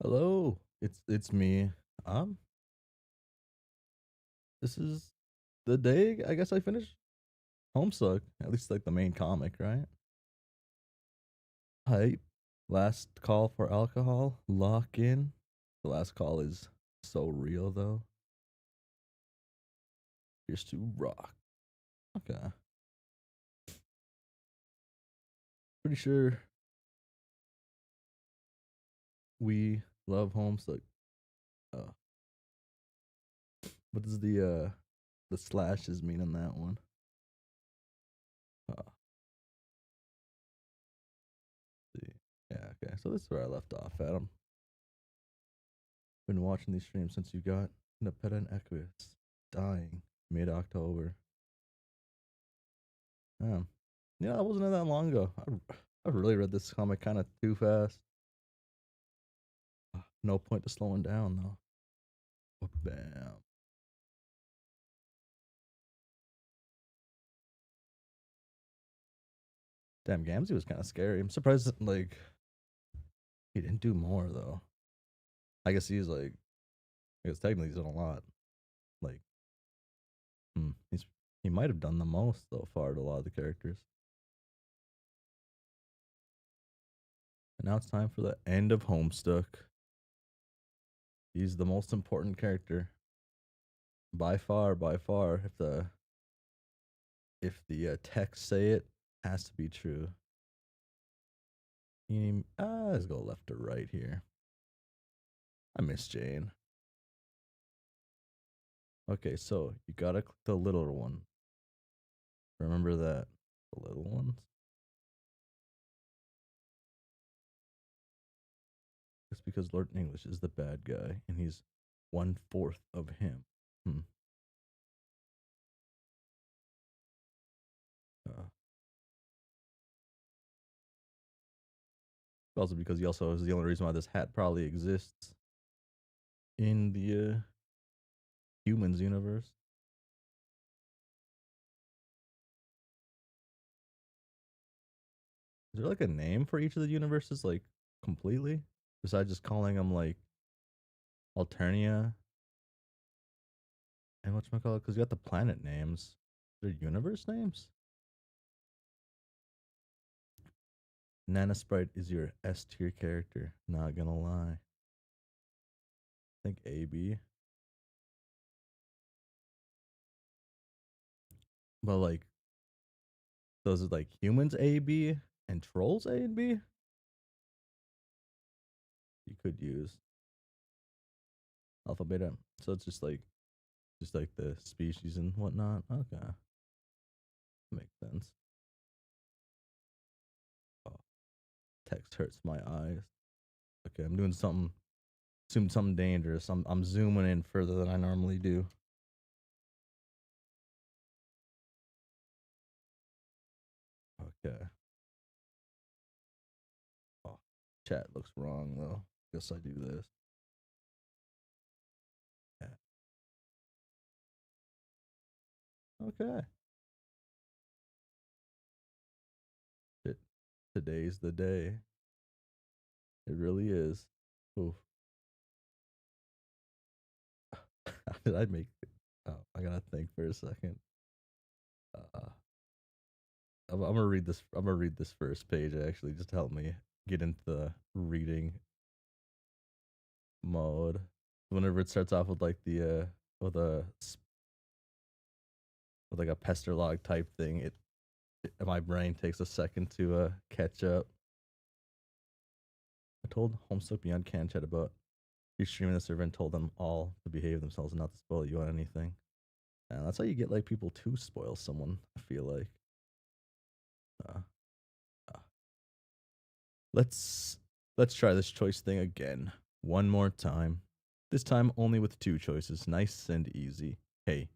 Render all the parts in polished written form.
Hello, it's me. Um, this is the day I guess I finished Homestuck. At least like the main comic, right? Hype. Last call for alcohol. Lock in. The last call is so real though. Here's to rock. Okay. Pretty sure we love Homestuck. Uh, what does the slashes mean on that one? Uh, see. Yeah, okay. So this is where I left off, Adam. Been watching these streams since you got in a pet and Equus dying mid October. Yeah, that wasn't that long ago. I really read this comic kind of too fast. No point to slowing down though. Oh, bam. Damn, Gamzee was kind of scary. I'm surprised that, like, he didn't do more though. I guess I guess technically he's done a lot. Like, he might have done the most so far to a lot of the characters. And now it's time for the end of Homestuck. He's the most important character by far. By far, if the texts say it, has to be true. Let's go left to right here. I miss Jane. Okay, so you gotta click the little one. Remember that. The little ones? It's because Lord English is the bad guy, and he's 1/4 of him. Hmm. Uh, Also because he also is the only reason why this hat probably exists in the humans universe. Is there like a name for each of the universes, like completely? Besides just calling them like Alternia and whatchamacallit? Because you got the planet names. They're universe names? Nana Sprite is your S tier character. Not gonna lie. I think AB. But like those are like humans A, B, and trolls A and B. You could use alpha beta. So it's just like the species and whatnot. Okay. Makes sense. Oh, text hurts my eyes. Okay, I'm doing something dangerous. I'm zooming in further than I normally do. Okay. Oh, chat looks wrong though. Guess I do this. Yeah. Okay. It, today's the day. It really is. Oof. How did I make it? Oh, I gotta think for a second. Uh, I'm gonna read this. I'm gonna read this first page actually, just to help me get into the reading mode. Whenever it starts off with like the with a with like a pester log type thing, my brain takes a second to catch up. I told Homestuck Beyond Can Chat about you streaming the server and told them all to behave themselves and not to spoil you on anything. And that's how you get like people to spoil someone. I feel like. Uh, uh, let's let's try this choice thing again. One more time. This time only with two choices. Nice and easy. Hey,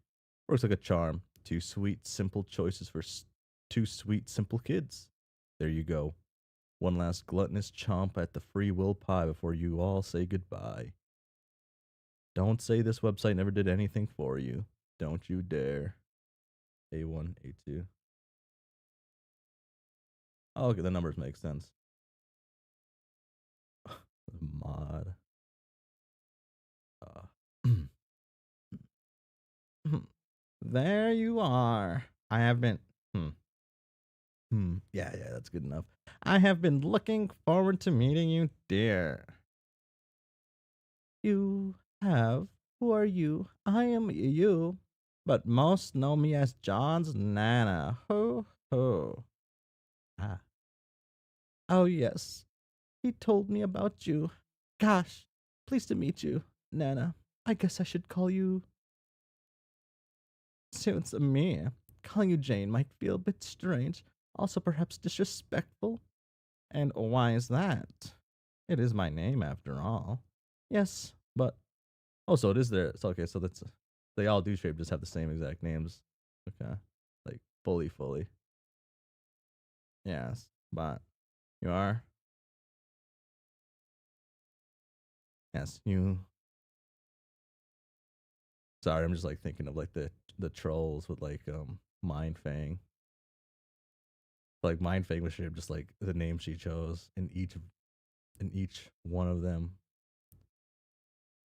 works like a charm. Two sweet, simple choices for two sweet, simple kids. There you go. One last gluttonous chomp at the free will pie before you all say goodbye. Don't say this website never did anything for you. Don't you dare. A1, A2. Oh, okay, the numbers make sense. Mod. there you are. I have been. Hmm. Yeah, yeah, that's good enough. I have been looking forward to meeting you, dear. You have. Who are you? I am you. But most know me as John's Nana. Ho, ho. Ah. Oh, yes. He told me about you. Gosh, pleased to meet you, Nana. I guess I should call you. Suits me. Calling you Jane might feel a bit strange, also perhaps disrespectful. And why is that? It is my name after all. Yes, but oh, so it is there. So okay, so that's they all do shape just have the same exact names. Okay, like fully. Yes, but you are. Yes, you. Sorry, I'm just like thinking of like the trolls with like Mind Fang. Like Mind Fang was shaped just like the name she chose in each one of them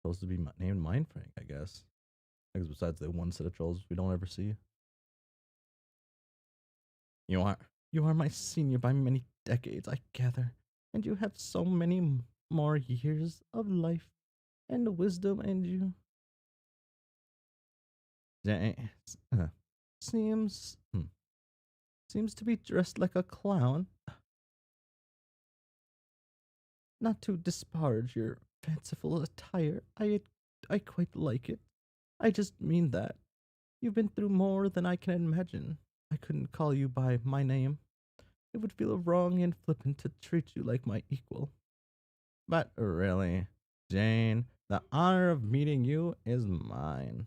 supposed to be named Mind Fang, I guess. Because besides the one set of trolls we don't ever see. You are you are my senior by many decades, I gather, and you have so many more years of life and wisdom in you. Dang, seems seems to be dressed like a clown. Not to disparage your fanciful attire, I quite like it. I just mean that you've been through more than I can imagine. I couldn't call you by my name. It would feel wrong and flippant to treat you like my equal. But really, Jane, the honor of meeting you is mine.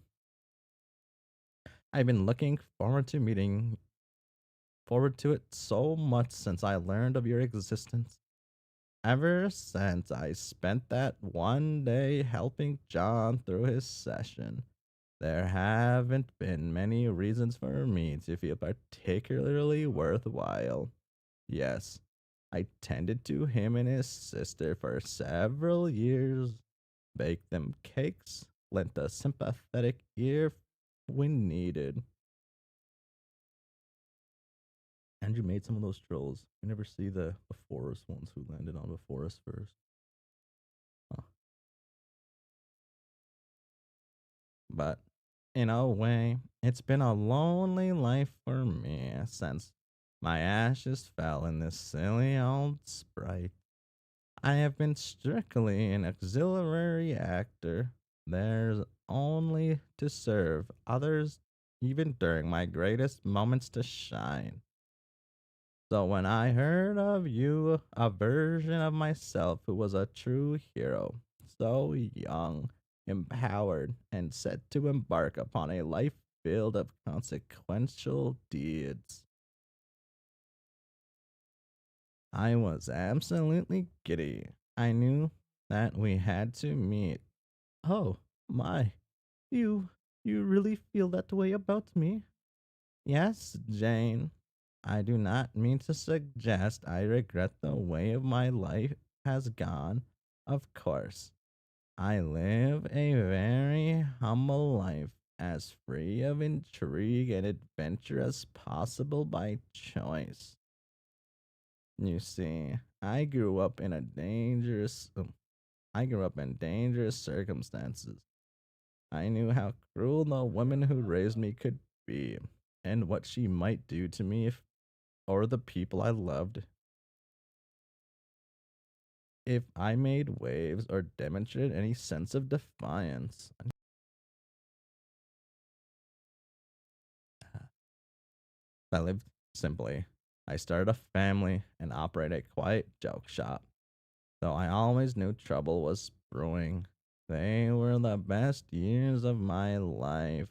I've been looking forward to it so much since I learned of your existence. Ever since I spent that one day helping John through his session, there haven't been many reasons for me to feel particularly worthwhile. Yes, I tended to him and his sister for several years, baked them cakes, lent a sympathetic ear when needed. Andrew made some of those trolls. You never see the forest ones who landed on the forest first. Huh. But in a way, it's been a lonely life for me since my ashes fell in this silly old sprite. I have been strictly an auxiliary actor. There's only to serve others, even during my greatest moments to shine. So when I heard of you, a version of myself who was a true hero, so young, empowered, and set to embark upon a life filled of consequential deeds, I was absolutely giddy. I knew that we had to meet. Oh, my. You you really feel that way about me? Yes, Jane. I do not mean to suggest I regret the way of my life has gone. Of course, I live a very humble life, as free of intrigue and adventure as possible by choice. You see, I grew up in dangerous circumstances. I knew how cruel the woman who raised me could be, and what she might do to me if or the people I loved if I made waves or demonstrated any sense of defiance. I lived simply. I started a family and operated a quiet joke shop, though I always knew trouble was brewing. They were the best years of my life.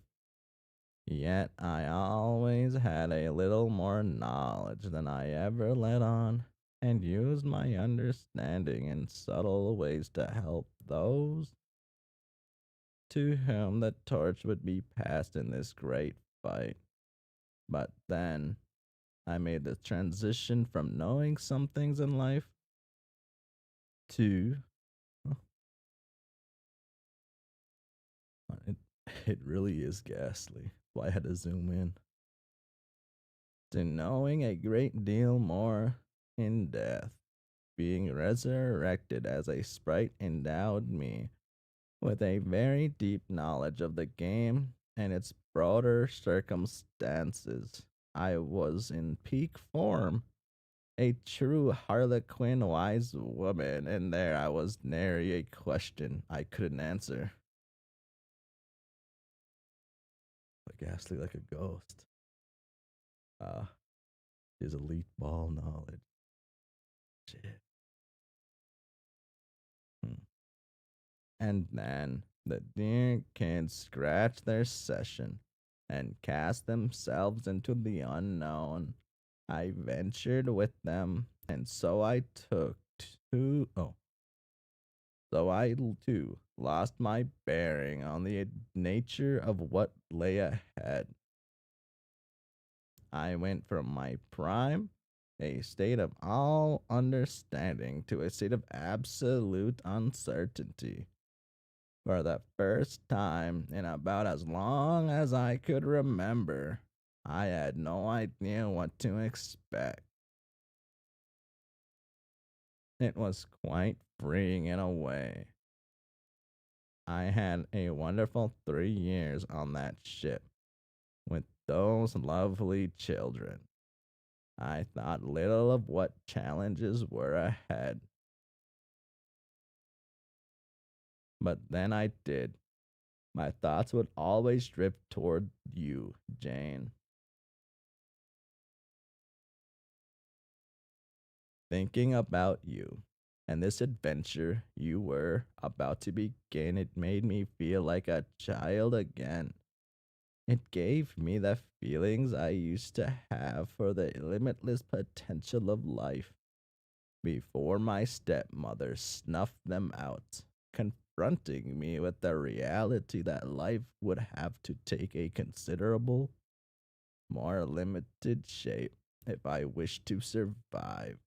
Yet I always had a little more knowledge than I ever let on, and used my understanding in subtle ways to help those to whom the torch would be passed in this great fight. But then I made the transition from knowing some things in life to it, it really is ghastly. why I had to zoom in. To knowing a great deal more in death, being resurrected as a sprite endowed me with a very deep knowledge of the game and its broader circumstances. I was in peak form, a true harlequin wise woman, and there I was nary a question I couldn't answer. Ghastly like a ghost. Ah, his elite ball knowledge. Shit. Hmm. And then the dear kids scratched their session and cast themselves into the unknown. I ventured with them, and so I took two. Oh, so I too lost my bearing on the nature of what lay ahead. I went from my prime, a state of all understanding, to a state of absolute uncertainty. For the first time in about as long as I could remember, I had no idea what to expect. It was quite freeing in a way. I had a wonderful 3 years on that ship with those lovely children. I thought little of what challenges were ahead. But then I did. My thoughts would always drift toward you, Jane. Thinking about you and this adventure you were about to begin, it made me feel like a child again. It gave me the feelings I used to have for the limitless potential of life before my stepmother snuffed them out, confronting me with the reality that life would have to take a considerable, more limited shape if I wished to survive.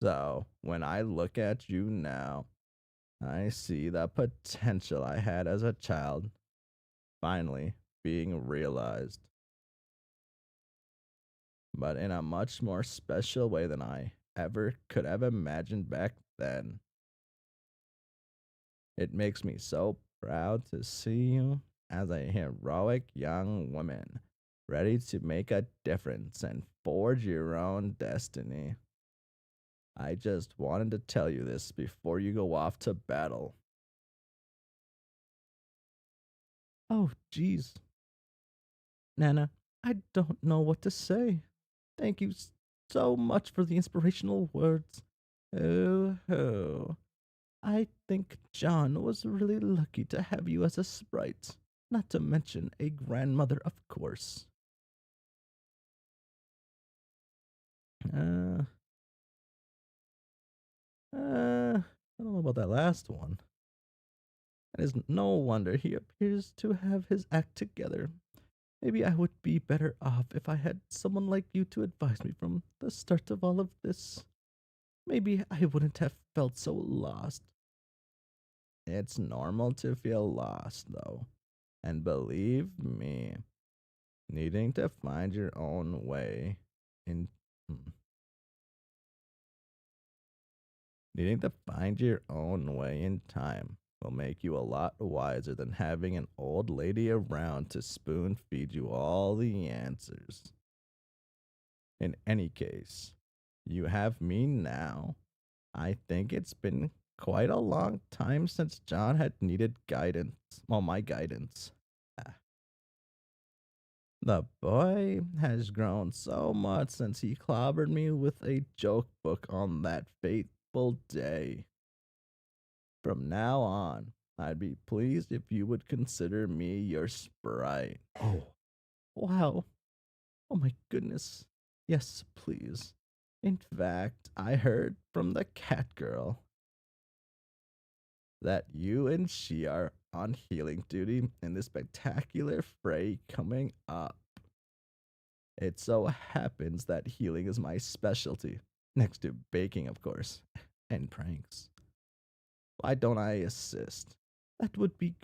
So, when I look at you now, I see the potential I had as a child finally being realized, but in a much more special way than I ever could have imagined back then. It makes me so proud to see you as a heroic young woman, ready to make a difference and forge your own destiny. I just wanted to tell you this before you go off to battle. Oh, geez. Nana, I don't know what to say. Thank you so much for the inspirational words. Oh, ho. I think John was really lucky to have you as a sprite, not to mention a grandmother, of course. Uh, I don't know about that last one. It is no wonder he appears to have his act together. Maybe I would be better off if I had someone like you to advise me from the start of all of this. Maybe I wouldn't have felt so lost. It's normal to feel lost, though. And believe me, needing to find your own way in hmm, needing to find your own way in time will make you a lot wiser than having an old lady around to spoon feed you all the answers. In any case, you have me now. I think it's been quite a long time since John had needed guidance. Well, my guidance. Ah, the boy has grown so much since he clobbered me with a joke book on that fateful day. From now on, I'd be pleased if you would consider me your sprite. Oh, wow. Oh my goodness. Yes, please. In fact, I heard from the cat girl that you and she are on healing duty in this spectacular fray coming up. It so happens that healing is my specialty, next to baking, of course, and pranks. Why don't I assist? That would be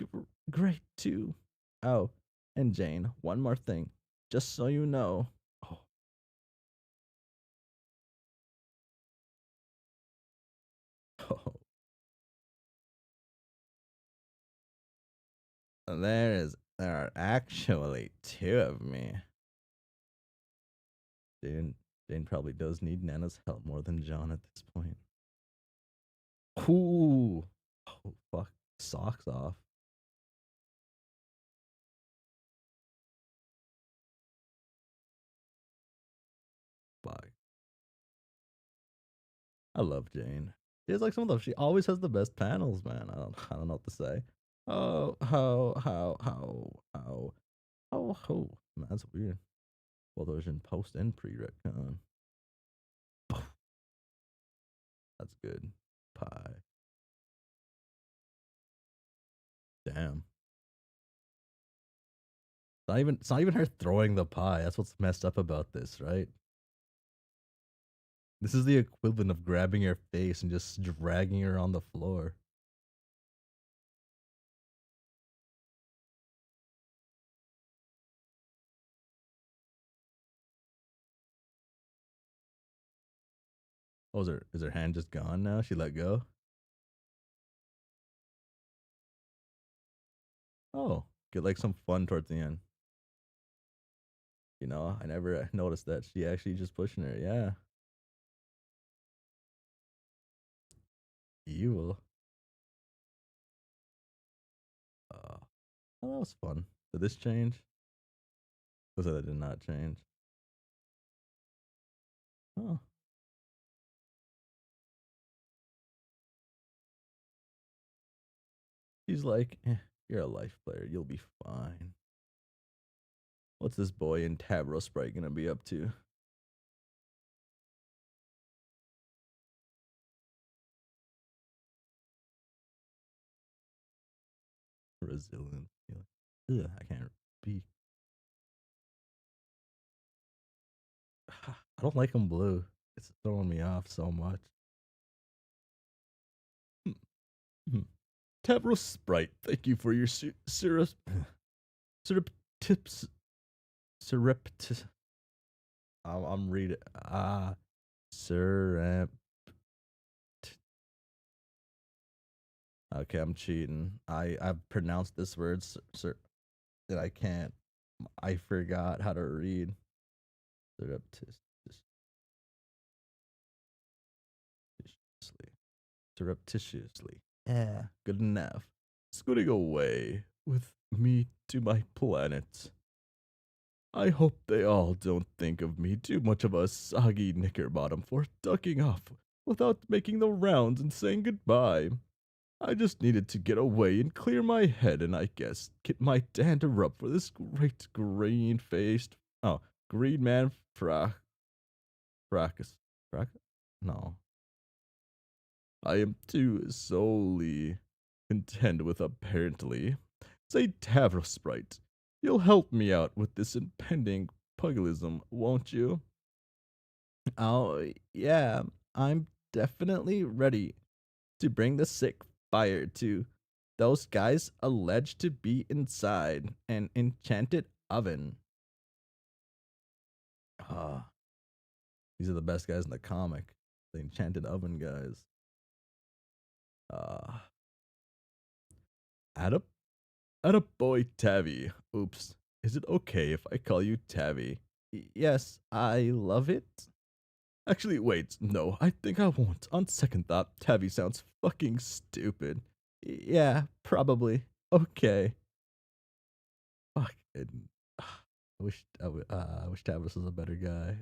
great too. Oh, and Jane, one more thing. Just so you know. Oh, oh. There are actually two of me. Jane, Jane probably does need Nana's help more than John at this point. Ooh. Oh, fuck. Socks off. Fuck. I love Jane. She has like some of the. She always has the best panels, man. I don't know what to say. Oh, how. Man, that's weird. Well, those in post and pre retcon. That's good. Pie. Damn. It's not even her throwing the pie. That's what's messed up about this, right? This is the equivalent of grabbing her face and just dragging her on the floor. Oh, is her hand just gone now? She let go? Oh, get like some fun towards the end. You know, I never noticed that. She actually just pushing her. Yeah. Evil. Oh, that was fun. Did this change? Was that it did not change? Oh. He's like, you're a life player. You'll be fine. What's this boy in Tabro Sprite gonna be up to? Resilient. Ugh, I can't be. I don't like him blue. It's throwing me off so much. Tabro Sprite, thank you for your syrup tips. Surreptitious. I'm reading. Surrep. Okay, I'm cheating. I've pronounced this word that I can't. I forgot how to read. Surreptitiously. Surreptitiously. Yeah, good enough. Scooting away with me to my planet. I hope they all don't think of me too much of a soggy knickerbottom for ducking off without making the rounds and saying goodbye. I just needed to get away and clear my head and I guess get my dander up for this great green man fracas. No. I am too solely content with apparently. Say Tavro Sprite, you'll help me out with this impending pugilism, won't you? Oh, yeah, I'm definitely ready to bring the sick fire to those guys alleged to be inside an enchanted oven. Ah, these are the best guys in the comic. The enchanted oven guys. Ah, Atta, Atta boy Tavi. Oops. Is it okay if I call you Tavi? Yes, I love it. Actually, wait, no, I think I won't. On second thought, Tavi sounds fucking stupid. Yeah, probably. Okay. Fuck. I wish Tavis was a better guy.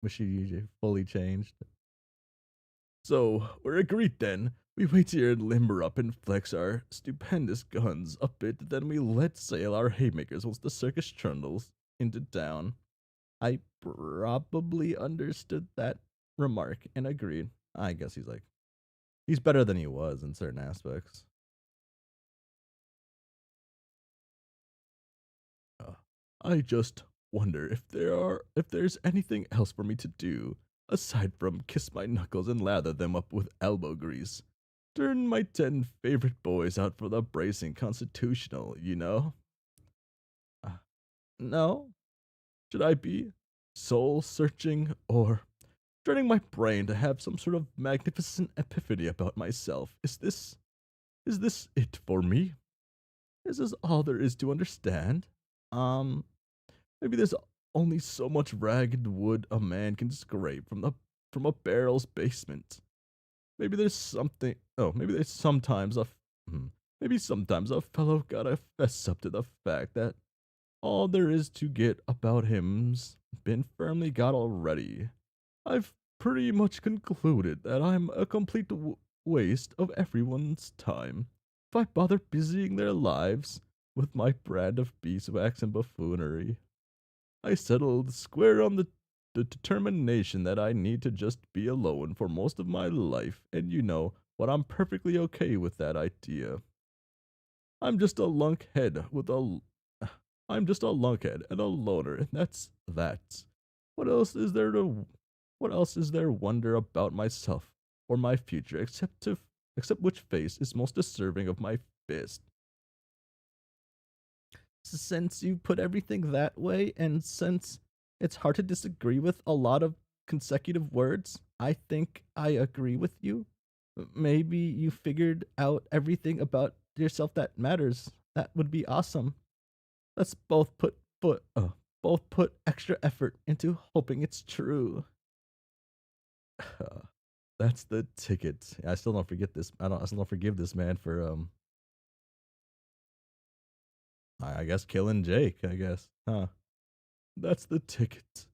Wish he fully changed. So we're agreed then. We wait here and limber up and flex our stupendous guns a bit, then we let sail our haymakers once the circus trundles into town. I probably understood that remark and agreed. I guess he's better than he was in certain aspects. Uh, I just wonder if there's anything else for me to do aside from kiss my knuckles and lather them up with elbow grease. turn my 10 favorite boys out for the bracing constitutional, you know? Uh, no? Should I be soul searching or training my brain to have some sort of magnificent epiphany about myself? Is this it for me? Is this all there is to understand? Um, Maybe there's only so much ragged wood a man can scrape from a barrel's basement. Maybe there's something. Oh, maybe there's sometimes hmm, maybe sometimes a fellow gotta fess up to the fact that all there is to get about him's been firmly got already. I've pretty much concluded that I'm a complete waste of everyone's time if I bother busying their lives with my brand of beeswax and buffoonery. I settled square on the determination that I need to just be alone for most of my life, and you know what, I'm perfectly okay with that idea. I'm just a lunkhead with a I'm just a lunkhead and a loner, and that's that. What else is there to what else is there wonder about myself or my future except which face is most deserving of my fist? Since you put everything that way, and since it's hard to disagree with a lot of consecutive words, I think I agree with you. Maybe you figured out everything about yourself that matters. That would be awesome. Let's both put extra effort into hoping it's true. That's the ticket. I still don't forget this. I still don't forgive this man for I guess killing Jake. I guess, huh? That's the ticket.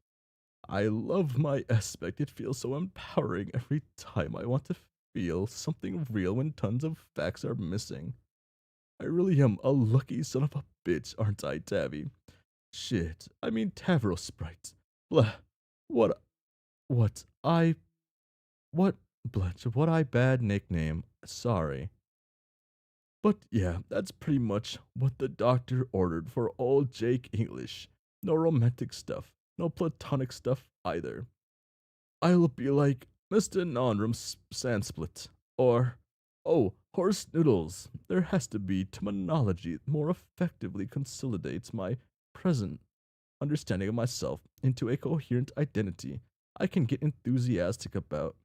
I love my aspect. It feels so empowering every time I want to feel something real when tons of facts are missing. I really am a lucky son of a bitch, aren't I, Tabby? Shit, I mean Tavro Sprite. Blah. What, what, I, what, Bletch, what I bad nickname. Sorry. But yeah, that's pretty much what the doctor ordered for old Jake English. No romantic stuff, no platonic stuff either. I'll be like Mr. Nonrum Sandsplit, or, oh, horse noodles. There has to be terminology that more effectively consolidates my present understanding of myself into a coherent identity I can get enthusiastic about.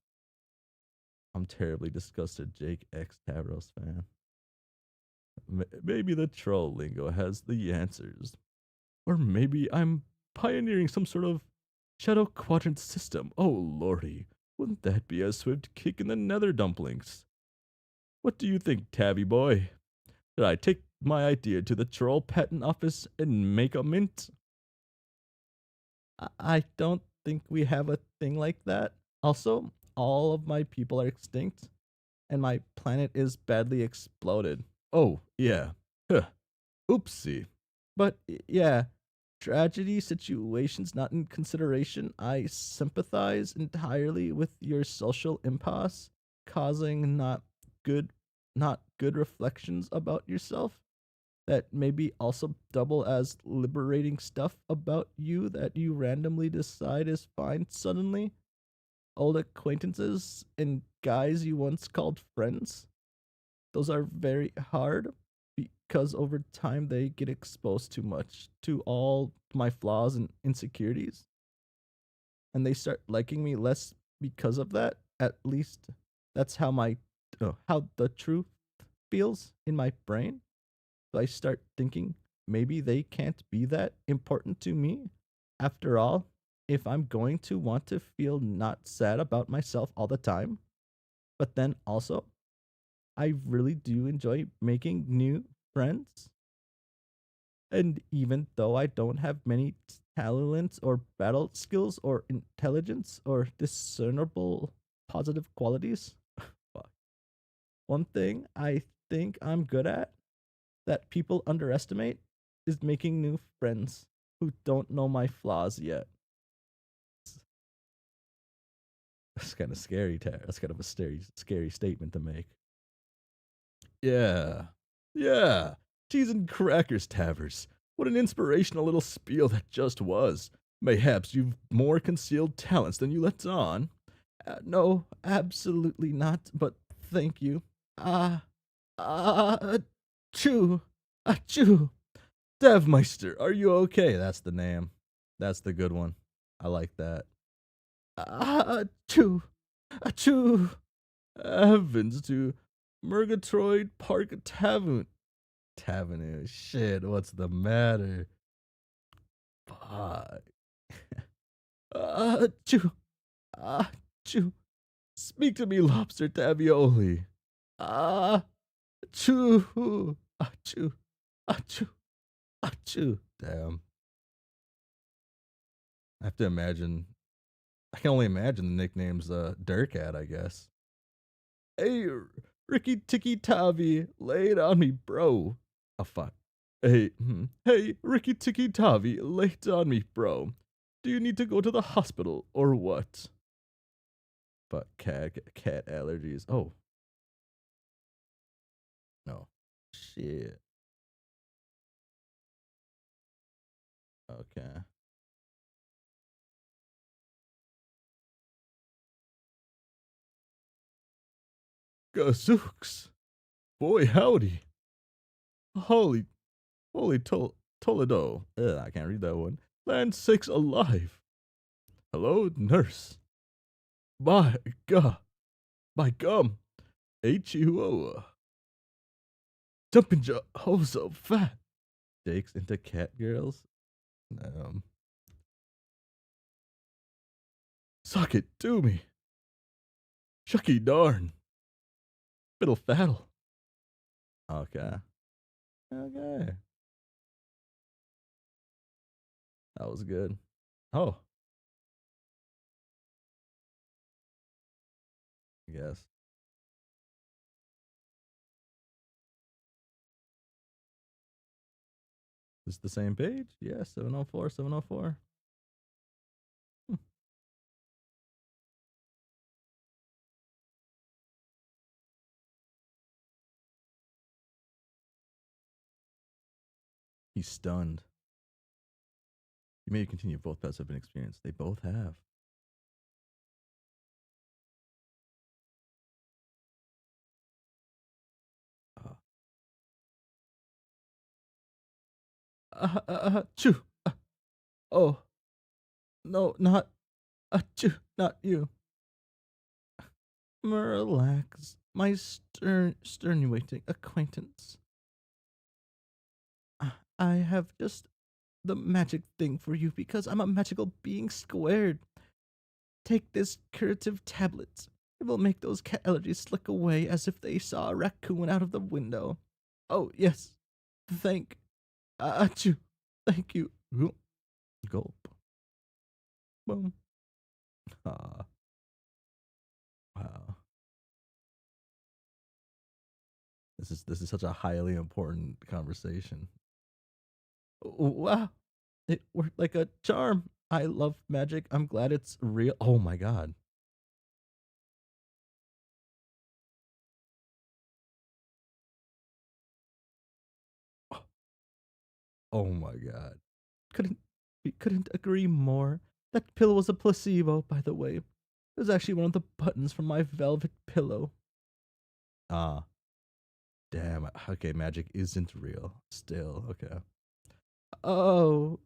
I'm terribly disgusted, Jake X Tavros fan. Maybe the troll lingo has the answers. Or maybe I'm pioneering some sort of shadow quadrant system. Oh lordy, wouldn't that be a swift kick in the nether dumplings? What do you think, Tabby boy? Did I take my idea to the troll patent office and make a mint? I don't think we have a thing like that. Also, all of my people are extinct, and my planet is badly exploded. Oh, yeah. Huh. Oopsie. But yeah, tragedy situations not in consideration, I sympathize entirely with your social impasse, causing good not good reflections about yourself that maybe also double as liberating stuff about you that you randomly decide is fine suddenly. Old acquaintances and guys you once called friends. Those are very hard because over time they get exposed too much to all my flaws and insecurities. And they start liking me less because of that. At least that's how the truth feels in my brain. So I start thinking maybe they can't be that important to me. After all, if I'm going to want to feel not sad about myself all the time, but then also I really do enjoy making new friends. And even though I don't have many talents or battle skills or intelligence or discernible positive qualities, one thing I think I'm good at that people underestimate is making new friends who don't know my flaws yet. That's kind of scary, Tara. That's kind of a scary statement to make. Yeah. Yeah. Cheese and crackers, Tavers. What an inspirational little spiel that just was. Mayhaps you've more concealed talents than you let on. No, absolutely not, but thank you. Ah, ah, achoo, achoo. Devmeister, are you okay? That's the name. That's the good one. I like that. Achoo, achoo. Heavens to Murgatroyd Park Tavern. Tavern. Shit, what's the matter? Fuck. Achoo, achoo. Speak to me, Lobster Tavioli. Achoo, achoo, achoo, achoo. Damn. I have to imagine. I can only imagine the nicknames Dirk had, I guess. Hey, Ricky Ticky Tavi, lay it on me, bro. Oh, fuck. Hey, Ricky Ticky Tavi, lay it on me, bro. Do you need to go to the hospital or what? Fuck, cat allergies. Oh, no. Shit. Okay. Gazooks. Boy, howdy. Holy, Toledo. Ugh, I can't read that one. Land sakes alive. Hello, nurse. My God. My gum. H-U-O. Jumping oh so fat. Jakes into cat girls. Um, Suck it to me. Shucky darn. Fiddle faddle. Okay. Okay. That was good. Oh, I guess. Is the same page? Yeah, 704, 704. Hmm. He's stunned. You may continue. Both pets have been experienced. They both have. Uh, Choo. Oh, no, not, choo, not you. Relax, my sternuating acquaintance. I have just the magic thing for you because I'm a magical being squared. Take this curative tablet. It will make those cat allergies slick away as if they saw a raccoon out of the window. Oh, yes. Thank. Achoo. Thank you. Gulp. Boom. Ah, wow. This is such a highly important conversation. Wow. It worked like a charm. I love magic. I'm glad it's real. Oh my god. Oh my god. Couldn't we couldn't agree more. That pillow was a placebo, by the way. It was actually one of the buttons from my velvet pillow. Ah, damn. Okay, magic isn't real. Still, okay. Oh,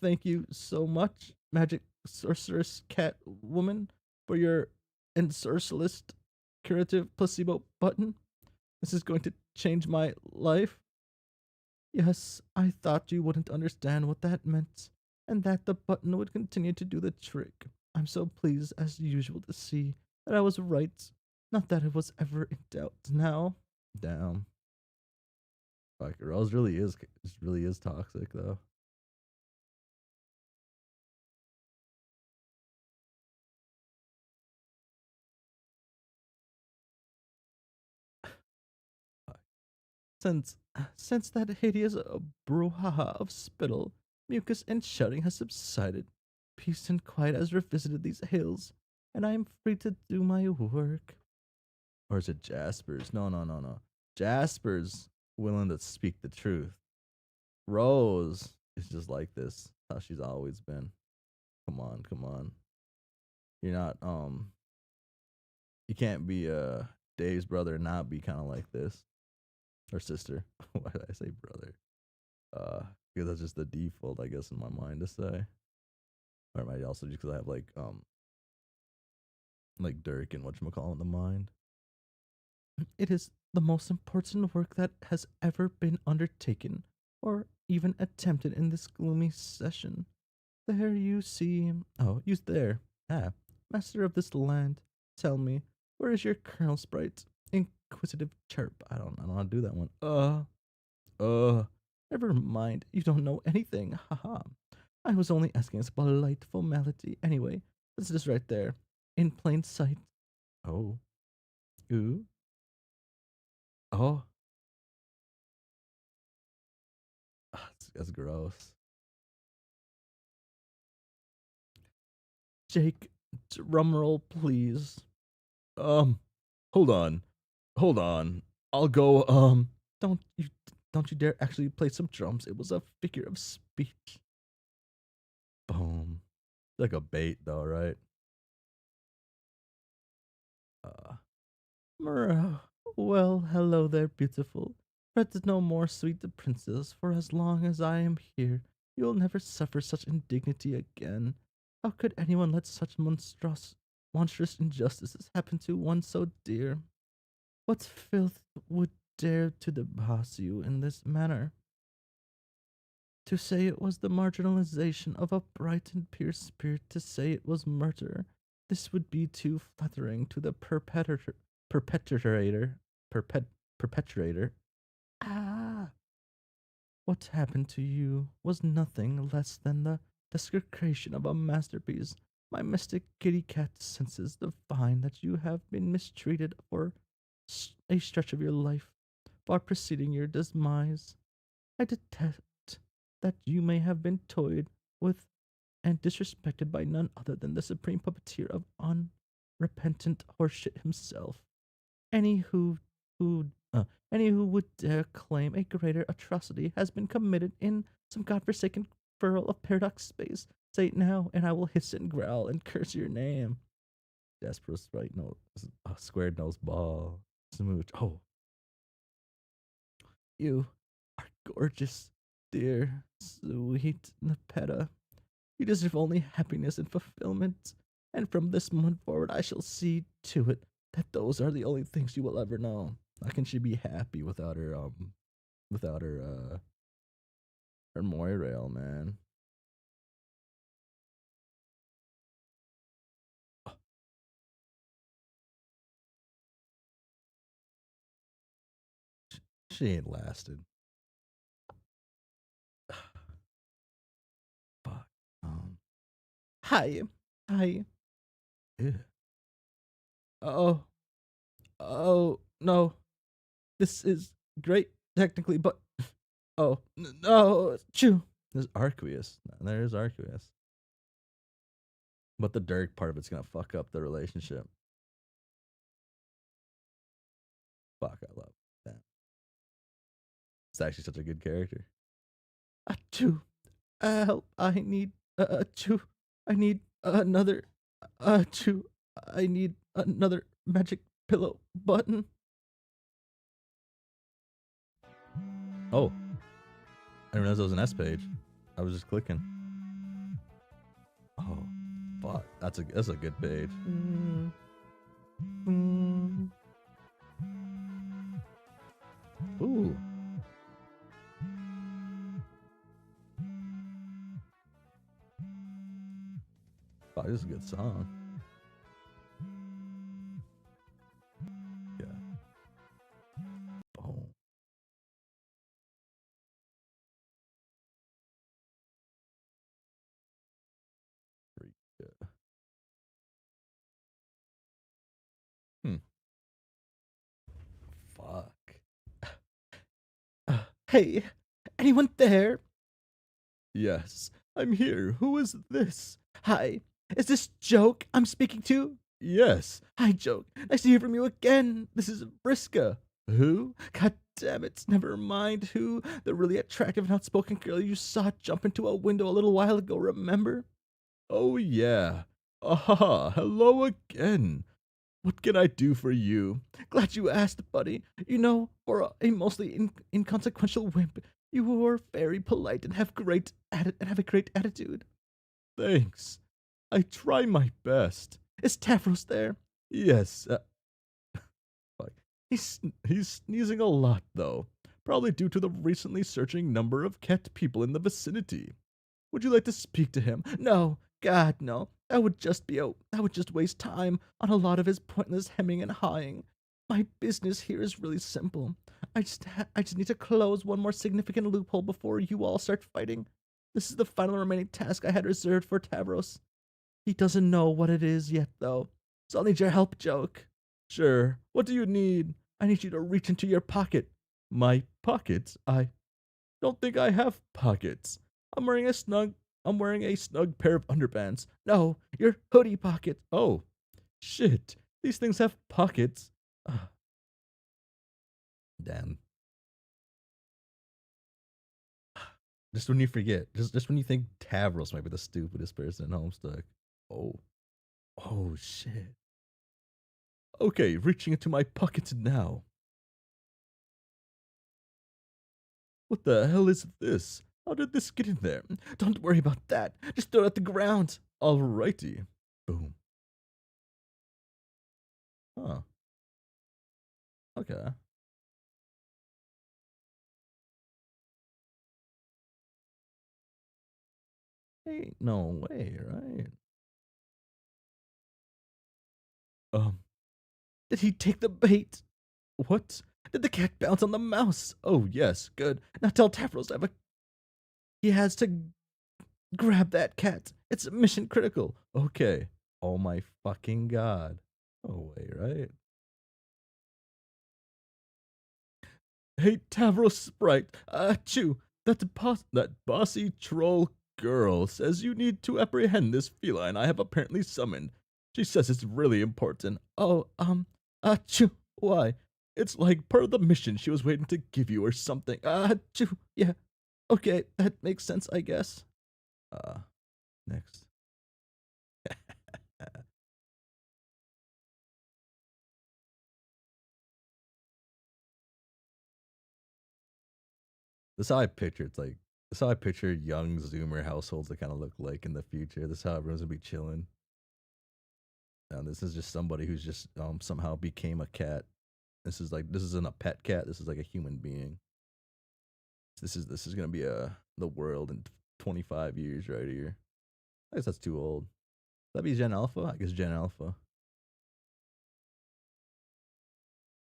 thank you so much, magic sorceress cat woman, for your ensorcelist curative placebo button. This is going to change my life. Yes, I thought you wouldn't understand what that meant, and that the button would continue to do the trick. I'm so pleased, as usual, to see that I was right. Not that it was ever in doubt now. Damn. Fuck, Rose really is toxic though. Since since that hideous brouhaha of spittle, mucus, and shouting has subsided, peace and quiet has revisited these hills, and I am free to do my work. Or is it Jasper's? No, no, no, no. Jasper's willing to speak the truth. Rose is just like this. How she's always been. Come on, come on. You're not you can't be Dave's brother not be kind of like this, or sister. Why did I say brother? Because that's just the default, I guess, in my mind to say. Or it might also just because I have like Dirk and whatchamacallit in the mind. It is the most important work that has ever been undertaken, or even attempted in this gloomy session. There you see. Oh, you there. Ah, master of this land. Tell me, where is your Colonel Sprite? Inquisitive chirp. I don't know how to do that one. Never mind. You don't know anything. Haha. I was only asking as a polite formality. Anyway, this is right there, in plain sight. Oh. Ooh. Oh. That's gross. Jake, drumroll, please. Um, hold on. Hold on. I'll go, don't you don't you dare actually play some drums. It was a figure of speech. Boom. Like a bait though, right? Uh Murrow. Well, hello there, beautiful. Fret no more, sweet the princess, for as long as I am here, you'll never suffer such indignity again. How could anyone let such monstrous injustices happen to one so dear? What filth would dare to deboss you in this manner? To say it was the marginalization of a bright and pure spirit, to say it was murder, this would be too flattering to the perpetrator. Perpetrator. Ah! What happened to you was nothing less than the desecration of a masterpiece. My mystic kitty cat senses divine that you have been mistreated for a stretch of your life, far preceding your demise. I detect that you may have been toyed with and disrespected by none other than the supreme puppeteer of unrepentant horseshit himself. Any who uh, any who would dare claim a greater atrocity has been committed in some godforsaken furrow of paradox space. Say it now, and I will hiss and growl and curse your name. Desperate right nose, squared nose ball, smooch. Oh, you are gorgeous, dear, sweet Nepeta. You deserve only happiness and fulfillment. And from this moment forward, I shall see to it that those are the only things you will ever know. How can she be happy without her Moirail, man? Oh, she ain't lasted. Fuck. Um. Hi. Hi. Ew. Oh. Oh no. This is great technically, but oh no. Chew. There's Arqueus. There's Arqueus. But the Dirk part of it's gonna fuck up the relationship. Fuck, I love that. It's actually such a good character. Achoo. Help. I need. Achoo. I need another. Achoo. I need another magic pillow button. Oh, I didn't realize it was an S page. I was just clicking. Oh, fuck. That's a good page. Ooh. Fuck, this is a good song. Yeah. Boom. Pretty good. Hmm. Fuck. Hey, anyone there? Yes, I'm here. Who is this? Hi, is this Joke I'm speaking to? Yes. Hi, Joke. Nice to hear from you again. This is Briska. Who? God damn it. Never mind who. The really attractive and outspoken girl you saw jump into a window a little while ago, remember? Oh, yeah. Ah, hello again. What can I do for you? Glad you asked, buddy. You know, for a mostly inconsequential wimp, you are very polite and have a great attitude. Thanks. I try my best. Is Tavros there? Yes. Fuck. He's sneezing a lot though. Probably due to the recently surging number of cat people in the vicinity. Would you like to speak to him? No, God, no. That would just waste time on a lot of his pointless hemming and hawing. My business here is really simple. I just need to close one more significant loophole before you all start fighting. This is the final remaining task I had reserved for Tavros. He doesn't know what it is yet, though, so I'll need your help, Joke. Sure. What do you need? I need you to reach into your pocket. My pockets? I don't think I have pockets. I'm wearing a snug I'm wearing a snug pair of underpants. No, your hoodie pocket. Oh, shit. These things have pockets. Ah, damn. Just when you forget, just when you think Tavros might be the stupidest person in Homestuck. Oh, oh shit. Okay, reaching into my pockets now. What the hell is this? How did this get in there? Don't worry about that. Just throw it at the ground. Alrighty. Boom. Huh. Okay. Ain't no way, right? Did he take the bait? What? Did the cat bounce on the mouse? Oh, yes, good. Now tell Tavros he has to grab that cat. It's mission critical. Okay. Oh my fucking god. Oh, wait, right? Hey, Tavros Sprite. Achoo. That bossy troll girl says you need to apprehend this feline I have apparently summoned. She says it's really important. Oh, achoo. Why? It's like part of the mission she was waiting to give you or something. Achoo. Yeah. Okay, that makes sense, I guess. Uh, next. This is how I picture it's like this is how I picture young Zoomer households that kind of look like in the future. This is how everyone's gonna be chilling. And this is just somebody who's just somehow became a cat. This isn't a pet cat. This is like a human being. This is gonna be the world in 25 years right here. I guess that's too old. That'd be Gen Alpha. I guess Gen Alpha.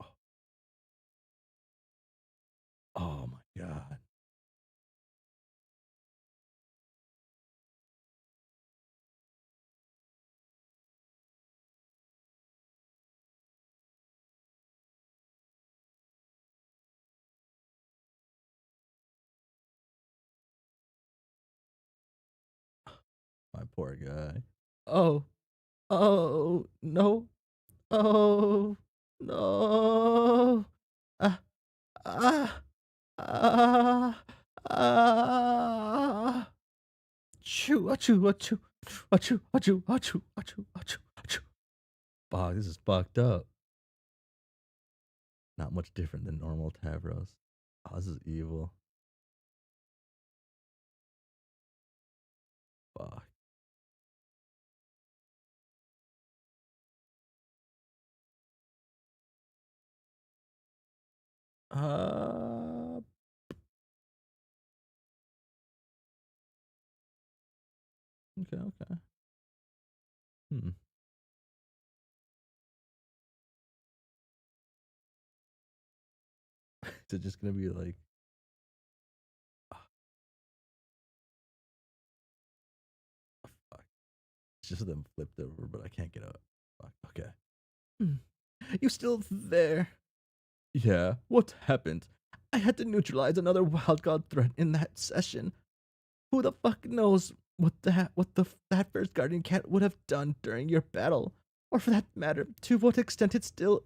Oh, oh my god. My poor guy. Oh, oh no, oh no. Ah, ah, ah, ah. Achoo, achoo, achoo, achoo, achoo, achoo, achoo, achoo, achoo. Fuck, this is fucked up. Not much different than normal Tavros. Oh, this is evil. Fuck. Uh, okay, okay. Hmm. Is it just gonna be like, ah, fuck. It's just them flipped over, but I can't get up. Fuck. Okay. Hmm. You still there? Yeah. What happened? I had to neutralize another wild god threat in that session. Who the fuck knows that first guardian cat would have done during your battle, or for that matter, to what extent it's still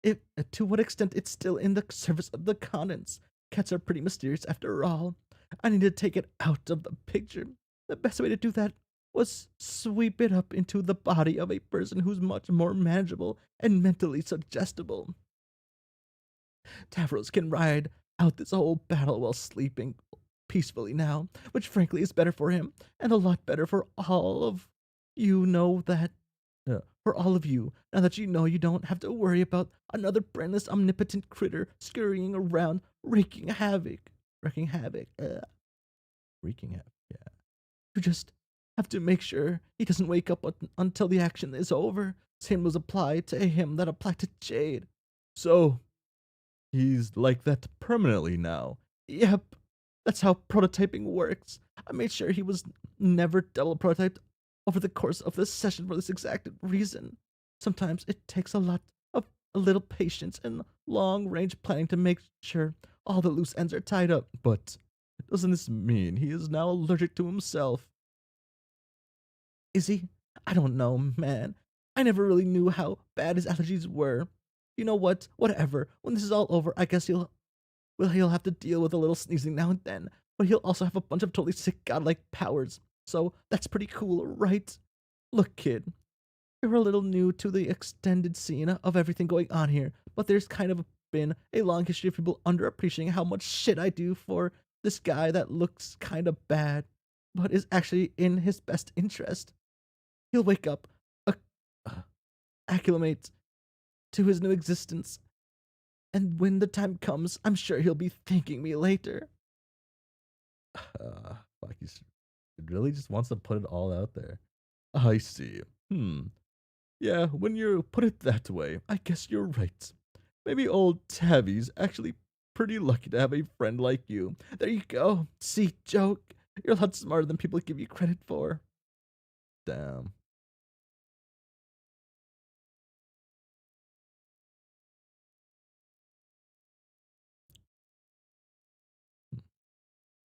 in the service of the continents. Cats are pretty mysterious after all. I need to take it out of the picture. The best way to do that was sweep it up into the body of a person who's much more manageable and mentally suggestible. Tavros can ride out this whole battle while sleeping peacefully now, which frankly is better for him and a lot better for all of you know that for all of you, now that you know you don't have to worry about another brainless omnipotent critter scurrying around wreaking havoc, wreaking havoc, yeah. You just have to make sure he doesn't wake up until the action is over. Same rules apply to him that apply to Jade. So, he's like that permanently now. Yep, that's how prototyping works. I made sure he was never double prototyped over the course of this session for this exact reason. Sometimes it takes a lot of a little patience and long range planning to make sure all the loose ends are tied up. But doesn't this mean he is now allergic to himself? Is he? I don't know, man. I never really knew how bad his allergies were. You know what? Whatever. When this is all over, I guess he'll have to deal with a little sneezing now and then, but he'll also have a bunch of totally sick godlike powers. So that's pretty cool, right? Look, kid, you're a little new to the extended scene of everything going on here, but there's kind of been a long history of people underappreciating how much shit I do for this guy that looks kind of bad, but is actually in his best interest. He'll wake up, acclimate to his new existence, and when the time comes, I'm sure he'll be thanking me later. Fuck, he really just wants to put it all out there. I see. Yeah, when you put it that way, I guess you're right. Maybe old Tabby's actually pretty lucky to have a friend like you. There you go. See, joke. You're a lot smarter than people give you credit for. Damn.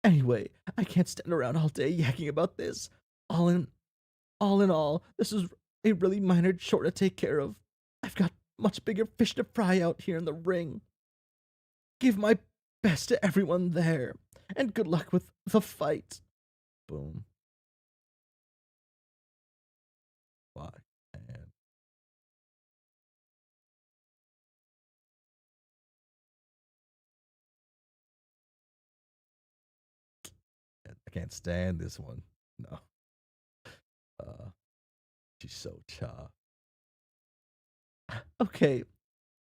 Anyway, I can't stand around all day yakking about this. All in all in all, this is a really minor chore to take care of. I've got much bigger fish to fry out here in the ring. Give my best to everyone there, and good luck with the fight. Boom. Fuck, man. I can't stand this one. No. Uh, she's so cha. Okay,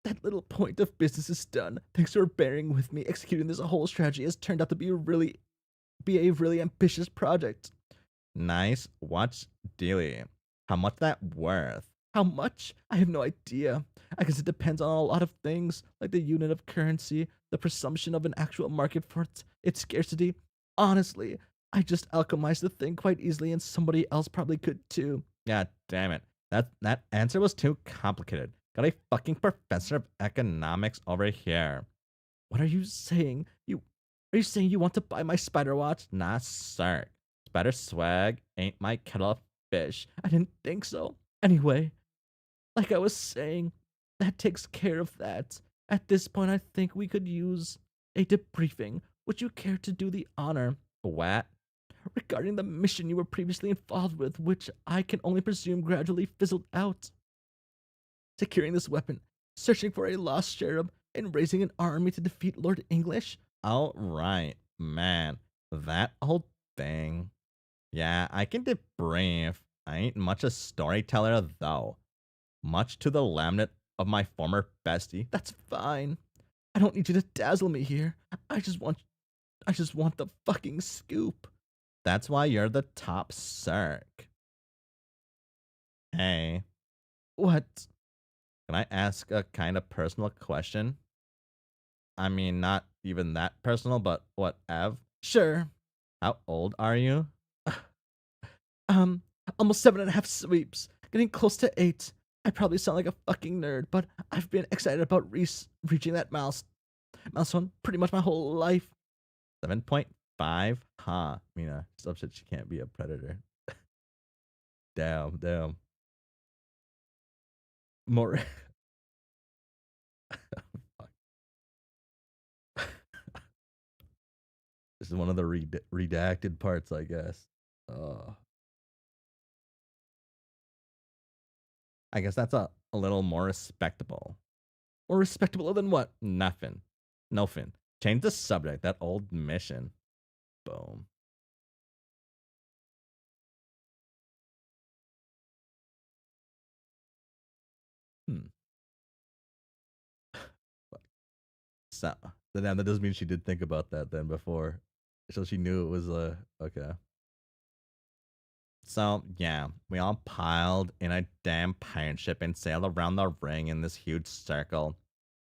that little point of business is done. Thanks for bearing with me. Executing this whole strategy has turned out to be a really ambitious project. Nice. What's daily? How much that worth? How much? I have no idea. I guess it depends on a lot of things, like the unit of currency, the presumption of an actual market for its scarcity. Honestly, I just alchemized the thing quite easily, and somebody else probably could too. Yeah, damn it. That answer was too complicated. Got a fucking professor of economics over here. What are you saying? Are you saying you want to buy my spider watch? Nah, sir. Spider swag ain't my kettle of fish. I didn't think so. Anyway, like I was saying, that takes care of that. At this point, I think we could use a debriefing. Would you care to do the honor? What? Regarding the mission you were previously involved with, which I can only presume gradually fizzled out. Securing this weapon, searching for a lost cherub, and raising an army to defeat Lord English? All right, man. That whole thing. Yeah, I can debrief. I ain't much a storyteller, though. Much to the laminate of my former bestie. That's fine. I don't need you to dazzle me here. I just want the fucking scoop. That's why you're the top circ. Hey, what? Can I ask a kind of personal question? I mean, not even that personal, but what, Ev? Sure. How old are you? Um, almost 7.5 sweeps. Getting close to 8. I probably sound like a fucking nerd, but I've been excited about reaching that milestone pretty much my whole life. 7.5? Huh. Mina, she's upset she can't be a predator. Damn. More. This is one of the redacted parts, I guess. I guess that's a little more respectable. More respectable than what? Nothing. Nothing. Change the subject. That old mission. Boom. Hmm. So then that does mean she did think about that then before. So she knew it was okay. So yeah, we all piled in a damn pirate ship and sailed around the ring in this huge circle.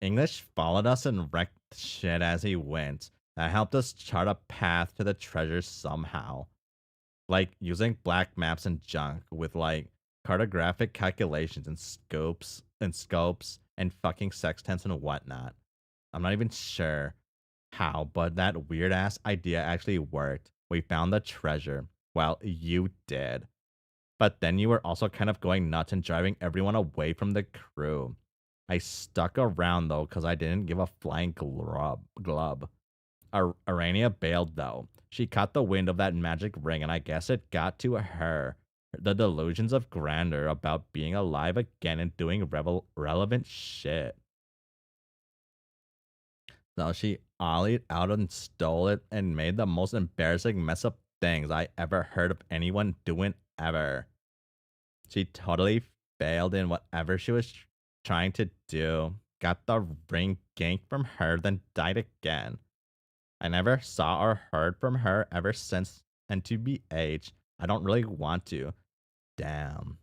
English followed us and wrecked shit as he went. That helped us chart a path to the treasure somehow. Like using black maps and junk with like cartographic calculations and scopes and fucking sextants and whatnot. I'm not even sure how, but that weird ass idea actually worked. We found the treasure. Well, you did. But then you were also kind of going nuts and driving everyone away from the crew. I stuck around though because I didn't give a flying glub. Arania bailed though. She caught the wind of that magic ring and I guess it got to her. The delusions of grandeur about being alive again and doing relevant shit. So she ollied out and stole it and made the most embarrassing mess of things I ever heard of anyone doing ever. She totally failed in whatever she was trying to do. Got the ring ganked from her, then died again. I never saw or heard from her ever since, and to be aged, I don't really want to. Damn.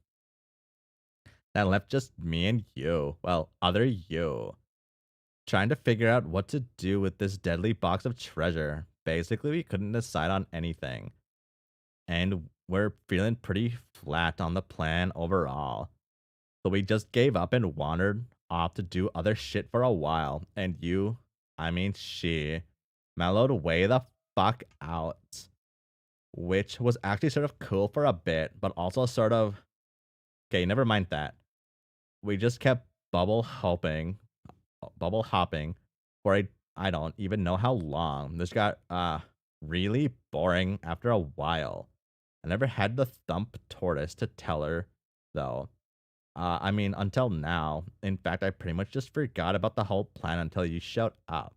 That left just me and you. Well, other you. Trying to figure out what to do with this deadly box of treasure. Basically, we couldn't decide on anything. And we're feeling pretty flat on the plan overall. So we just gave up and wandered off to do other shit for a while. And she, mellowed way the fuck out. Which was actually sort of cool for a bit, but also sort of. Okay, never mind that. We just kept bubble hopping for I don't even know how long. This got really boring after a while. I never had the thump tortoise to tell her though. Until now. In fact, I pretty much just forgot about the whole plan until you showed up.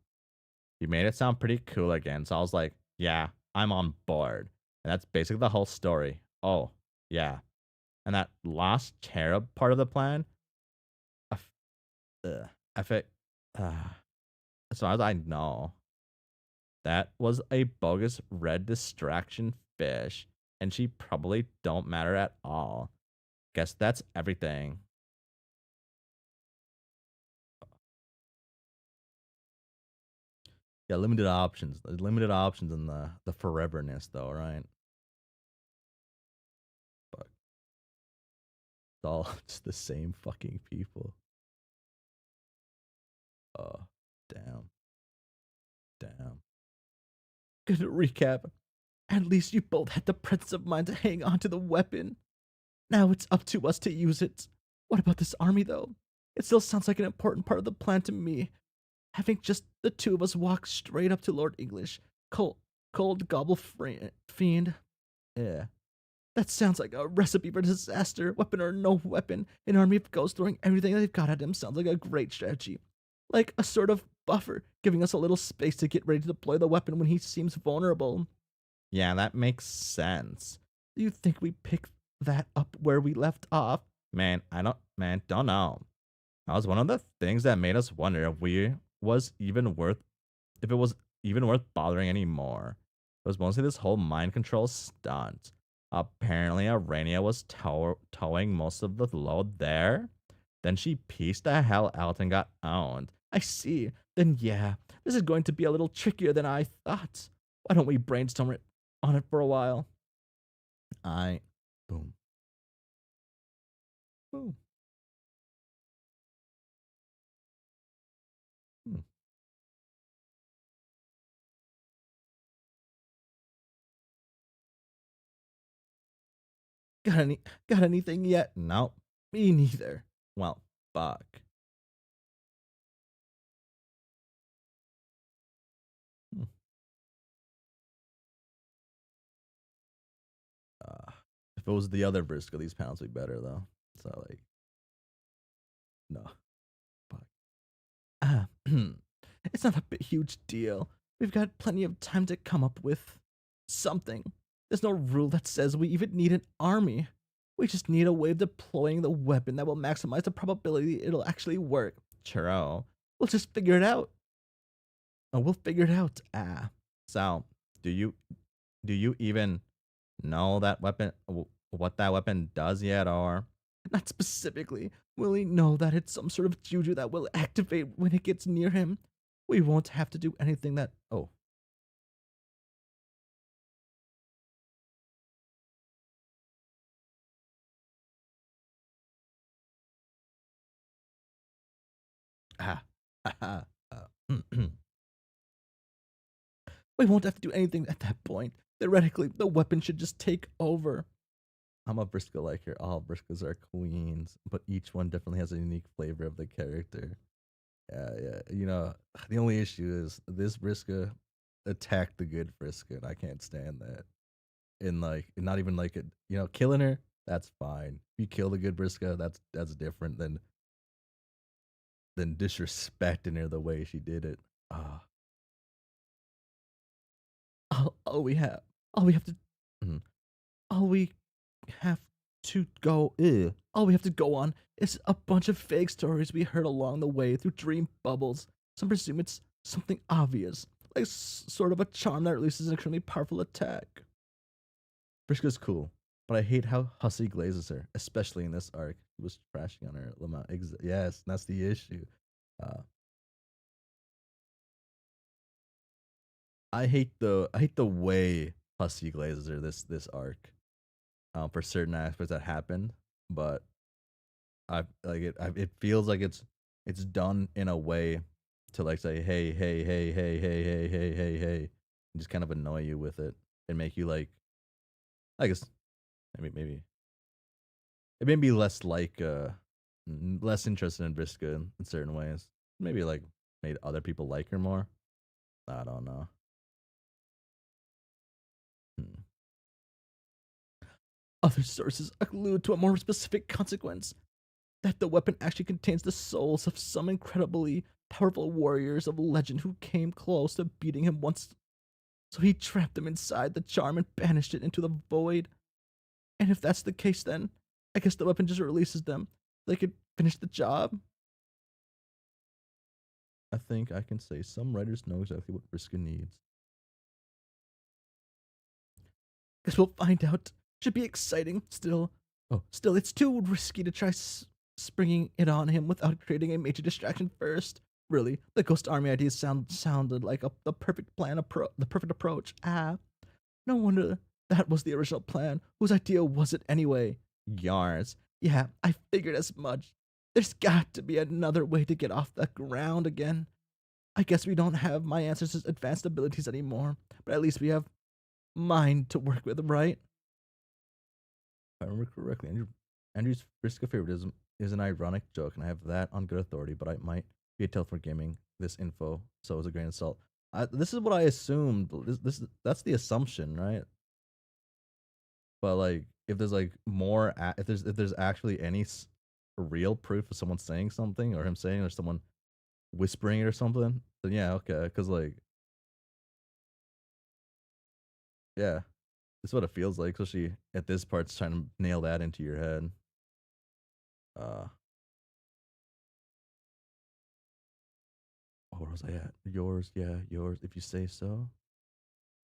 You made it sound pretty cool again, so I was like, yeah, I'm on board. And that's basically the whole story. Oh, yeah. And that lost cherub part of the plan, I f- I fe- uh, as far as I know, that was a bogus red distraction fish, and she probably don't matter at all. Guess that's everything. Yeah, limited options. There's limited options in the foreverness, though, right? But it's all just the same fucking people. Oh, damn, damn. Good recap. At least you both had the presence of mind to hang on to the weapon. Now it's up to us to use it. What about this army, though? It still sounds like an important part of the plan to me. Having just the two of us walk straight up to Lord English, cold gobble fiend. Yeah. That sounds like a recipe for disaster. Weapon or no weapon, an army of ghosts throwing everything they've got at him sounds like a great strategy. Like a sort of buffer, giving us a little space to get ready to deploy the weapon when he seems vulnerable. Yeah, that makes sense. Do you think we pick that up where we left off? Don't know. That was one of the things that made us wonder if it was even worth bothering anymore. It was mostly this whole mind control stunt. Apparently, Arania was towing most of the load there. Then she pieced the hell out and got owned. I see. Then yeah, this is going to be a little trickier than I thought. Why don't we brainstorm on it for a while? I boom boom. Hmm. Got any got anything yet? No, me neither. Well, fuck. Hmm. Uh, if it was the other Briscoe, these pounds would be better though. So like No, fuck. Ah, it's not a huge deal. We've got plenty of time to come up with something. There's no rule that says we even need an army. We just need a way of deploying the weapon that will maximize the probability it'll actually work. Churro. We'll just figure it out. Oh, we'll figure it out. Ah. So, do you do you even know that weapon what that weapon does yet, or not specifically? Will he know that it's some sort of juju that will activate when it gets near him? We won't have to do anything that ah ah we won't have to do anything at that point. Theoretically, the weapon should just take over. I'm a Briscoe liker. All Briscoes are queens, but each one definitely has a unique flavor of the character. Yeah, yeah. The only issue is this Briscoe attacked the good Briscoe, and I can't stand that. And like, not even like it, killing her. That's fine. If you kill the good Briscoe, that's different than disrespecting her the way she did it. Ah, all we have, all we have to, mhm. all we have to go. All we have to go on is a bunch of fake stories we heard along the way through dream bubbles. Some presume it's something obvious, like sort of a charm that releases an extremely powerful attack. Briscoe's cool, but I hate how Hussie glazes her, especially in this arc. He was trashing on her. Yes, that's the issue. Uh, I hate the way Hussie glazes her this arc. For certain aspects that happened, but I like it. It feels like it's done in a way to like say hey hey hey hey hey hey hey hey hey, and just kind of annoy you with it and make you like I guess maybe it made me less like less interested in Vriska in certain ways. Maybe like made other people like her more. I don't know. Hmm. Other sources allude to a more specific consequence that the weapon actually contains the souls of some incredibly powerful warriors of legend who came close to beating him once. So he trapped them inside the charm and banished it into the void. And if that's the case, then I guess the weapon just releases them. They could finish the job. I think I can say some writers know exactly what Vriska needs. Guess we'll find out. Should be exciting. Still, it's too risky to try springing it on him without creating a major distraction first. Really, the Ghost Army idea sounded like the perfect the perfect approach. Ah, no wonder that was the original plan. Whose idea was it anyway? Yars. Yeah, I figured as much. There's got to be another way to get off the ground again. I guess we don't have my ancestors' advanced abilities anymore, but at least we have mine to work with, right? If I remember correctly, Andrew's risk of favoritism is an ironic joke, and I have that on good authority, but I might be a tell for gaming this info, so it was a grain of salt. This is what I assumed. That's the assumption, right? But like, if there's like if there's actually any real proof of someone saying something, or him saying, or someone whispering it or something, then yeah, okay. Because like, yeah, it's what it feels like, especially at this part, trying to nail that into your head. Uh, where was I at? Yours, yeah, yours. If you say so.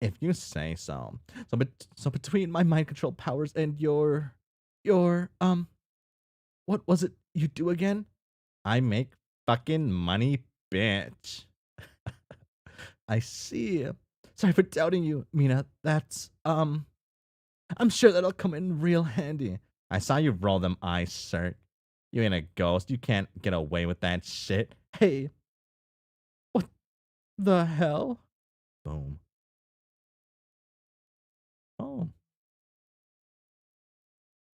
If you say so. So between my mind control powers and your what was it you do again? I make fucking money, bitch. I see. Sorry for doubting you, Mina. I'm sure that'll come in real handy. I saw you roll them eyes, sir. You ain't a ghost. You can't get away with that shit. Hey, what the hell? Boom. Oh,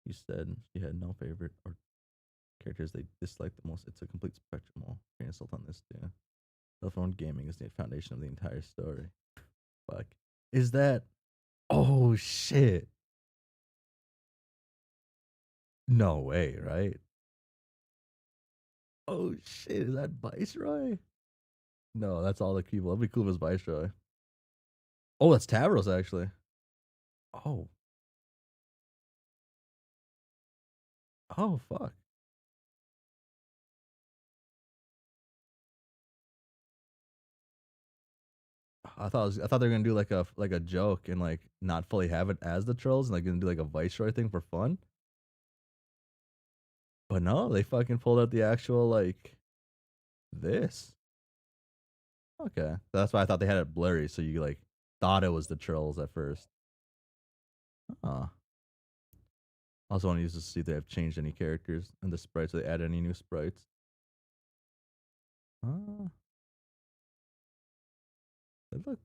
you said she had no favorite or characters they dislike the most. It's a complete spectrum. Well, grain of salt on this too. Telephone gaming is the foundation of the entire story. Fuck. Is that? Oh shit! No way, right? Oh shit, is that Viceroy? No, that's all the people. That'd be cool if it's Viceroy. Oh, that's Tavros actually. Oh, oh fuck. I thought they were gonna do like a joke and like not fully have it as the trolls and like gonna do like a Viceroy thing for fun. But no, they fucking pulled out the actual like this. Okay, that's why I thought they had it blurry, so you like thought it was the trolls at first. Oh, I also want to use this to see if they have changed any characters and the sprites. They add any new sprites. Uh, they look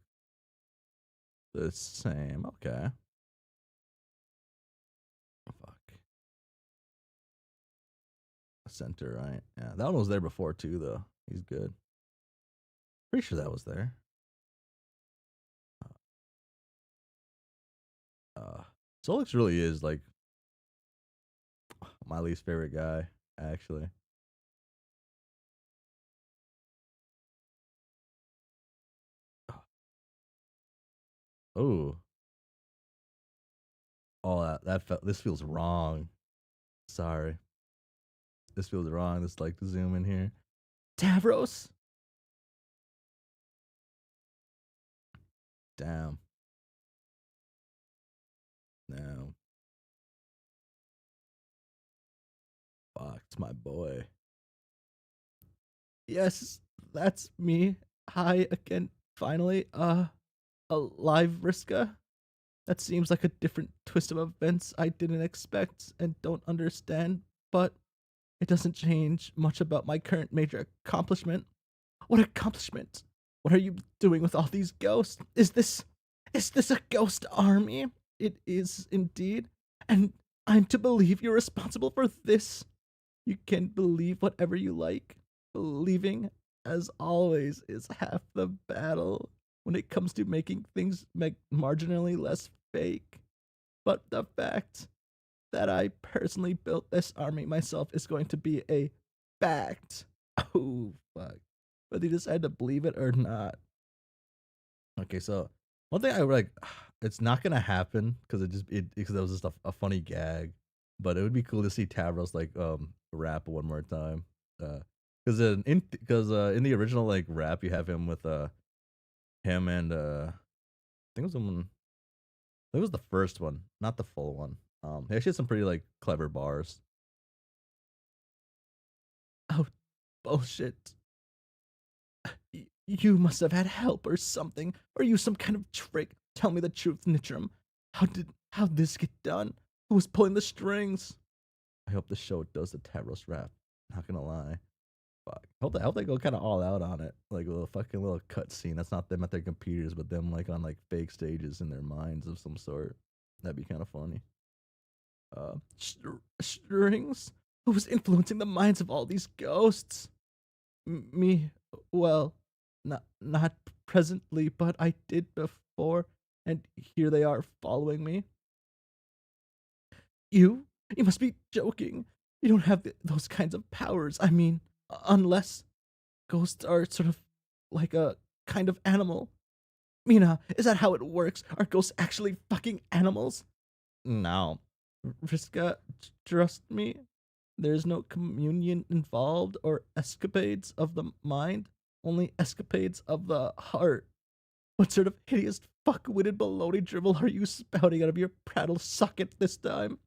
the same. Okay. Fuck. Center, right? Yeah, that one was there before too, though. He's good. Pretty sure that was there. Uh, Solix really is like my least favorite guy, actually. Oh, oh, this feels wrong. Sorry, this feels wrong. Let's like zoom in here. Tavros. Damn. No. Fuck, it's my boy. Yes, that's me. Hi again. Finally, alive, Vriska. That seems like a different twist of events I didn't expect and don't understand, but it doesn't change much about my current major accomplishment. What accomplishment? What are you doing with all these ghosts? Is this a ghost army? It is indeed. And I'm to believe you're responsible for this. You can believe whatever you like. Believing, as always, is half the battle when it comes to making things marginally less fake. But the fact that I personally built this army myself is going to be a fact. Oh, fuck. Whether you decide to believe it or not. Okay, so one thing I like, it's not gonna happen because because that was just a funny gag, but it would be cool to see Tavros like rap one more time. Because in the original like rap you have him with him and I think it was the one. It was the first one, not the full one. He actually had some pretty like clever bars. Oh bullshit! You must have had help or something, or use some kind of trick. Tell me the truth, Nitram. How'd this get done? Who was pulling the strings? I hope the show does the Tavros rap. Not gonna lie. Fuck. I hope they go kind of all out on it. Like a little fucking little cut scene. That's not them at their computers, but them like on like fake stages in their minds of some sort. That'd be kind of funny. Strings? Who was influencing the minds of all these ghosts? Me, well, not presently, but I did before, and here they are following me. You must be joking. You don't have those kinds of powers. I mean, unless ghosts are sort of like a kind of animal. Mina, is that how it works? Are ghosts actually fucking animals? No. Vriska, trust me. There's no communion involved or escapades of the mind, only escapades of the heart. What sort of hideous fuck-witted baloney dribble are you spouting out of your prattle socket this time?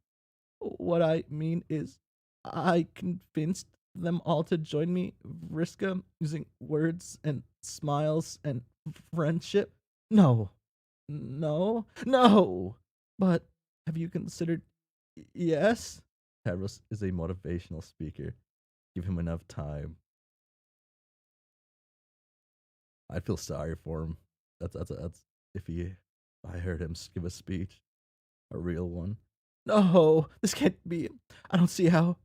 What I mean is, I convinced them all to join me, Vriska, using words and smiles and friendship. No, no. But have you considered? Yes. Tavros is a motivational speaker. Give him enough time. I'd feel sorry for him. That's if he. I heard him give a speech, a real one. No, this can't be. I don't see how.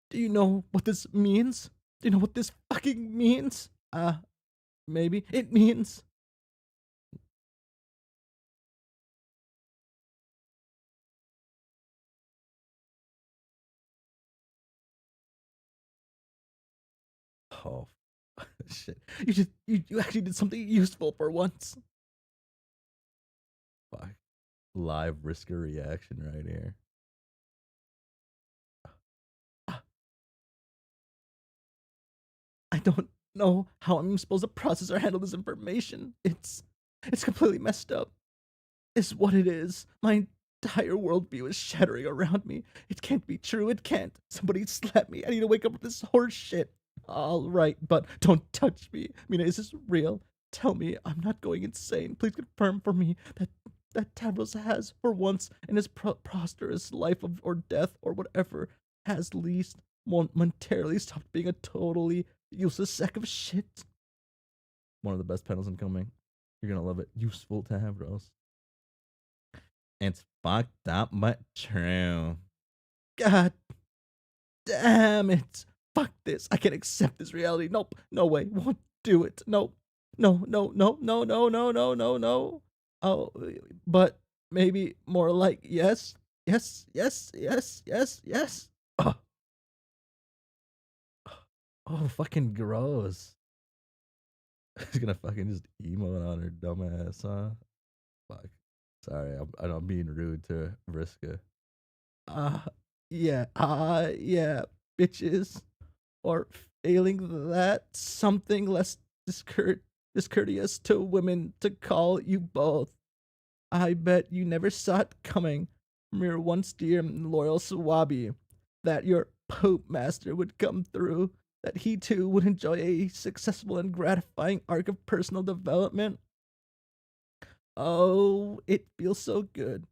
Do you know what this means? Do you know what this fucking means? Maybe it means Oh, shit. You actually did something useful for once. Fuck. Live risker reaction right here. Ah, I don't know how I'm supposed to process or handle this information. It's completely messed up. Is what it is. My entire worldview is shattering around me. It can't be true. It can't. Somebody slap me. I need to wake up with this horse shit. All right, but don't touch me. I mean, is this real? Tell me I'm not going insane. Please confirm for me that Tavros has, for once in his prosperous life of or death or whatever, has least momentarily stopped being a totally useless sack of shit. One of the best panels incoming. You're gonna love it. Useful Tavros. It's fucked up but true. God damn it. Fuck this. I can't accept this reality. Nope. No way. Won't do it. Nope. No, no, no, no, no, no, no, no, no. Oh, but maybe more like yes, yes, yes, yes, yes, yes. Oh, oh fucking gross. He's gonna fucking just emote on her dumbass, huh? Fuck. Sorry, I'm being rude to Vriska. Uh, yeah, bitches. Or failing that, something less discourteous to women to call you both. I bet you never saw it coming from your once dear and loyal Swabi that your Pope Master would come through, that he too would enjoy a successful and gratifying arc of personal development. Oh, it feels so good.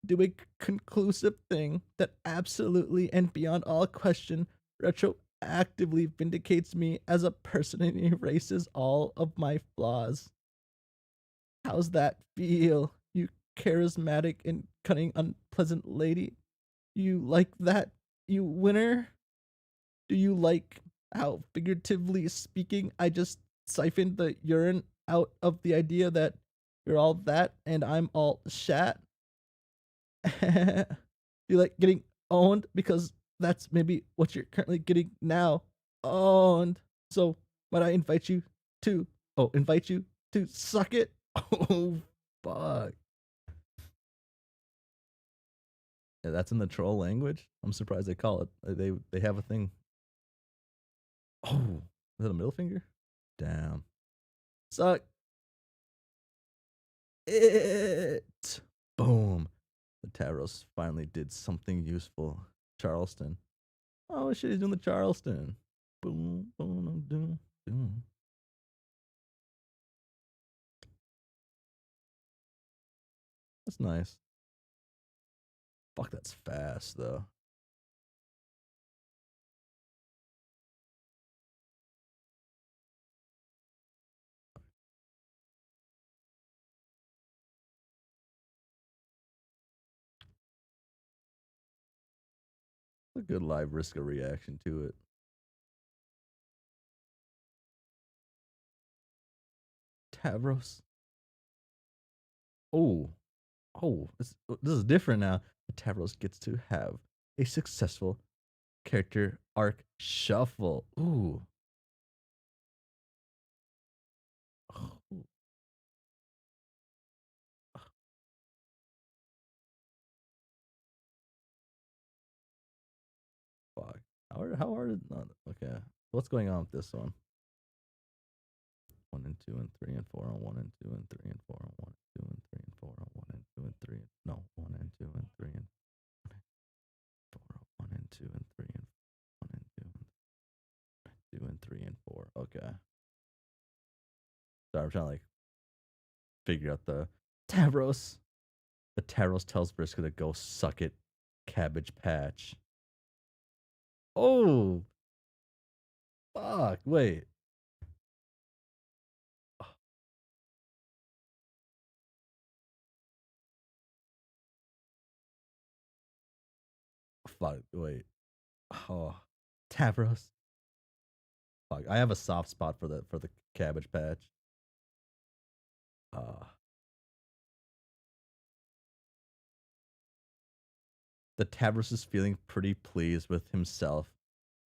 Do a conclusive thing that absolutely and beyond all question retroactively vindicates me as a person and erases all of my flaws. How's that feel, you charismatic and cunning, unpleasant lady? You like that, you winner? Do you like how, figuratively speaking, I just siphoned the urine out of the idea that you're all that and I'm all shat? You like getting owned because that's maybe what you're currently getting now. Owned. So might I invite you to invite you to suck it? Oh fuck. Yeah, that's in the troll language. I'm surprised they call it. They have a thing. Oh, is that a middle finger? Damn. Suck it. Boom. The Taros finally did something useful. Charleston. Oh shit, he's doing the Charleston. Boom, boom, boom, boom. That's nice. Fuck, that's fast though. A good live Riska reaction to it. Tavros. Oh, this is different now. Tavros gets to have a successful character arc shuffle. Ooh. Oh, fuck. How hard is not okay. What's going on with this one? 1 and 2 and 3 and 4 on 1 and 2 and 3 and 4 on 1 and 2 and 3 and 4 on 1 and 2 and 3 and no 1 and 2 and 3 and 4 on 1 and 2 and 3 and 1 and 2 and 3 and 4. Okay. Sorry, I'm trying to like figure out the Tavros. The Tavros tells Briska to go suck it, Cabbage Patch. Oh, fuck. Wait. Oh, fuck. Wait. Oh, Tavros. Fuck. I have a soft spot for the Cabbage Patch. Uh, the Tavros is feeling pretty pleased with himself.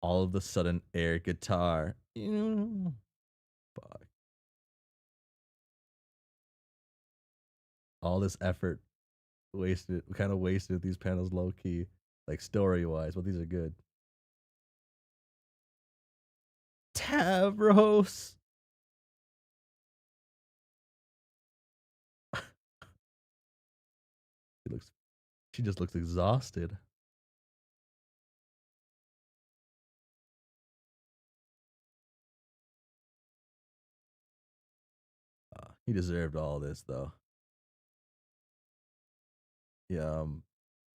All of the sudden, air guitar. Fuck. All this effort wasted, kind of wasted these panels low key, like story wise, but these are good. Tavros. She looks. She just looks exhausted. He deserved all this though. Yeah,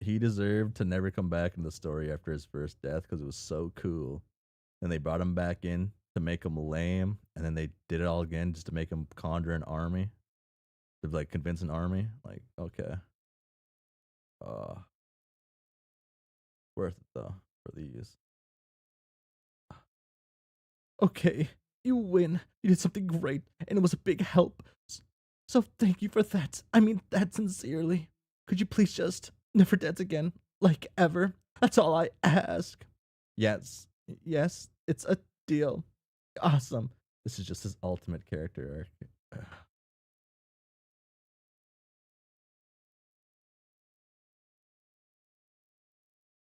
he deserved to never come back in the story after his first death because it was so cool. And they brought him back in to make him lame, and then they did it all again just to make him conjure an army, to like convince an army. Like, okay, uh, worth it though for these. Okay, you win. You did something great, and it was a big help. So thank you for that. I mean that sincerely. Could you please just never dance again, like ever? That's all I ask. Yes, yes, it's a deal. Awesome. This is just his ultimate character arc.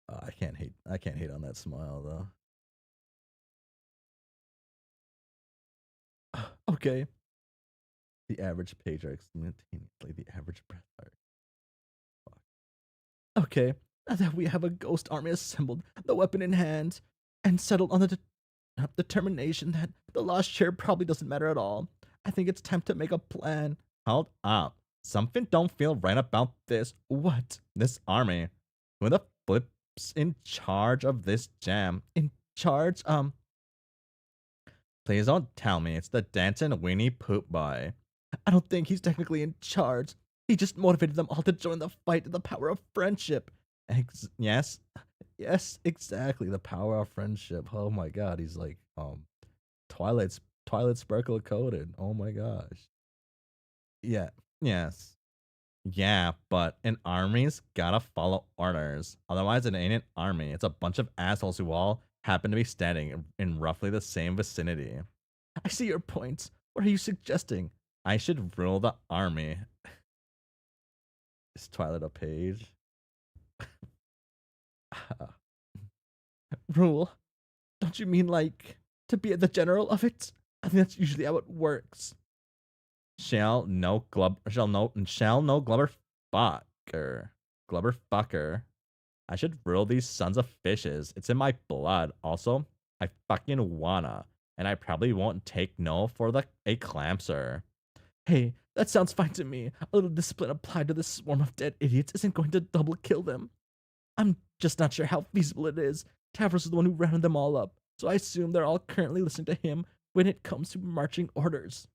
I can't hate. I can't hate on that smile though. Okay. The average page arc simultaneously the average breath arc. Okay. Now that we have a ghost army assembled, the weapon in hand, and settled on the determination that the lost chair probably doesn't matter at all, I think it's time to make a plan. Hold up. Something don't feel right about this. What? This army? Who the flips in charge of this jam? In charge? Please don't tell me it's the dancing Winnie Poop boy. I don't think he's technically in charge. He just motivated them all to join the fight in the power of friendship. Yes, yes, exactly. The power of friendship. Oh my god, he's like Twilight Sparkle coded. Oh my gosh. Yeah. Yes. Yeah, but an army's gotta follow orders. Otherwise, it ain't an army. It's a bunch of assholes who all happen to be standing in roughly the same vicinity. I see your point. What are you suggesting? I should rule the army. Is Twilight a page? Rule? Don't you mean like to be the general of it? I think that's usually how it works. Shall no Glubber fucker. Glubber fucker. I should rule these sons of fishes. It's in my blood. Also, I fucking wanna. And I probably won't take no for a clamser. Hey, that sounds fine to me. A little discipline applied to this swarm of dead idiots isn't going to double kill them. I'm just not sure how feasible it is. Tavros is the one who rounded them all up, so I assume they're all currently listening to him when it comes to marching orders.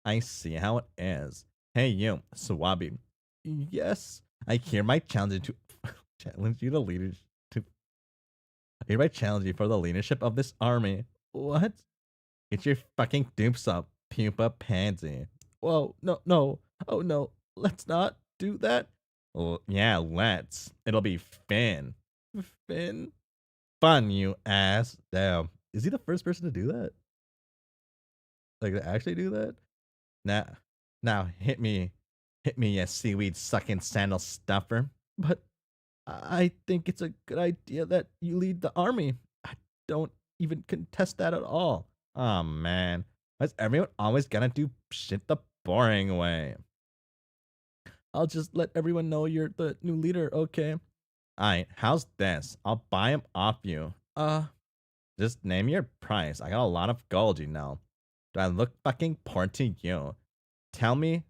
I see how it is. Hey you, Swabi. Yes, I hereby challenge you to challenge you to leadership. I hereby challenge you for the leadership of this army. What? Get your fucking dupes up, pupa pansy. Whoa, no, no. Oh no, let's not do that. Well, yeah, let's. It'll be Finn. Finn? Fun, you ass. Damn. Is he the first person to do that? Like, to actually do that? Now, now hit me, you seaweed sucking sandal stuffer. But I think it's a good idea that you lead the army. I don't even contest that at all. Oh man, why's everyone always gonna do shit the boring way? I'll just let everyone know you're the new leader, okay? Alright, how's this? I'll buy him off you. Just name your price. I got a lot of gold, you know. Do I look fucking poor to you? Tell me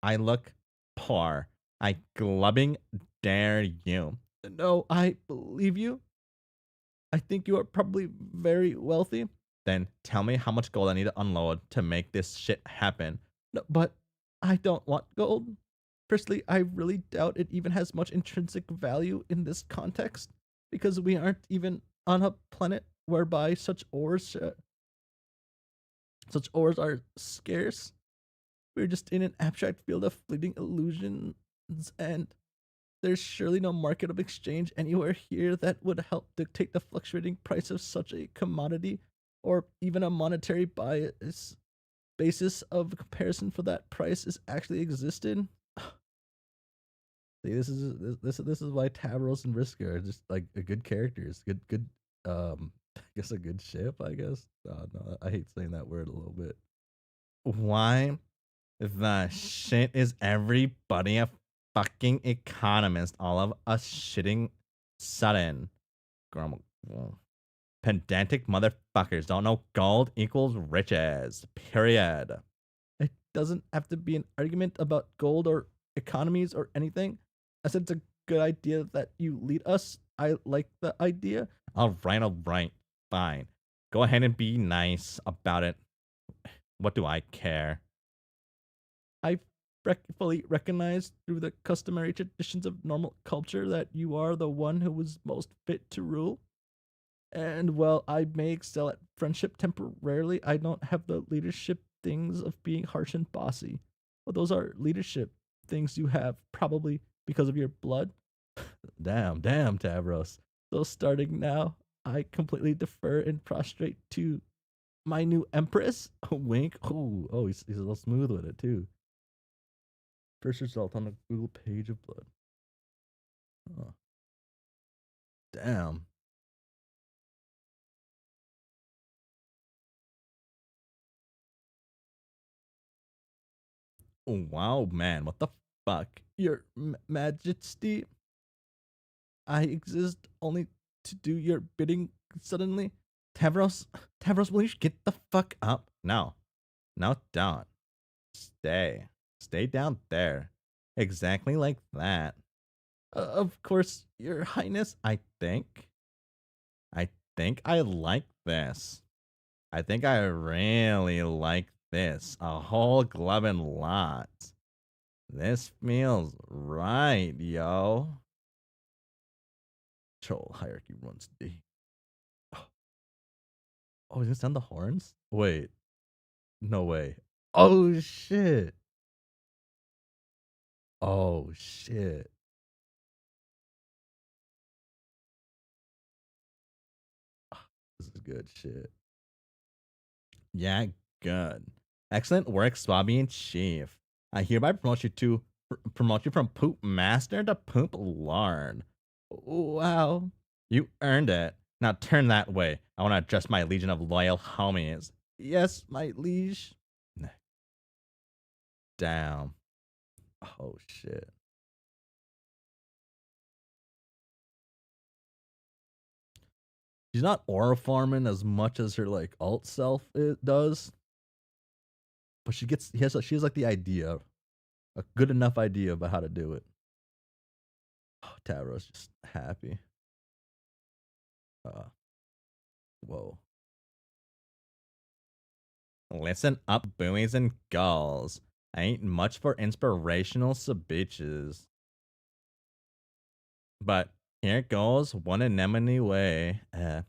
I look poor. I glubbing dare you. No, I believe you. I think you are probably very wealthy. Then tell me how much gold I need to unload to make this shit happen. No, but I don't want gold. Firstly, I really doubt it even has much intrinsic value in this context because we aren't even on a planet whereby such ores are scarce. We're just in an abstract field of fleeting illusions, and there's surely no market of exchange anywhere here that would help dictate the fluctuating price of such a commodity. or even a monetary bias basis of comparison for that price is actually existed. See, this is why Tavros and Vriska are just like a good characters, good I guess a good ship. I guess no, I hate saying that word a little bit. Why the shit is everybody a fucking economist? All of us shitting sudden. Grumble. Pedantic motherfuckers don't know gold equals riches. Period. It doesn't have to be an argument about gold or economies or anything. I said it's a good idea that you lead us. I like the idea. All right, fine. Go ahead and be nice about it. What do I care? I fully recognize through the customary traditions of normal culture that you are the one who was most fit to rule. And while I may excel at friendship temporarily, I don't have the leadership things of being harsh and bossy. Well, those are leadership things you have, probably because of your blood. Damn, Tavros. So starting now, I completely defer and prostrate to my new empress. Wink. He's a little smooth with it too. First result on the Google page of blood. Oh, damn. Oh, wow, man. What the fuck? Your Majesty, I exist only to do your bidding suddenly. Tavros, will you get the fuck up? No. No, don't. Stay. Stay down there. Exactly like that. Of course, Your Highness, I think. I think I like this. I think I really like this. A whole glovin' lot. This feels right, yo. Troll hierarchy runs deep. Oh, is this on the horns? Wait. No way. Oh shit. Oh shit. This is good shit. Yeah, good. Excellent work, Swabby in Chief. I hereby promote you from Poop Master to Poop Lord. Wow. You earned it. Now turn that way. I want to address my legion of loyal homies. Yes, my liege. Damn. Oh shit. She's not aura farming as much as her like alt self it does, but she has like the idea, a good enough idea about how to do it. Oh, Taro's just happy. Uh, whoa. Listen up, buoys and gulls. I ain't much for inspirational ceviches. But here goes one anemone way.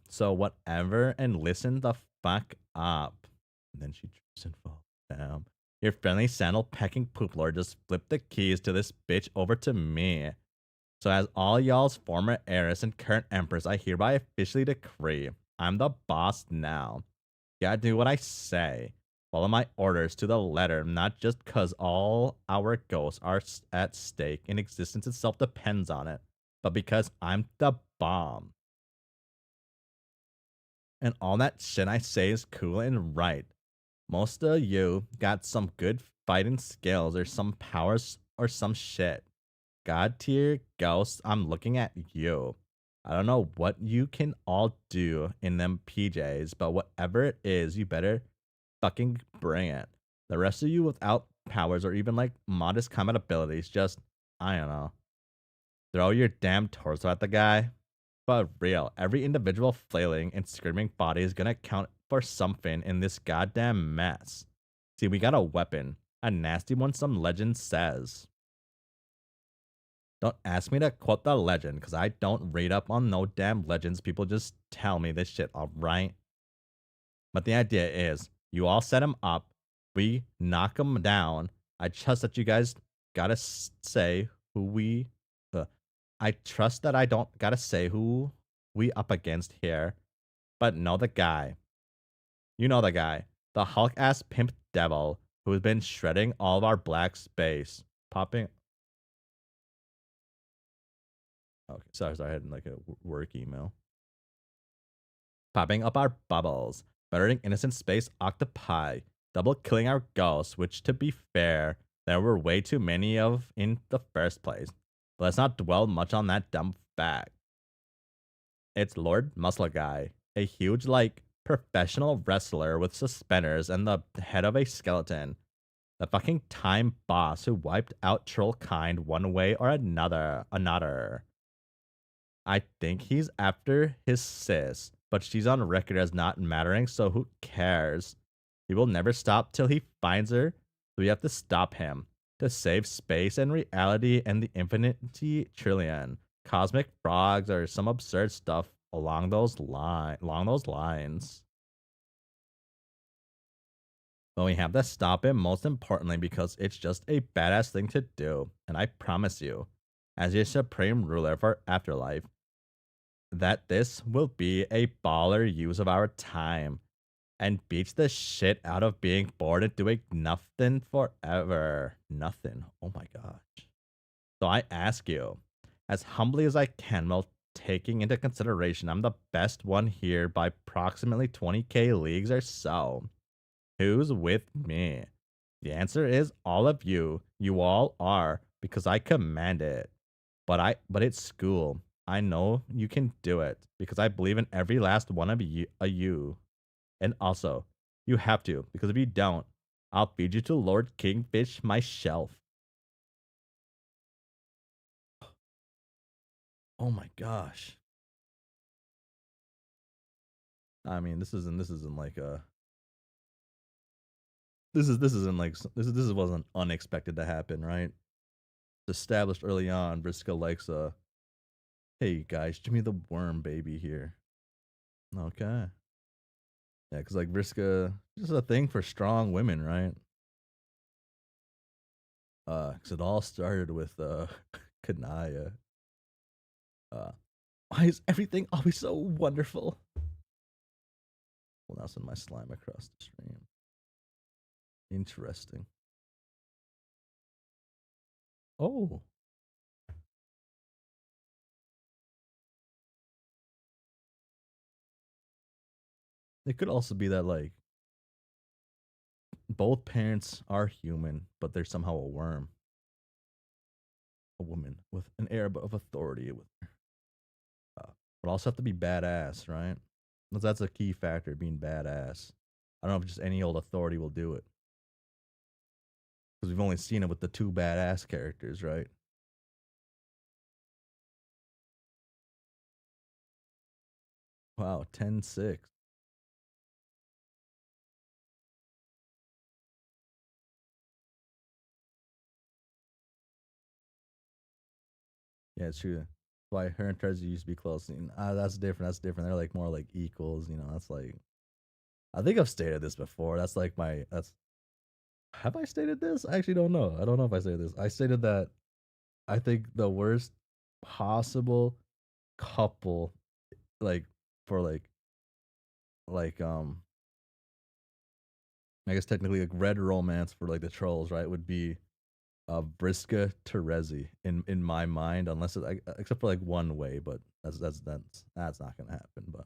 So whatever, and listen the fuck up. And then she trips and falls down. Your friendly sandal pecking poop lord just flipped the keys to this bitch over to me. So as all y'all's former heiress and current empress, I hereby officially decree I'm the boss now. Gotta do what I say. Follow my orders to the letter, not just cause all our ghosts are at stake and existence itself depends on it, but because I'm the bomb. And all that shit I say is cool and right. Most of you got some good fighting skills or some powers or some shit. God tier ghosts, I'm looking at you. I don't know what you can all do in them PJs, but whatever it is, you better fucking bring it. The rest of you without powers or even like modest combat abilities, just, I don't know, throw your damn torso at the guy. But real, every individual flailing and screaming body is gonna count for something in this goddamn mess. See, we got a weapon, a nasty one, some legend says. Don't ask me to quote the legend, because I don't read up on no damn legends. People just tell me this shit, alright? But the idea is, you all set him up, we knock him down. I trust that you guys gotta say who we. I trust that I don't gotta say who we up against here, but know the guy. You know the guy. The Hulk ass pimp devil who's been shredding all of our black space. Popping. Okay, sorry, I had like a work email. Popping up our bubbles, murdering innocent space octopi, double killing our ghosts, which to be fair, there were way too many of in the first place. But let's not dwell much on that dumb fact. It's Lord Muscle Guy, a huge, like, professional wrestler with suspenders and the head of a skeleton. The fucking time boss who wiped out Trollkind one way or another. I think he's after his sis, but she's on record as not mattering, so who cares? He will never stop till he finds her, so we have to stop him to save space and reality and the infinity trillion, cosmic frogs, or some absurd stuff along those lines. But we have to stop him most importantly because it's just a badass thing to do, and I promise you, as your supreme ruler for afterlife, that this will be a baller use of our time and beats the shit out of being bored and doing nothing forever. Nothing. Oh my gosh. So I ask you, as humbly as I can, while taking into consideration I'm the best one here by approximately 20k leagues or so, who's with me? The answer is all of you. You all are, because I command it. But it's school. I know you can do it because I believe in every last one of you. And also, you have to, because if you don't, I'll feed you to Lord Kingfish myself. Oh my gosh. I mean, this isn't like a this isn't like this wasn't unexpected to happen, right? Established early on, Vriska likes hey guys, give me the worm baby here. Okay. Yeah, because like Vriska, this is a thing for strong women, right? Because it all started with Kanaya. Why is everything always so wonderful? Well, now send my slime across the stream. Interesting. Oh, it could also be that like both parents are human, but they're somehow a worm, a woman with an air of authority with her. But also have to be badass, right? That's a key factor, being badass. I don't know if just any old authority will do it. Because we've only seen it with the two badass characters, right? Wow, 10-6. Yeah, it's true. Why her and Trezzy used to be close. That's different. That's different. They're like more like equals. That's like I think I've stated this before. That's like my that's have I stated this? I actually don't know. I don't know if I stated this. I stated that I think the worst possible couple like for like I guess technically like red romance for like the trolls, right? Would be Briska Terezi in my mind, unless except for like one way, but that's not gonna happen. But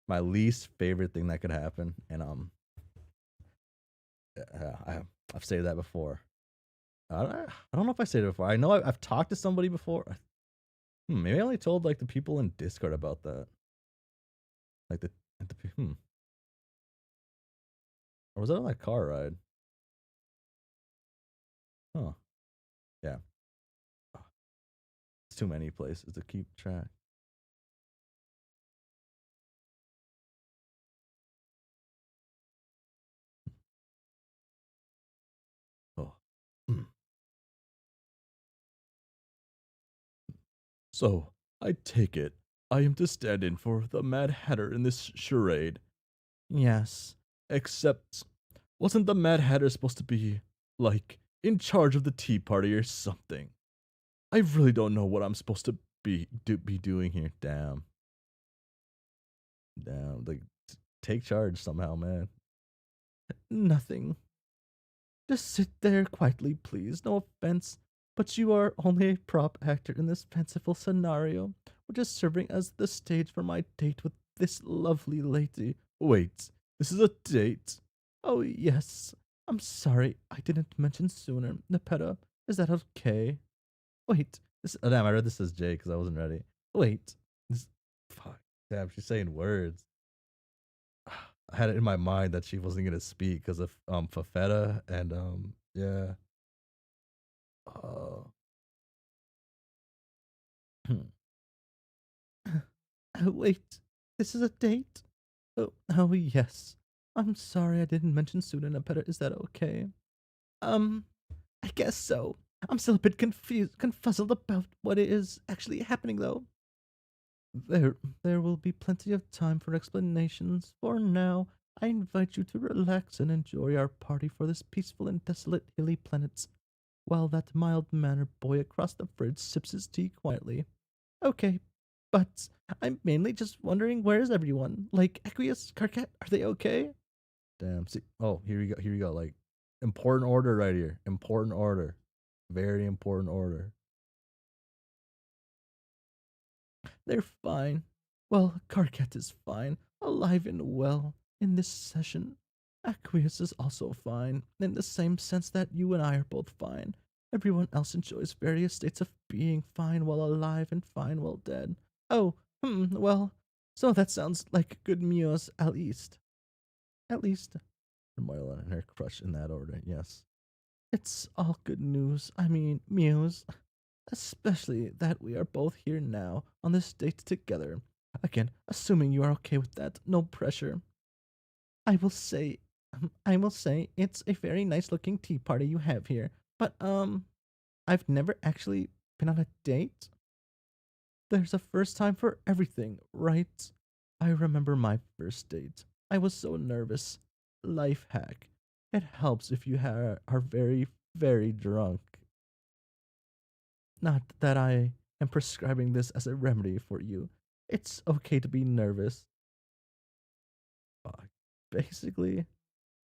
my least favorite thing that could happen, and yeah, I've stated that before. I don't know if I stated it before. I know I've talked to somebody before. Maybe I only told like the people in Discord about that. Like or was that on that car ride? Huh. Yeah. It's too many places to keep track. Oh. So, I take it I am to stand in for the Mad Hatter in this charade. Yes, except wasn't the Mad Hatter supposed to be, like, in charge of the Tea Party or something? I really don't know what I'm supposed to be doing here. Damn. Damn. Like, Take charge somehow, man. Nothing. Just sit there quietly, please. No offense, but you are only a prop actor in this fanciful scenario, which is serving as the stage for my date with this lovely lady. Wait, this is a date? Oh, yes. I'm sorry I didn't mention sooner. Nepeta, is that okay? Wait, Oh, damn, I read this as J because I wasn't ready. wait. This, fuck. Damn, she's saying words. I had it in my mind that she wasn't gonna speak because of Fafetta and yeah. Uh, Wait, this is a date? Oh, yes. I'm sorry I didn't mention sooner, Nepeta. Is that okay? Um, I guess so. I'm still a bit confuzzled about what is actually happening, though. There will be plenty of time for explanations. For now, I invite you to relax and enjoy our party for this peaceful and desolate hilly planet, while that mild-mannered boy across the fridge sips his tea quietly. Okay, but I'm mainly just wondering, where is everyone? Like, Aqueous, Carcat, are they okay? damn. See, oh, here you go. Here you go. Like, important order right here. Important order. Very important order. They're fine. Well, Carcat is fine, alive and well in this session. Aqueous is also fine, in the same sense that you and I are both fine. Everyone else enjoys various states of being fine while alive and fine while dead. Oh, well, so that sounds like good news, at least. At least, Moila and her crush in that order. Yes. it's all good news. I mean, Muse. Especially that we are both here now on this date together. Again, assuming you are okay with that, no pressure. I will say, it's a very nice looking tea party you have here. But I've never actually been on a date. There's a first time for everything, right? I remember my first date. I was so nervous. Life hack. It helps if you are very, very drunk. Not that I am prescribing this as a remedy for you. It's okay to be nervous. Fuck. Basically.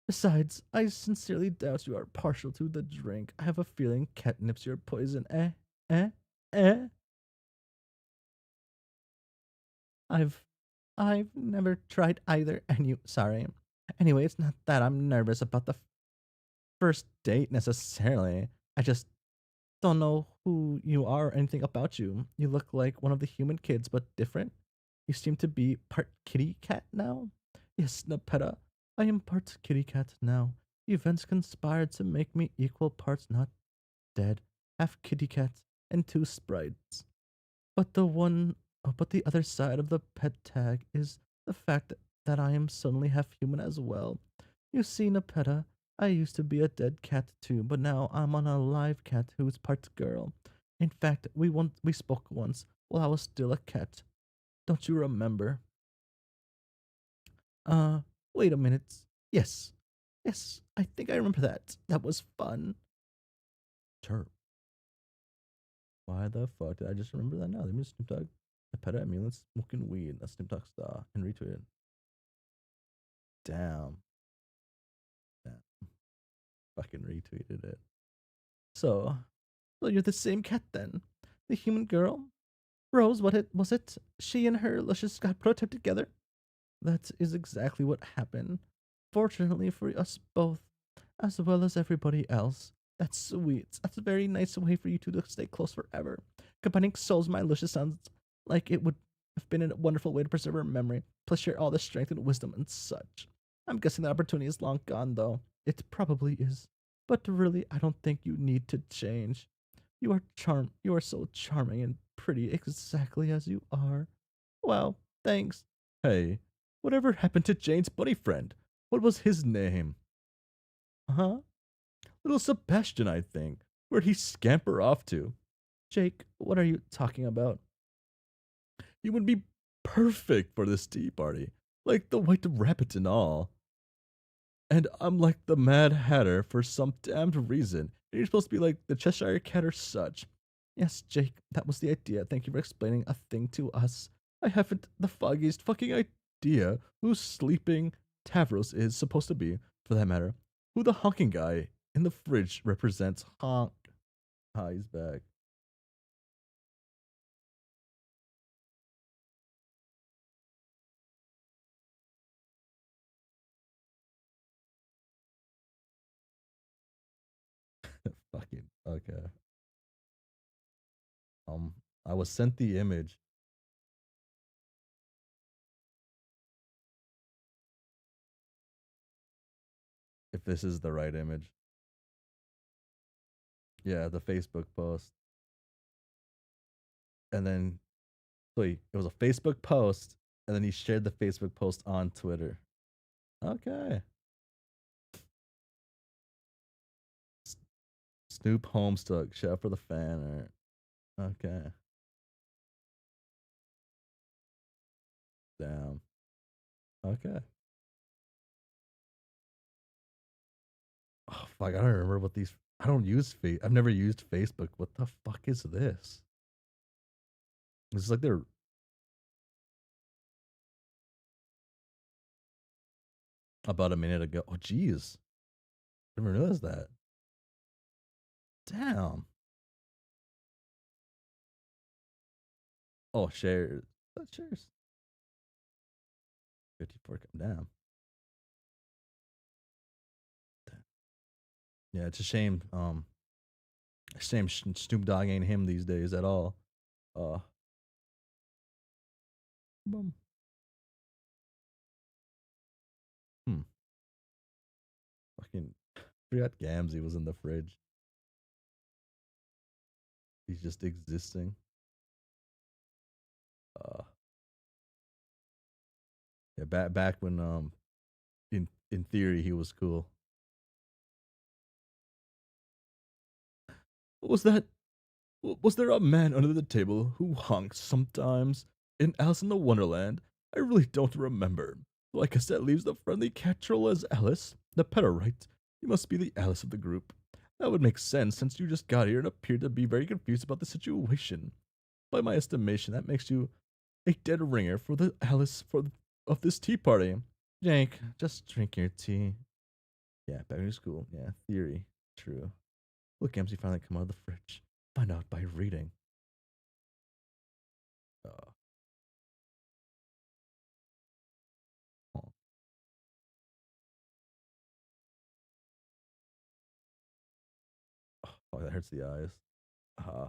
Besides, I sincerely doubt you are partial to the drink. I have a feeling catnip's your poison. Eh? Eh? I've I've never tried either, and you sorry. Anyway, it's not that I'm nervous about the first date necessarily. I just don't know who you are or anything about you. You look like one of the human kids, but different. You seem to be part kitty cat now. Yes, Nepeta, I am part kitty cat now. Events conspired to make me equal parts not dead, half kitty cat, and two sprites. But the other side of the pet tag is the fact that I am suddenly half human as well. You see, Nepeta, I used to be a dead cat too, but now I'm on a live cat who's part girl. In fact, we spoke once while I was still a cat. Don't you remember? Uh, Wait a minute. Yes. Yes, I think I remember that. That was fun. Chirp. Why the fuck did I just remember that now? They mean Snoop Dogg. The pet ambulance smoking weed. That's Snoop Dogg star. And retweeted. Damn. Damn. Fucking retweeted it. So, so you're the same cat then? The human girl? Rose, what it was it? She and her luscious got prototyped together? That is exactly what happened. Fortunately for us both, as well as everybody else. That's sweet. That's a very nice way for you two to stay close forever. Combining souls, my Lucius sounds like it would have been a wonderful way to preserve our memory, plus share all the strength and wisdom and such. I'm guessing the opportunity is long gone, though. It probably is. But really, I don't think you need to change. You are so charming and pretty exactly as you are. Wow, thanks. Hey, whatever happened to Jane's buddy friend? What was his name? Huh? Little Sebastian, I think. Where'd he scamper off to? Jake, what are you talking about? He would be perfect for this tea party. Like the White Rabbit and all. And I'm like the Mad Hatter for some damned reason. And you're supposed to be like the Cheshire Cat or such. Yes, Jake, that was the idea. Thank you for explaining a thing to us. I haven't the foggiest fucking idea idea who sleeping Tavros is supposed to be, for that matter. Who the honking guy in the fridge represents honk. Ah, he's back. Fucking okay. Um, I was sent the image. If this is the right image. Yeah, the Facebook post. And then wait, it was a Facebook post, and then he shared the Facebook post on Twitter. Okay. S- Snoop Homestuck, chef for the fan art. Okay. Damn. Okay. Oh fuck, I don't remember what these. I don't use I've never used Facebook. What the fuck is this? This is like they're about a minute ago. Oh jeez. Never noticed that. Damn. Oh, shares. That shares. 54. Damn. Yeah, it's a shame. Shame Snoop Dogg ain't him these days at all. Uh, boom. Hmm. Fucking forgot Gamzee was in the fridge. He's just existing. Uh, yeah, back when in theory he was cool. Was that was there a man under the table who honked sometimes in Alice in the Wonderland? I really don't remember. So I guess that leaves the friendly cat troll as Alice, the petter, right? You must be the Alice of the group. That would make sense since you just got here and appeared to be very confused about the situation. By my estimation, that makes you a dead ringer for the Alice of this tea party. Jake, just drink your tea. Yeah, back to school. Yeah, theory. True. Look, MC finally come out of the fridge. Find out by reading. Uh, oh, oh, that hurts the eyes. Uh,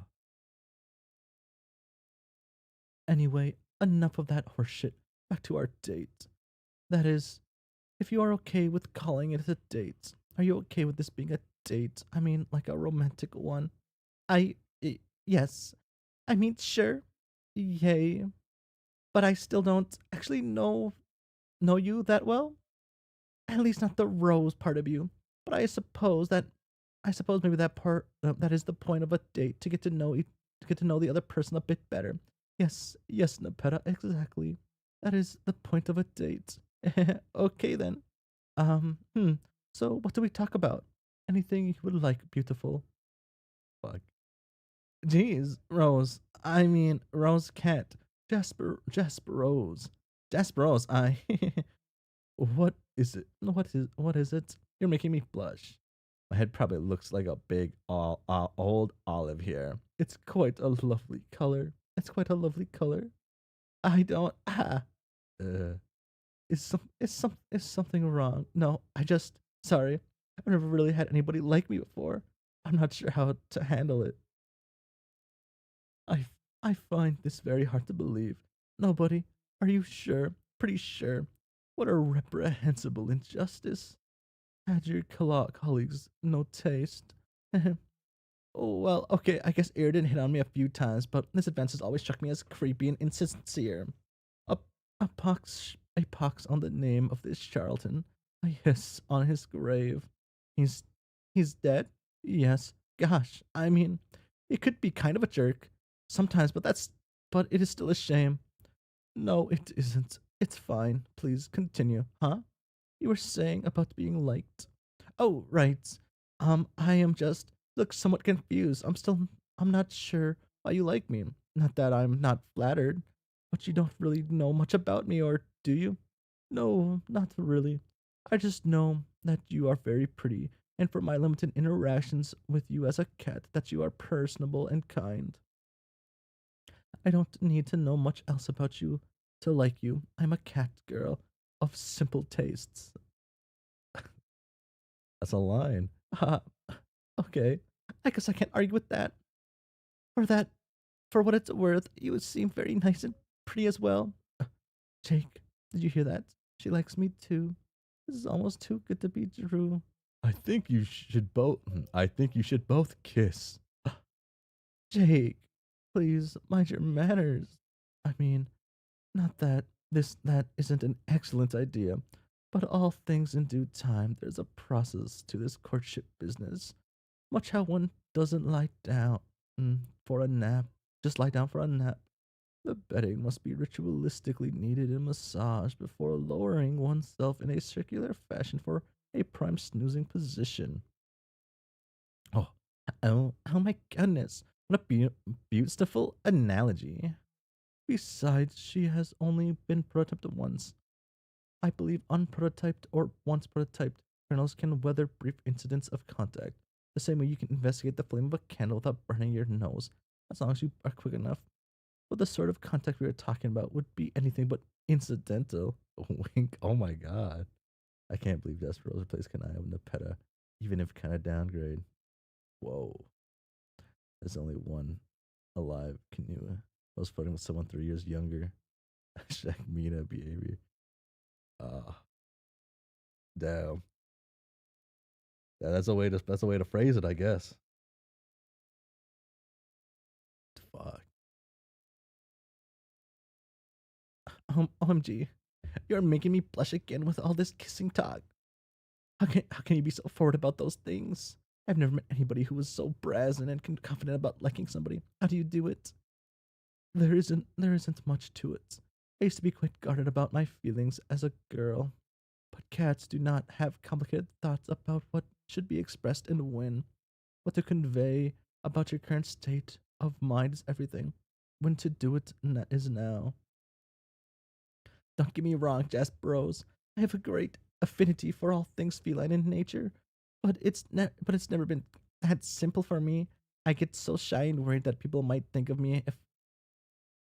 anyway, enough of that horseshit. Back to our date. That is, if you are okay with calling it a date, are you okay with this being a date? I mean, like a romantic one? Yes. I mean, sure. Yay. But I still don't actually know you that well. At least not the rose part of you. But I suppose maybe that part that is the point of a date to get to know to get to know the other person a bit better. Yes, yes, Nepeta, exactly. That is the point of a date. Okay then. Hmm. So what do we talk about? Anything you would like, beautiful? Fuck. Jeez, Rose. I mean, Rose Cat. Jasper Rose. Jasper Rose, I. What is it? What is it? You're making me blush. My head probably looks like a big old olive here. It's quite a lovely color. It's quite a lovely color. I don't. Uh, is something wrong? No, I just. Sorry. I've never really had anybody like me before. I'm not sure how to handle it. I find this very hard to believe. Nobody. Are you sure? Pretty sure. What a reprehensible injustice. Had your colleagues no taste? Oh, well, okay, I guess Airden hit on me a few times, but this advance has always struck me as creepy and insincere. A, a pox on the name of this charlatan. A hiss on his grave. He's, he's dead? Yes. Gosh, I mean, it could be kind of a jerk sometimes, but it is still a shame. No, it isn't. It's fine. Please continue. Huh? You were saying about being liked. Oh, right. I am just look somewhat confused. I'm not sure why you like me. Not that I'm not flattered, but you don't really know much about me or Do you? No, not really. I just know that you are very pretty, and from my limited interactions with you as a cat, that you are personable and kind. I don't need to know much else about you to like you. I'm a cat girl of simple tastes. That's a line. Ha. Okay. I guess I can't argue with that. For that, for what it's worth, you seem very nice and pretty as well. Jake, did you hear that? She likes me too. This is almost too good to be true. I think you should both kiss. Jake, please mind your manners. I mean, not that that isn't an excellent idea, but all things in due time. There's a process to this courtship business. Much how one doesn't lie down for a nap, just lie down for a nap. The bedding must be ritualistically kneaded and massaged before lowering oneself in a circular fashion for a prime snoozing position. Oh, oh my goodness. What a beautiful analogy. Besides, she has only been prototyped once. I believe unprototyped or once prototyped kernels can weather brief incidents of contact, the same way you can investigate the flame of a candle without burning your nose, as long as you are quick enough. But the sort of contact we are talking about would be anything but incidental. Wink. Oh my god. I can't believe Jasper Rose replaced Kanaya with Nepeta, even if kind of downgrade. Whoa. There's only one alive canoe. I was flirting with someone 3 years younger. Shaq Mina behavior. Ah, damn. Yeah, that's a way to phrase it, I guess. Fuck. OMG, you're making me blush again with all this kissing talk. How can you be so forward about those things? I've never met anybody who was so brazen and confident about liking somebody. How do you do it? There isn't much to it. I used to be quite guarded about my feelings as a girl, but cats do not have complicated thoughts about what should be expressed and when. What to convey about your current state of mind is everything. When to do it is now. Don't get me wrong, Jazz Bros. I have a great affinity for all things feline in nature, but it's never been that simple for me. I get so shy and worried that people might think of me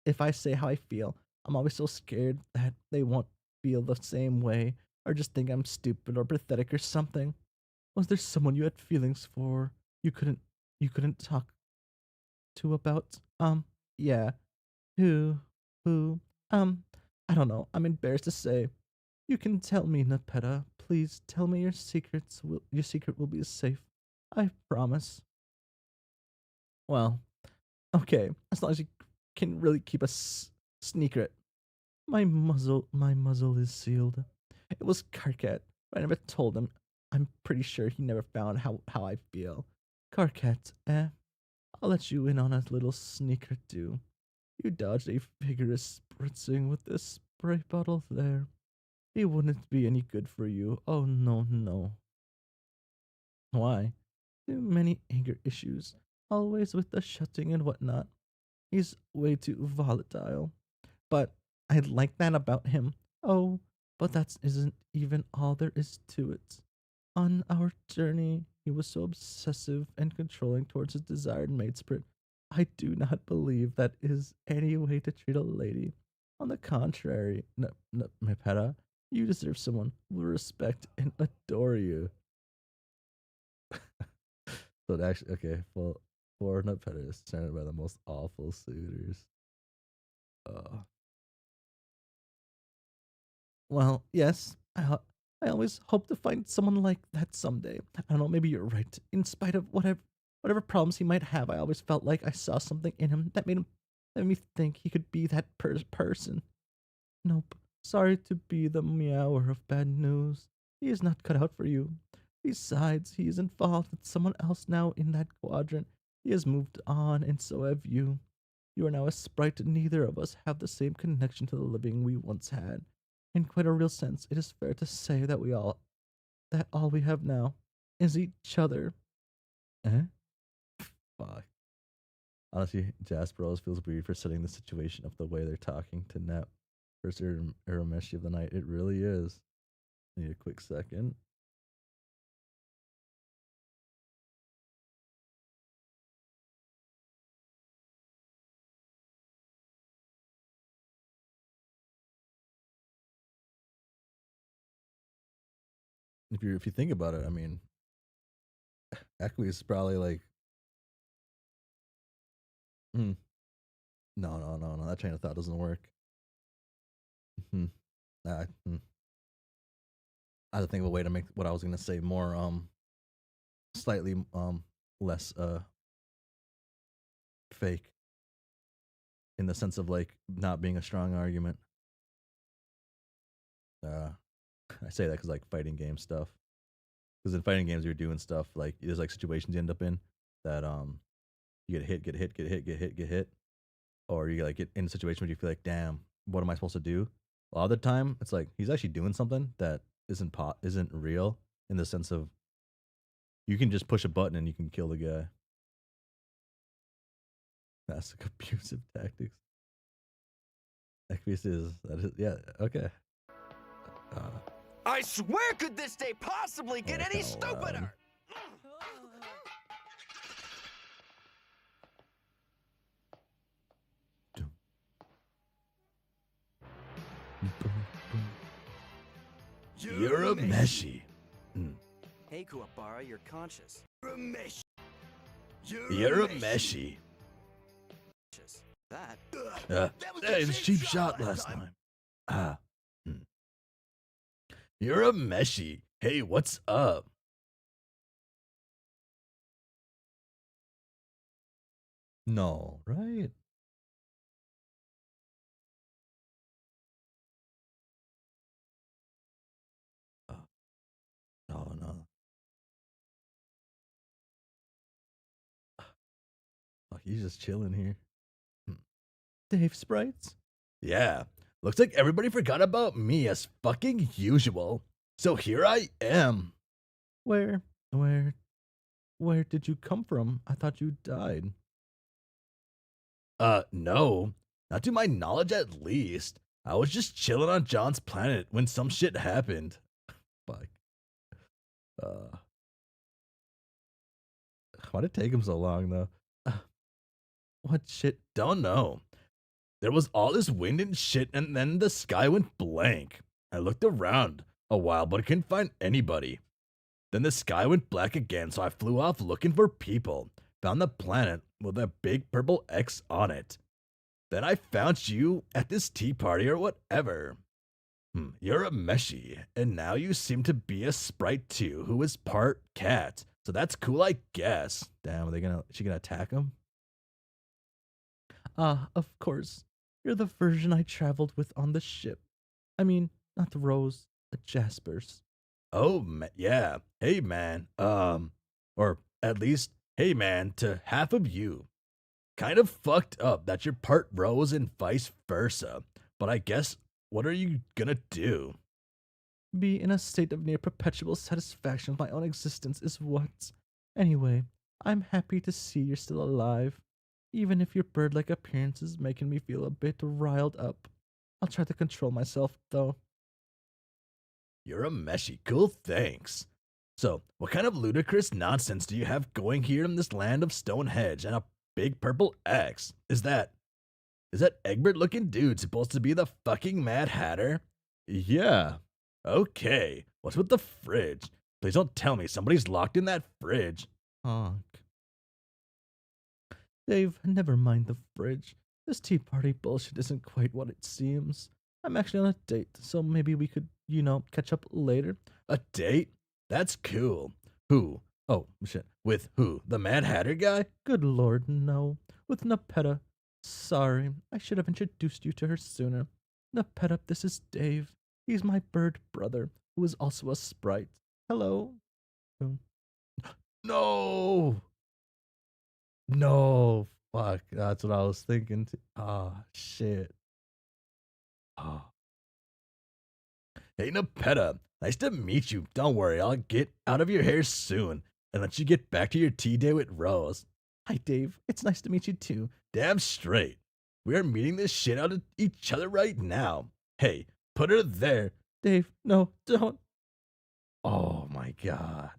if I say how I feel. I'm always so scared that they won't feel the same way or just think I'm stupid or pathetic or something. Was there someone you had feelings for you couldn't talk to about? Yeah. Who who I don't know. I'm embarrassed to say. You can tell me, Nepeta. Please tell me your secret will be safe. I promise. Well, okay, as long as you can really keep a secret. My muzzle is sealed. It was Karkat, but I never told him. I'm pretty sure he never found how I feel. Karkat, I'll let you in on a little sneaker too. You dodged a vigorous spritzing with this spray bottle there. It wouldn't be any good for you. Oh no, no. Why? Too many anger issues. Always with the shutting and whatnot. He's way too volatile. But I like that about him. Oh, but that isn't even all there is to it. On our journey, he was so obsessive and controlling towards his desired mate spirit. I do not believe that is any way to treat a lady. On the contrary, no, no, Mepeta, you deserve someone who will respect and adore you. So it actually, okay, well, for Nutpeta is surrounded by the most awful suitors. Uh, Well, yes, I always hope to find someone like that someday. I don't know, maybe you're right. In spite of whatever problems he might have, I always felt like I saw something in him that made me think he could be that person. Nope. Sorry to be the meower of bad news. He is not cut out for you. Besides, he is involved with someone else now in that quadrant. He has moved on, and so have you. You are now a sprite, and neither of us have the same connection to the living we once had. In quite a real sense, it is fair to say that all we have now is each other. eh? Fuck. Honestly, Jasper always feels weird for setting the situation up the way they're talking to Nep. First Urameshi of the night. It really is. Need a quick second. If you think about it, I mean, Equi is probably like, no, no, no, no. That train of thought doesn't work. Hmm. I had to think of a way to make what I was gonna say more slightly less fake in the sense of like not being a strong argument. I say that because like fighting game stuff. Because in fighting games, you're doing stuff like there's like situations you end up in that you get hit, or you like get in a situation where you feel like, damn, what am I supposed to do? A lot of the time, it's like he's actually doing something that isn't real in the sense of you can just push a button and you can kill the guy. That's like abusive tactics. Equius is that is yeah okay. I swear, could this day possibly get any kinda loud. stupider? Urameshi. Hey, Kuwabara, you're conscious. Urameshi. That. Hey, it was cheap shot last time. Ah. Urameshi. Hey, what's up? No, right? Oh no. Oh, he's just chilling here. Dave Sprites? Yeah. Looks like everybody forgot about me as fucking usual. So here I am. Where did you come from? I thought you died. No. Not to my knowledge at least. I was just chilling on John's planet when some shit happened. Fuck. Why'd it take him so long though? What shit? Don't know. There was all this wind and shit, and then the sky went blank. I looked around a while, but I couldn't find anybody. Then the sky went black again, so I flew off looking for people. Found the planet with a big purple X on it. Then I found you at this tea party or whatever. You're a Meshi, and now you seem to be a sprite too, who is part cat. So that's cool, I guess. Damn, she gonna attack him? Ah, of course. You're the version I traveled with on the ship. I mean, not the Rose, the Jaspers. Oh, yeah. Hey, man. Or at least, hey, man, to half of you. Kind of fucked up that you're part Rose and vice versa. But I guess, what are you gonna do? Be in a state of near perpetual satisfaction with my own existence is what. Anyway, I'm happy to see you're still alive. Even if your bird-like appearance is making me feel a bit riled up. I'll try to control myself, though. You're a Meshi. Cool, thanks. So, what kind of ludicrous nonsense do you have going here in this land of Stonehenge and a big purple X? Is that Egbert-looking dude supposed to be the fucking Mad Hatter? Yeah. Okay, what's with the fridge? Please don't tell me somebody's locked in that fridge. Honk. Dave, never mind the fridge. This tea party bullshit isn't quite what it seems. I'm actually on a date, so maybe we could, catch up later. A date? That's cool. Who? Oh, shit. With who? The Mad Hatter guy? Good lord, no. With Nepeta. Sorry, I should have introduced you to her sooner. Nepeta, this is Dave. He's my bird brother, who is also a sprite. Hello. No! No, fuck. That's what I was thinking. Ah, shit. Oh. Hey, Nepeta. Nice to meet you. Don't worry, I'll get out of your hair soon and let you get back to your tea day with Rose. Hi, Dave. It's nice to meet you too. Damn straight. We are meeting this shit out of each other right now. Hey, put her there. Dave, no, don't. Oh my god.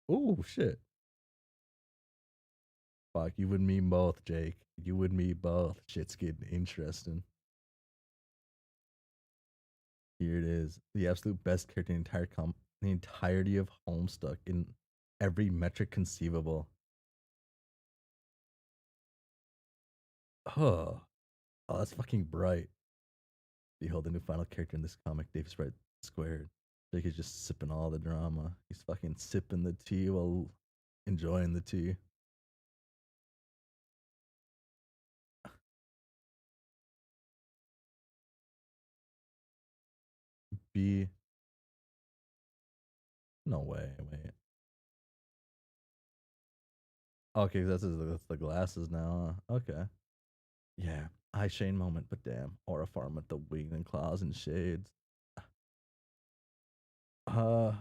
Oh shit. Fuck, you and me both, Jake. You and me both. Shit's getting interesting. Here it is. The absolute best character in the entirety of Homestuck in every metric conceivable. Oh, oh, that's fucking bright. Behold the new final character in this comic, Davis Bright Squared. Jake is just sipping all the drama. He's fucking sipping the tea while enjoying the tea. B. No way, wait. Okay, that's the glasses now. Huh? Okay. Yeah. Eye Shane moment, but damn. Aura farm with the wing and claws and shades. Uh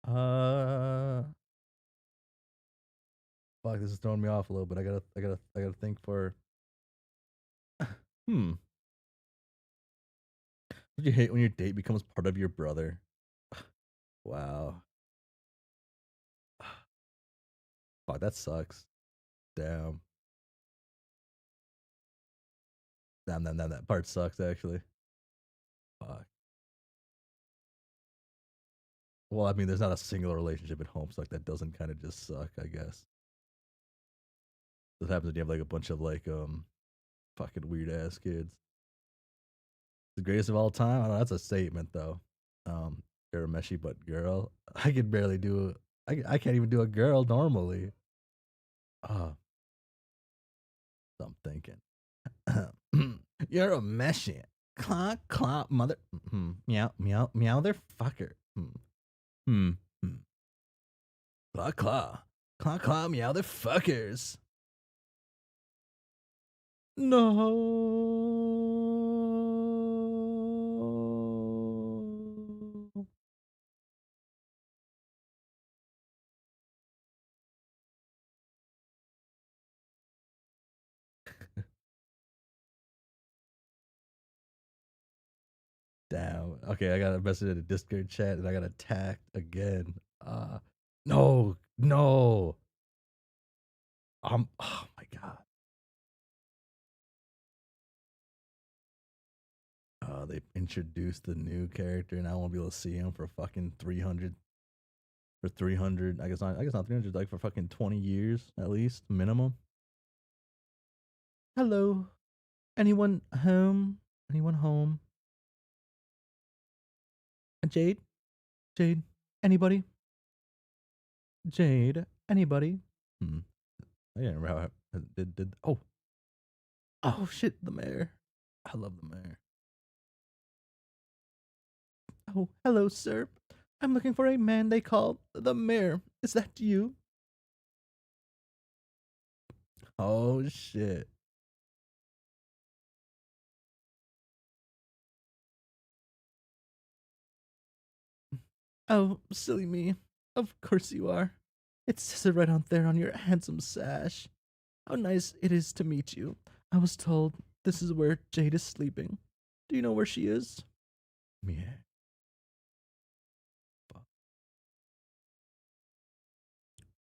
uh fuck, this is throwing me off a little bit. I gotta think for hmm. Would you hate when your date becomes part of your brother? Wow. Fuck, that sucks. Damn. Damn, that part sucks actually. Fuck. Well, I mean, there's not a single relationship at Homestuck that doesn't kind of just suck, I guess. This happens when you have like a bunch of like fucking weird ass kids. The greatest of all time? I don't know, that's a statement though. Urameshi, but girl. I can barely do I can't even do a girl normally. Uh so I'm thinking. You're a meshy. Claw, claw, mother. Meow, meow, meow, there fucker. Hmm. Claw, claw. Claw, claw, meow, there fuckers. No. Damn. Okay, I got a message in the Discord chat and I got attacked again. No, no. Oh my god. They introduced the new character and I won't be able to see him for fucking 300 for 300. I guess not 300, like for fucking 20 years at least, minimum. Hello. Anyone home? Anyone home? Jade? Jade? Anybody? Jade? Anybody? Hmm. I can't remember how I did oh. Oh shit, the mayor. I love the mayor. Oh, hello, sir. I'm looking for a man they call the mayor. Is that you? Oh shit. Oh, silly me. Of course you are. It says it right out there on your handsome sash. How nice it is to meet you. I was told this is where Jade is sleeping. Do you know where she is? Yeah.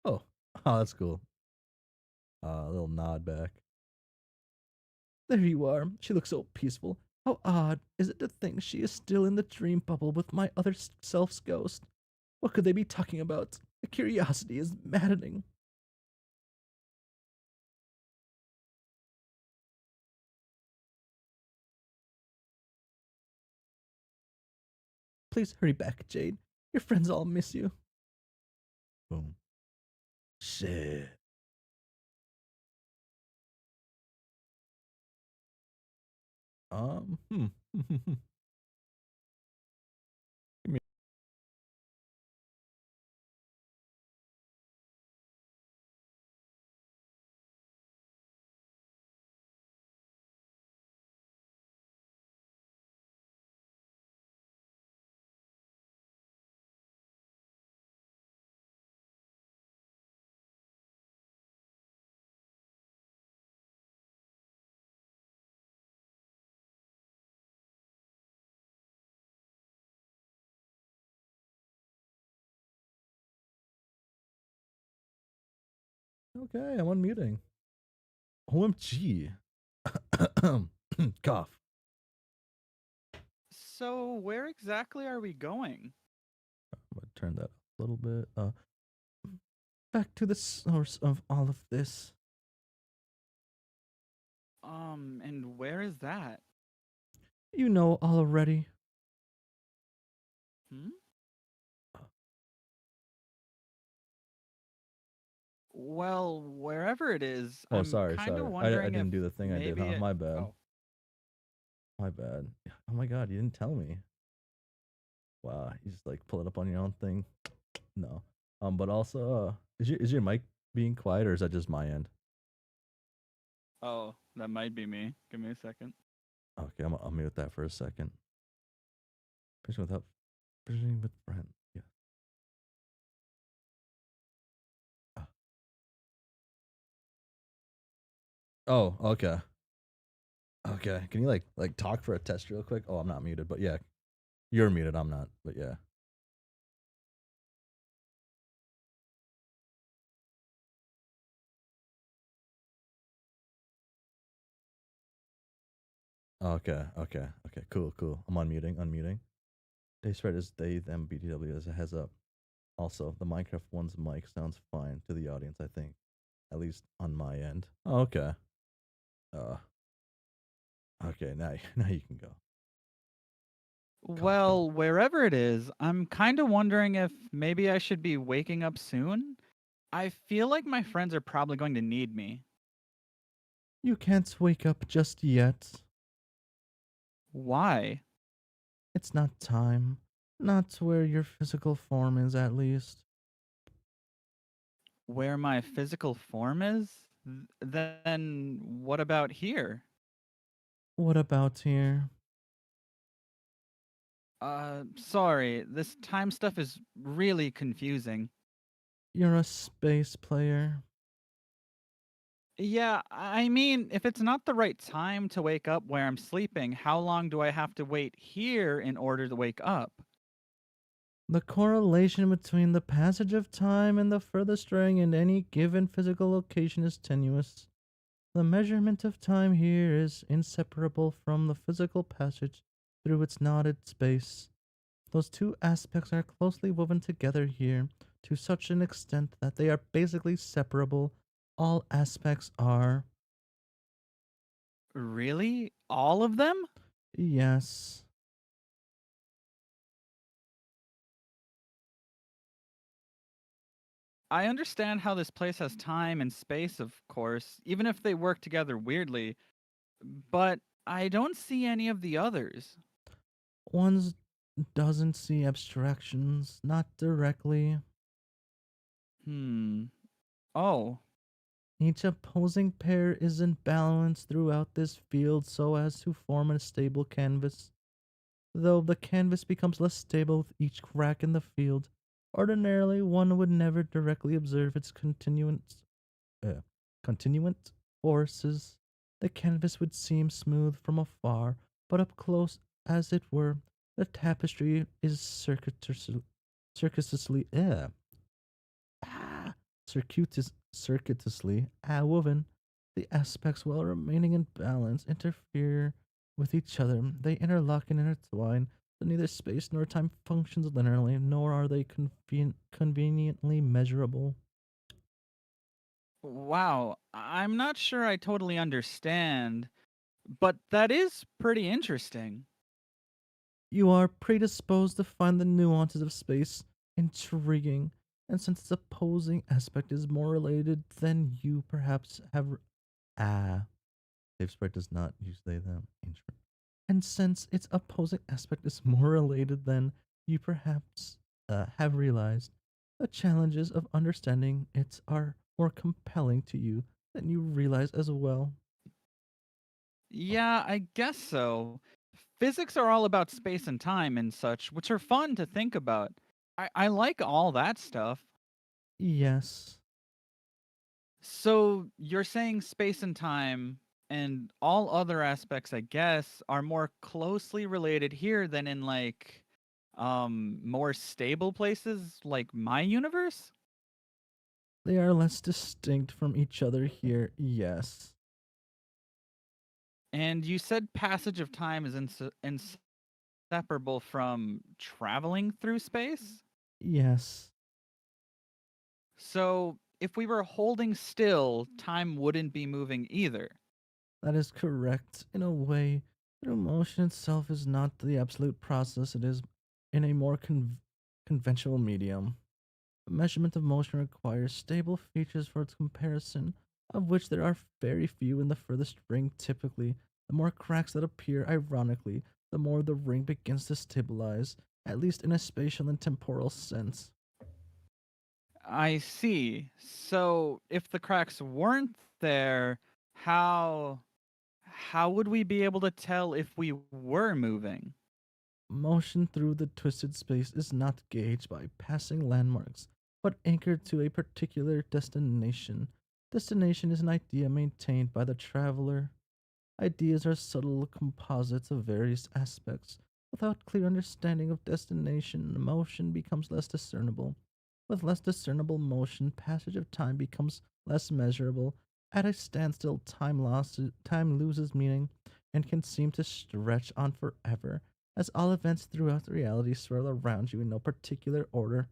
Oh. Oh, that's cool. A little nod back. There you are. She looks so peaceful. How odd is it to think she is still in the dream bubble with my other self's ghost? What could they be talking about? The curiosity is maddening. Please hurry back, Jade. Your friends all miss you. Boom. Shit. Hmm. Okay, I'm unmuting. OMG. Cough. So, where exactly are we going? I'm gonna turn that up a little bit. Back to the source of all of this. And where is that? You know already. Hmm? Well, wherever it is, Oh, I'm sorry. kind of I wondering if didn't do the thing I did, maybe huh? it. My bad. Oh, My bad. Oh my god, you didn't tell me. Wow, you just like pull it up on your own thing. No. But also, is your mic being quiet or is that just my end? oh, that might be me. Give me a second. Okay, I'll mute that for a second. Fishing without fishing with friends. Yeah. Ah. Oh, okay. Okay. Can you like talk for a test real quick? Oh, I'm not muted, but yeah. You're muted, I'm not, but yeah. Okay. Cool. I'm unmuting. They spread as they, them, BTW as a heads up. Also, the Minecraft one's mic sounds fine to the audience, I think. At least on my end. Oh, okay. Okay, now you can go. Well, wherever it is, I'm kind of wondering if maybe I should be waking up soon. I feel like my friends are probably going to need me. You can't wake up just yet. Why? It's not time. Not where your physical form is, at least. Where my physical form is? Then what about here? What about here? Sorry, this time stuff is really confusing. You're a space player. Yeah, I mean, if it's not the right time to wake up where I'm sleeping, how long do I have to wait here in order to wake up? The correlation between the passage of time and the furthest straying in any given physical location is tenuous. The measurement of time here is inseparable from the physical passage through its knotted space. Those two aspects are closely woven together here to such an extent that they are basically separable. All aspects are. Really? All of them? Yes. I understand how this place has time and space, of course, even if they work together weirdly, but I don't see any of the others. One doesn't see abstractions, not directly. Hmm. Oh, Each opposing pair is in balance throughout this field so as to form a stable canvas. Though the canvas becomes less stable with each crack in the field, ordinarily one would never directly observe its continuant forces. The canvas would seem smooth from afar, but up close, as it were, the tapestry is circuitously woven. The aspects, while remaining in balance, interfere with each other. They interlock and intertwine, so neither space nor time functions linearly, nor are they conveniently measurable. wow. I'm not sure I totally understand, but that is pretty interesting. You are predisposed to find the nuances of space intriguing, and since its opposing aspect is more related than you perhaps have. Safe spread does not use they them. And since its opposing aspect is more related than you perhaps have realized, the challenges of understanding it are more compelling to you than you realize as well. Yeah, I guess so. Physics are all about space and time and such, which are fun to think about. I like all that stuff. Yes, So you're saying space and time and all other aspects, I guess, are more closely related here than in more stable places like my universe? They are less distinct from each other here, yes. And you said passage of time is inseparable from traveling through space? Yes, So, if we were holding still, time wouldn't be moving either. that is correct. In a way, through motion itself is not the absolute process, it is in a more conventional medium. A measurement of motion requires stable features for its comparison, of which there are very few in the furthest ring typically. The more cracks that appear, ironically, the more the ring begins to stabilize, at least in a spatial and temporal sense. I see. So, if the cracks weren't there, how how would we be able to tell if we were moving? Motion through the twisted space is not gauged by passing landmarks, but anchored to a particular destination. Destination is an idea maintained by the traveler. Ideas are subtle composites of various aspects. Without clear understanding of destination, motion becomes less discernible. With less discernible motion, passage of time becomes less measurable. At a standstill, time loses meaning and can seem to stretch on forever, as all events throughout reality swirl around you in no particular order.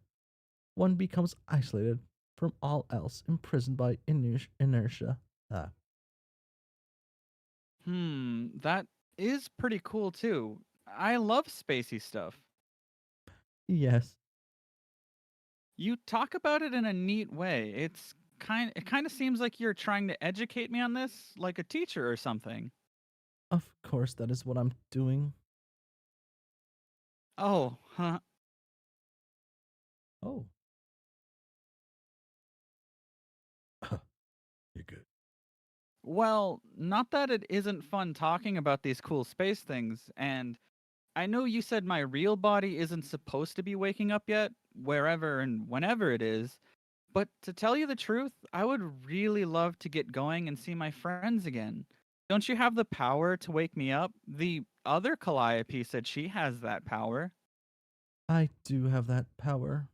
One becomes isolated from all else, imprisoned by inertia. Ah, That is pretty cool too. I love spacey stuff. yes. You talk about it in a neat way. It kind of seems like you're trying to educate me on this, like a teacher or something. Of course, that is what I'm doing. Oh, huh. Oh, You're good. Well, not that it isn't fun talking about these cool space things, and I know you said my real body isn't supposed to be waking up yet, wherever and whenever it is, but to tell you the truth, I would really love to get going and see my friends again. Don't you have the power to wake me up? The other Calliope said she has that power. I do have that power.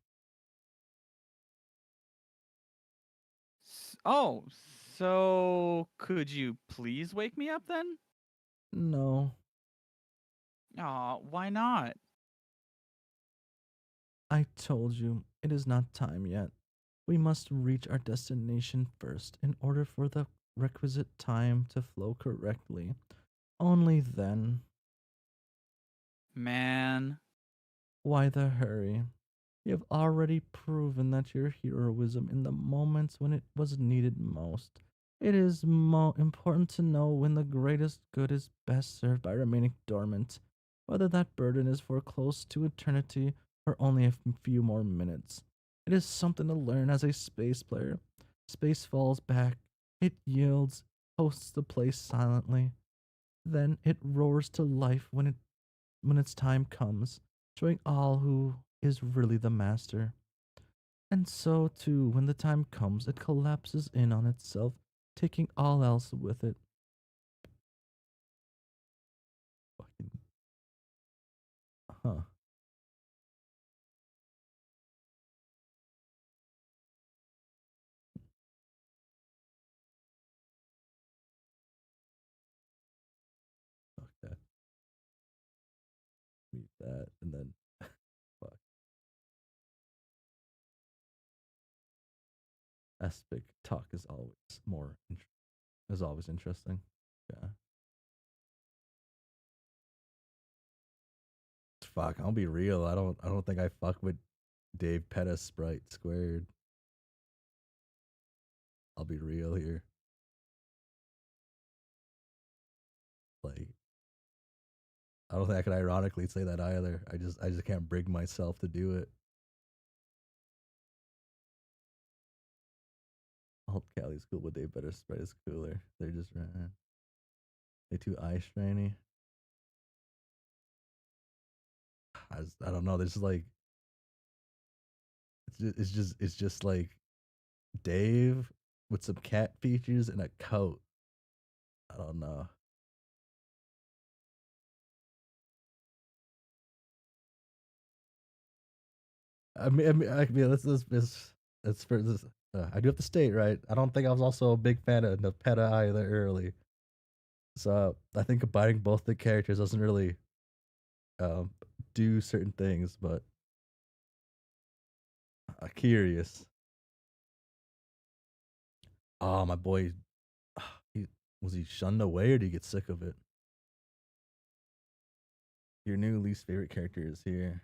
Oh, so could you please wake me up then? No, Aw, why not? I told you, it is not time yet. We must reach our destination first in order for the requisite time to flow correctly. Only then. Man. Why the hurry? You have already proven that your heroism in the moments when it was needed most. It is important to know when the greatest good is best served by remaining dormant, whether that burden is for close to eternity or only a few more minutes. It is something to learn as a space player. Space falls back, it yields, hosts the place silently. Then it roars to life when its time comes, showing all who is really the master. And so, too, when the time comes, it collapses in on itself, taking all else with it. Fucking, huh. Okay. Mute that, and then, fuck. Aspic talk is always is always interesting. Yeah. Fuck, I'll be real. I don't think I fuck with Dave Pettis Sprite Squared. I'll be real here. Like, I don't think I could ironically say that either. I just can't bring myself to do it. Alt Cali's cool, but Dave Pettis Sprite is cooler. They're just they too eye strainy. I don't know. There's like it's just like Dave with some cat features and a coat. I don't know. I mean, let's for this. I do have to state, right? I don't think I was also a big fan of Nepeta either early. So I think combining both the characters doesn't really um, do certain things, but curious. Oh, my boy, he was he shunned away or did he get sick of it? Your new least favorite character is here.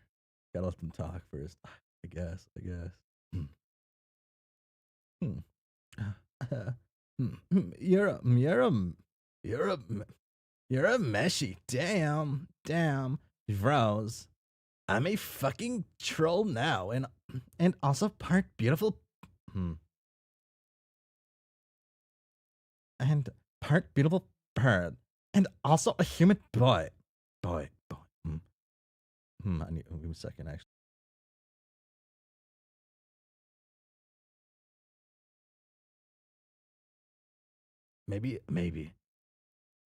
Gotta let them talk first. I guess. I guess. Hmm. Hmm. You're a you're a meshy. Damn, Rose. I'm a fucking troll now, and also part beautiful. Hmm. And part beautiful bird, and also a human boy. Boy. I need give me a second. Actually, maybe.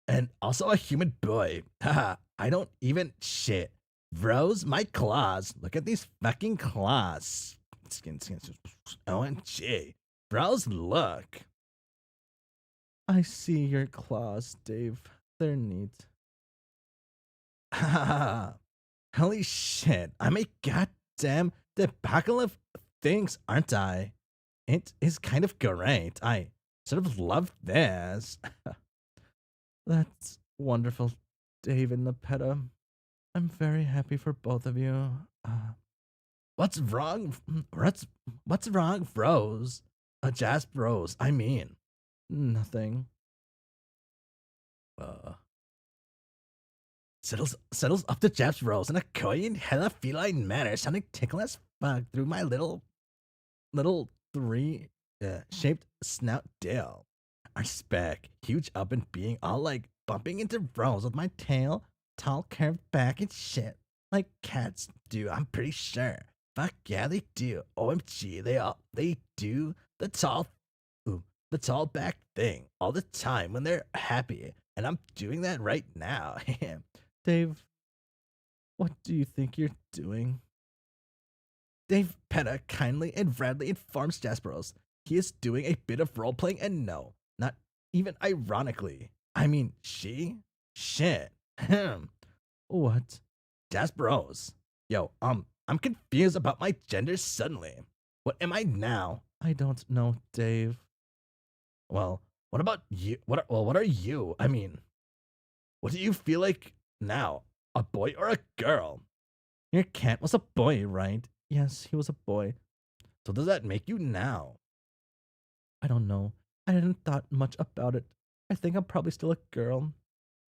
And also a human boy. Haha, I don't even shit. Rose, my claws. Look at these fucking claws. Skin. OMG. Rose, look. I see your claws, Dave. They're neat. Haha. Holy shit. I'm a goddamn debacle of things, aren't I? It is kind of great. I sort of love this. That's wonderful, Dave and Nepeta. I'm very happy for both of you. What's wrong? What's wrong, Rose? Jasp Rose. I mean, nothing. Uh, settles up to Jasp Rose in a coy and hella feline manner, sounding tickle as fuck through my little three shaped snout tail. Our spec, huge up and being all like bumping into Rose with my tail, tall curved back and shit. Like cats do, I'm pretty sure. Fuck yeah, they do. OMG, they do ooh, the tall back thing all the time when they're happy. And I'm doing that right now. Dave, what do you think you're doing? Dave Petta kindly and radly informs Jasperos he is doing a bit of role playing, and no, not even ironically. I mean, she? Shit. What? Jasperos. Yo, I'm confused about my gender suddenly. What am I now? I don't know, Dave. Well, what about you? What are you? I mean, what do you feel like now? A boy or a girl? Your cat was a boy, right? Yes, he was a boy. So does that make you now? I don't know. I hadn't thought much about it. I think I'm probably still a girl.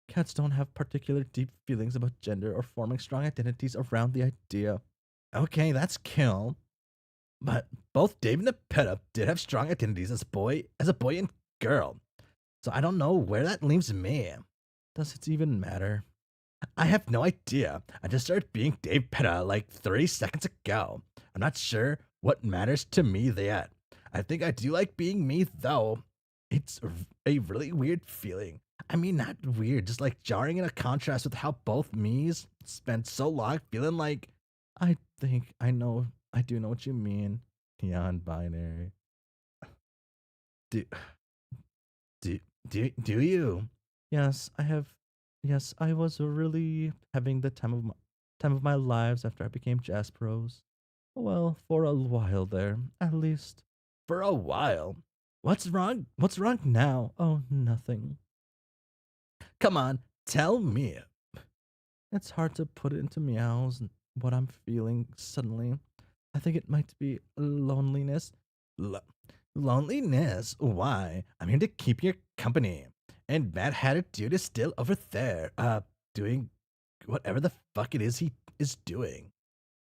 Cats don't have particular deep feelings about gender or forming strong identities around the idea. Okay, that's kill. But both Dave and the Peta did have strong identities as a boy and girl. So I don't know where that leaves me. Does it even matter? I have no idea. I just started being Dave Peta like 30 seconds ago. I'm not sure what matters to me yet. I think I do like being me though. It's a really weird feeling. I mean, not weird, just like jarring in a contrast with how both me's spent so long feeling like. I think I do know what you mean. Beyond binary. Do, do you? Yes, I have. Yes, I was really having the time of my lives after I became Jasperos. Well, for a while there, at least. For a while. What's wrong? What's wrong now? Oh, nothing. Come on, tell me. It's hard to put it into meows what I'm feeling suddenly. I think it might be loneliness. Lo- Loneliness? Why? I'm here to keep your company. And Mad Hatter Dude is still over there, doing whatever the fuck it is he is doing.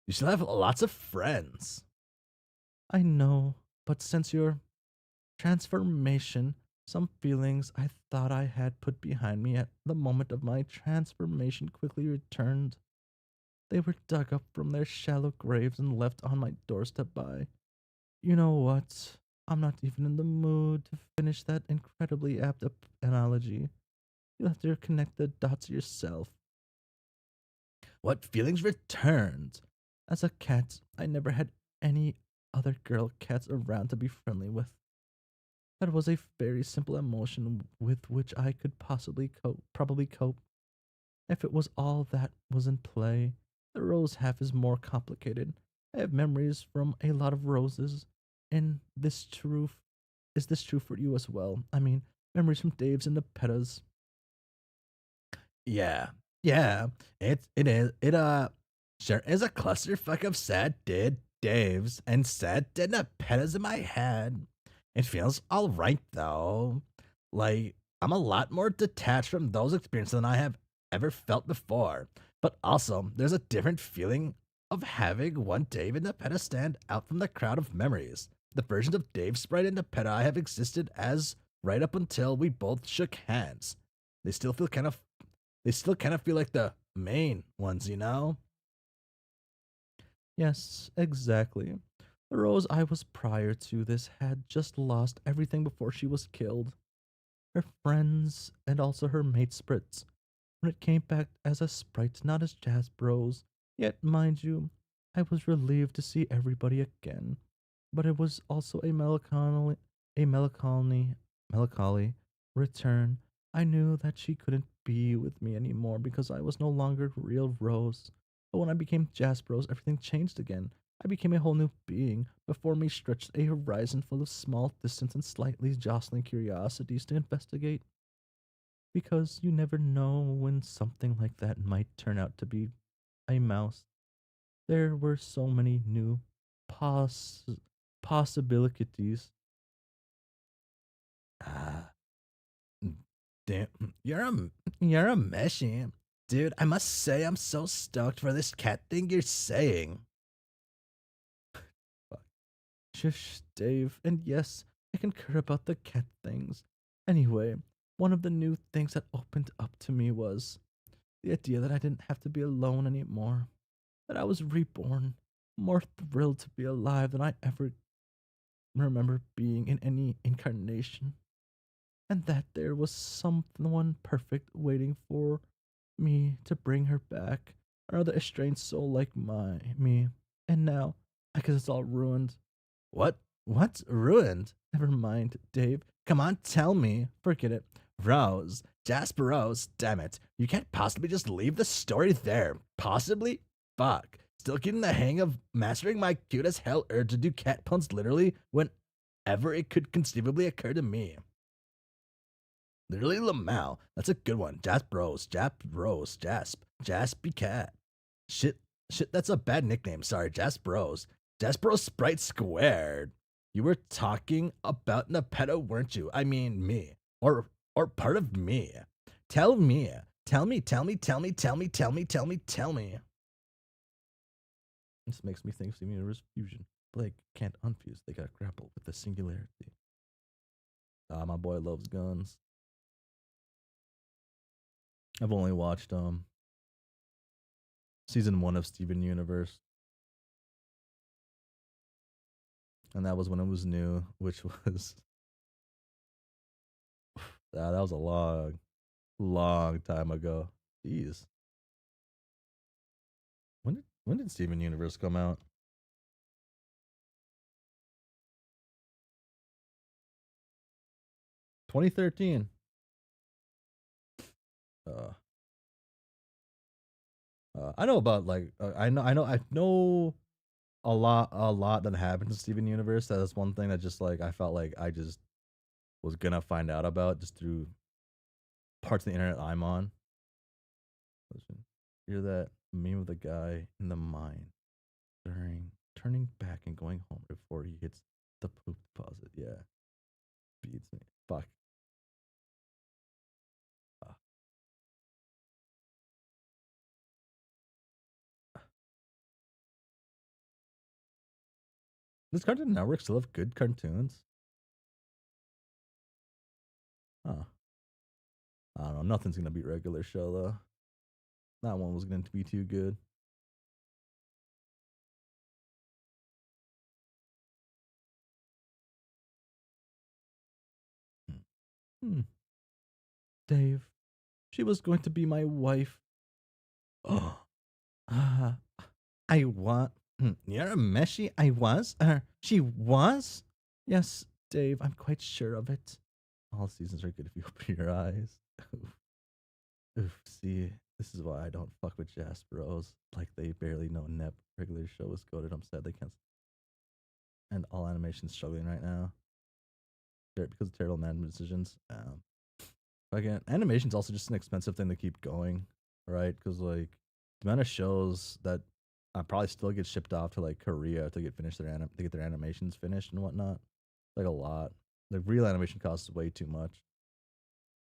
You still have lots of friends. I know, but since your transformation, some feelings I thought I had put behind me at the moment of my transformation quickly returned. They were dug up from their shallow graves and left on my doorstep by. You know what? I'm not even in the mood to finish that incredibly apt analogy. You'll have to connect the dots yourself. What feelings returned? As a cat, I never had any other girl cats around to be friendly with. That was a very simple emotion with which I could probably cope. If it was all that was in play, the rose half is more complicated. I have memories from a lot of roses, and is this true for you as well? I mean, memories from Dave's and the Pettas. Yeah, yeah, it is. It sure is a clusterfuck of sad did Daves and sad did pettas in my head. It feels all right though. Like I'm a lot more detached from those experiences than I have ever felt before. But also, there's a different feeling of having one Dave in the Peta stand out from the crowd of memories. The versions of Dave Sprite and the Peta I have existed as right up until we both shook hands. They still feel kind of they still kind of feel like the main ones, you know? Yes, exactly. The Rose I was prior to this had just lost everything before she was killed. Her friends, and also her mate Spritz. When it came back as a sprite, not as Jazz Bros. Yet, mind you, I was relieved to see everybody again. But it was also a melancholy return. I knew that she couldn't be with me anymore because I was no longer real Rose. But when I became Jazz Bros, everything changed again. I became a whole new being. Before me stretched a horizon full of small, distant, and slightly jostling curiosities to investigate. Because you never know when something like that might turn out to be a mouse. There were so many new poss- possibilities. Ah, damn, you're a meshy. Dude, I must say I'm so stoked for this cat thing you're saying. Fuck. Shush, Dave. And yes, I concur about the cat things. Anyway, one of the new things that opened up to me was the idea that I didn't have to be alone anymore. That I was reborn, more thrilled to be alive than I ever remember being in any incarnation. And that there was someone perfect waiting for me to bring her back. Another estranged soul like me. And now, I guess it's all ruined. What? What's ruined? Never mind, Dave. Come on, tell me. Forget it. Rose. Jasper Rose. Damn it. You can't possibly just leave the story there. Possibly? Fuck. Still getting the hang of mastering my cute as hell urge to do cat puns literally whenever it could conceivably occur to me. Literally Lamau. That's a good one. Jasp Rose. Jasp Rose. Jaspy Cat. Shit, that's a bad nickname. Sorry, Jasp Rose. Jaspro Sprite Squared. You were talking about Nepeta, weren't you? I mean me. Or part of me. Tell me. Tell me, tell me, tell me, tell me, tell me, tell me, tell me. This makes me think Steven Universe Fusion. Blake can't unfuse. They gotta grapple with the singularity. Ah, my boy loves guns. I've only watched season 1 of Steven Universe. And that was when it was new, which was that was a long time ago. Jeez. When did Steven Universe come out? 2013. Uh, I know about like I know a lot that happened to Steven Universe. That's one thing that just like I felt like I just was gonna find out about just through parts of the internet I'm on. Listen, hear that meme of the guy in the mine during turning back and going home before he hits the poop deposit. Yeah, beats me. Fuck. Uh, does Cartoon Network still have good cartoons? Huh. I don't know. Nothing's gonna beat regular show though. That one was going to be too good. Hmm. Dave, she was going to be my wife. Oh, I want You're a Meshi? I was? She was? Yes, Dave, I'm quite sure of it. All seasons are good if you open your eyes. Oof. Oof. See, this is why I don't fuck with Jasperos. Like, they barely know Nep. Regular show is goated. I'm sad they can't. And all animation's struggling right now. Because of terrible management decisions. Again, animation's also just an expensive thing to keep going, right? Because, like, the amount of shows that probably still get shipped off to, like, Korea to get to get their animations finished and whatnot. Like, a lot. Like, real animation costs way too much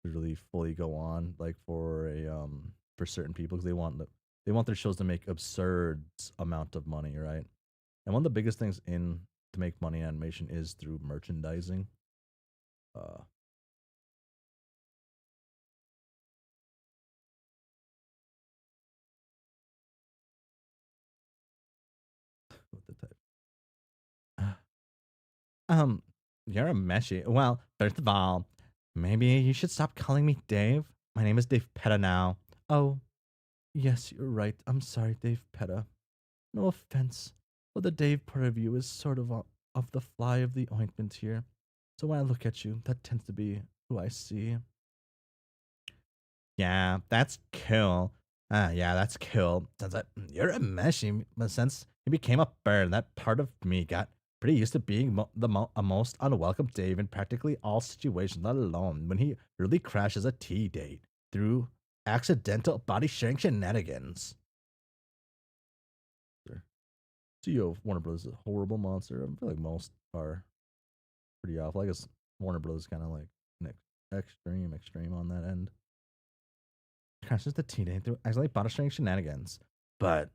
to really fully go on, like, for certain people, because they want their shows to make absurd amount of money, right? And one of the biggest things to make money in animation is through merchandising. Uh, what the type? You're a meshy. Well, first of all, maybe you should stop calling me Dave. My name is Dave Petta now. Oh, yes, you're right. I'm sorry, Dave Petta. No offense, but the Dave part of you is sort of the fly of the ointment here. So when I look at you, that tends to be who I see. Yeah, that's cool. Yeah, that's cool. Since you're a meshy, but since you became a bird, that part of me got pretty used to being a most unwelcome Dave in practically all situations, let alone when he really crashes a tea date through accidental body sharing shenanigans. Sure. CEO of Warner Brothers is a horrible monster. I feel like most are pretty awful. I guess Warner Brothers kind of like an extreme on that end. Crashes the tea date through accidentally body sharing shenanigans. But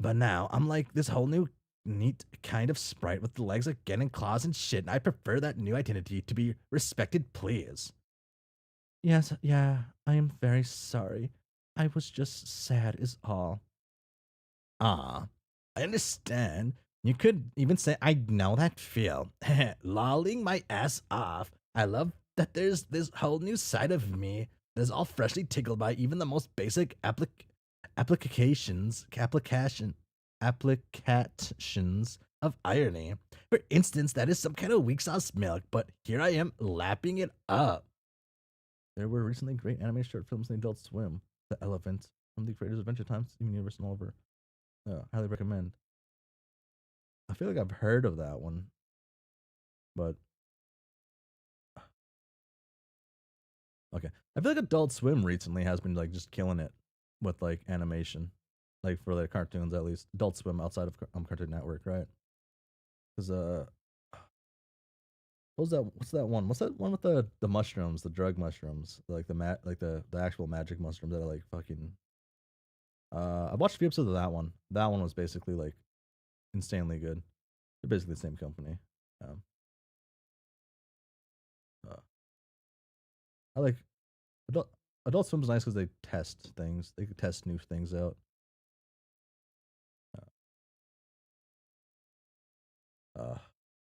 now I'm like this whole new neat kind of sprite with the legs again and claws and shit, and I prefer that new identity to be respected, please. Yes, yeah, I am very sorry. I was just sad, is all. Ah, I understand. You could even say, I know that feel. Lolling my ass off. I love that there's this whole new side of me that is all freshly tickled by even the most basic applications of irony. For instance, that is some kind of weak sauce milk, but here I am lapping it up. There were recently great anime short films in Adult Swim. The Elephant from the creators of Adventure Time, Steven Universe and Oliver. Highly recommend. I feel like I've heard of that one, but okay. I feel like Adult Swim recently has been like just killing it with like animation, like for their cartoons at least. Adult Swim outside of Cartoon Network, right? Because what was that? What's that one? What's that one with the mushrooms, the drug mushrooms, like the actual magic mushrooms that are like fucking. I watched a few episodes of that one. That one was basically like insanely good. They're basically the same company. Um, uh, I like Adult Swim is nice because they test things. They could test new things out. Uh,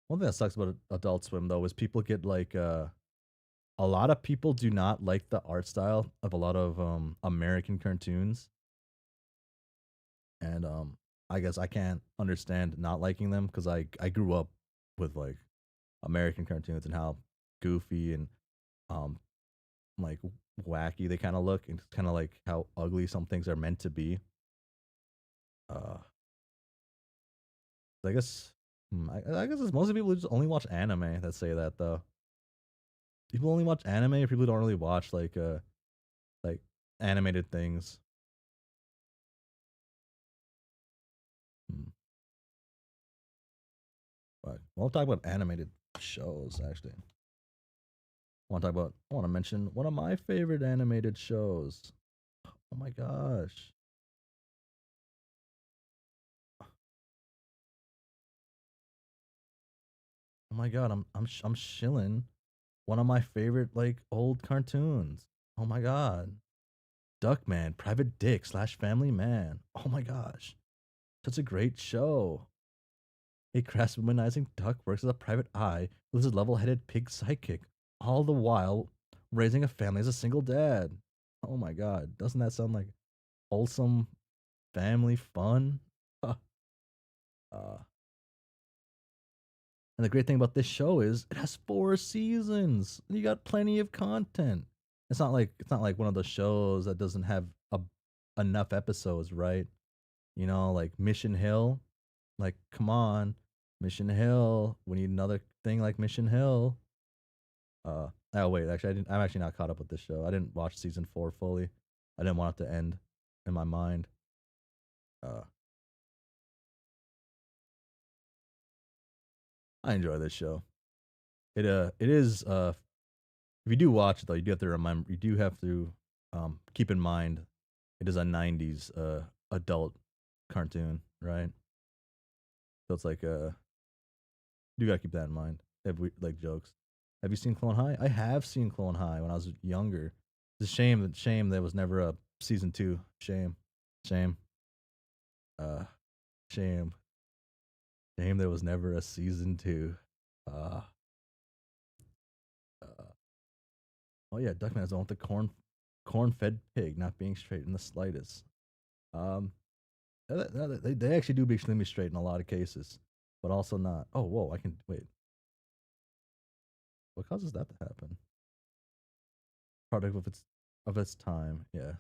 One thing that sucks about Adult Swim though is people get like a lot of people do not like the art style of a lot of American cartoons, and I guess I can't understand not liking them because I grew up with like American cartoons and how goofy and um like wacky they kind of look, and kind of like how ugly some things are meant to be. Uh, I guess I guess it's mostly people who just only watch anime that say that though. People only watch anime, or people who don't really watch like animated things. Hmm. But we'll talk about animated shows actually. I want to mention one of my favorite animated shows. Oh my gosh. Oh my god, I'm shilling one of my favorite like old cartoons. Oh my god. Duckman, Private Dick slash Family Man. Oh my gosh. Such a great show. A crass womanizing duck works as a private eye with his level headed pig sidekick, all the while raising a family as a single dad. Oh my god. Doesn't that sound like wholesome family fun? Uh, and the great thing about this show is it has 4 seasons. You got plenty of content. It's not like one of those shows that doesn't have enough episodes, right? You know, like Mission Hill. Like, come on, Mission Hill. We need another thing like Mission Hill. Oh wait, actually, I'm actually not caught up with this show. I didn't watch season 4 fully. I didn't want it to end in my mind. Uh, I enjoy this show. It is if you do watch it though, you do have to keep in mind it is a 90s adult cartoon, right? So it's like you gotta keep that in mind. If we like jokes. Have you seen Clone High? I have seen Clone High when I was younger. It's a shame there was never a season 2. Shame. Shame. Uh shame. Shame there was never a season 2. Uh uh oh yeah, Duckman is the one with the corn-fed pig not being straight in the slightest. Um they actually do be extremely straight in a lot of cases, but also not. Oh, whoa! I can wait. What causes that to happen? Product of its time. Yes.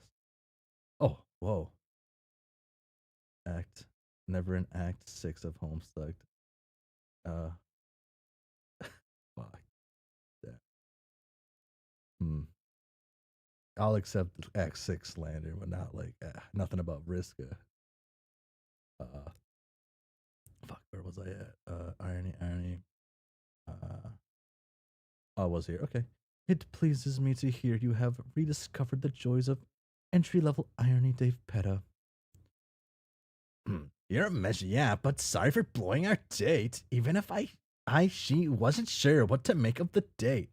Oh, whoa! Act never in Act 6 of Homestuck. Uh, fuck that. Hmm. I'll accept Act 6 slander, but not like nothing about Vriska. Uh, fuck. Where was I at? Irony. Uh, I was here. Okay. It pleases me to hear you have rediscovered the joys of entry level irony, Dave Petta. You're a mess, yeah, but sorry for blowing our date. Even if she wasn't sure what to make of the date.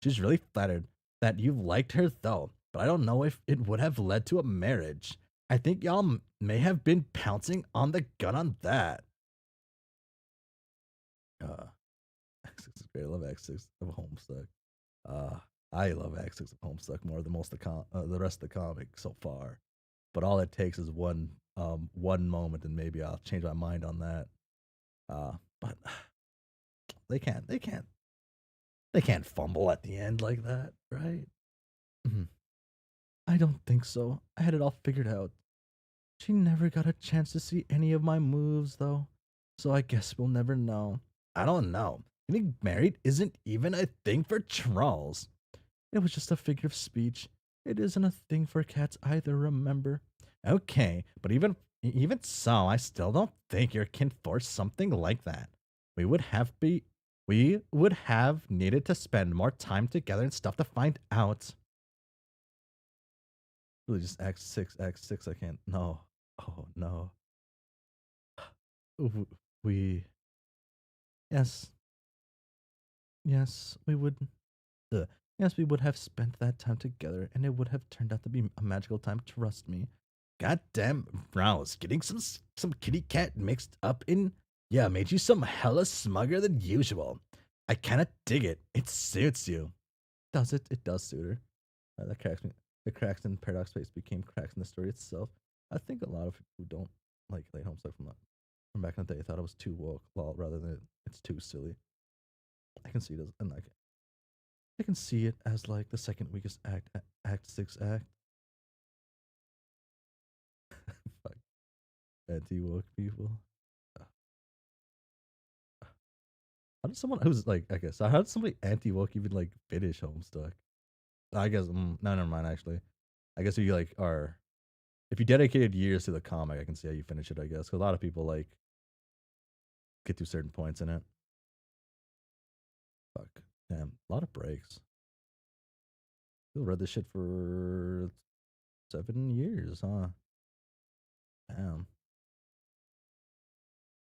She's really flattered that you liked her though, but I don't know if it would have led to a marriage. I think y'all may have been pouncing on the gun on that. X6 is great. I love X6 of Homestuck. Uh, I love X6 of Homestuck more than the rest of the comic so far. But all it takes is one moment, and maybe I'll change my mind on that. But they can't fumble at the end like that, right? I don't think so. I had it all figured out. She never got a chance to see any of my moves, though. So I guess we'll never know. I don't know. Getting married isn't even a thing for trolls. It was just a figure of speech. It isn't a thing for cats either, remember? Okay, but even so, I still don't think you can force something like that. We would have needed to spend more time together and stuff to find out. Really just Act 6, I can't. No. Oh no. We yes. Yes, we would. Yes, we would have spent that time together, and it would have turned out to be a magical time. Trust me. Goddamn, Rouse, getting some kitty cat mixed up in made you some hella smugger than usual. I kinda dig it. It suits you. Does it? It does suit her. That cracks me. The cracks in Paradox Space became cracks in the story itself. I think a lot of people who don't like Late Homestuck from back in the day thought it was too woke, rather than it's too silly. I can see it as, and I can see it as like the second weakest act 6 act. Fuck. Anti-woke people. How did someone who's like, I guess, how did somebody anti-woke even like finish Homestuck? I guess, no, never mind, actually. I guess if you like are, if you dedicated years to the comic, I can see how you finish it, I guess. 'Cause a lot of people like get to certain points in it. Fuck. Damn, a lot of breaks. People read this shit for 7 years, huh? Damn.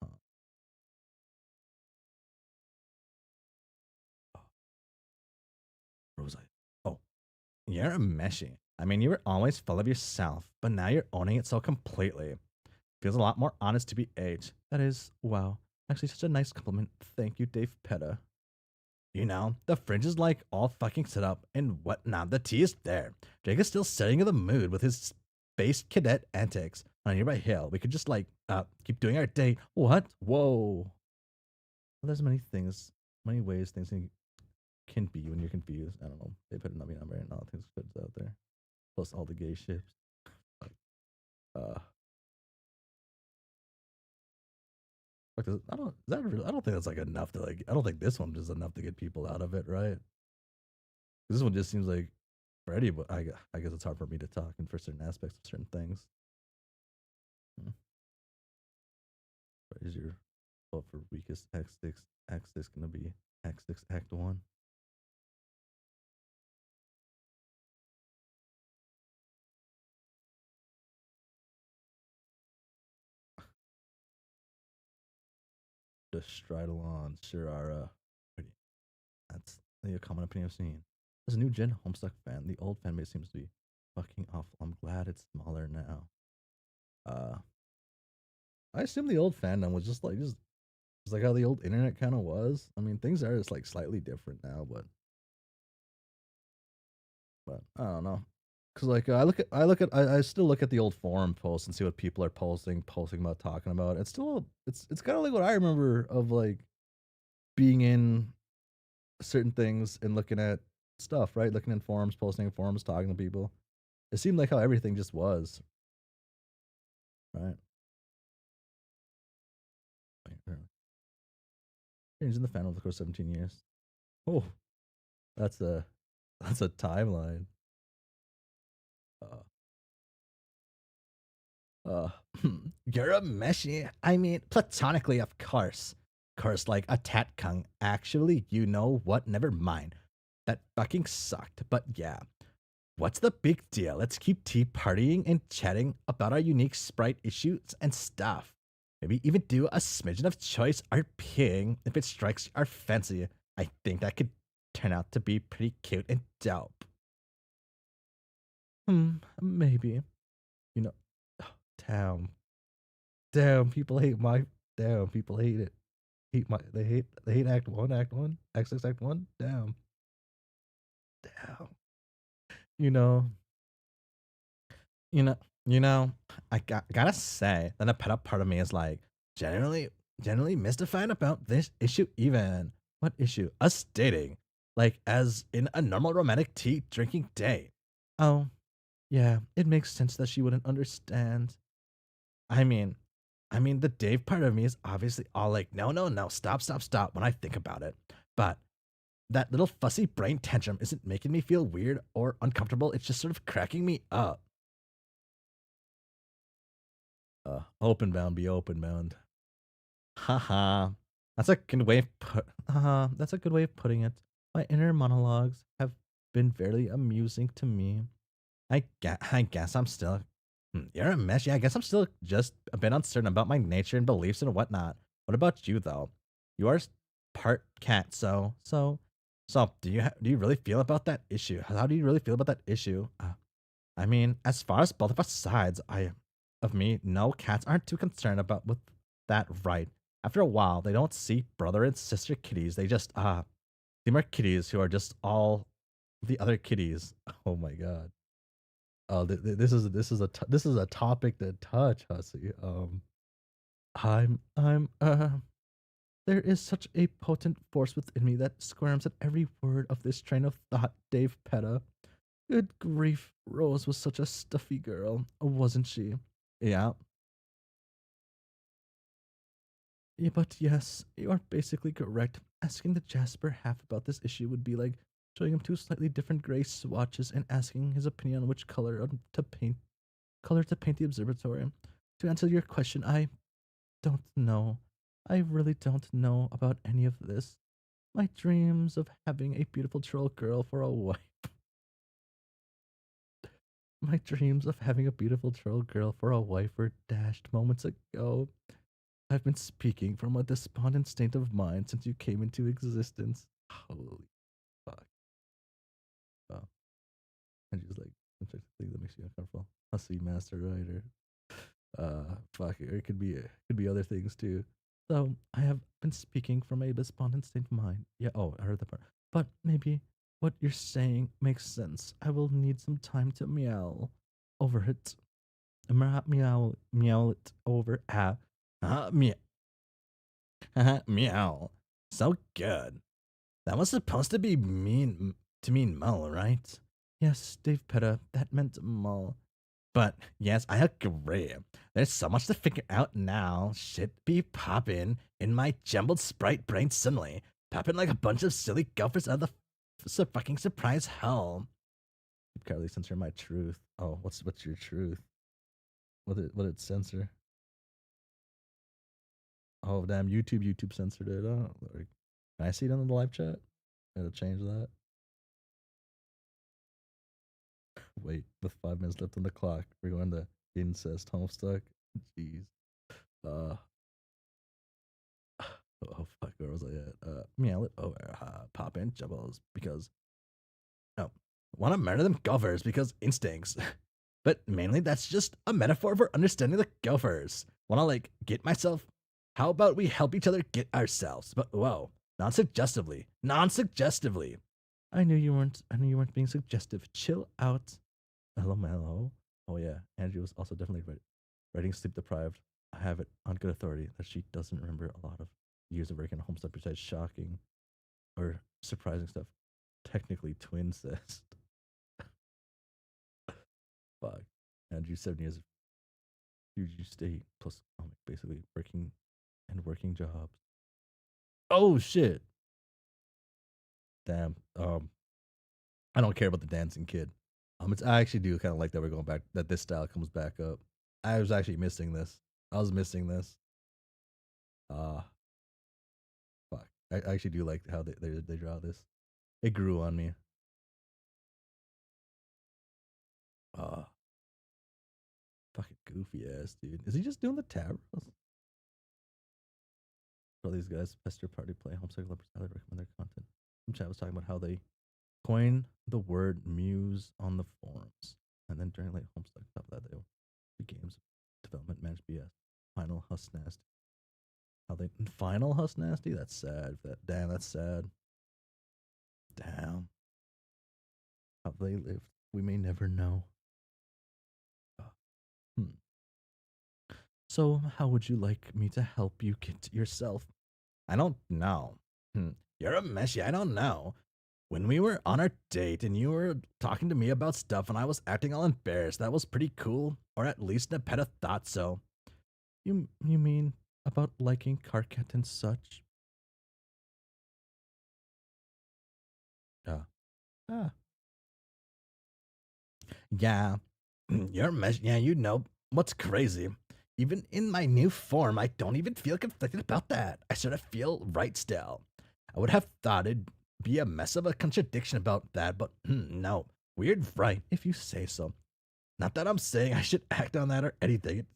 Huh. Where was I? Oh, you're a meshy. I mean, you were always full of yourself, but now you're owning it so completely. Feels a lot more honest to be age. That is, wow. Actually, such a nice compliment. Thank you, Dave Petta. You know, the fridge is like all fucking set up and whatnot. The tea is there. Jake is still setting in the mood with his base cadet antics on a nearby hill. We could just like keep doing our day. What? Whoa. There's many things, many ways things can be when you're confused. I don't know. They put a number and all things good out there. Plus all the gay ships. Like, I don't. Is that really, I don't think that's like enough to like. I don't think this one is enough to get people out of it, right? This one just seems like for any, but I guess it's hard for me to talk and for certain aspects of certain things. What is your vote for weakest Act 6 gonna be Act 6 Act 1? Just stride along, sure are that's a common opinion I've seen. As a new gen Homestuck fan, the old fan base seems to be fucking awful. I'm glad it's smaller now. I assume the old fandom was just like how the old internet kind of was. I mean, things are just like slightly different now, but I don't know. Cause like I still look at the old forum posts and see what people are posting about, talking about. It's still it's kind of like what I remember of like being in certain things and looking at stuff, right? Looking in forums, posting in forums, talking to people. It seemed like how everything just was, right? Changing the fan over the course of 17 years. Oh, that's a timeline. Uh, you're a meshy. I mean, platonically, of course. Course, like a tat kung. Actually, you know what? Never mind. That fucking sucked. But yeah, what's the big deal? Let's keep tea partying and chatting about our unique sprite issues and stuff. Maybe even do a smidgen of choice RPing if it strikes our fancy. I think that could turn out to be pretty cute and dope. Maybe. You know, damn. Damn, people hate my damn, people hate it. They hate Act 1, Act 6 Act 1. Damn. Damn. You know, you know, you know, gotta say that a pet up part of me is like generally mystified about this issue even. What issue? Us dating. Like as in a normal romantic tea drinking day. Oh, yeah, it makes sense that she wouldn't understand. I mean, the Dave part of me is obviously all like, no, stop when I think about it. But that little fussy brain tantrum isn't making me feel weird or uncomfortable. It's just sort of cracking me up. Open bound, be open bound. Haha. That's a good way of that's a good way of putting it. My inner monologues have been very amusing to me. I guess I'm still. You're a mess. Yeah, I guess I'm still just a bit uncertain about my nature and beliefs and whatnot. What about you though? You are part cat, so. Do you really feel about that issue? How do you really feel about that issue? I mean, as far as both of us sides, of me, no, cats aren't too concerned about with that, right? After a while, they don't see brother and sister kitties. They just see more kitties who are just all the other kitties. Oh my god. Oh, this is a topic to touch, Hussy. I'm there is such a potent force within me that squirms at every word of this train of thought, Dave Petta. Good grief, Rose was such a stuffy girl, wasn't she? Yeah. Yeah, but yes, you are basically correct. Asking the Jasper half about this issue would be like showing him two slightly different gray swatches and asking his opinion on which to paint the observatory. To answer your question, I don't know. I really don't know about any of this. My dreams of having a beautiful troll girl for a wife. My dreams of having a beautiful troll girl for a wife were dashed moments ago. I've been speaking from a despondent state of mind since you came into existence. Holy fuck. Oh. And just like, I'm trying to think that makes you uncomfortable. Hussy master writer. Fuck it. It could be other things too. So I have been speaking from a despondent state of mind. Yeah, oh, I heard that part. But maybe what you're saying makes sense. I will need some time to meow over it. Meow it over. Meow. Meow. So good. That was supposed to be mean Mull, right? Yes, Dave Petta, that meant Mull. But yes, I agree. There's so much to figure out now. Shit be poppin' in my jumbled sprite brain suddenly. Poppin' like a bunch of silly gophers out of the fucking surprise hell. Carly, censor my truth. Oh, what's your truth? What did it censor? Oh damn, YouTube censored it. Oh, Lord. Can I see it in the live chat? It'll change that. Wait, with 5 minutes left on the clock, we're going to incest Homestuck. Jeez. Oh fuck, where was I at? Meow it over. Pop in jumbles because Want to murder them gophers because instincts. But mainly that's just a metaphor for understanding the gophers. Want to like get myself? How about we help each other get ourselves? But whoa, non-suggestively. Non-suggestively. I knew you weren't being suggestive. Chill out. LMLO. Oh yeah, Andrew was also definitely writing sleep deprived. I have it on good authority that she doesn't remember a lot of years of working on Homestuck besides shocking or surprising stuff. Technically twincest. Fuck. Andrew 7 years of UG State plus comic, basically working jobs. Oh shit. Damn. I don't care about the dancing kid. I actually do kind of like that we're going back, that this style comes back up. I was actually missing this. I was missing this. Fuck. I actually do like how they draw this. It grew on me. Fucking goofy ass dude. Is he just doing the tab? For these guys, Pester Party Play, Homestuck Lovers, highly recommend their content. Some chat was talking about how they coin the word muse on the forums. And then during late Homestuck, top of that, they the games development managed BS. Final Huss Nasty. How they final Huss Nasty? That's sad. Damn, that's sad. Damn. How they lived. We may never know. So, how would you like me to help you get yourself? I don't know. You're a meshy. I don't know. When we were on our date and you were talking to me about stuff and I was acting all embarrassed, that was pretty cool. Or at least Nepeta thought so. You mean about liking Karkat and such? Yeah. You're mesh. Yeah, you know what's crazy. Even in my new form, I don't even feel conflicted about that. I sort of feel right still. I would have thought it'd be a mess of a contradiction about that, but no. Weird right, if you say so. Not that I'm saying I should act on that or anything.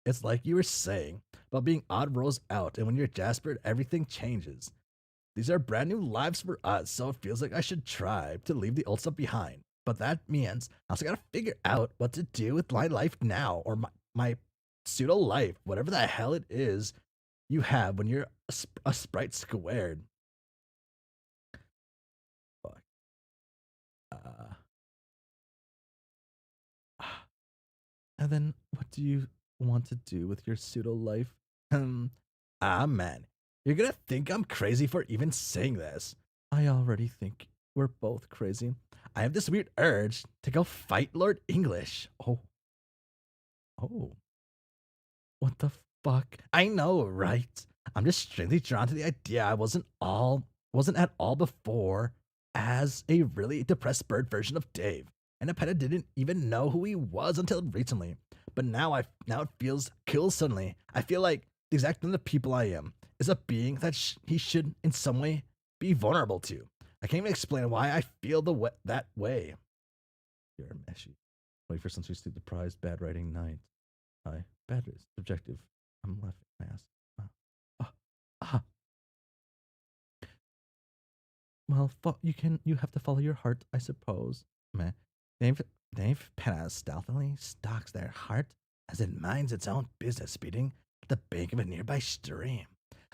It's like you were saying about being odd rolls out, and when you're Jaspered, everything changes. These are brand new lives for us, so it feels like I should try to leave the old stuff behind. But that means I also gotta figure out what to do with my life now, or my pseudo life, whatever the hell it is you have when you're a sprite squared. Fuck. And then what do you want to do with your pseudo life? Man. You're gonna think I'm crazy for even saying this. I already think we're both crazy. I have this weird urge to go fight Lord English. Oh. What the fuck? I know, right? I'm just strangely drawn to the idea I wasn't at all before as a really depressed bird version of Dave. And Nepeta didn't even know who he was until recently. But now it feels cool suddenly. I feel like the exact kind of people I am is a being that he should in some way be vulnerable to. I can't even explain why I feel that way. You're a meshy. 21st century sleep deprived, bad writing night. Hi. Bad is subjective. I'm laughing my ass. Well, you have to follow your heart, I suppose. Meh. Dave Pena stealthily stalks their heart as it minds its own business, beating at the bank of a nearby stream.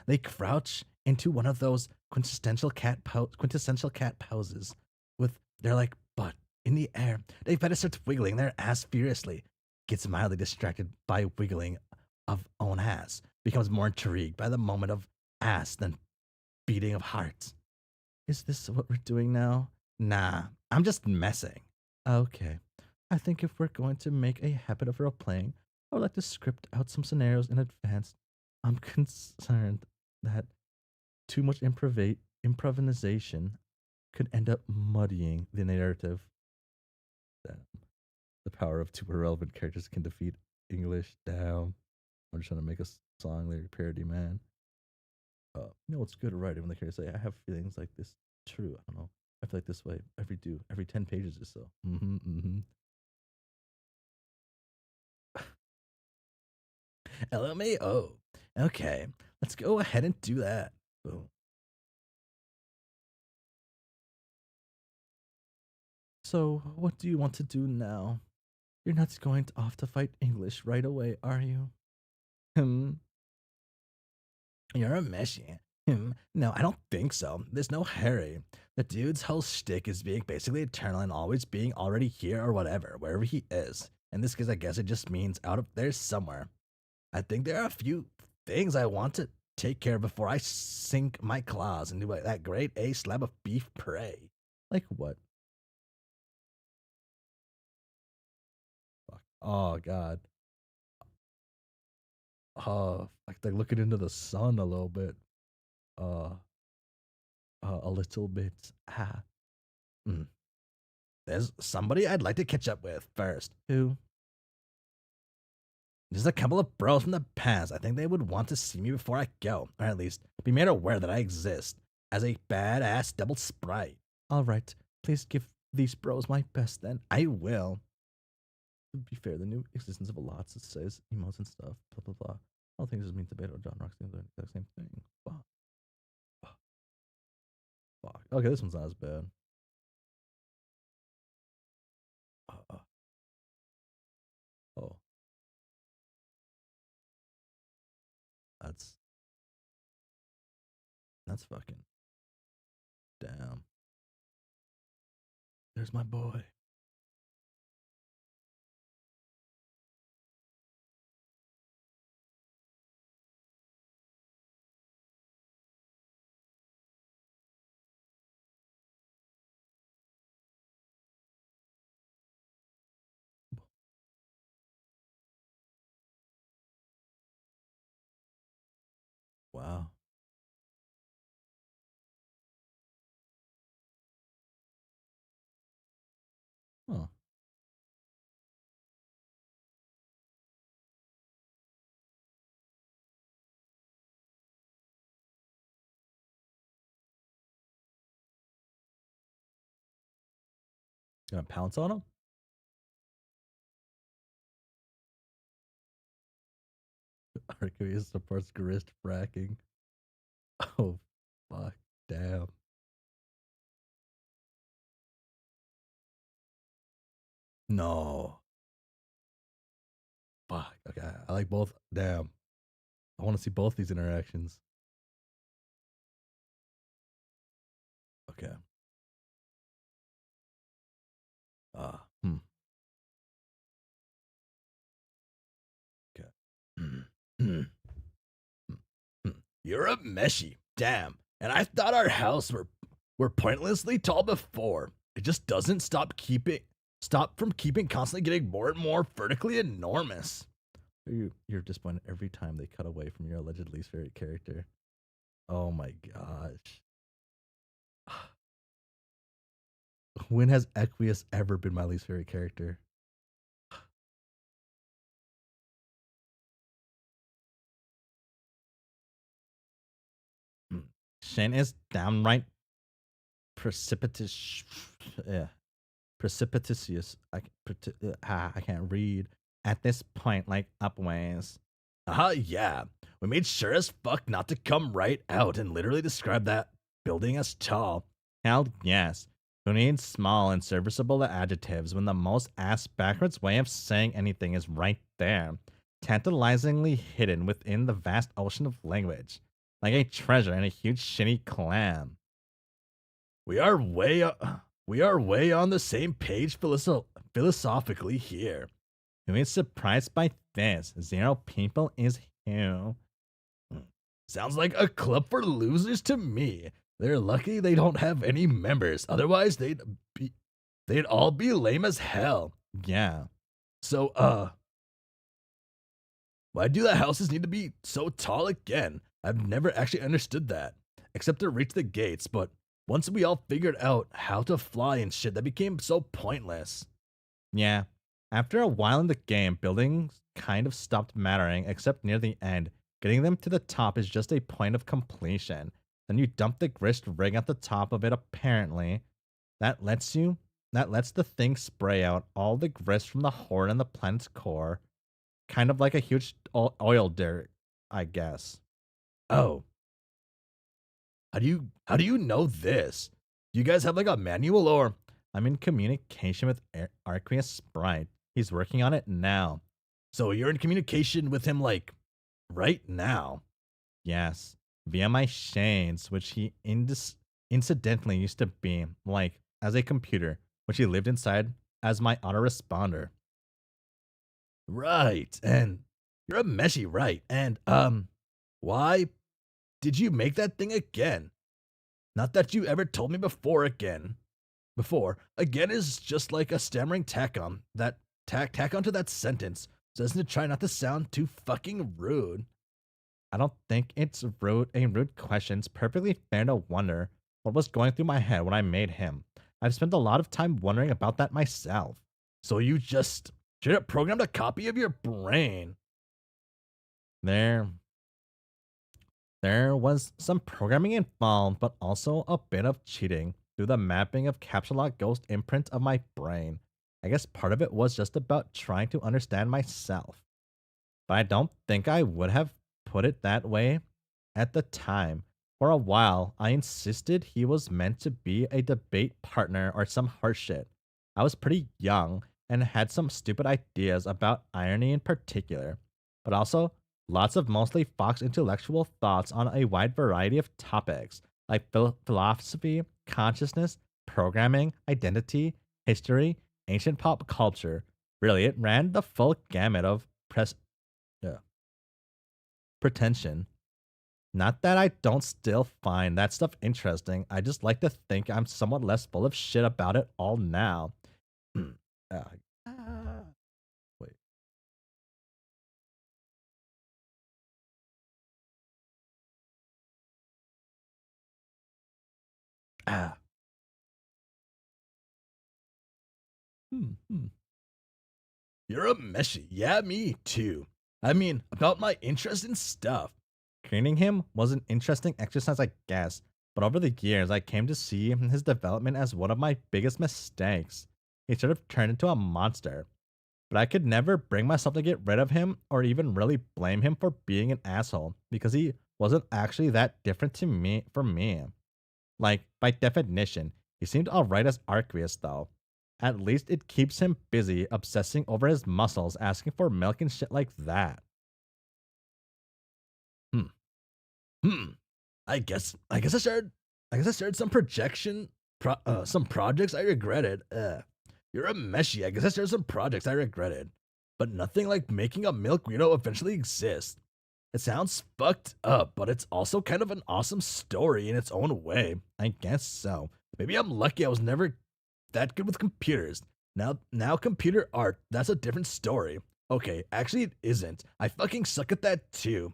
They crouch into one of those quintessential cat poses with their like butt in the air. Dave Pena starts wiggling their ass furiously. gets mildly distracted by wiggling of own ass, becomes more intrigued by the moment of ass than beating of hearts. Is this what we're doing now? Nah, I'm just messing. Okay. I think if we're going to make a habit of role playing, I would like to script out some scenarios in advance. I'm concerned that too much improvisation could end up muddying the narrative. Damn. The power of two irrelevant characters can defeat English. Damn. I'm just trying to make a song lyric parody, man. You know what's good at writing when the characters say, I have feelings like this. True. I don't know. I feel like this way every 10 pages or so. LMAO. Okay, let's go ahead and do that. Boom. So, what do you want to do now? You're not going off to fight English right away, are you? You're a meshy. No, I don't think so. There's no hurry. The dude's whole shtick is being basically eternal and always being already here or whatever, wherever he is. In this case, I guess it just means out of there somewhere. I think there are a few things I want to take care of before I sink my claws into that great A slab of beef prey. Like what? Fuck. Oh, God. Oh, like looking into the sun a little bit. A little bit. There's somebody I'd like to catch up with first. Who? Just a couple of bros from the past. I think they would want to see me before I go, or at least be made aware that I exist as a badass double sprite. All right, please give these bros my best then. I will. To be fair, the new existence of a lot says emotes and stuff, blah, blah, blah. I don't think this means debate or John Rock's doing the exact same thing. Fuck. Fuck. Okay, this one's not as bad. Oh. That's fucking. Damn. There's my boy. Wow. Oh. Gonna pounce on him? Arceus supports grist fracking. Oh, fuck. Damn. No. Fuck. Okay. I like both. Damn. I want to see both these interactions. Okay. Okay. You're a meshy. Damn. And I thought our house were pointlessly tall before. It just doesn't stop from keeping constantly getting more and more vertically enormous. You're disappointed every time they cut away from your alleged least favorite character. Oh my gosh. When has Equius ever been my least favorite character? Shane is downright precipitous. Yeah. Precipitous. I can't read. At this point, like upways. Yeah. We made sure as fuck not to come right out and literally describe that building as tall. Hell yes. Who needs small and serviceable adjectives when the most ass backwards way of saying anything is right there, tantalizingly hidden within the vast ocean of language, like a treasure in a huge shiny clam. We are way on the same page philosophically here. Who is surprised by this? 0 people is who? Sounds like a club for losers to me. They're lucky they don't have any members. Otherwise, they'd all be lame as hell. Yeah. So, why do the houses need to be so tall again? I've never actually understood that. Except to reach the gates, but once we all figured out how to fly and shit, that became so pointless. Yeah. After a while in the game, buildings kind of stopped mattering, except near the end. Getting them to the top is just a point of completion. Then you dump the grist ring at the top of it, apparently. That lets the thing spray out all the grist from the horn and the planet's core. Kind of like a huge oil derrick, I guess. Oh. How do you know this? Do you guys have like a manual or? I'm in communication with Arqueous Sprite. He's working on it now. So you're in communication with him like right now? Yes, via my chains, which he incidentally used to be like as a computer, which he lived inside as my autoresponder. Right, and you're a meshy, right? And why did you make that thing again? Not that you ever told me before again. Again is just like a stammering tack on that tack onto that sentence, so as to try not to sound too fucking rude. I don't think it's rude. A rude question. It's perfectly fair to wonder what was going through my head when I made him. I've spent a lot of time wondering about that myself. So you just straight up programmed a copy of your brain. There was some programming involved, but also a bit of cheating through the mapping of capture lock ghost imprint of my brain. I guess part of it was just about trying to understand myself. But I don't think I would have put it that way at the time. For a while, I insisted he was meant to be a debate partner or some horseshit. I was pretty young and had some stupid ideas about irony in particular, but also lots of mostly Fox intellectual thoughts on a wide variety of topics like philosophy, consciousness, programming, identity, history, ancient pop culture. Really, it ran the full gamut of pretension. Not that I don't still find that stuff interesting, I just like to think I'm somewhat less full of shit about it all now. Wait. Ah. You're a meshy. Yeah, me too. I mean, about my interest in stuff. Creating him was an interesting exercise, I guess, but over the years, I came to see his development as one of my biggest mistakes. He sort of turned into a monster, but I could never bring myself to get rid of him or even really blame him for being an asshole because he wasn't actually that different to me from me. Like, by definition, he seemed alright as Arqueous though. At least it keeps him busy obsessing over his muscles, asking for milk and shit like that. I started some some projects I regretted. You're a meshy. I guess I started some projects I regretted. But nothing like making a milk weirdo eventually exists. It sounds fucked up, but it's also kind of an awesome story in its own way. I guess so. Maybe I'm lucky I was never that good with computers. Now computer art, that's a different story. Okay, actually it isn't. I fucking suck at that too.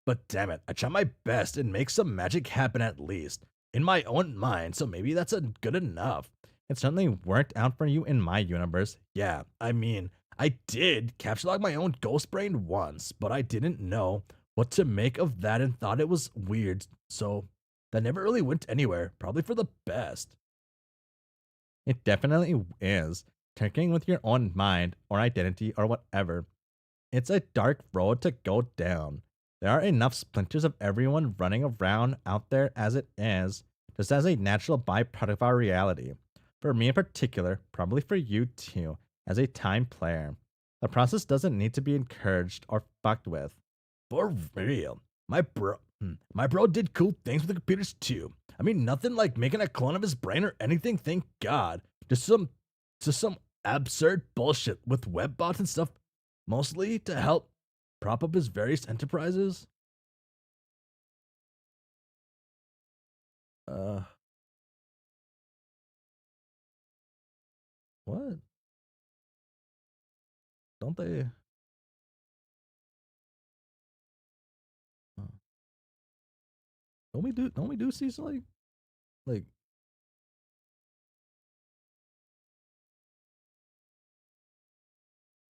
But damn it, I try my best and make some magic happen at least. In my own mind, so maybe that's good enough. It certainly worked out for you in my universe. Yeah, I mean, I did capture log my own ghost brain once, but I didn't know what to make of that and thought it was weird, so that never really went anywhere, probably for the best. It definitely is. Tinkering with your own mind or identity or whatever. It's a dark road to go down. There are enough splinters of everyone running around out there as it is, just as a natural byproduct of our reality. For me in particular, probably for you too, as a time player. The process doesn't need to be encouraged or fucked with. For real. My bro did cool things with the computers too. I mean, nothing like making a clone of his brain or anything, thank God. Just some absurd bullshit with web bots and stuff mostly to help prop up his various enterprises. Uh, what? Don't they? uh, Don't we do see some, like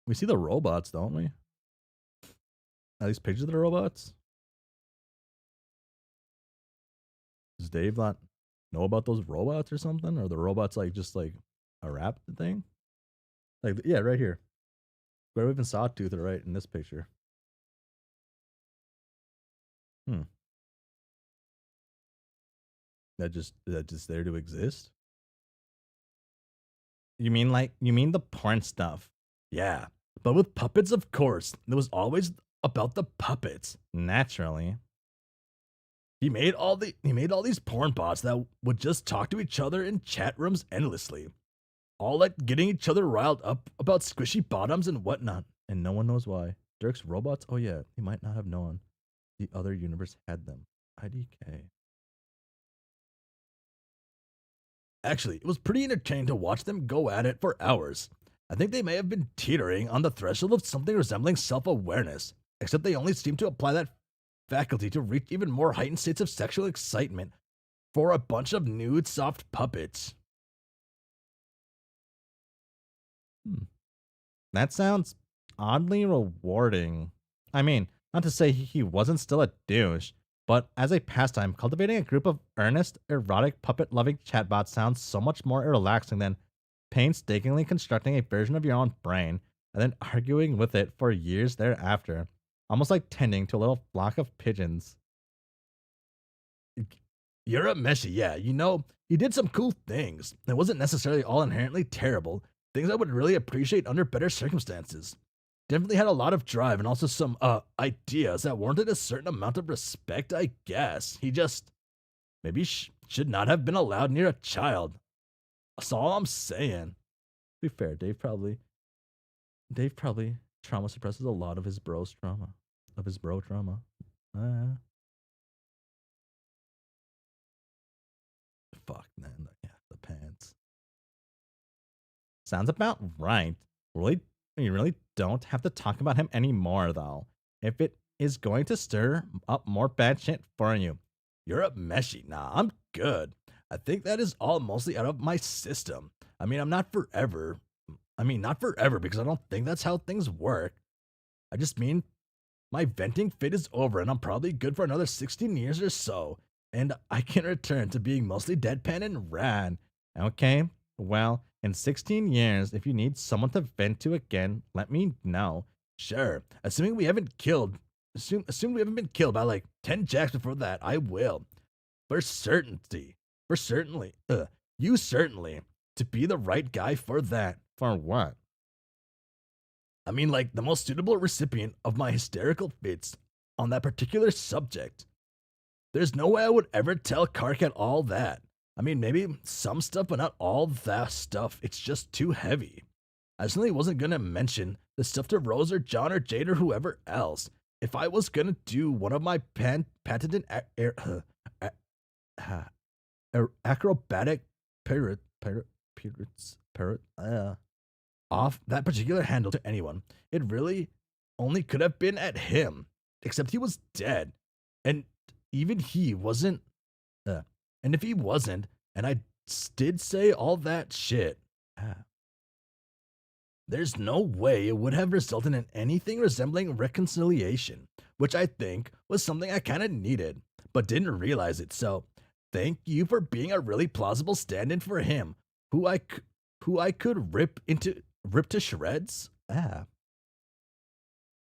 we see the robots, don't we? At least pictures of the robots. Does Dave not know about those robots or something? Or the robots like just like a rap thing? Like yeah, right here. Where we even Sawtooth right in this picture. Hmm. That just there to exist? You mean the porn stuff? Yeah. But with puppets, of course. It was always about the puppets. Naturally. He made all these porn bots that would just talk to each other in chat rooms endlessly. All like getting each other riled up about squishy bottoms and whatnot. And no one knows why. Dirk's robots? Oh yeah, he might not have known the other universe had them. IDK. Actually, it was pretty entertaining to watch them go at it for hours. I think they may have been teetering on the threshold of something resembling self awareness, except they only seemed to apply that faculty to reach even more heightened states of sexual excitement for a bunch of nude soft puppets. Hmm. That sounds oddly rewarding. I mean, not to say he wasn't still a douche, but as a pastime, cultivating a group of earnest, erotic, puppet loving chatbots sounds so much more relaxing than painstakingly constructing a version of your own brain and then arguing with it for years thereafter, almost like tending to a little flock of pigeons. You're a Messi, yeah. You know, he did some cool things. It wasn't necessarily all inherently terrible. Things I would really appreciate under better circumstances. Definitely had a lot of drive and also some ideas that warranted a certain amount of respect, I guess. He just maybe should not have been allowed near a child. That's all I'm saying. To be fair, Dave probably trauma suppresses a lot of his bro's trauma. Of his bro trauma. Uh, Fuck man. Yeah, the pants. Sounds about right. Really, you really don't have to talk about him anymore, though. If it is going to stir up more bad shit for you, you're up meshy. Nah, I'm good. I think that is all mostly out of my system. I mean, I'm not forever. I mean, not forever because I don't think that's how things work. I just mean my venting fit is over and I'm probably good for another 16 years or so. And I can return to being mostly deadpan and rad. Okay? Well, in 16 years, if you need someone to vent to again, let me know. Sure. Assuming we haven't assume we haven't been killed by like 10 jacks before that, I will. For certainty. For certainly. You certainly. To be the right guy for that. For what? I mean, like, the most suitable recipient of my hysterical fits on that particular subject. There's no way I would ever tell Karkat all that. I mean, maybe some stuff, but not all that stuff. It's just too heavy. I certainly wasn't gonna mention the stuff to Rose or John or Jade or whoever else. If I was gonna do one of my patented acrobatic off that particular handle to anyone, it really only could have been at him. Except he was dead. And even he wasn't. And if he wasn't, and I did say all that shit, there's no way it would have resulted in anything resembling reconciliation, which I think was something I kind of needed, but didn't realize it. So, thank you for being a really plausible stand-in for him, who I could rip to shreds.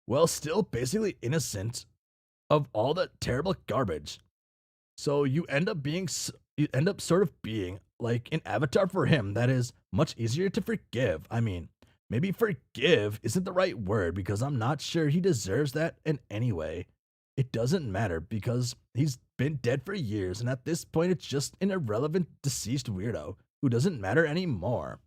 Well, still basically innocent of all the terrible garbage. So you end up sort of being like an avatar for him that is much easier to forgive. I mean, maybe forgive isn't the right word because I'm not sure he deserves that in any way. It doesn't matter because he's been dead for years and at this point it's just an irrelevant deceased weirdo who doesn't matter anymore.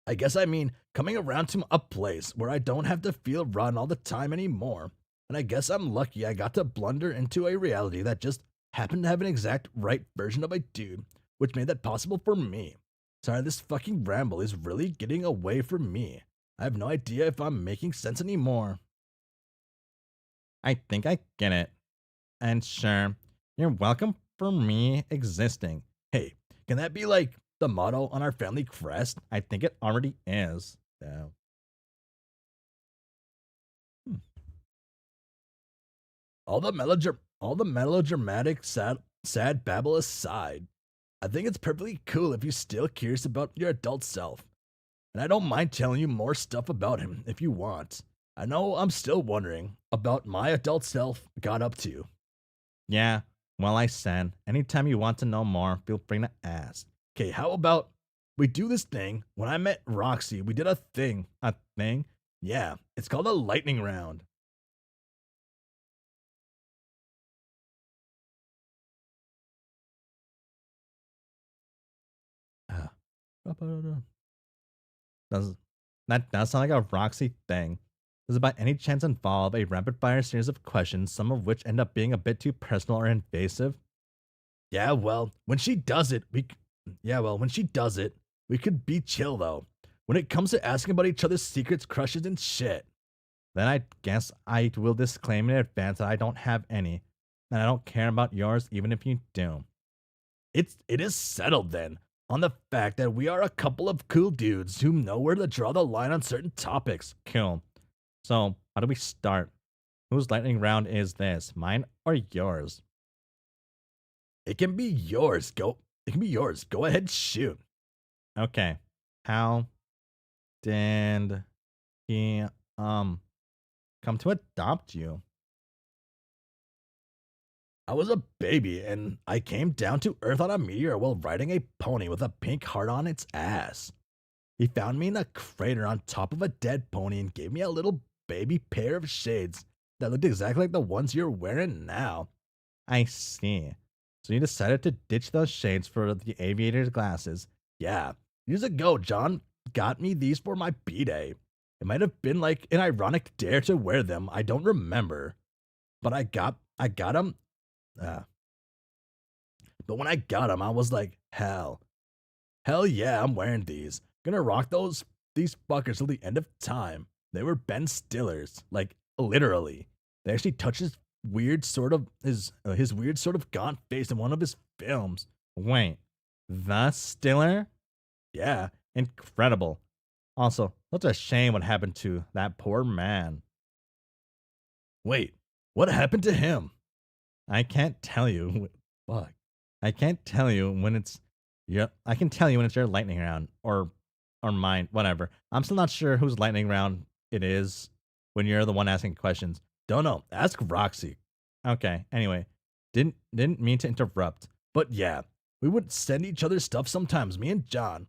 I guess I mean coming around to a place where I don't have to feel run all the time anymore. And I guess I'm lucky I got to blunder into a reality that just happened to have an exact right version of a dude, which made that possible for me. Sorry, this fucking ramble is really getting away from me. I have no idea if I'm making sense anymore. I think I get it. And sure, you're welcome for me existing. Hey, can that be like the motto on our family crest? I think it already is, though. All the melodramatic sad babble aside, I think it's perfectly cool if you're still curious about your adult self. And I don't mind telling you more stuff about him if you want. I know I'm still wondering about my adult self got up to. Yeah, well, I said, anytime you want to know more, feel free to ask. Okay, how about we do this thing? When I met Roxy, we did a thing. A thing? Yeah, it's called a lightning round. Does that does sound like a Roxy thing? Does it by any chance involve a rapid fire series of questions, some of which end up being a bit too personal or invasive? Yeah, well, when she does it, we could be chill though. When it comes to asking about each other's secrets, crushes, and shit. Then I guess I will disclaim in advance that I don't have any, and I don't care about yours even if you do. It is settled then on the fact that we are a couple of cool dudes who know where to draw the line on certain topics. Cool. So, how do we start? Whose lightning round is this? Mine or yours? It can be yours. Go ahead, shoot. Okay. How did he come to adopt you? I was a baby and I came down to Earth on a meteor while riding a pony with a pink heart on its ass. He found me in a crater on top of a dead pony and gave me a little baby pair of shades that looked exactly like the ones you're wearing now. I see. So you decided to ditch those shades for the aviator's glasses. Yeah, years ago, John got me these for my B-Day. It might have been like an ironic dare to wear them, I don't remember. But I got them. But when I got them, I was like, hell yeah, I'm wearing these. Gonna rock these fuckers till the end of time. They were Ben Stiller's, like literally. They actually touched his weird sort of his weird sort of gaunt face in one of his films. Wait, the Stiller? Yeah, Incredible. Also, that's a shame what happened to that poor man. wait, what happened to him? I can't tell you. Fuck. I can't tell you when it's your. I can tell you when it's your lightning round or mine, whatever. I'm still not sure whose lightning round it is when you're the one asking questions. Don't know. Ask Roxy. Okay. Anyway, didn't mean to interrupt. But yeah, we would send each other stuff sometimes, me and John.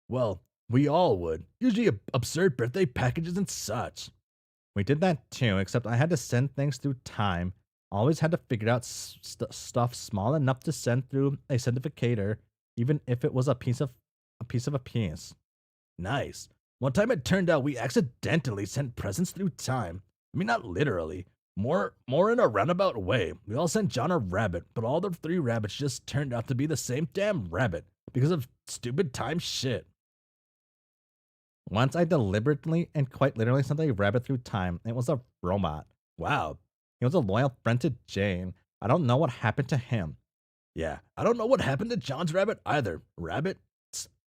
Well, we all would. Usually absurd birthday packages and such. We did that too, except I had to send things through time. Always had to figure out stuff small enough to send through a certificator, even if it was a piece of a piece. Nice. One time it turned out we accidentally sent presents through time. I mean, not literally. More in a roundabout way. We all sent John a rabbit, but all the 3 rabbits just turned out to be the same damn rabbit because of stupid time shit. Once I deliberately and quite literally sent a rabbit through time. It was a robot. Wow. He was a loyal friend to Jane. I don't know what happened to him. Yeah, I don't know what happened to John's rabbit either. Rabbit?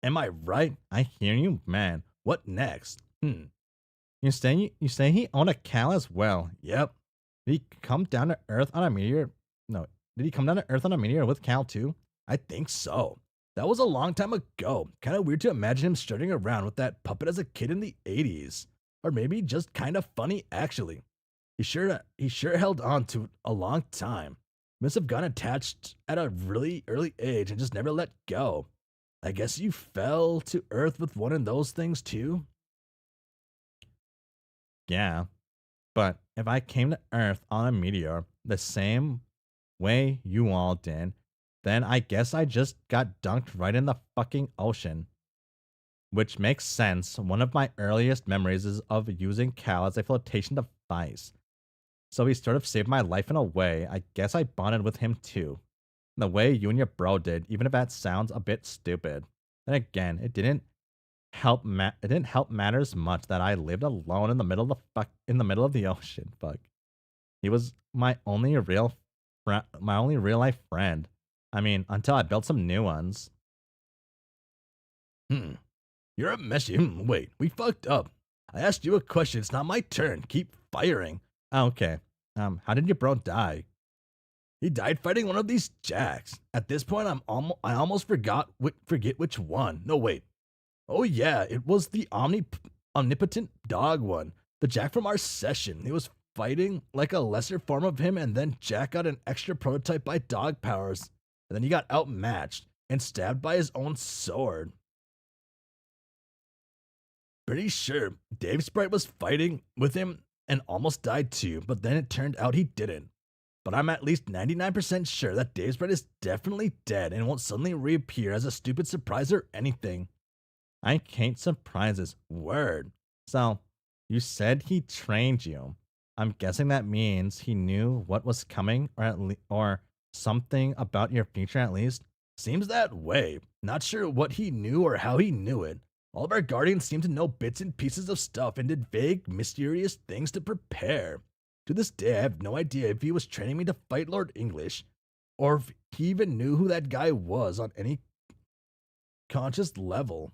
Am I right? I hear you, man. What next? You say he owned a cow as well. Yep. Did he come down to Earth on a meteor? No. Did he come down to Earth on a meteor with Cal too? I think so. That was a long time ago. Kind of weird to imagine him strutting around with that puppet as a kid in the 80s. Or maybe just kind of funny, actually. He sure held on to it a long time. Must have gotten attached at a really early age and just never let go. I guess you fell to Earth with one of those things too? Yeah. But if I came to Earth on a meteor the same way you all did, then I guess I just got dunked right in the fucking ocean. Which makes sense. One of my earliest memories is of using Cal as a flotation device. So he sort of saved my life in a way. I guess I bonded with him too. The way you and your bro did, even if that sounds a bit stupid. Then again, it didn't help matters much that I lived alone in the middle of the ocean. Fuck. He was my only real life friend. I mean, until I built some new ones. You're a messy. Wait, we fucked up. I asked you a question. It's not my turn. Keep firing. Okay. How did your bro die? He died fighting one of these jacks. At this point, I almost forget which one. No, wait. Oh yeah, it was the omnipotent dog one. The Jack from our session. He was fighting like a lesser form of him, and then Jack got an extra prototype by dog powers. And then he got outmatched and stabbed by his own sword. Pretty sure Dave Sprite was fighting with him and almost died too, but then it turned out he didn't. But I'm at least 99% sure that Dave Sprite is definitely dead and won't suddenly reappear as a stupid surprise or anything. I hate surprises. Word. So, you said he trained you. I'm guessing that means he knew what was coming, or something about your future at least. Seems that way. Not sure what he knew or how he knew it. All of our guardians seem to know bits and pieces of stuff and did vague, mysterious things to prepare. To this day, I have no idea if he was training me to fight Lord English, or if he even knew who that guy was on any conscious level.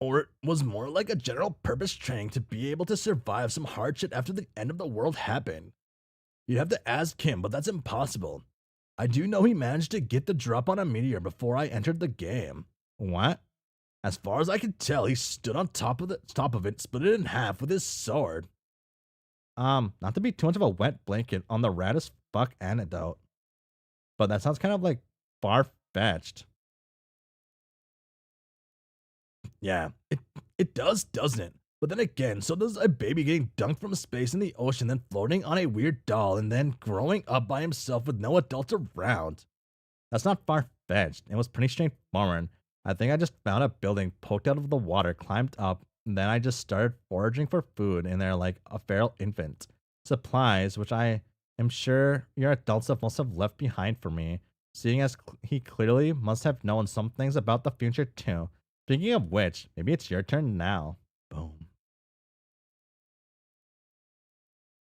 Or it was more like a general purpose training to be able to survive some hardship after the end of the world happened. You'd have to ask him, but that's impossible. I do know he managed to get the drop on a meteor before I entered the game. What? As far as I could tell, he stood on top of it, split it in half with his sword. Not to be too much of a wet blanket on the rad as fuck anecdote, but that sounds kind of like far-fetched. Yeah, it does, doesn't it? But then again, so does a baby getting dunked from space in the ocean, then floating on a weird doll, and then growing up by himself with no adults around. That's not far-fetched. It was pretty straightforward. I think I just found a building, poked out of the water, climbed up, and then I just started foraging for food in there like a feral infant. Supplies, which I am sure your adult self must have left behind for me, seeing as he clearly must have known some things about the future too. Speaking of which, maybe it's your turn now. Boom.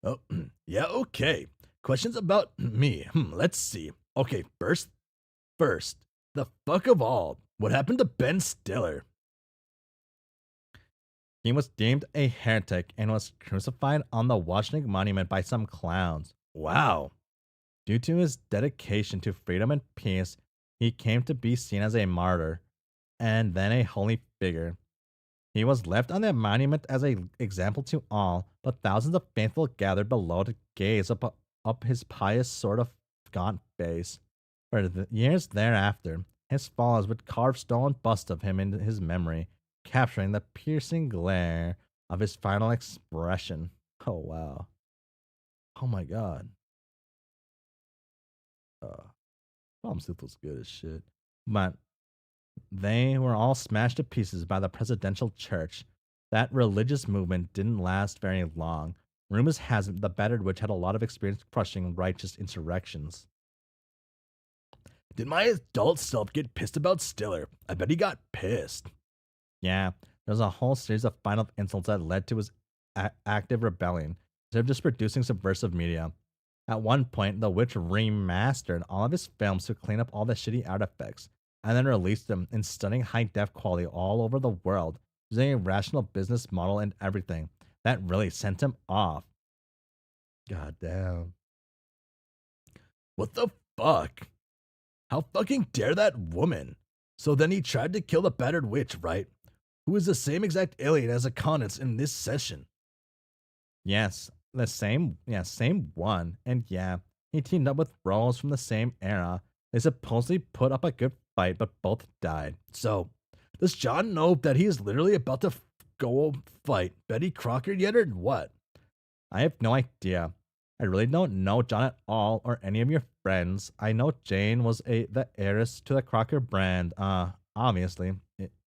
Oh, yeah, okay. Questions about me. Let's see. Okay, first, the fuck of all. What happened to Ben Stiller? He was deemed a heretic and was crucified on the Washington Monument by some clowns. Wow. Due to his dedication to freedom and peace, he came to be seen as a martyr and then a holy figure. He was left on the monument as an example to all, but thousands of faithful gathered below to gaze up his pious sort of gaunt face. For the years thereafter, his followers would carve stone busts of him in his memory, capturing the piercing glare of his final expression. Oh wow. Oh my god. Palm Soup was good as shit. But they were all smashed to pieces by the presidential church. That religious movement didn't last very long. Rumors has it the battered witch had a lot of experience crushing righteous insurrections. Did my adult self get pissed about Stiller? I bet he got pissed. Yeah, there was a whole series of final insults that led to his active rebellion, instead of just producing subversive media. At one point, the witch remastered all of his films to clean up all the shitty artifacts, and then released them in stunning high-def quality all over the world, using a rational business model and everything. That really sent him off. God damn. What the fuck? How fucking dare that woman? So then he tried to kill the battered witch, right? Who is the same exact alien as Aconit's in this session? Yes, same one. And yeah, he teamed up with Rose from the same era. They supposedly put up a good fight, but both died. So, does John know that he is literally about to go fight Betty Crocker yet or what? I have no idea. I really don't know John at all or any of your friends. I know Jane was the heiress to the Crocker brand. Obviously,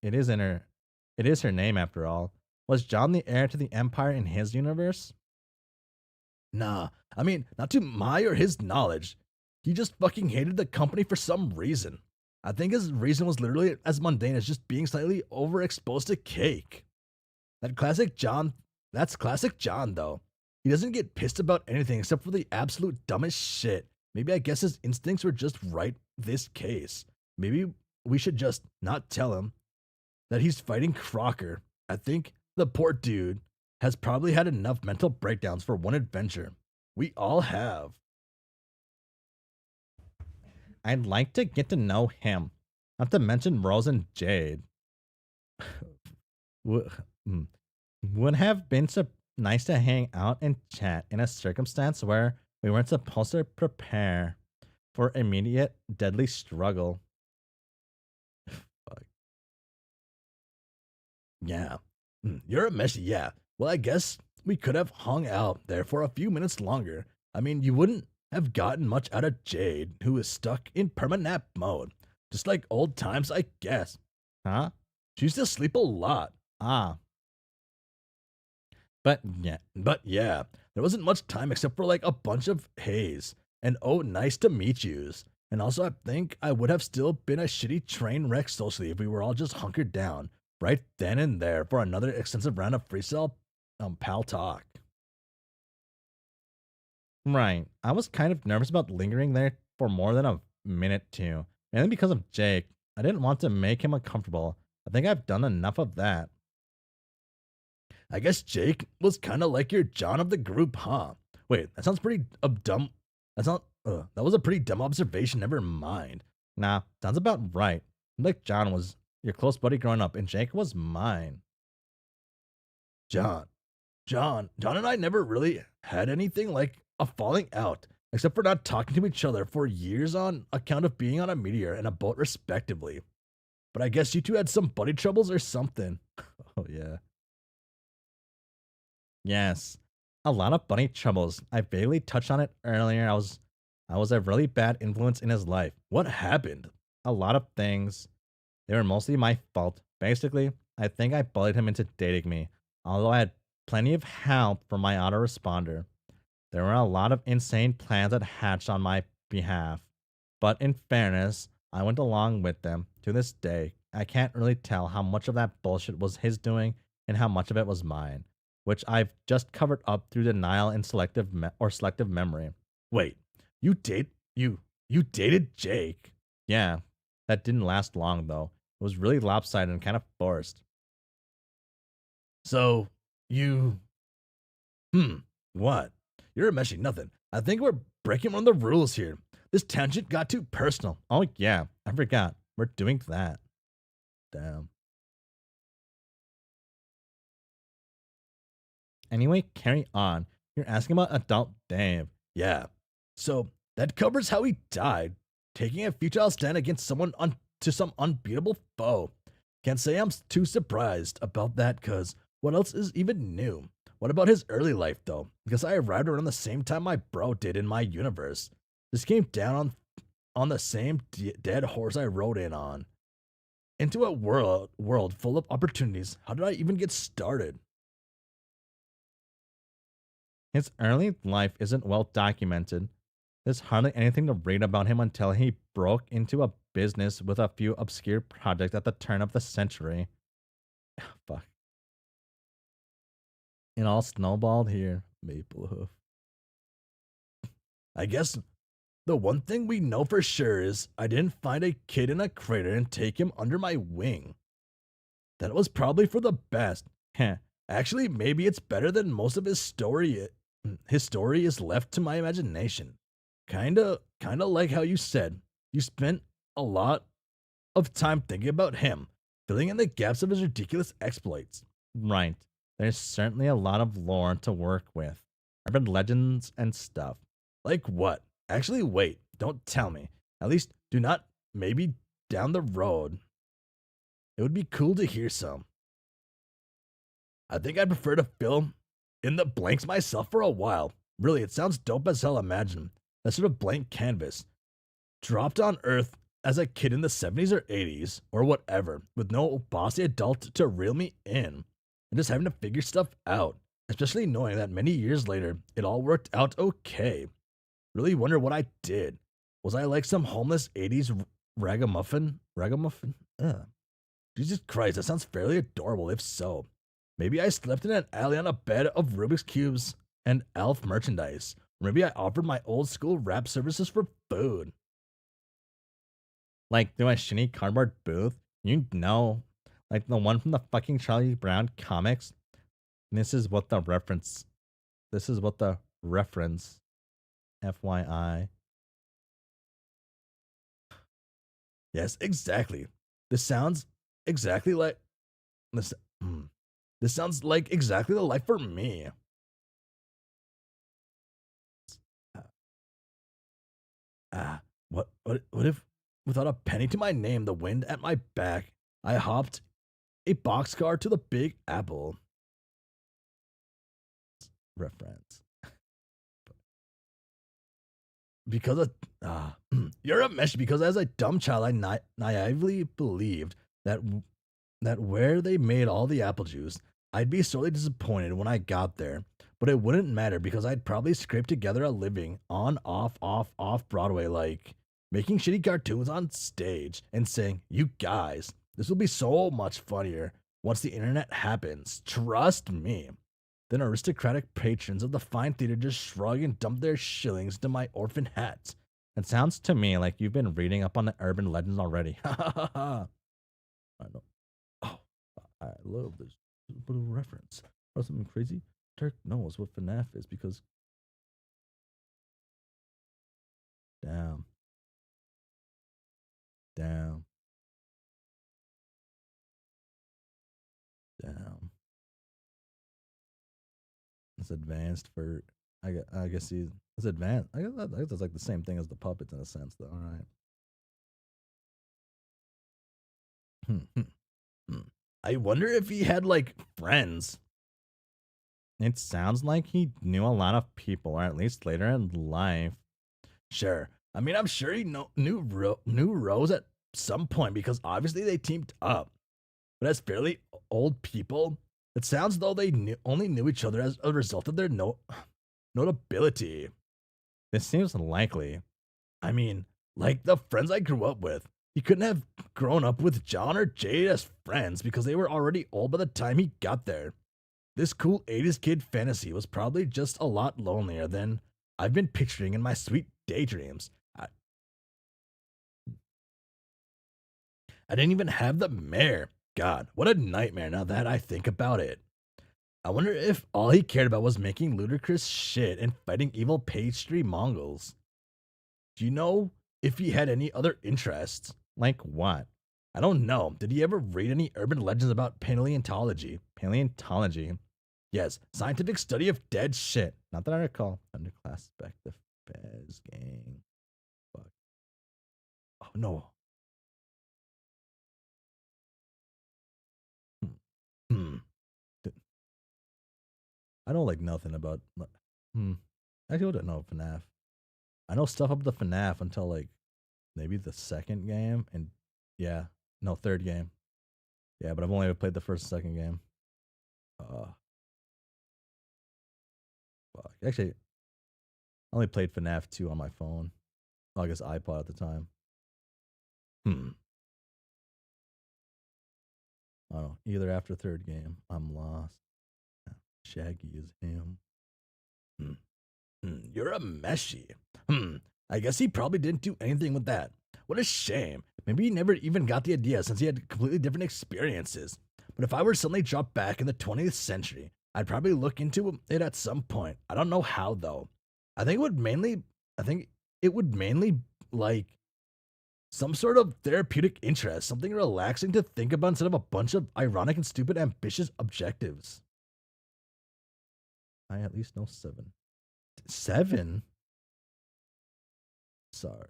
it is her name after all. Was John the heir to the empire in his universe? Nah, I mean, not to my or his knowledge. He just fucking hated the company for some reason. I think his reason was literally as mundane as just being slightly overexposed to cake. That's classic John though. He doesn't get pissed about anything except for the absolute dumbest shit. Maybe I guess his instincts were just right this case. Maybe we should just not tell him that he's fighting Crocker. I think the poor dude has probably had enough mental breakdowns for one adventure. We all have. I'd like to get to know him. Not to mention Rose and Jade. Would have been so nice to hang out and chat in a circumstance where we weren't supposed to prepare for immediate deadly struggle. Fuck. Yeah. You're a messy, yeah. Well, I guess we could have hung out there for a few minutes longer. I mean, you wouldn't have gotten much out of Jade, who is stuck in permanent nap mode. Just like old times, I guess. Huh? She used to sleep a lot. Ah. But yeah, there wasn't much time except for like a bunch of haze. And oh, nice to meet yous. And also, I think I would have still been a shitty train wreck socially if we were all just hunkered down right then and there for another extensive round of freestyle pal talk. Right. I was kind of nervous about lingering there for more than a minute too. Mainly because of Jake. I didn't want to make him uncomfortable. I think I've done enough of that. I guess Jake was kind of like your John of the group, huh? Wait, that sounds pretty dumb. That was a pretty dumb observation. Never mind. Nah, sounds about right. Like John was your close buddy growing up, and Jake was mine. John and I never really had anything like a falling out, except for not talking to each other for years on account of being on a meteor and a boat, respectively. But I guess you two had some buddy troubles or something. Oh, yeah. Yes, a lot of buddy troubles. I vaguely touched on it earlier. I was a really bad influence in his life. What happened? A lot of things. They were mostly my fault. Basically, I think I bullied him into dating me, although I had plenty of help from my autoresponder. There were a lot of insane plans that hatched on my behalf, but in fairness, I went along with them. To this day, I can't really tell how much of that bullshit was his doing and how much of it was mine, which I've just covered up through denial and selective memory. Wait, you dated Jake? Yeah, that didn't last long though. It was really lopsided and kind of forced. So, what? You're meshing nothing. I think we're breaking one of the rules here. This tangent got too personal. Oh yeah, I forgot. We're doing that. Damn. Anyway, carry on. You're asking about adult Dave. Yeah. So that covers how he died, taking a futile stand against to some unbeatable foe. Can't say I'm too surprised about that, cause what else is even new? What about his early life though? Because I arrived around the same time my bro did in my universe. This came down on the same dead horse I rode in on. Into a world full of opportunities. How did I even get started? His early life isn't well documented. There's hardly anything to read about him until he broke into a business with a few obscure projects at the turn of the century. Fuck. It all snowballed here, Maple Hoof. I guess the one thing we know for sure is I didn't find a kid in a crater and take him under my wing. That was probably for the best. Heh. Actually, maybe it's better than most of his story. His story is left to my imagination. Kinda like how you said. You spent a lot of time thinking about him, filling in the gaps of his ridiculous exploits. Right. There's certainly a lot of lore to work with. Urban legends and stuff. Like what? Actually, wait. Don't tell me. At least do not. Maybe down the road. It would be cool to hear some. I think I'd prefer to fill in the blanks myself for a while. Really, it sounds dope as hell. Imagine that sort of blank canvas dropped on Earth as a kid in the 70s or 80s or whatever, with no bossy adult to reel me in, and just having to figure stuff out, especially knowing that many years later it all worked out okay. Really wonder what I did. Was I like some homeless 80s ragamuffin? Ragamuffin? Ugh. Jesus Christ, that sounds fairly adorable if so. Maybe I slept in an alley on a bed of Rubik's Cubes and elf merchandise. Or maybe I offered my old school rap services for food. Like through my shitty cardboard booth? You know, like the one from the fucking Charlie Brown comics? This is what the reference. This is what the reference. FYI. Yes, exactly. This sounds exactly like this. This sounds like exactly the life for me. What if, without a penny to my name, the wind at my back, I hopped a boxcar to the Big Apple? Reference. Because of, you're a mesh. Because as a dumb child, I naively believed that where they made all the apple juice, I'd be sorely disappointed when I got there. But it wouldn't matter because I'd probably scrape together a living on, off Broadway, like making shitty cartoons on stage and saying, "You guys, this will be so much funnier once the internet happens. Trust me." Then aristocratic patrons of the fine theater just shrug and dump their shillings into my orphan hat. It sounds to me like you've been reading up on the urban legends already. Ha ha ha ha. I know. Oh, I love this little reference. Or something crazy? Turk knows what FNAF is because. Damn. Damn. Damn. It's advanced for. I guess he's. It's advanced. I guess that's like the same thing as the puppets in a sense, though. All right. I wonder if he had like friends. It sounds like he knew a lot of people, or at least later in life. Sure. I mean, I'm sure he knew Rose at some point because obviously they teamed up. But as fairly old people, it sounds though they only knew each other as a result of their notability. This seems likely. I mean, like the friends I grew up with. He couldn't have grown up with John or Jade as friends because they were already old by the time he got there. This cool 80s kid fantasy was probably just a lot lonelier than I've been picturing in my sweet daydreams. I didn't even have the mare. God, what a nightmare now that I think about it. I wonder if all he cared about was making ludicrous shit and fighting evil pastry Mongols. Do you know if he had any other interests? Like what? I don't know. Did he ever read any urban legends about paleontology? Paleontology? Yes, scientific study of dead shit. Not that I recall. Underclass spec the Fez gang. Fuck. Oh no. Hmm. I don't like nothing about. Actually, I don't know FNAF. I know stuff up the FNAF until like maybe the second game, and yeah, no third game. Yeah, but I've only ever played the first and second game. Fuck. Actually, I only played FNAF 2 on my phone. Well, I guess iPod at the time. I don't know. Either after third game, I'm lost. Shaggy is him. You're a meshy. I guess he probably didn't do anything with that. What a shame. Maybe he never even got the idea since he had completely different experiences. But if I were suddenly dropped back in the 20th century, I'd probably look into it at some point. I don't know how though. I think it would mainly like some sort of therapeutic interest, something relaxing to think about instead of a bunch of ironic and stupid ambitious objectives. I at least know 7. 7? Sorry.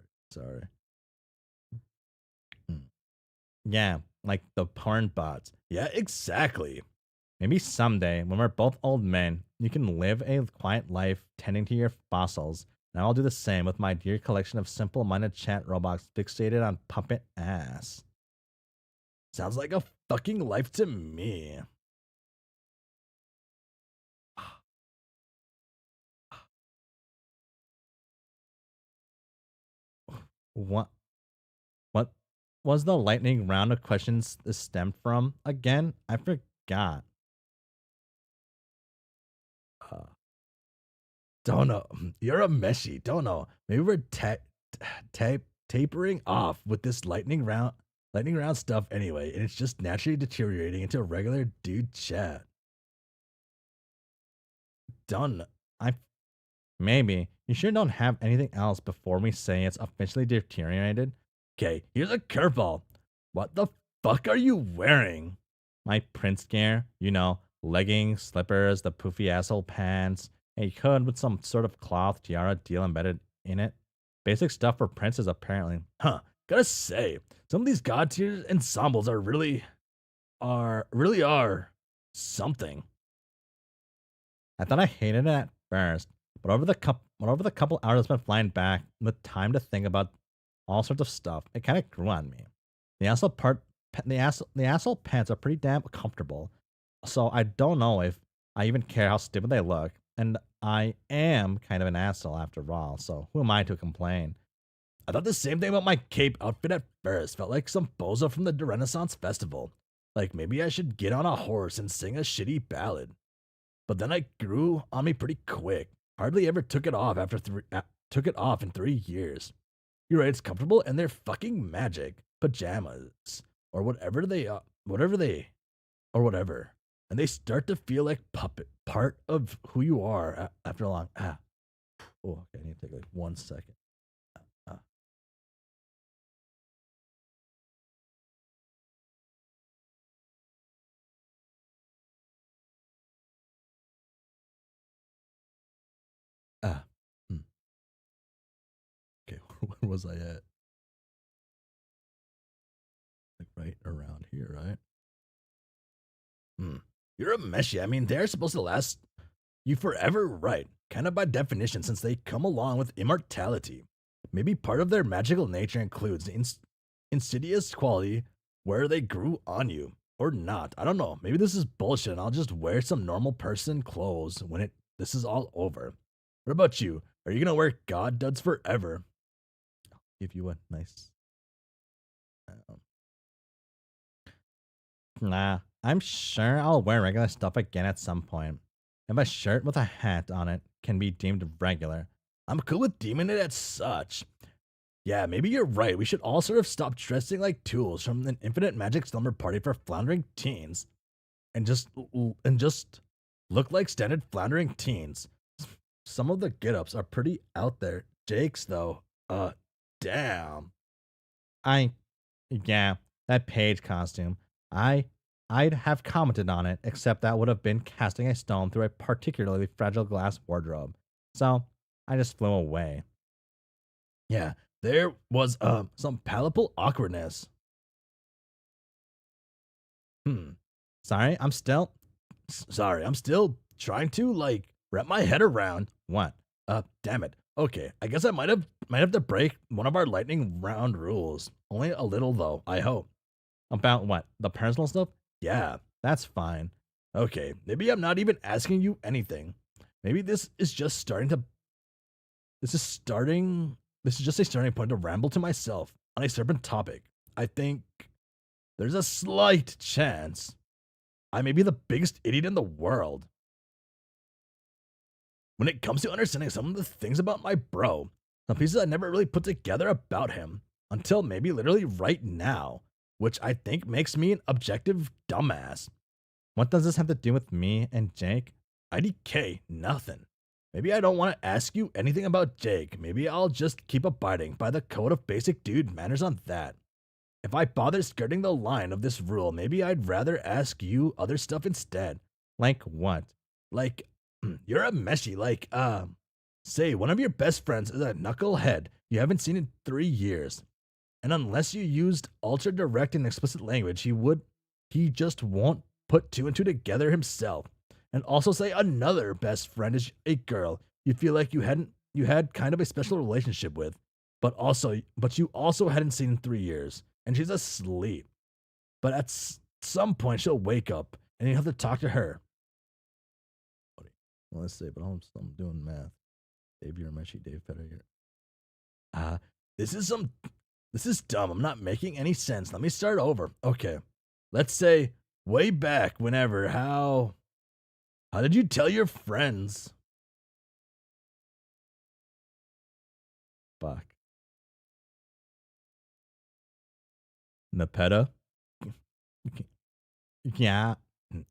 Yeah, like the porn bots. Yeah, exactly. Maybe someday, when we're both old men, you can live a quiet life tending to your fossils, and I'll do the same with my dear collection of simple-minded chat robots fixated on puppet ass. Sounds like a fucking life to me. What? What was the lightning round of questions this stemmed from? Again, I forgot. Uh, don't know. You're a meshy. Don't know. Maybe we're tapering off with this lightning round stuff anyway, and it's just naturally deteriorating into a regular dude chat. Done. I maybe you sure don't have anything else before we say it's officially deteriorated. Okay, here's a curveball. What the fuck are you wearing? My Prince gear, leggings, slippers, the poofy asshole pants, a hood with some sort of cloth tiara deal embedded in it. Basic stuff for princes, apparently. Huh. Gotta say, some of these god tier ensembles are something. I thought I hated it at first, but over the couple hours I've been flying back with time to think about all sorts of stuff, it kind of grew on me. The asshole pants are pretty damn comfortable, so I don't know if I even care how stupid they look, and I am kind of an asshole after all, so who am I to complain? I thought the same thing about my cape outfit at first. Felt like some bozo from the Renaissance Festival. Like maybe I should get on a horse and sing a shitty ballad. But then it grew on me pretty quick. Hardly ever took it off took it off in 3 years. You're right, it's comfortable and they're fucking magic. Pajamas. Or whatever they are. Whatever. And they start to feel like part of who you are after a long. Oh, okay, I need to take like 1 second. Ah. Hmm. Okay, where was I at? Like right around here, right? You're a meshy. I mean, they're supposed to last you forever, right? Kind of by definition, since they come along with immortality. Maybe part of their magical nature includes the insidious quality where they grew on you. Or not. I don't know. Maybe this is bullshit and I'll just wear some normal person clothes when this is all over. What about you? Are you gonna wear god duds forever? I'll give you a nice Nah, I'm sure I'll wear regular stuff again at some point. If a shirt with a hat on it can be deemed regular, I'm cool with deeming it as such. Yeah, maybe you're right. We should all sort of stop dressing like tools from an infinite magic slumber party for floundering teens, and just look like standard floundering teens. Some of the get-ups are pretty out there. Jake's though, damn. Yeah, that page costume. I'd have commented on it, except that would have been casting a stone through a particularly fragile glass wardrobe. So I just flew away. Yeah, there was some palpable awkwardness. Sorry, I'm still trying to wrap my head around what? Damn it. Okay, I guess I might have to break one of our lightning round rules. Only a little though, I hope. About what? The personal stuff? Yeah, that's fine. Okay, maybe I'm not even asking you anything. Maybe this is just this is just a starting point to ramble to myself on a certain topic. I think there's a slight chance I may be the biggest idiot in the world when it comes to understanding some of the things about my bro. Some pieces I never really put together about him until maybe literally right now, which I think makes me an objective dumbass. What does this have to do with me and Jake? IDK, nothing. Maybe I don't want to ask you anything about Jake. Maybe I'll just keep abiding by the code of basic dude manners on that. If I bother skirting the line of this rule, maybe I'd rather ask you other stuff instead. Like what? Like, you're a meshy, say one of your best friends is a knucklehead you haven't seen in 3 years. And unless you used ultra direct and explicit language, he just won't put two and two together himself. And also say another best friend is a girl you feel like you had kind of a special relationship with, but you also hadn't seen in 3 years, and she's asleep. But at some point she'll wake up, and you have to talk to her. Well, let's say, but I'm doing math. Dave, you're Meshi, Dave Petter, you're. This is dumb. I'm not making any sense. Let me start over. Okay. Let's say way back whenever. How did you tell your friends? Fuck. Nepeta? Yeah.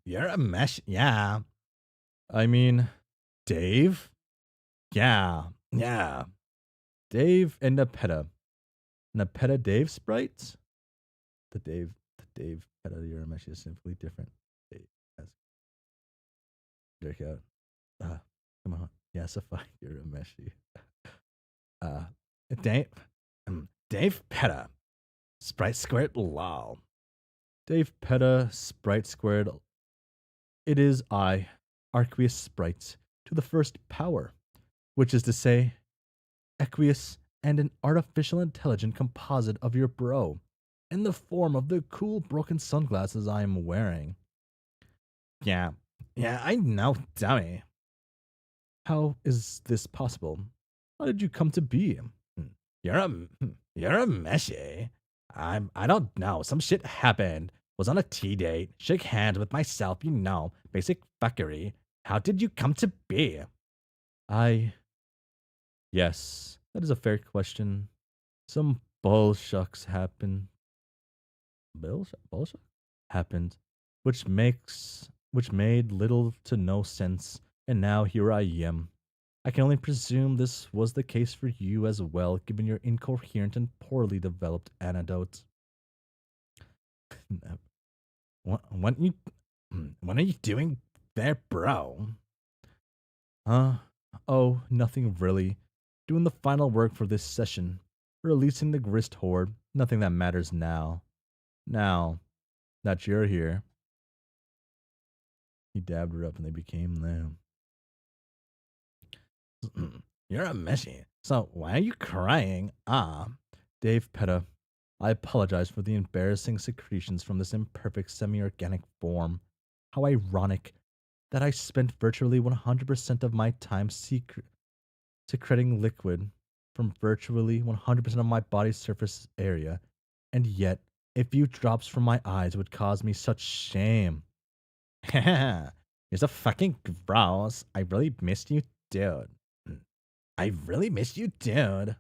You're a mesh. Yeah. I mean, Dave? Yeah. Yeah. Dave and Nepeta. Nepeta Dave sprites? The Dave Peta Urameshi is simply different. Dave has Dirk out. Come on. Yasify Urameshi. Dave. Dave Peta. Sprite squared lol. Dave Peta Sprite squared. It is I, Arqueous Sprites, to the first power, which is to say, Equius and an artificial intelligent composite of your bro, in the form of the cool broken sunglasses I am wearing. Yeah. Yeah, I know, dummy. How is this possible? How did you come to be? You're a meshy. I don't know. Some shit happened. Was on a tea date. Shake hands with myself, you know. Basic fuckery. How did you come to be? Yes, that is a fair question. Some bullshucks happened. Bullshuck? Happened, which made little to no sense, and now here I am. I can only presume this was the case for you as well, given your incoherent and poorly developed anecdote. What are you doing there, bro? Oh, nothing really. Doing the final work for this session. Releasing the grist horde. Nothing that matters now. Now that you're here. He dabbed her up and they became them. You're a meshy. So why are you crying? Dave Petta, I apologize for the embarrassing secretions from this imperfect semi-organic form. How ironic that I spent virtually 100% of my time secreting liquid from virtually 100% of my body's surface area, and yet a few drops from my eyes would cause me such shame. You're so fucking gross. I really missed you, dude. I really missed you, dude.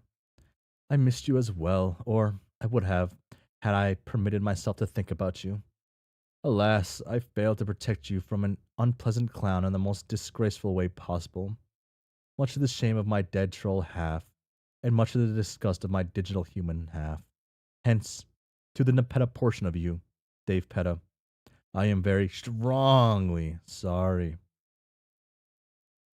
I missed you as well, or I would have, had I permitted myself to think about you. Alas, I failed to protect you from an unpleasant clown in the most disgraceful way possible, much to the shame of my dead troll half, and much to the disgust of my digital human half. Hence, to the Nepeta portion of you, Dave Petta, I am very strongly sorry.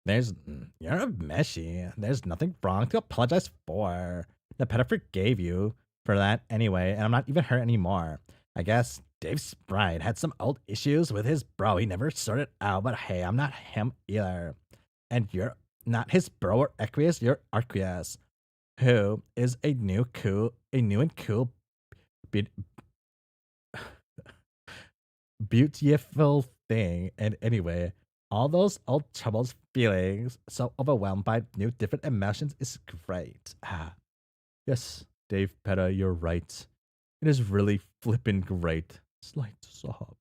You're a meshy. There's nothing wrong to apologize for. Nepeta forgave you for that anyway, and I'm not even hurt anymore. I guess Dave Sprite had some old issues with his bro he never sorted out, but hey, I'm not him either. And you're not his bro or Equius, you're Arqueous, who is a new and cool, beautiful thing. And anyway, all those old troubles, feelings, so overwhelmed by new different emotions is great. Yes, Dave Petta, you're right. It is really flippin' great. Slight sob.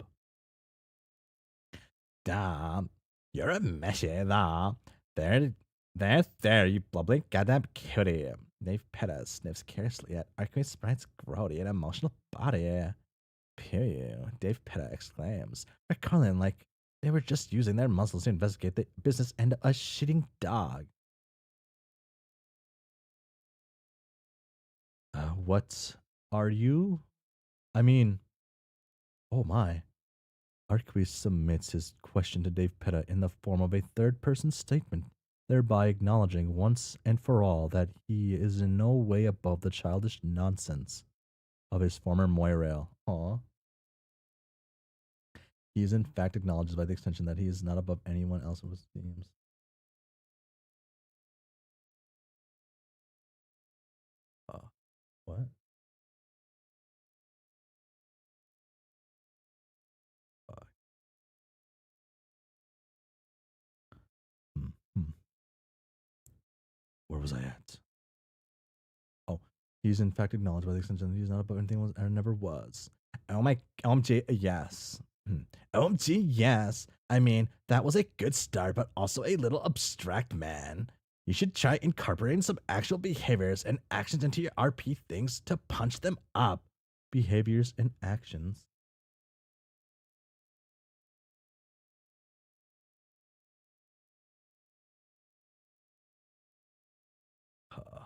Damn, you're a meshy, da. There, you bubbly goddamn cutie. Dave Petta sniffs carelessly at Arqueous Sprite's grody and emotional body. Pew, Dave Petta exclaims, recalling like they were just using their muscles to investigate the business end of a shitting dog. What are you? I mean, oh my. Arqueous submits his question to Dave Petta in the form of a third-person statement, thereby acknowledging once and for all that he is in no way above the childish nonsense of his former moirail. Aw. He is in fact acknowledges by the extension that he is not above anyone else who esteems. What? Fuck. Hmm. Hmm. Where was I at? Oh, he's in fact acknowledged by the extension that he's not above anything was or never was. Oh my, OMG, yes. OMG, yes. I mean, that was a good start, but also a little abstract, man. You should try incorporating some actual behaviors and actions into your RP things to punch them up. Behaviors and actions. Huh.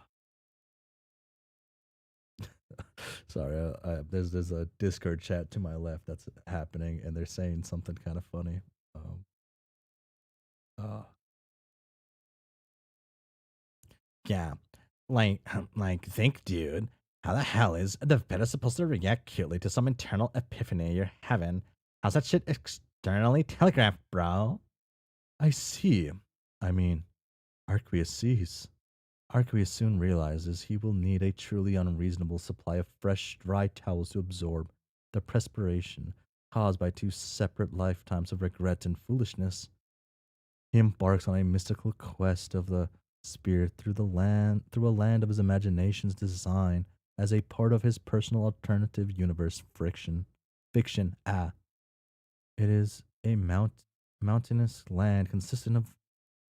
Sorry, there's a Discord chat to my left that's happening, and they're saying something kind of funny. Um, uh, yeah, like, think, dude. How the hell is the beta supposed to react cutely to some internal epiphany you're having? How's that shit externally telegraphed, bro? I see. I mean, Arqueus sees. Arqueus soon realizes he will need a truly unreasonable supply of fresh, dry towels to absorb the perspiration caused by two separate lifetimes of regret and foolishness. He embarks on a mystical quest of the spirit through a land of his imagination's design as a part of his personal alternative universe fiction. It is a mountainous land consisting of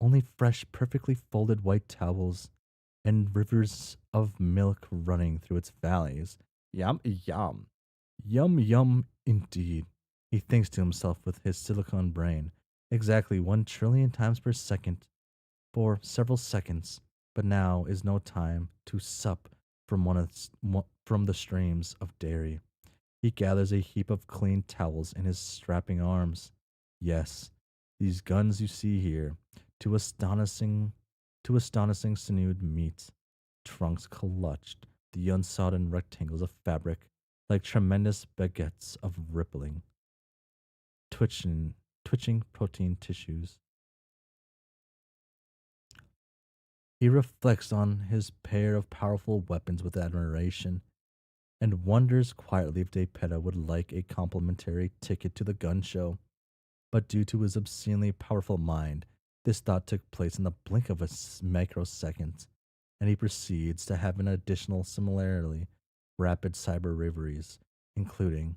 only fresh, perfectly folded white towels and rivers of milk running through its valleys. Yum, yum. Yum, yum, indeed. He thinks to himself with his silicon brain, exactly 1 trillion times per second, for several seconds. But now is no time to sup from the streams of dairy. He gathers a heap of clean towels in his strapping arms. Yes, these guns you see here, to astonishing sinewed meat, trunks clutched, the unsodden rectangles of fabric, like tremendous baguettes of twitching protein tissues. He reflects on his pair of powerful weapons with admiration and wonders quietly if Depeta would like a complimentary ticket to the gun show. But due to his obscenely powerful mind, this thought took place in the blink of a microsecond, and he proceeds to have an additional similarly rapid cyber reveries, including,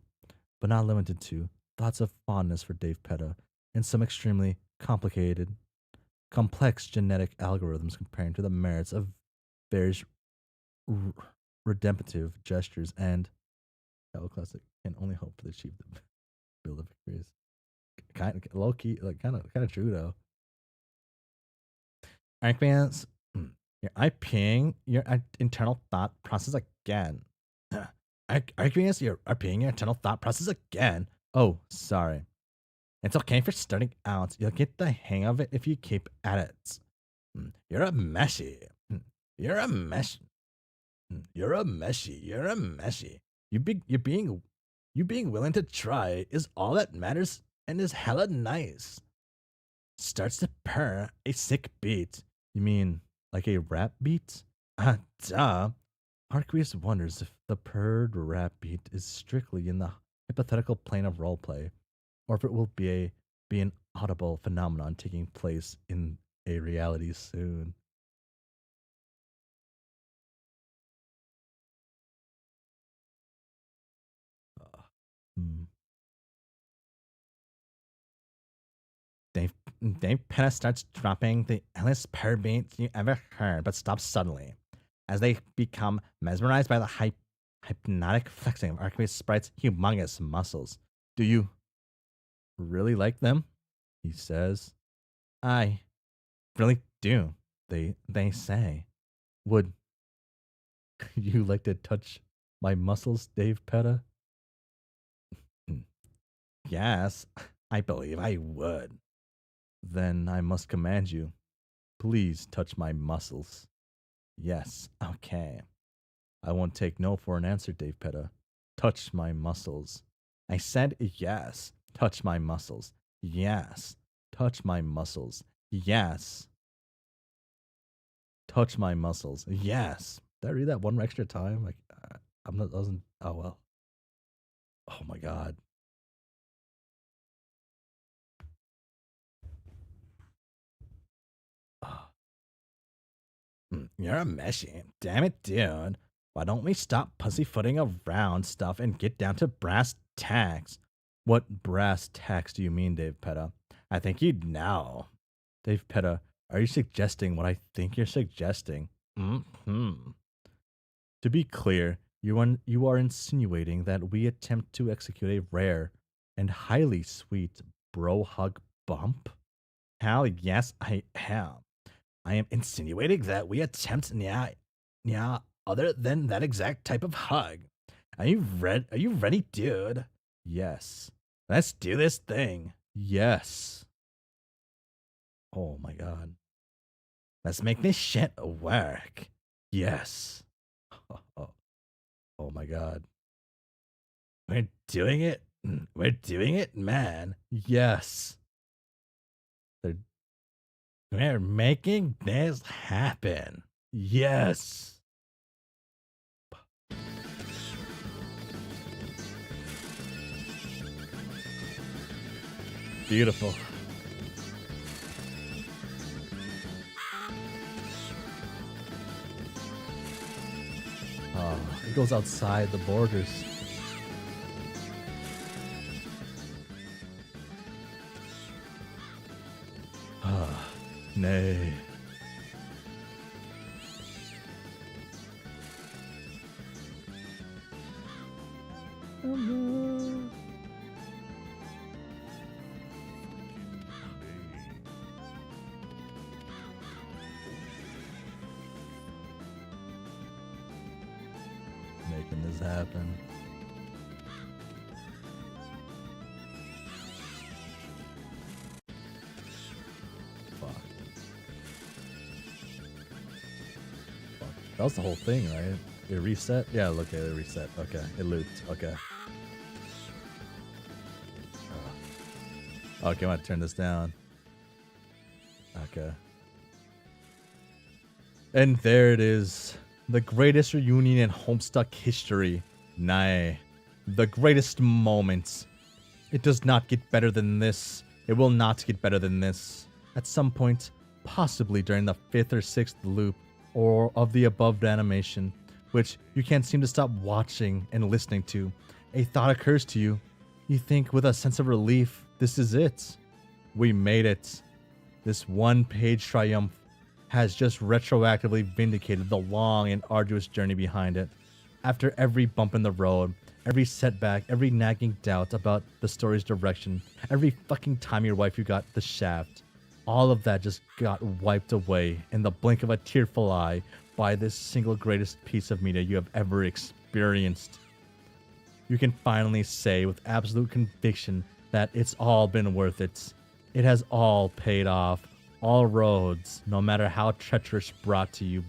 but not limited to, thoughts of fondness for Dave Petta and some extremely complex genetic algorithms comparing to the merits of various redemptive gestures and Hell Classic can only hope to achieve the build of victories. Kind of low key, like kind of true though. Archmans, you're IPing your internal thought process again. Archmans, you're IPing your internal thought process again. Oh, sorry. It's okay for starting out. You'll get the hang of it if you keep at it. You're a meshy. You're a mesh. You're a meshy. You're a meshy. You being willing to try is all that matters and is hella nice. Starts to purr a sick beat. You mean like a rap beat? Duh. Arqueus wonders if the purred rap beat is strictly in the hypothetical plane of roleplay, or if it will be an audible phenomenon taking place in a reality soon. Hmm. Dave Penna starts dropping the endless purr beats you ever heard, but stops suddenly as they become mesmerized by the hypnotic flexing of Arqueus Sprite's humongous muscles. Do you really like them? He says. I really do, they say. Would you like to touch my muscles, Dave Petta? Yes, I believe I would. Then I must command you. Please touch my muscles. Yes, okay. I won't take no for an answer, Dave Petta. Touch my muscles. I said yes. Touch my muscles. Yes. Touch my muscles. Yes. Touch my muscles. Yes. Did I read that one extra time? Like, I'm not, doesn't, oh well. Oh my god. Oh. You're a meshy. Damn it, dude. Why don't we stop pussyfooting around stuff and get down to brass tacks? What brass tacks do you mean, Dave Petta? I think you'd know. Dave Petta, are you suggesting what I think you're suggesting? Hmm. To be clear, you are insinuating that we attempt to execute a rare and highly sweet bro hug bump? Hell yes, I am. I am insinuating that we attempt other than that exact type of hug. Are you ready, dude? Yes. Let's do this thing. Yes. Oh my god. Let's make this shit work. Yes. Oh my god. We're doing it. We're doing it, man. Yes. We're making this happen. Yes. Beautiful. Oh, it goes outside the borders. Ah, nay. Oh no. Making this happen. Fuck. That was the whole thing, right? It reset? Yeah, look at it reset. Okay, it looped. Okay. Okay, I'm gonna turn this down. Okay. And there it is. The greatest reunion in Homestuck history. Nay. The greatest moments. It does not get better than this. It will not get better than this. At some point, possibly during the 5th or 6th loop, or of the above animation, which you can't seem to stop watching and listening to, a thought occurs to you. You think with a sense of relief, this is it. We made it. This one-page triumph has just retroactively vindicated the long and arduous journey behind it. After every bump in the road, every setback, every nagging doubt about the story's direction, every fucking time your wife you got the shaft, all of that just got wiped away in the blink of a tearful eye by this single greatest piece of media you have ever experienced. You can finally say with absolute conviction that it's all been worth it. It has all paid off. All roads, no matter how treacherous, brought to you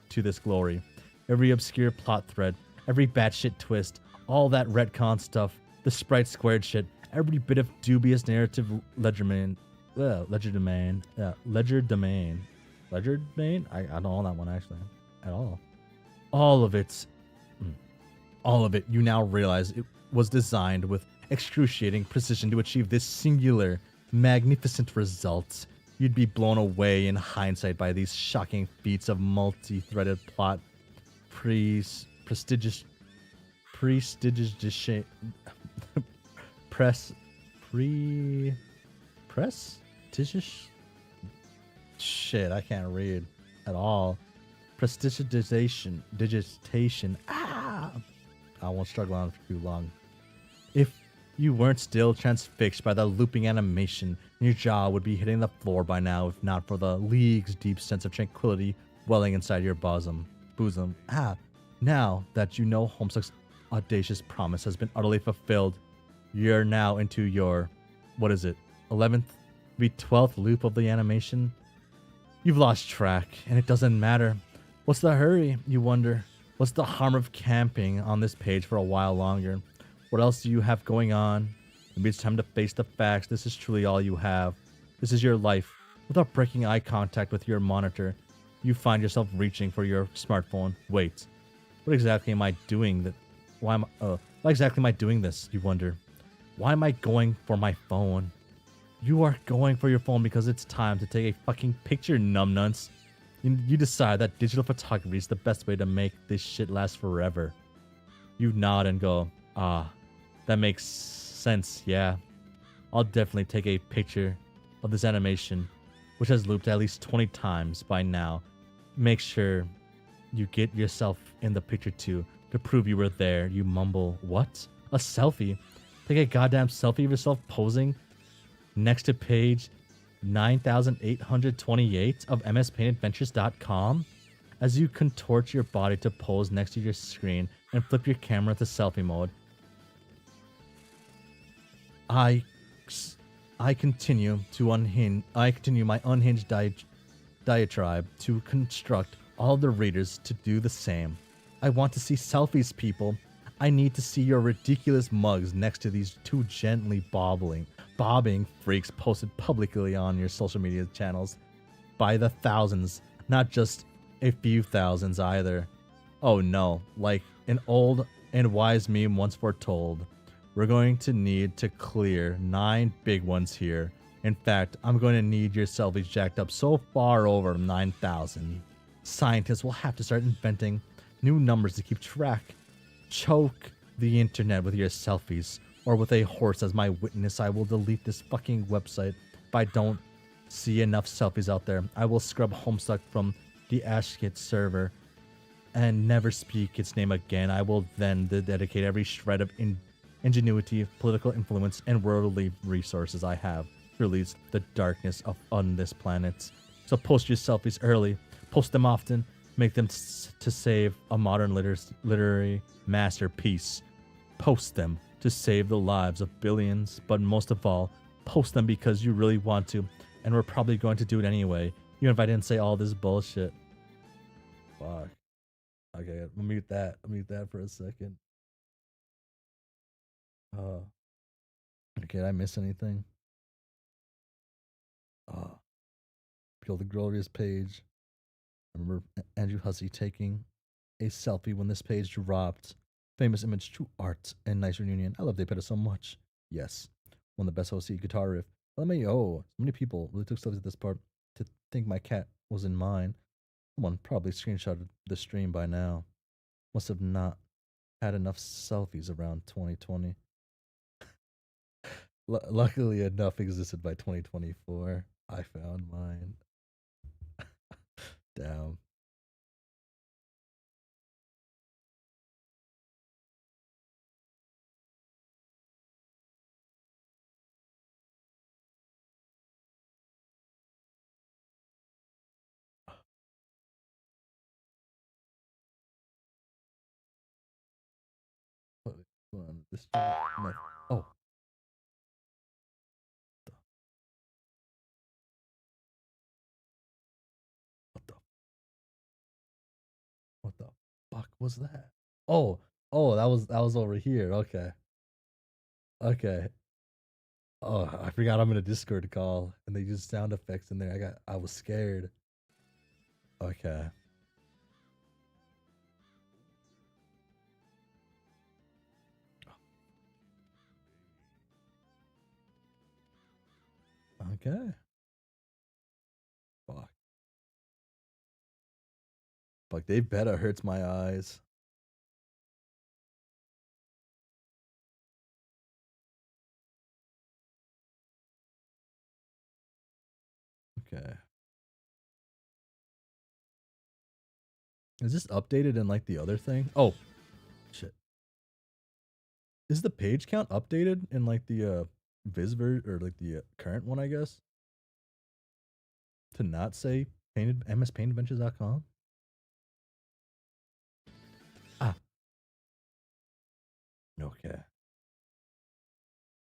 to this glory. Every obscure plot thread, every batshit twist, all that retcon stuff, the sprite squared shit, every bit of dubious narrative legerdemain. I don't know that one actually at all. All of it, you now realize it was designed with excruciating precision to achieve this singular, magnificent result. You'd be blown away in hindsight by these shocking feats of multi-threaded plot, prestigious shit, I can't read at all. Digitation. I won't struggle on for too long. If you weren't still transfixed by the looping animation, your jaw would be hitting the floor by now if not for the league's deep sense of tranquility welling inside your bosom. Now that you know Homestuck's audacious promise has been utterly fulfilled, you're now into your, 11th, maybe 12th loop of the animation? You've lost track, and it doesn't matter. What's the hurry, you wonder? What's the harm of camping on this page for a while longer? What else do you have going on? Maybe it's time to face the facts. This is truly all you have. This is your life. Without breaking eye contact with your monitor, you find yourself reaching for your smartphone. Wait, what exactly am I doing? Why exactly am I doing this? You wonder. Why am I going for my phone? You are going for your phone because it's time to take a fucking picture, numbnuts. You decide that digital photography is the best way to make this shit last forever. You nod and go, ah, that makes sense, yeah. I'll definitely take a picture of this animation, which has looped at least 20 times by now. Make sure you get yourself in the picture too to prove you were there. You mumble, what? A selfie? Take a goddamn selfie of yourself posing next to page 9828 of mspaintadventures.com as you contort your body to pose next to your screen and flip your camera to selfie mode. I continue my unhinged diatribe to construct all the readers to do the same. I want to see selfies, people. I need to see your ridiculous mugs next to these two gently bobbing freaks posted publicly on your social media channels by the thousands, not just a few thousands either. Oh no, like an old and wise meme once foretold, we're going to need to clear 9 big ones here. In fact, I'm going to need your selfies jacked up so far over 9,000. Scientists will have to start inventing new numbers to keep track. Choke the internet with your selfies, or with a horse as my witness. I will delete this fucking website if I don't see enough selfies out there. I will scrub Homestuck from the Ashkit server and never speak its name again. I will then dedicate every shred of ingenuity, political influence, and worldly resources I have to release the darkness on this planet. So post your selfies early, post them often, make them to save a modern literary masterpiece. Post them to save the lives of billions, but most of all, post them because you really want to, and we're probably going to do it anyway, even if I didn't say all this bullshit. Fuck. Okay, I'll mute that. I'll mute that for a second. Okay, did I miss anything? Peel the glorious page. I remember Andrew Hussie taking a selfie when this page dropped. Famous image, true art, and nice reunion. I love Daypeta so much. Yes, one of the best OC guitar riff. LMAO. So many people really took selfies at this part to think my cat was in mine. Someone probably screenshotted the stream by now. Must have not had enough selfies around 2020. Luckily, enough existed by 2024. I found mine. Damn. This no. Oh. What the what the fuck was that? Oh, that was over here. Okay. Okay. Oh, I forgot I'm in a Discord call and they use sound effects in there. I was scared. Okay. Okay. Fuck. Fuck, they better hurts my eyes. Okay. Is this updated in like the other thing? Oh, shit. Is the page count updated in like the Visver or like the current one, I guess? To not say mspaintadventures.com? Ah. Okay.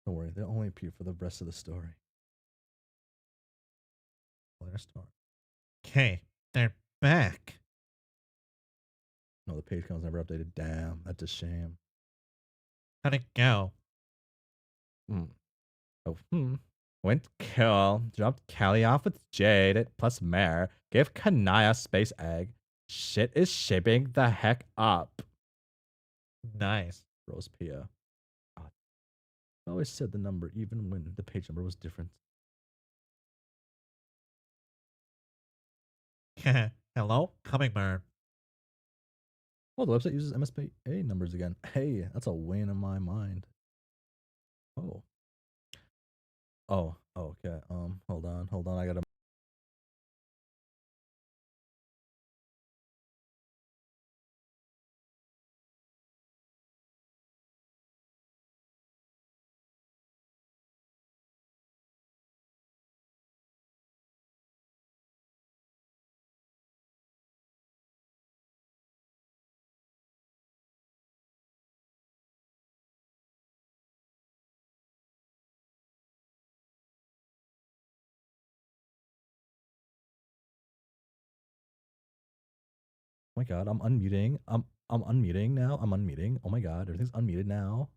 Don't worry, they'll only appear for the rest of the story. Okay, they're back. No, the page count's never updated. Damn, that's a shame. How'd it go? Hmm. Oh, Went kill, dropped Callie off with Jade, plus Mare, gave Kanaya space egg. Shit is shaping the heck up. Nice. Rose Pia. I always said the number even when the page number was different. Hello, Hummingbird. Oh, the website uses MSPA numbers again. Hey, that's a win in my mind. Oh. Oh, okay. Hold on. I gotta. Oh my god, I'm unmuting. I'm unmuting now. I'm unmuting. Oh my god, everything's unmuted now.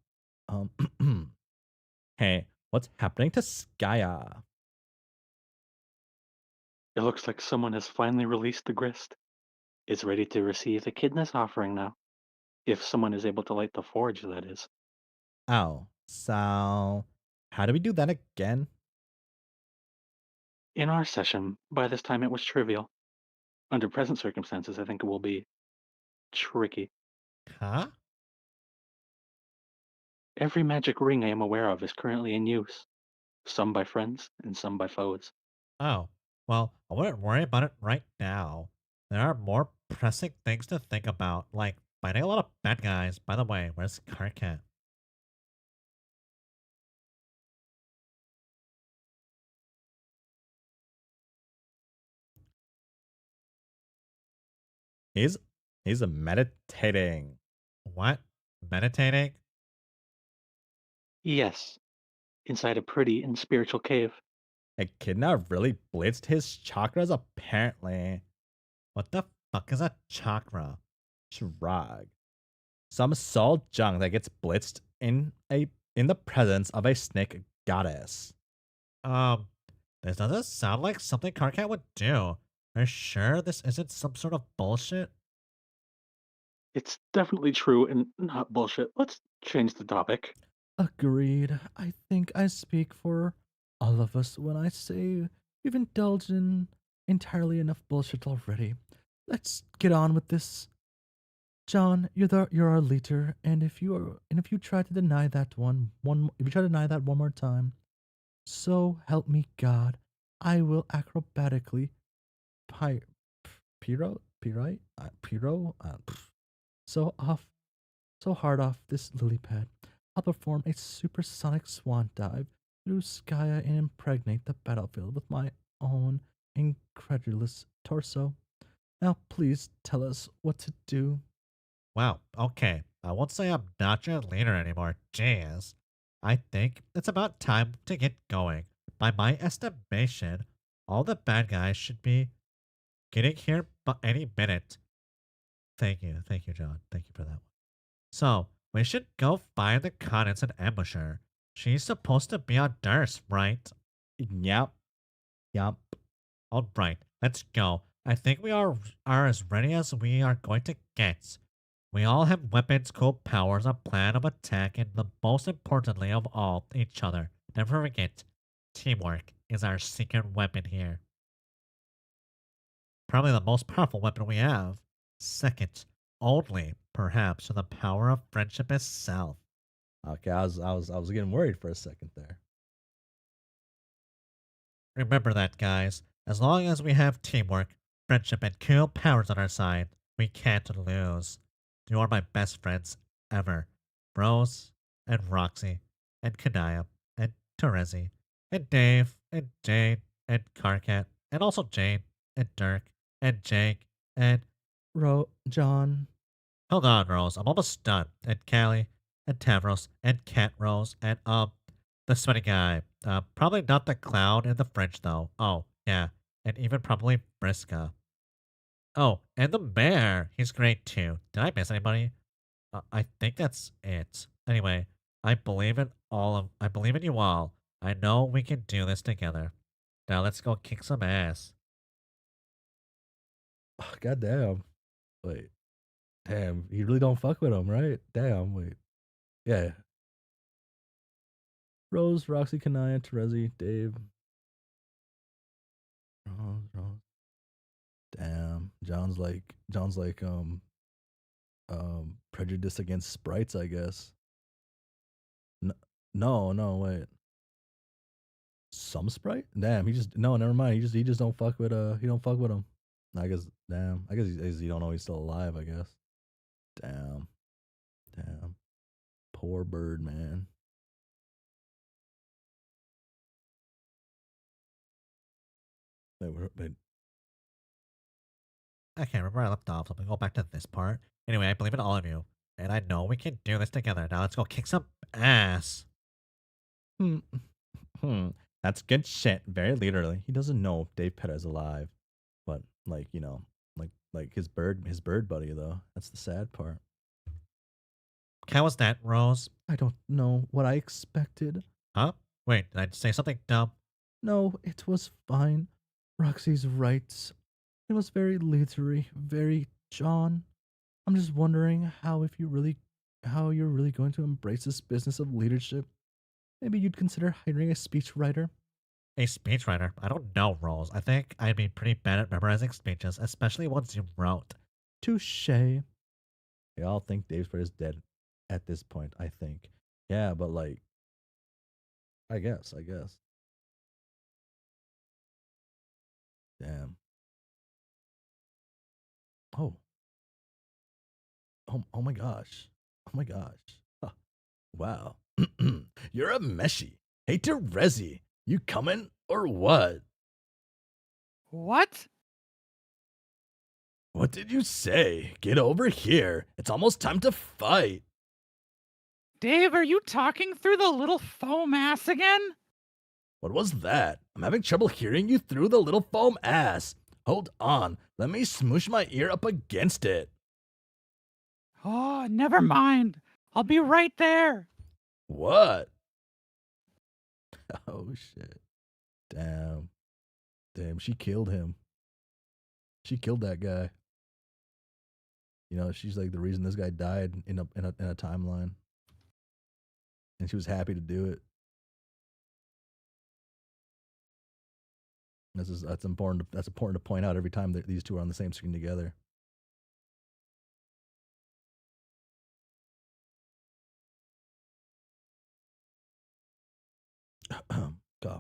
Hey, what's happening to Skya? It looks like someone has finally released the grist. It's ready to receive a kidness offering now. If someone is able to light the forge, that is. Oh, so how do we do that again? In our session, by this time it was trivial. Under present circumstances, I think it will be tricky. Huh? Every magic ring I am aware of is currently in use, some by friends and some by foes. Oh, well, I wouldn't worry about it right now. There are more pressing things to think about, like fighting a lot of bad guys. By the way, where's Karkat? He's he's meditating. What? Meditating? Yes, inside a pretty and spiritual cave. Echidna really blitzed his chakras apparently. What the fuck is a chakra? Shrug. Some soul junk that gets blitzed in the presence of a snake goddess. Um, this doesn't sound like something Karkat would do. Are you sure this isn't some sort of bullshit? It's definitely true and not bullshit. Let's change the topic. Agreed. I think I speak for all of us when I say we've indulged in entirely enough bullshit already. Let's get on with this. John, you're our leader, and if you try to deny that if you try to deny that one more time, so help me God, I will acrobatically py, pyro pyrite pyro so off so hard off this lily pad. I'll perform a supersonic swan dive through Skya and impregnate the battlefield with my own incredulous torso. Now, please tell us what to do. Wow, okay. I won't say I'm not your leader anymore. Jeez. I think it's about time to get going. By my estimation, all the bad guys should be getting here any minute. Thank you, John. Thank you for that one. So, we should go find the Connets and ambush her. She's supposed to be on Durst, right? Yep. Yep. Alright, let's go. I think we are as ready as we are going to get. We all have weapons, cool powers, a plan of attack, and the most importantly of all, each other. Never forget, teamwork is our secret weapon here. Probably the most powerful weapon we have. Second, only, perhaps, to the power of friendship itself. Okay, I was getting worried for a second there. Remember that, guys. As long as we have teamwork, friendship, and cool powers on our side, we can't lose. You are my best friends ever. Rose, and Roxy, and Kanaya, and Terezi, and Dave, and Jane, and Karkat, and also Jane, and Dirk, and Jake, and John. Hold on, Rose. I'm almost done. And Callie, and Tavros, and Cat Rose, and the sweaty guy. Probably not the clown in the French though. Oh, yeah. And even probably Briska. Oh, and the bear. He's great too. Did I miss anybody? I think that's it. Anyway, I believe in you all. I know we can do this together. Now let's go kick some ass. God damn. Wait. Damn. You really don't fuck with him, right? Damn. Wait. Yeah. Rose, Roxy, Kanaya, Terezi, Dave. Rose. Damn. John's like prejudice against sprites, I guess. No, wait. Some sprite? Damn, he just no, never mind. He just don't fuck with he don't fuck with him. I guess damn. I guess he don't know he's still alive, I guess. Damn. Damn. Poor bird, man. Wait. I can't remember where I left off, so I'm gonna go back to this part. Anyway, I believe in all of you. And I know we can do this together. Now let's go kick some ass. Hmm. That's good shit. Very literally. He doesn't know if Dave Petta is alive. But like his bird buddy though. That's the sad part. How was that, Rose? I don't know what I expected. Huh? Wait, did I say something dumb? No, it was fine. Roxy's right. It was very literary, very John. I'm just wondering how you're really going to embrace this business of leadership. Maybe you'd consider hiring a speechwriter. A speechwriter? I don't know, Rose. I think I'd be pretty bad at memorizing speeches, especially ones you wrote. Touche. They all think Dave Petta is dead at this point, I think. Yeah, but like I guess. Damn. Oh. Oh my gosh. Oh my gosh. Huh. Wow. You're a meshy. Hey Terezi, you coming or what? What? What did you say? Get over here. It's almost time to fight. Dave, are you talking through the little foam ass again? What was that? I'm having trouble hearing you through the little foam ass. Hold on. Let me smoosh my ear up against it. Oh, never mind. I'll be right there. What? Oh shit. Damn. She killed him. She killed that guy. You know, she's like the reason this guy died in a timeline. And she was happy to do it. That's important. That's important to point out every time that these two are on the same screen together.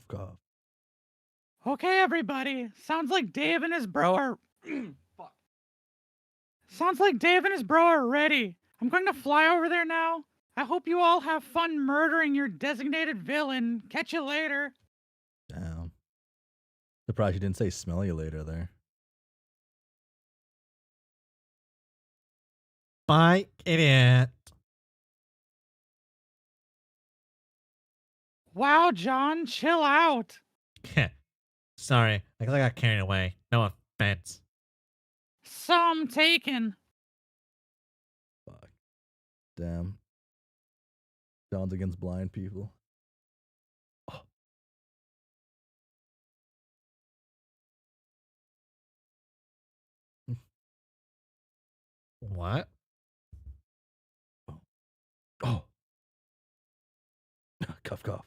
Cough. Okay, everybody. Sounds like Dave and his bro are. Fuck. Sounds like Dave and his bro are ready. I'm going to fly over there now. I hope you all have fun murdering your designated villain. Catch you later. Damn. Surprised you didn't say smell you later there. Bye, idiot. Wow, John, chill out. Sorry, I guess I got carried away. No offense. Some taken. Fuck. Damn. John's against blind people. Oh. What? Oh. Cough.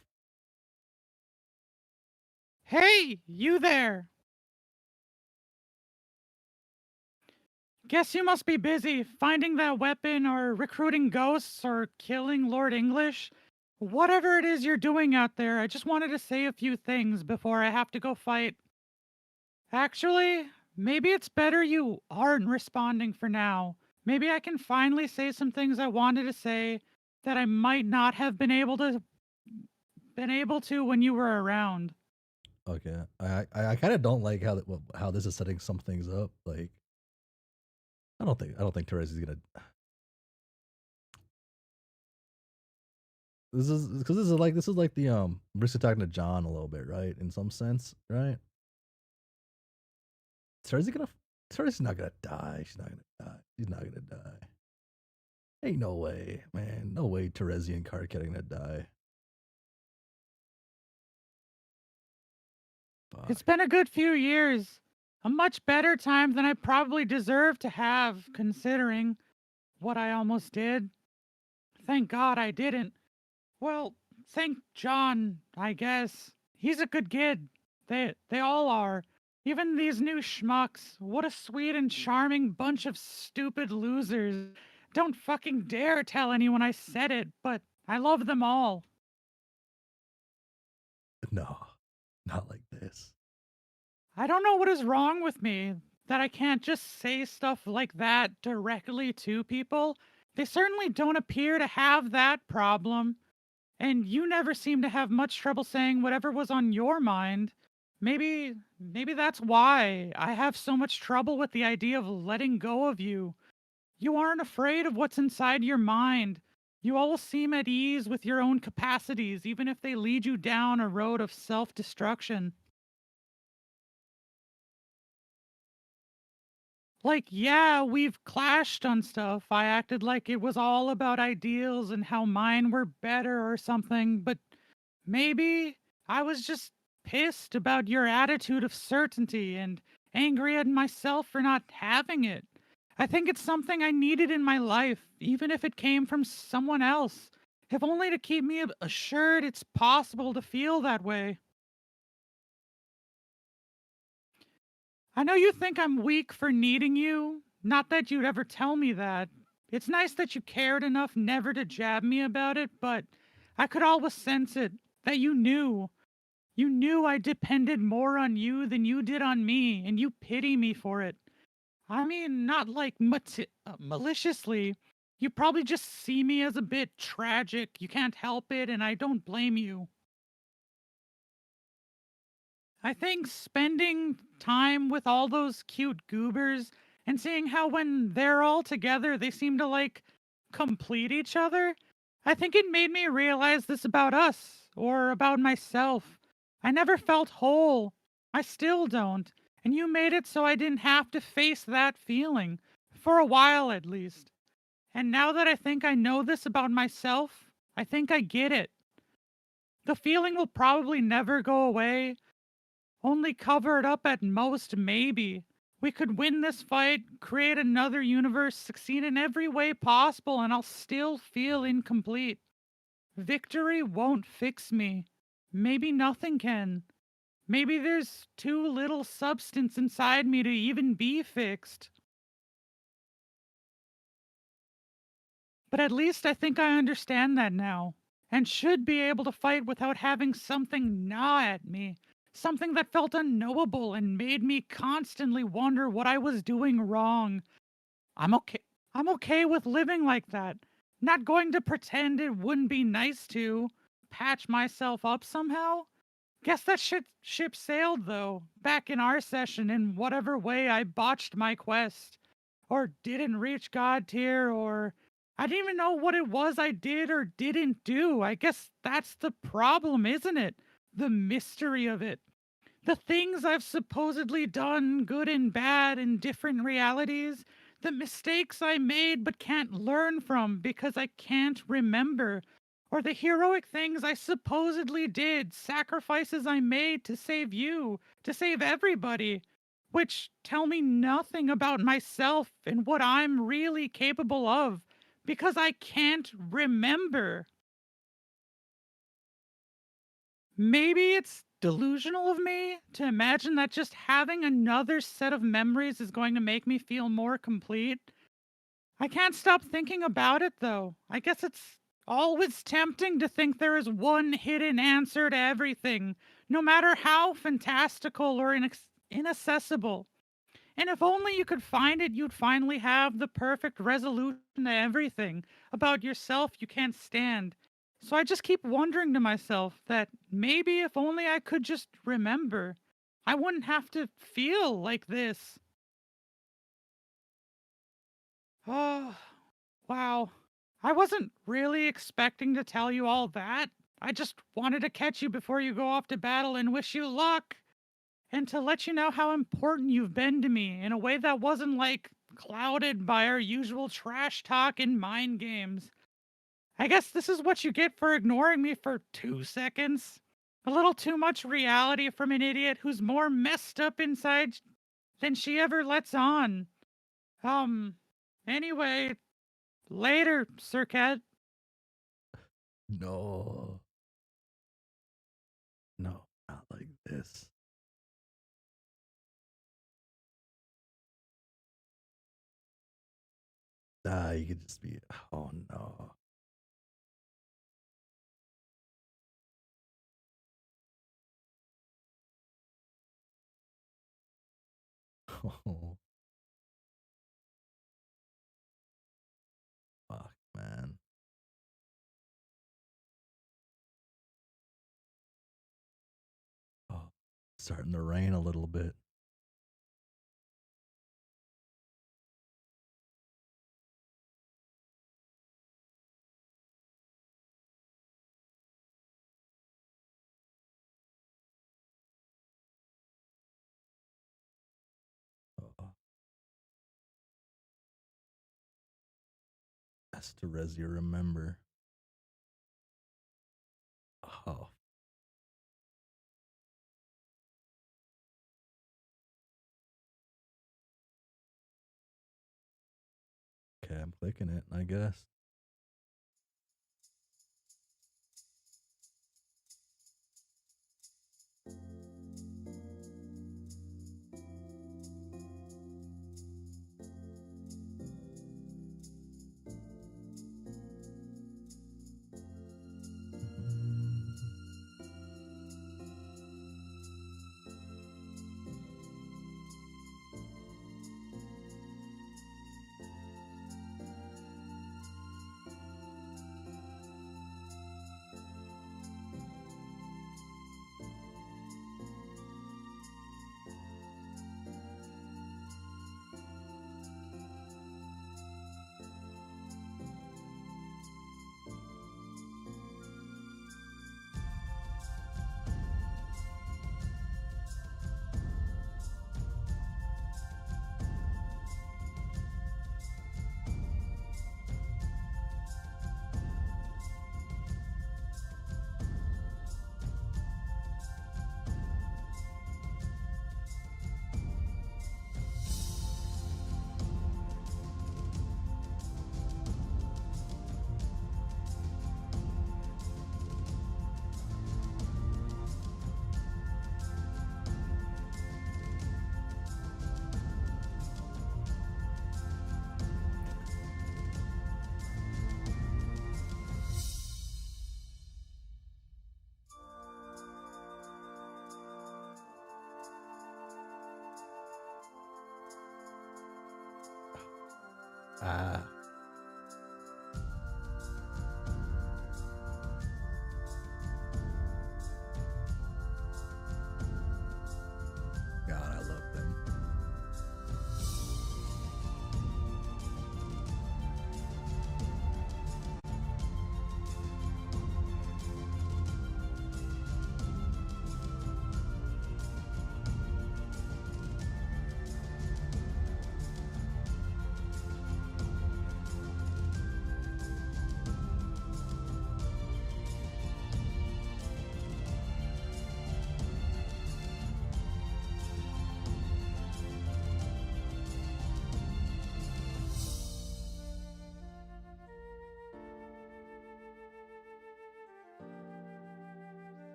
Hey, you there. Guess you must be busy finding that weapon or recruiting ghosts or killing Lord English. Whatever it is you're doing out there, I just wanted to say a few things before I have to go fight. Actually, maybe it's better you aren't responding for now. Maybe I can finally say some things I wanted to say that I might not have been able to when you were around. Okay. I kind of don't like how this is setting some things up. Like, I don't think Therese is gonna. This is because this is like the Brisa talking to John a little bit, right? In some sense, right? Teresa's not gonna die. She's not gonna die. Ain't no way, man. No way Teresian card getting to die. It's Fuck. been a good few years. A much better time than I probably deserve to have, considering what I almost did. Thank God I didn't. Well, thank John, I guess. He's a good kid. They all are. Even these new schmucks. What a sweet and charming bunch of stupid losers. Don't fucking dare tell anyone I said it, but I love them all. No, not like this. I don't know what is wrong with me that I can't just say stuff like that directly to people. They certainly don't appear to have that problem. And you never seem to have much trouble saying whatever was on your mind. Maybe that's why I have so much trouble with the idea of letting go of you. You aren't afraid of what's inside your mind. You always seem at ease with your own capacities, even if they lead you down a road of self destruction. Like, yeah, we've clashed on stuff. I acted like it was all about ideals and how mine were better or something, but maybe I was just pissed about your attitude of certainty and angry at myself for not having it. I think it's something I needed in my life, even if it came from someone else, if only to keep me assured it's possible to feel that way. I know you think I'm weak for needing you. Not that you'd ever tell me that. It's nice that you cared enough never to jab me about it, but I could always sense it, that you knew. You knew I depended more on you than you did on me, and you pity me for it. I mean, not like maliciously. You probably just see me as a bit tragic. You can't help it, and I don't blame you. I think spending time with all those cute goobers and seeing how when they're all together they seem to like complete each other, I think it made me realize this about us or about myself. I never felt whole. I still don't. And you made it so I didn't have to face that feeling, for a while at least. And now that I think I know this about myself, I think I get it. The feeling will probably never go away, only cover it up at most, maybe. We could win this fight, create another universe, succeed in every way possible, and I'll still feel incomplete. Victory won't fix me. Maybe nothing can. Maybe there's too little substance inside me to even be fixed. But at least I think I understand that now, and should be able to fight without having something gnaw at me. Something that felt unknowable and made me constantly wonder what I was doing wrong. I'm okay. I'm okay with living like that. Not going to pretend it wouldn't be nice to patch myself up somehow. Guess that ship sailed though, back in our session in whatever way I botched my quest. Or didn't reach God tier, or I didn't even know what it was I did or didn't do. I guess that's the problem, isn't it? The mystery of it. The things I've supposedly done, good and bad, in different realities. The mistakes I made but can't learn from because I can't remember. Or the heroic things I supposedly did, sacrifices I made to save you, to save everybody, which tell me nothing about myself and what I'm really capable of because I can't remember. Maybe it's delusional of me to imagine that just having another set of memories is going to make me feel more complete. I can't stop thinking about it though. I guess it's always tempting to think there is one hidden answer to everything, no matter how fantastical or inaccessible. And if only you could find it, you'd finally have the perfect resolution to everything about yourself you can't stand. So I just keep wondering to myself that maybe if only I could just remember, I wouldn't have to feel like this. Oh, wow. I wasn't really expecting to tell you all that. I just wanted to catch you before you go off to battle and wish you luck. And to let you know how important you've been to me in a way that wasn't like clouded by our usual trash talk and mind games. I guess this is what you get for ignoring me for 2 seconds. A little too much reality from an idiot who's more messed up inside than she ever lets on. Anyway, later, Sir Cat. No. No, not like this. You could just be. Oh no. Oh, fuck, man. Oh, starting to rain a little bit. Oh. That's to res you remember. Oh. Okay, I'm clicking it, I guess. Ah. God, I love them.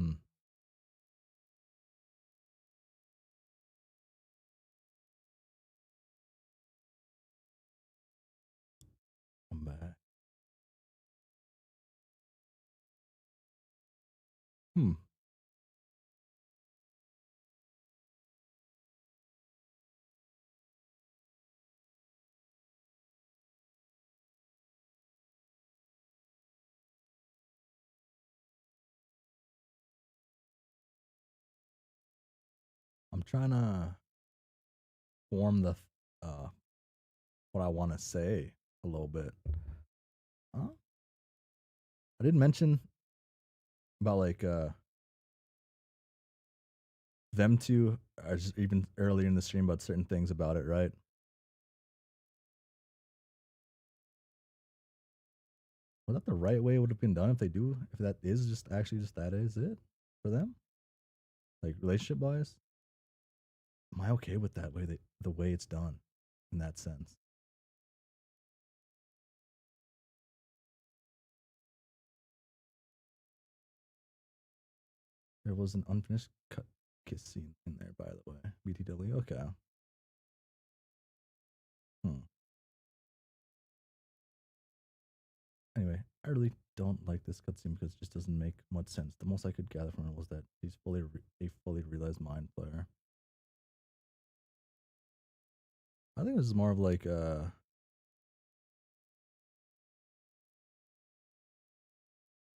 Hmm. I'm back. Hmm. I'm trying to form uh what I want to say a little bit. Huh? I did mention about like them two just even earlier in the stream about certain things about it, right? Was that the right way it would have been done if they do if that is just actually just that is it for them? Like relationship wise? Am I okay with that way the way it's done in that sense? There was an unfinished cut kiss scene in there, by the way. BTW, okay. Hmm. Anyway, I really don't like this cutscene because it just doesn't make much sense. The most I could gather from it was that he's a fully realized mind player. I think this is more of like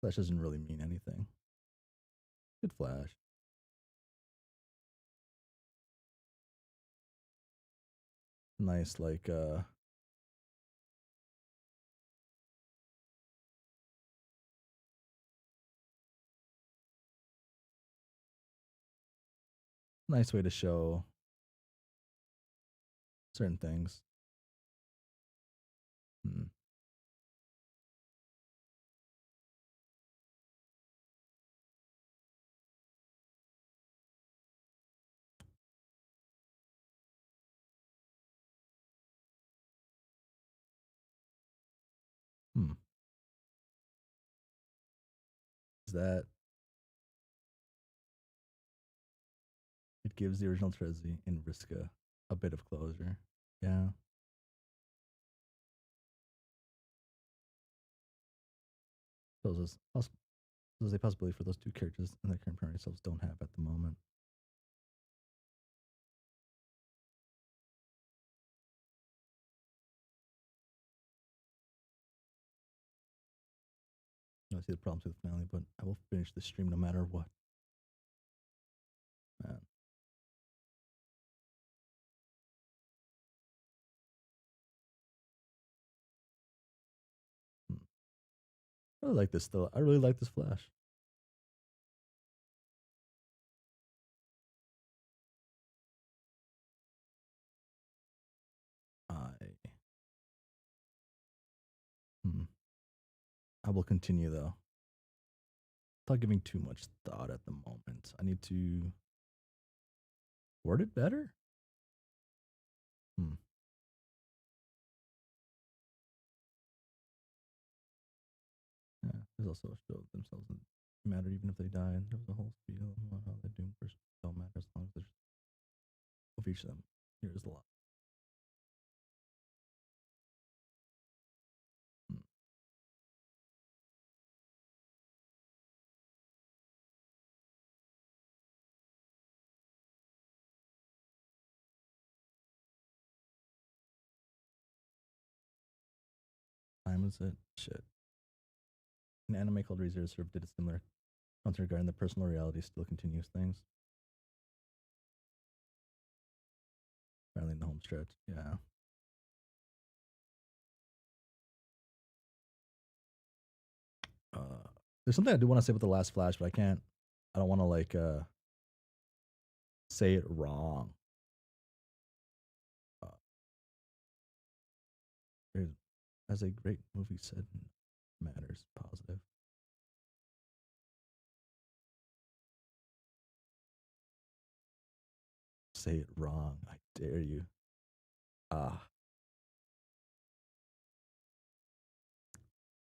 Flash doesn't really mean anything. Good Flash. Nice like nice way to show certain things. Hmm. Hmm. Is that it gives the original Trezzy and Vriska a bit of closure. Yeah. So there's a possibility for those two characters and their current primary selves don't have at the moment. I see the problems with the finale, but I will finish the stream no matter what. Man. Hmm. I really like this though. I really like this Flash. I hmm. I will continue though. Without giving too much thought at the moment. I need to word it better. Hmm. Yeah. There's also a show of themselves that matter even if they die. And there was a whole spiel on how the doomed person don't matter as long as there's of each of them. Here is the lot. Hmm. Time is it? Shit. An anime called Reserve Serve did a similar concept regarding the personal reality still continues things. Apparently in the home stretch. Yeah. There's something I do want to say about the last Flash, but I can't. I don't want to like say it wrong. Uh, as a great movie said, matters positive. Say it wrong. I dare you. Ah.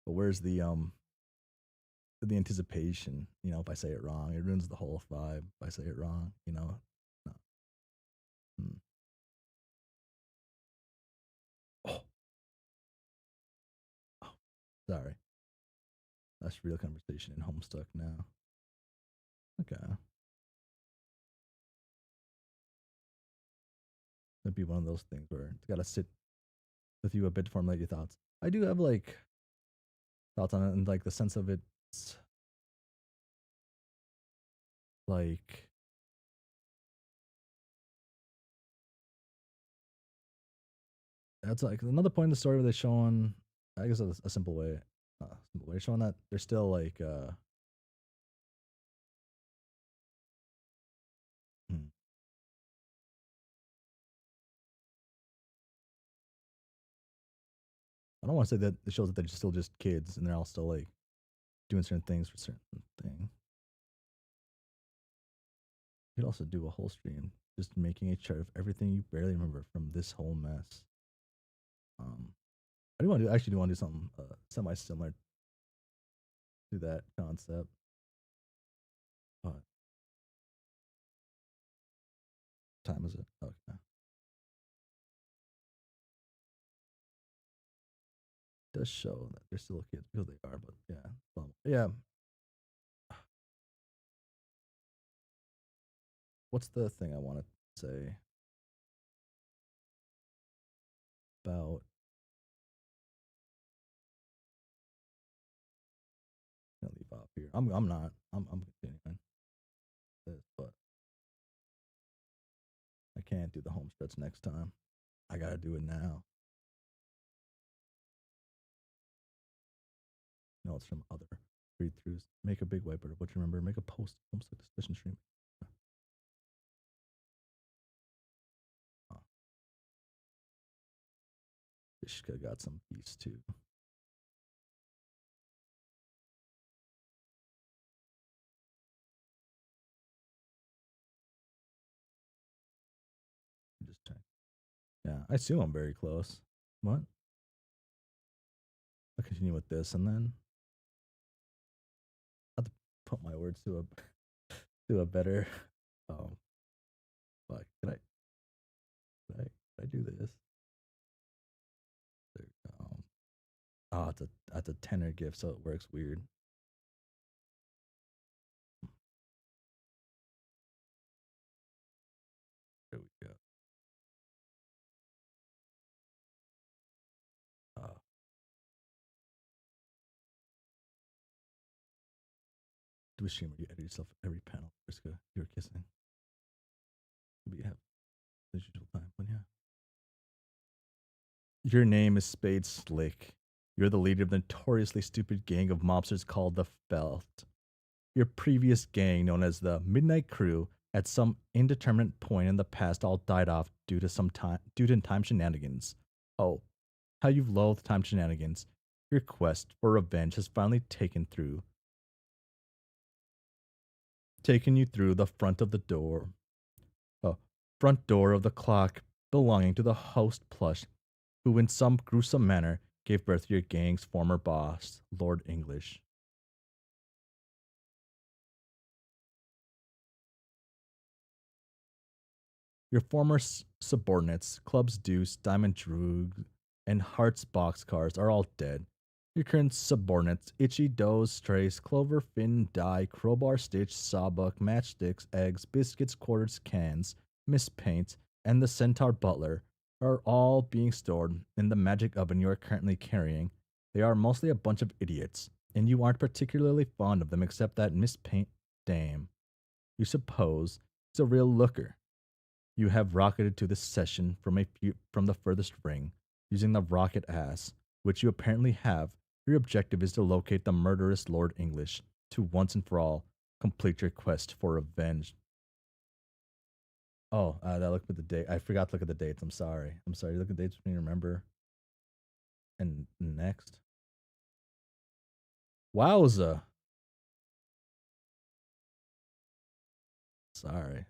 But where's the the anticipation. You know, if I say it wrong, it ruins the whole vibe. If I say it wrong, you know. No. Mm. Oh, oh, sorry. That's real conversation in Homestuck now. Okay. It'd be one of those things where it's gotta sit with you a bit to formulate your thoughts. I do have like thoughts on it and like the sense of it's like that's like another point in the story where they're showing I guess a simple way. Simple way showing that they're still like hmm, I don't want to say that it shows that they're still just kids and they're all still like doing certain things for certain thing. You could also do a whole stream just making a chart of everything you barely remember from this whole mess. I do want to do actually do want to do something semi similar to that concept. What time is it? Okay. It does show that they're still kids because they are, but yeah. Yeah. What's the thing I want to say about gonna leave off here? I'm not. I'm continuing this, but I can't do the home stretch next time. I gotta do it now. No, it's from other read throughs. Make a big whiteboard of what you remember. Make a post homestuck discussion stream. Oh, this could have got some peace too. Just check. Yeah, I assume I'm very close. What? I'll continue with this and then I have to put my words to a better fuck. Can I do this? There we go. Oh, it's a tenor gift, so it works weird. There we go. Uh, do a stream where you edit yourself every panel. Friska, you're kissing. Maybe you have the usual time, but yeah. Your name is Spade Slick. You're the leader of the notoriously stupid gang of mobsters called the Felt. Your previous gang, known as the Midnight Crew, at some indeterminate point in the past all died off due to time shenanigans. Oh, how you've loathed time shenanigans. Your quest for revenge has finally taken you through the front door of the clock belonging to the host plush, who in some gruesome manner gave birth to your gang's former boss, Lord English. Your former subordinates, Club's Deuce, Diamond Droog, and Heart's boxcars are all dead. Your current subordinates, Itchy, Doze, Trace, Clover, Finn, Die, Crowbar, Stitch, Sawbuck, Matchsticks, Eggs, Biscuits, Quarters, Cans, Miss Paint, and the Centaur Butler, are all being stored in the magic oven you are currently carrying. They are mostly a bunch of idiots, and you aren't particularly fond of them except that Miss Paint dame. You suppose is a real looker. You have rocketed to this session from the furthest ring, using the rocket ass, which you apparently have. Your objective is to locate the murderous Lord English, to once and for all complete your quest for revenge. Oh, I looked at the date. I forgot to look at the dates. I'm sorry. Look at the dates for me to remember. And next. Wowza. Sorry.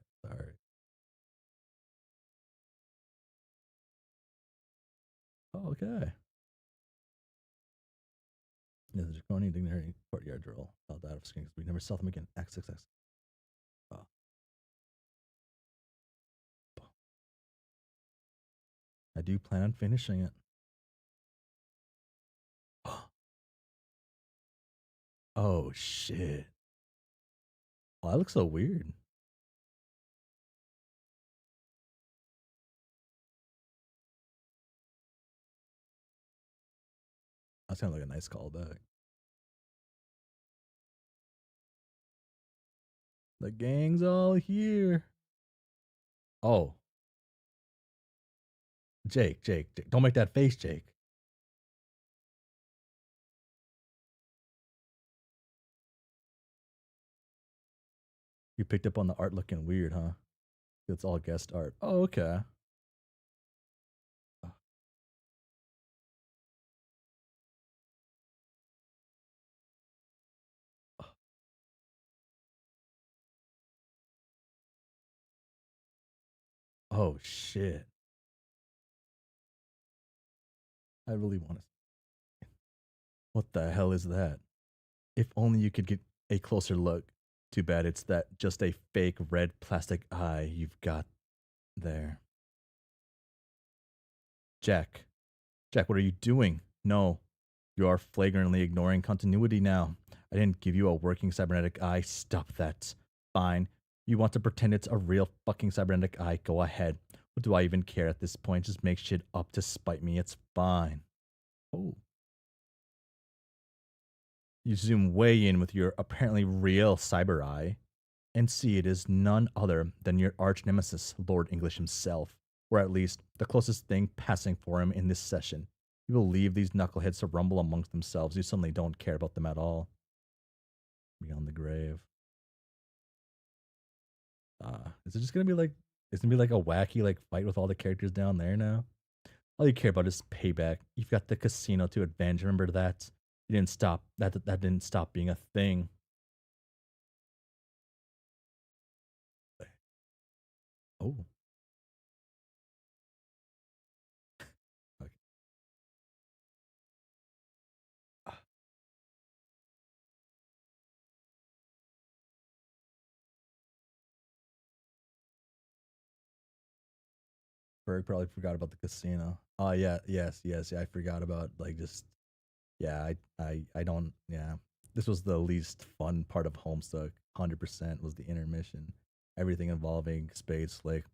Oh, okay. This is Draconian Dignitary Courtyard Drill. Fell out of screen because we never saw them again. Act 6X. I do plan on finishing it. Oh shit. Oh, that looks so weird. That sounds like a nice callback. The gang's all here. Oh. Jake, don't make that face, Jake. You picked up on the art looking weird, huh? It's all guest art. Oh, okay. Oh shit. I really want to. What the hell is that? If only you could get a closer look. Too bad it's that just a fake red plastic eye you've got there. Jack, what are you doing? No, you are flagrantly ignoring continuity now. I didn't give you a working cybernetic eye. Stop that. Fine. You want to pretend it's a real fucking cybernetic eye? Go ahead. What do I even care at this point? Just make shit up to spite me. It's fine. Oh. You zoom way in with your apparently real cyber eye and see it is none other than your arch nemesis, Lord English himself, or at least the closest thing passing for him in this session. You will leave these knuckleheads to rumble amongst themselves. You suddenly don't care about them at all. Beyond the grave. Is it just gonna be like? It's gonna be like a wacky like fight with all the characters down there now. All you care about is payback. You've got the casino to avenge. Remember that? You didn't stop. That didn't stop being a thing. Oh. Okay. Berg probably forgot about the casino. Oh yeah, yes. Yeah, I forgot about like just yeah, I don't yeah. This was the least fun part of Homestuck. 100% was the intermission. Everything involving space, like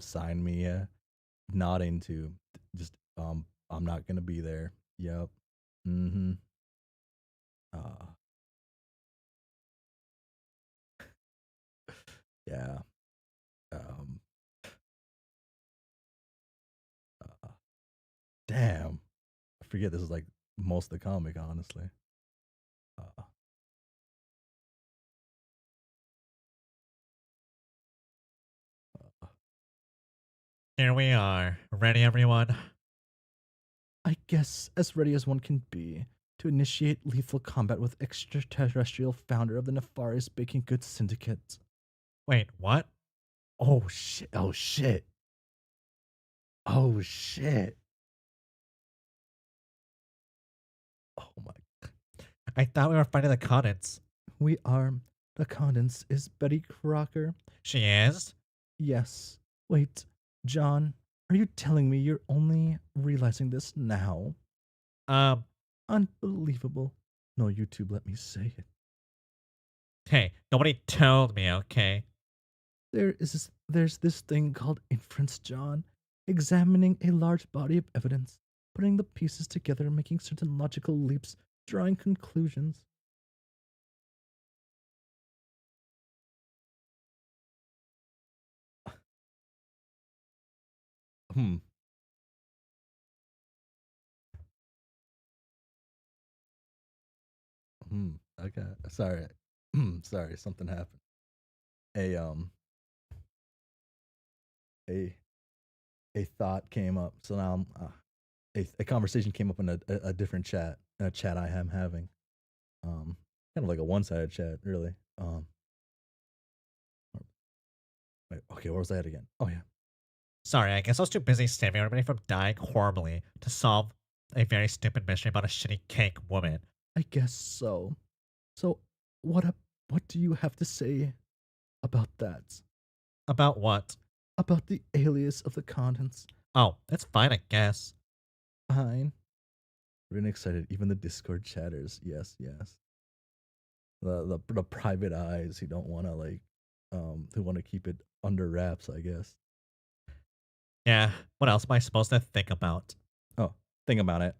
sign me, not into. Just I'm not gonna be there. Yep. Mm-hmm. Uh, yeah. Um. Uh, damn. I forget this is like most of the comic, honestly. Uh, Here we are. Ready, everyone? I guess as ready as one can be to initiate lethal combat with extraterrestrial founder of the nefarious baking goods syndicate. Wait, what? Oh shit! Oh shit! Oh shit! Oh my! I thought we were fighting the Condens. We are. The Condens is Betty Crocker. She is? Yes. Wait, John, are you telling me you're only realizing this now? Unbelievable. No, YouTube, let me say it. Hey, nobody told me, okay? There's this thing called inference, John. Examining a large body of evidence, putting the pieces together, making certain logical leaps, drawing conclusions. Hmm. Okay. Sorry. Sorry, something happened. A a a thought came up. So now a conversation came up in a different chat, a chat I am having. Kind of like a one-sided chat, really. Wait, okay, where was I at again? Oh yeah. Sorry, I guess I was too busy saving everybody from dying horribly to solve a very stupid mystery about a shitty cake woman. I guess so. So, what do you have to say about that? About what? About the alias of the contents? Oh, it's fine, I guess. Fine. Really excited. Even the Discord chatters. Yes, yes. The private eyes who don't want to who want to keep it under wraps, I guess. Yeah, what else am I supposed to think about? Oh, think about it.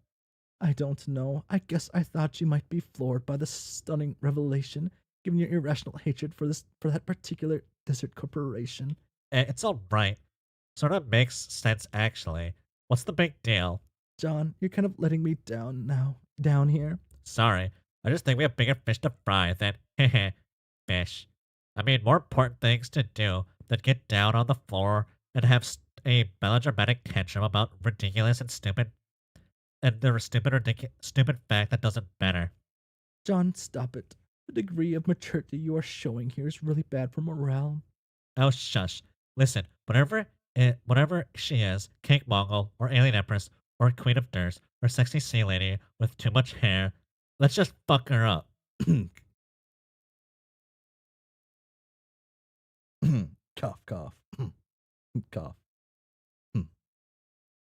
I don't know. I guess I thought you might be floored by the stunning revelation, given your irrational hatred for that particular desert corporation. It's alright. Sort of makes sense, actually. What's the big deal? John, you're kind of letting me down here. Sorry, I just think we have bigger fish to fry than heh fish. I mean, more important things to do than get down on the floor and have a melodramatic tantrum about ridiculous and stupid, and the stupid fact that doesn't matter. John, stop it. The degree of maturity you are showing here is really bad for morale. Oh, shush. Listen, whatever she is, Cake Mongol, or Alien Empress, or Queen of Nurse, or Sexy Sea Lady with too much hair, let's just fuck her up. Cough, cough. Cough.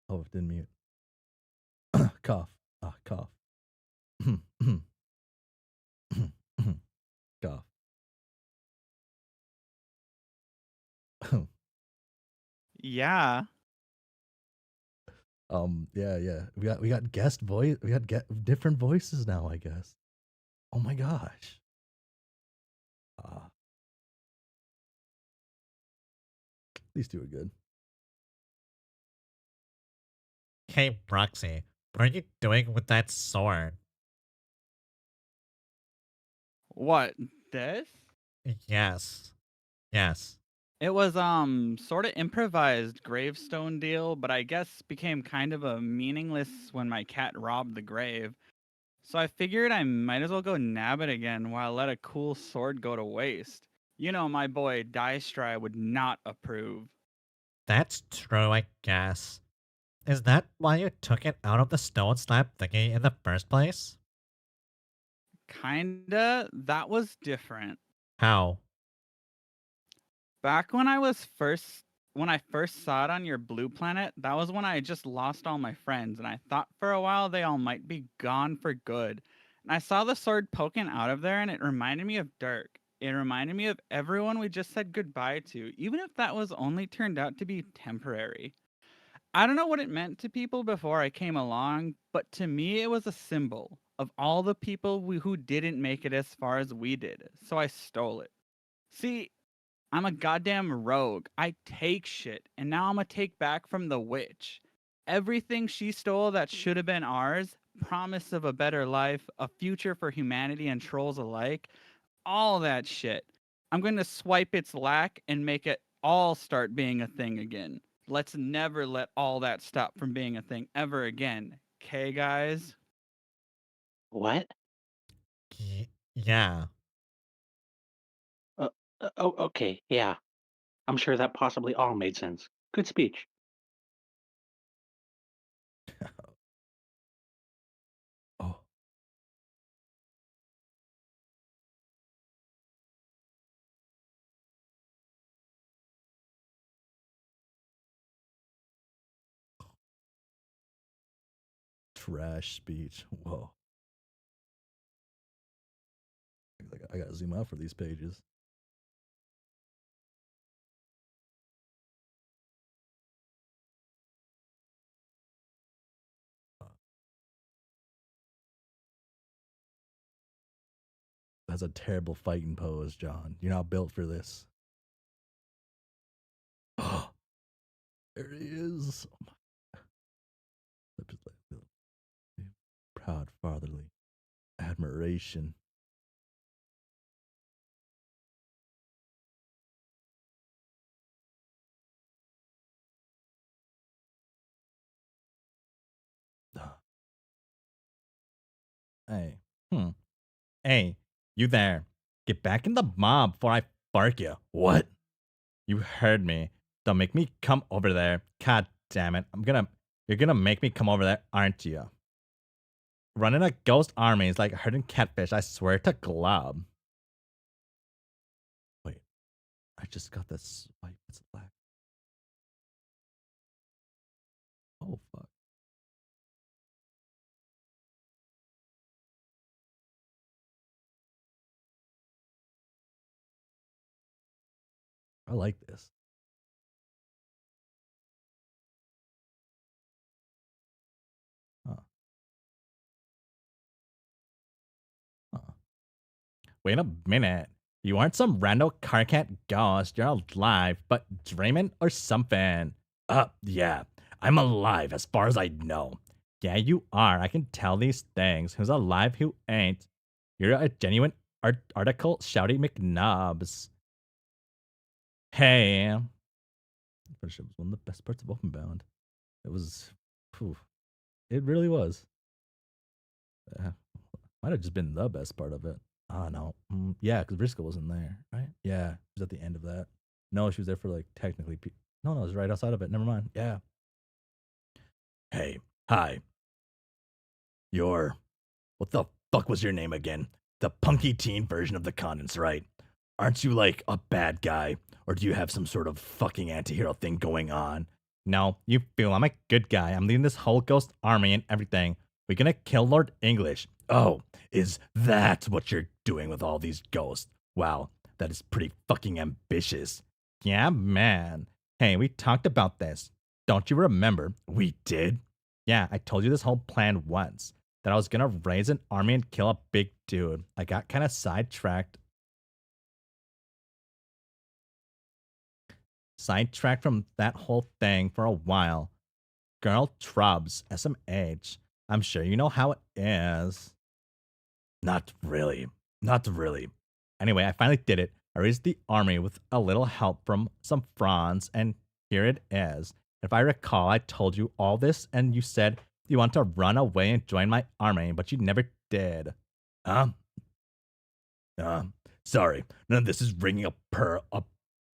Oh, it didn't mute. Cough. Cough. Cough. Yeah. Yeah. We got guest voice. We got different voices now, I guess. Oh my gosh. These two are good. Hey, Roxy, what are you doing with that sword? What? This? Yes. Yes. It was sort of improvised gravestone deal, but I guess became kind of a meaningless when my cat robbed the grave. So I figured I might as well go nab it again while I let a cool sword go to waste. You know my boy Dystry would not approve. That's true, I guess. Is that why you took it out of the stone slab thingy in the first place? Kinda, that was different. How? Back when I first saw it on your blue planet, that was when I had just lost all my friends, and I thought for a while they all might be gone for good. And I saw the sword poking out of there, and it reminded me of Dirk. It reminded me of everyone we just said goodbye to, even if that was only turned out to be temporary. I don't know what it meant to people before I came along, but to me it was a symbol of all the people who didn't make it as far as we did, so I stole it. See, I'm a goddamn rogue. I take shit, and now I'm gonna take back from the witch. Everything she stole that should have been ours, promise of a better life, a future for humanity and trolls alike, all that shit. I'm gonna swipe its lack and make it all start being a thing again. Let's never let all that stop from being a thing ever again. 'Kay, guys? What? Yeah. Oh, okay, yeah. I'm sure that possibly all made sense. Good speech. Oh. Trash speech. Whoa. I gotta zoom out for these pages. That's a terrible fighting pose, John. You're not built for this. Oh, there he is. Oh my. Proud fatherly admiration. Hey. Hey, you there. Get back in the mob before I bark you. What? You heard me. Don't make me come over there. God damn it. You're gonna make me come over there, aren't you? running a ghost army is like herding catfish. I swear to Glob. Wait, I just got this swipe. It's black. Oh fuck. I like this. Huh. Huh. Wait a minute. You aren't some random car cat ghost. You're alive, but dreaming or something. Yeah. I'm alive as far as I know. Yeah, you are. I can tell these things. Who's alive, who ain't. You're a genuine article shouty McNubs. Hey. Friendship was one of the best parts of Openbound. It was. Whew, it really was. Might have just been the best part of it. Oh, no. Yeah, because Briscoe wasn't there, right? Yeah, she was at the end of that. No, she was there for like technically. No, it was right outside of it. Never mind. Yeah. Hey, hi. You're. What the fuck was your name again? The punky teen version of the Condens, right? Aren't you like a bad guy? Or do you have some sort of fucking antihero thing going on? No, you feel I'm a good guy. I'm leading this whole ghost army and everything. We're gonna kill Lord English. Oh, is that what you're doing with all these ghosts? Wow, that is pretty fucking ambitious. Yeah, man. Hey, we talked about this. Don't you remember? We did? Yeah, I told you this whole plan once. That I was gonna raise an army and kill a big dude. I got kind of sidetracked. Sidetracked from that whole thing for a while. Girl Trubs, SMH. I'm sure you know how it is. Not really. Not really. Anyway, I finally did it. I raised the army with a little help from some fronds, and here it is. If I recall, I told you all this, and you said you want to run away and join my army, but you never did. Huh? Sorry. None of this is ringing a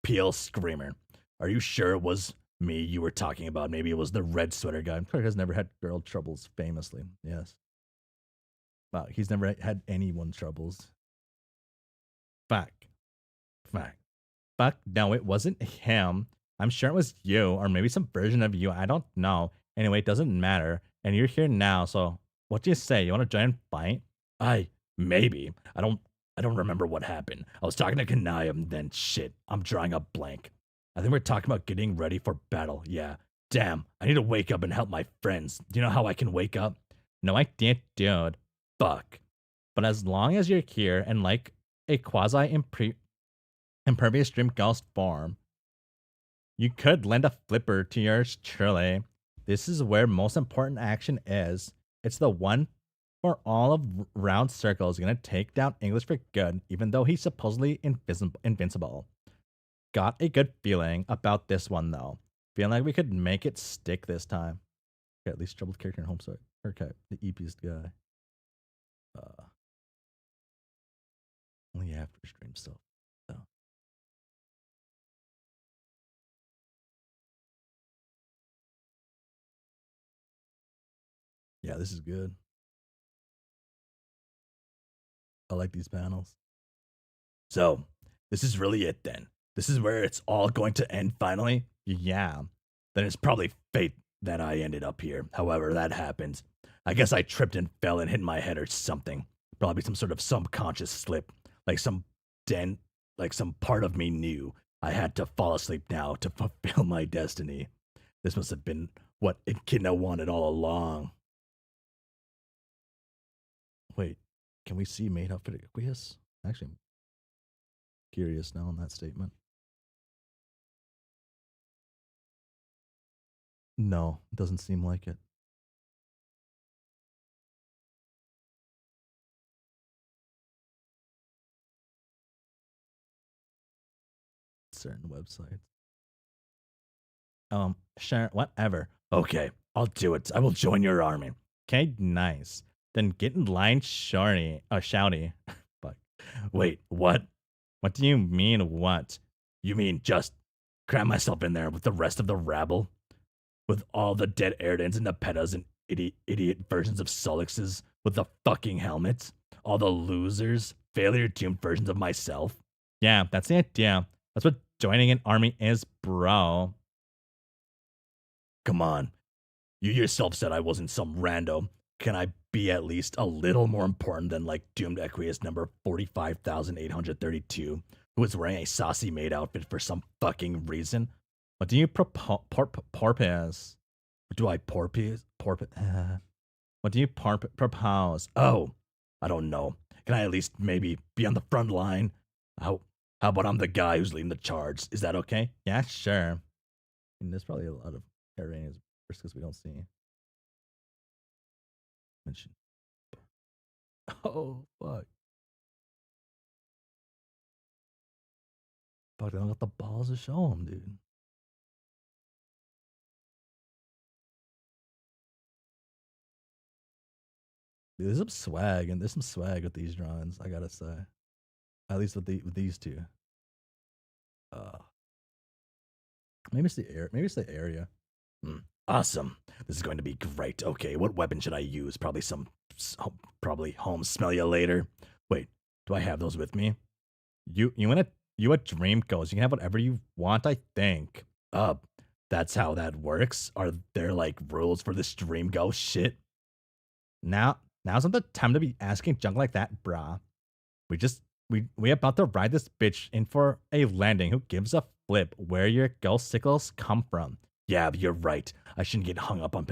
peel screamer. Are you sure it was me you were talking about? Maybe it was the red sweater guy. Clark has never had girl troubles, famously. Yes. Wow, he's never had anyone troubles. Fuck. No, it wasn't him. I'm sure it was you, or maybe some version of you. I don't know. Anyway, it doesn't matter. And you're here now, so what do you say? You want to join and fight? Maybe. I don't remember what happened. I was talking to Kanaya and then shit. I'm drawing a blank. I think we're talking about getting ready for battle. Yeah. Damn, I need to wake up and help my friends. Do you know how I can wake up? No idea, dude. Fuck. But as long as you're here and like a quasi impervious dream ghost form, you could lend a flipper to yours truly. This is where most important action is. It's the one for all of round circles gonna take down English for good, even though he's supposedly invincible. Got a good feeling about this one though. Feeling like we could make it stick this time. Okay, at least troubled character in Homestuck. Okay, the eepiest guy. Only after stream stuff. So. Yeah, this is good. I like these panels. So, this is really it then. This is where it's all going to end finally? Yeah. Then it's probably fate that I ended up here. However, that happened. I guess I tripped and fell and hit my head or something. Probably some sort of subconscious slip. Like some part of me knew I had to fall asleep now to fulfill my destiny. This must have been what Echidna wanted all along. Wait, can we see maid outfit Aqueous? Actually, I'm curious now on that statement. No, it doesn't seem like it. Certain websites. Sure, whatever. Okay, I'll do it. I will join your army. Okay, nice. Then get in line, shouty. Fuck. Wait, what? What do you mean, what? You mean just cram myself in there with the rest of the rabble? With all the dead Erdens and the Petas and idiot versions of Solixes With the fucking helmets? All the losers, failure tuned versions of myself? Yeah, that's the idea. That's what joining an army is, bro. Come on. You yourself said I wasn't some rando. Can I be at least a little more important than like doomed Equius number 45,832, who is wearing a saucy maid outfit for some fucking reason? What do you purpose? Do I porpoise? What do you propose? Oh, I don't know. Can I at least maybe be on the front line? How about I'm the guy who's leading the charge? Is that okay? Yeah, sure. I mean, there's probably a lot of areas because we don't see. Mention. Oh fuck! Fuck! They don't got the balls to show him, dude. Dude, there's some swag with these drawings. I gotta say, at least with these two. Maybe it's the air. Maybe it's the area. Awesome. This is going to be great. Okay, what weapon should I use? Probably home smell you later. Wait, do I have those with me? You a dream ghost. You can have whatever you want, I think. That's how that works. Are there like rules for this dream ghost shit? Now's not the time to be asking junk like that, brah. We about to ride this bitch in for a landing. Who gives a flip where your ghost sickles come from? Yeah, you're right. I shouldn't get hung up on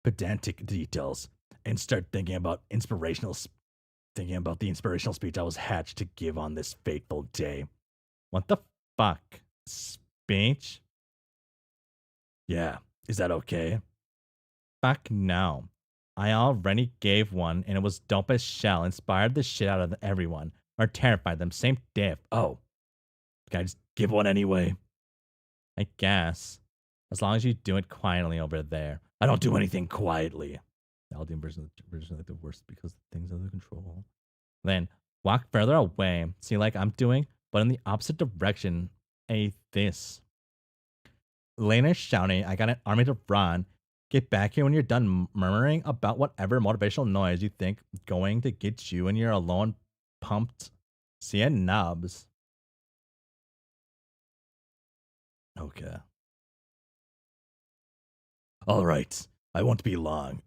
pedantic details and start thinking about the inspirational speech I was hatched to give on this fateful day. What the fuck? Speech? Yeah, is that okay? Fuck no. I already gave one and it was dope as shell. Inspired the shit out of everyone. Or terrified them. Same diff. Oh. Can I just give one anyway? I guess. As long as you do it quietly over there. I don't do anything quietly. The Aldean version is like the worst because things under control. Then walk further away. See, like I'm doing, but in the opposite direction. This. Lena shouting, I got an army to run. Get back here when you're done murmuring about whatever motivational noise you think going to get you and you're alone pumped. See ya, nubs. Okay. All right. I won't be long.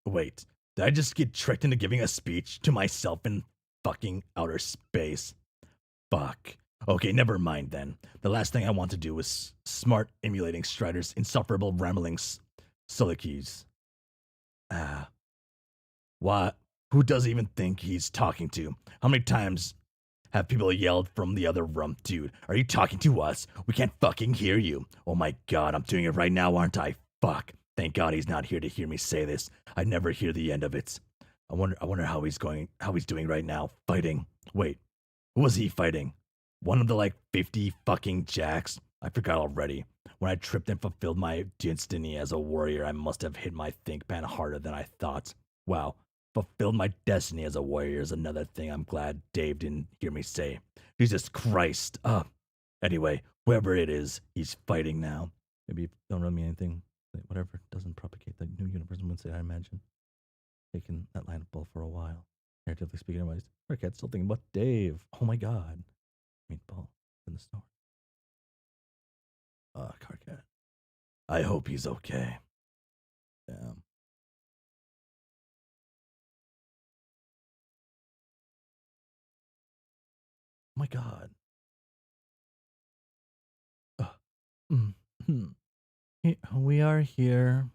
Wait. Did I just get tricked into giving a speech to myself in fucking outer space? Fuck. Okay, never mind then. The last thing I want to do is smart emulating Strider's insufferable ramblings soliloquies. What? Who does even think he's talking to? How many times have people yelled from the other room? Dude, are you talking to us? We can't fucking hear you. Oh my god, I'm doing it right now, aren't I? Fuck. Thank god he's not here to hear me say this. I never hear the end of it. I wonder how he's doing right now. Fighting. Wait, who was he fighting? One of the like 50 fucking jacks? I forgot already. When I tripped and fulfilled my destiny as a warrior, I must have hit my think pan harder than I thought. Wow. Fulfilled my destiny as a warrior is another thing I'm glad Dave didn't hear me say. Jesus Christ. Anyway, whoever it is, he's fighting now. Maybe don't really mean anything. Whatever doesn't propagate the new universe would say, I imagine. Taking that line of bull for a while. Narratively speaking, everybody's Carcat's still thinking about Dave. Oh my god. Meatball in the store. Carcat. I hope he's okay. Damn. Oh my god. We are here.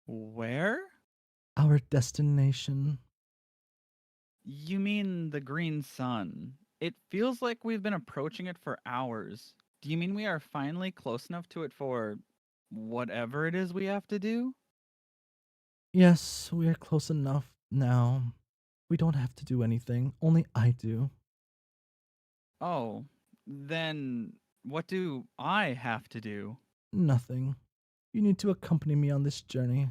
Where? Our destination. You mean the green sun? It feels like we've been approaching it for hours. Do you mean we are finally close enough to it for whatever it is we have to do? Yes, we are close enough now. We don't have to do anything. Only I do. Oh, then what do I have to do? Nothing. You need to accompany me on this journey.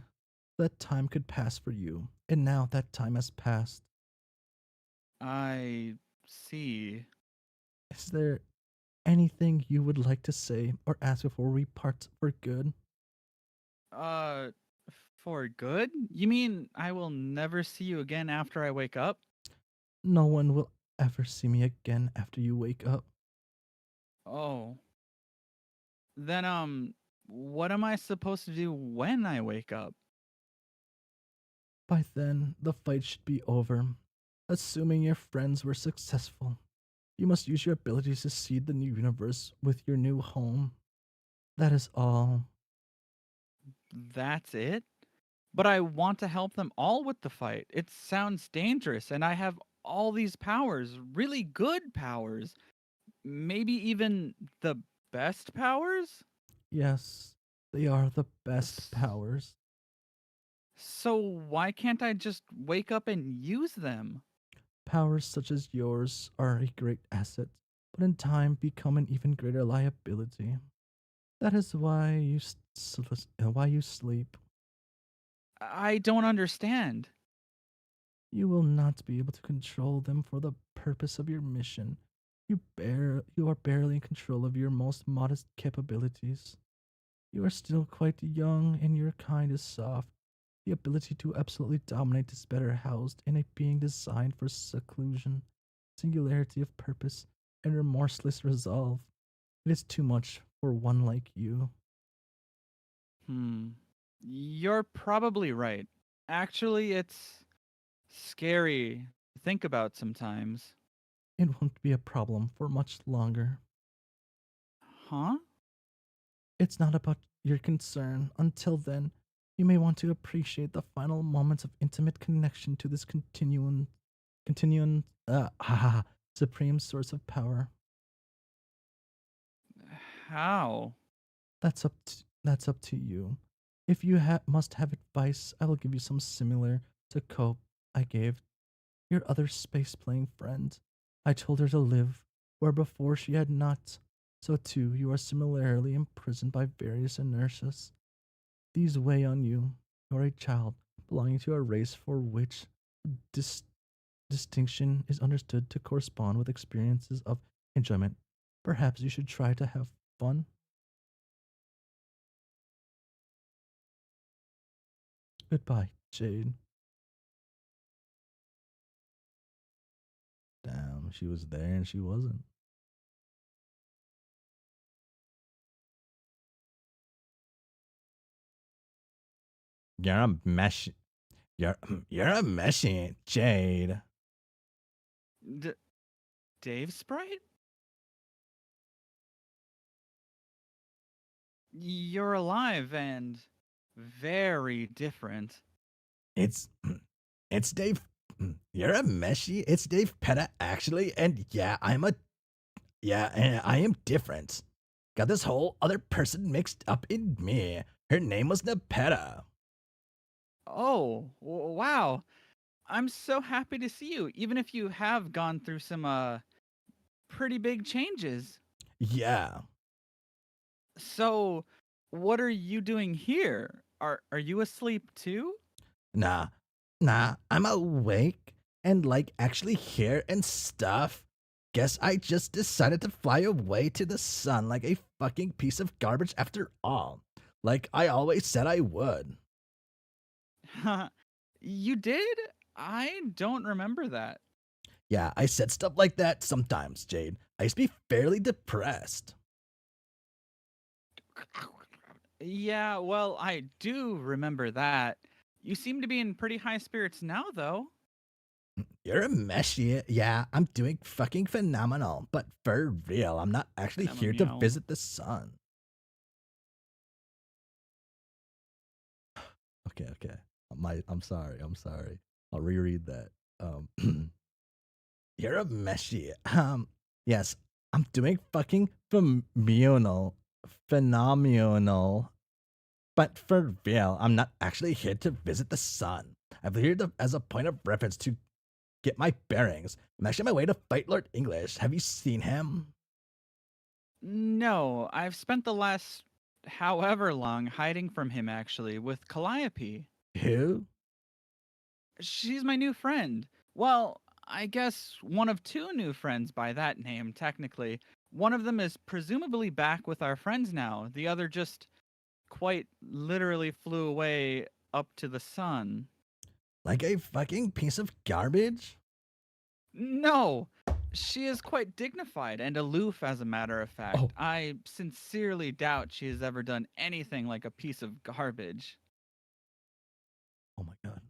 That time could pass for you, and now that time has passed. I see. Is there anything you would like to say or ask before we part for good? For good? You mean I will never see you again after I wake up? No one will ever see me again after you wake up. Oh. Then, what am I supposed to do when I wake up? By then, the fight should be over. Assuming your friends were successful, you must use your abilities to seed the new universe with your new home. That is all. That's it? But I want to help them all with the fight. It sounds dangerous, and I have all these powers, really good powers. Maybe even the best powers? Yes, they are the best S- powers. So why can't I just wake up and use them? Powers such as yours are a great asset, but in time become an even greater liability. That is why why you sleep. I don't understand. You will not be able to control them for the purpose of your mission. You are barely in control of your most modest capabilities. You are still quite young and your kind is soft. The ability to absolutely dominate is better housed in a being designed for seclusion, singularity of purpose, and remorseless resolve. It is too much for one like you. You're probably right. Actually, it's scary to think about sometimes. It won't be a problem for much longer. Huh? It's not about your concern. Until then, you may want to appreciate the final moments of intimate connection to this supreme source of power. How? That's up to you. If you must have advice, I will give you some similar to Cope I gave your other space playing friend. I told her to live where before she had not. So too, you are similarly imprisoned by various inertias. These weigh on you. You are a child belonging to a race for which dis- distinction is understood to correspond with experiences of enjoyment. Perhaps you should try to have fun. Goodbye, Jade. Damn, she was there and she wasn't. You're a mesh. You're a machine, Jade. D- Dave Sprite? You're alive and very different. It's it's Dave. You're a meshy. It's Dave Petta actually, and and I am different. Got this whole other person mixed up in me. Her name was Nepeta. Oh, wow. I'm so happy to see you, even if you have gone through some pretty big changes. Yeah. So, what are you doing here? Are you asleep too? Nah. Nah, I'm awake and like actually here and stuff. Guess I just decided to fly away to the sun like a fucking piece of garbage after all. Like I always said I would. You did? I don't remember that. Yeah, I said stuff like that sometimes, Jade. I used to be fairly depressed. Yeah, well, I do remember that. You seem to be in pretty high spirits now, though. You're a meshy. Yeah, I'm doing fucking phenomenal. But for real, I'm not actually here to Phenomenal. visit the sun. Okay. I'm sorry. I'll reread that. You're a meshy. Yes, I'm doing fucking phenomenal. But for real, I'm not actually here to visit the sun. I'm here as a point of reference to get my bearings. I'm actually on my way to fight Lord English. Have you seen him? No, I've spent the last however long hiding from him, actually, with Calliope. Who? She's my new friend. Well, I guess one of two new friends by that name, technically. One of them is presumably back with our friends now. The other just quite literally flew away up to the sun. Like a fucking piece of garbage? No! She is quite dignified and aloof, as a matter of fact. Oh. I sincerely doubt she has ever done anything like a piece of garbage. Oh my god.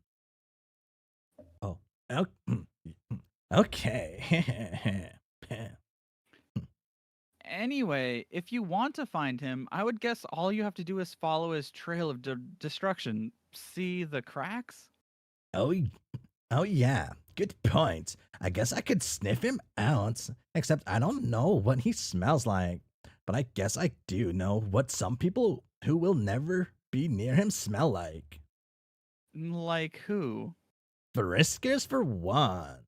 Oh. Okay. Anyway, if you want to find him, I would guess all you have to do is follow his trail of destruction. See the cracks? Oh, oh yeah. Good point. I guess I could sniff him out. Except I don't know what he smells like. But I guess I do know what some people who will never be near him smell like. Like who? Whiskers for one.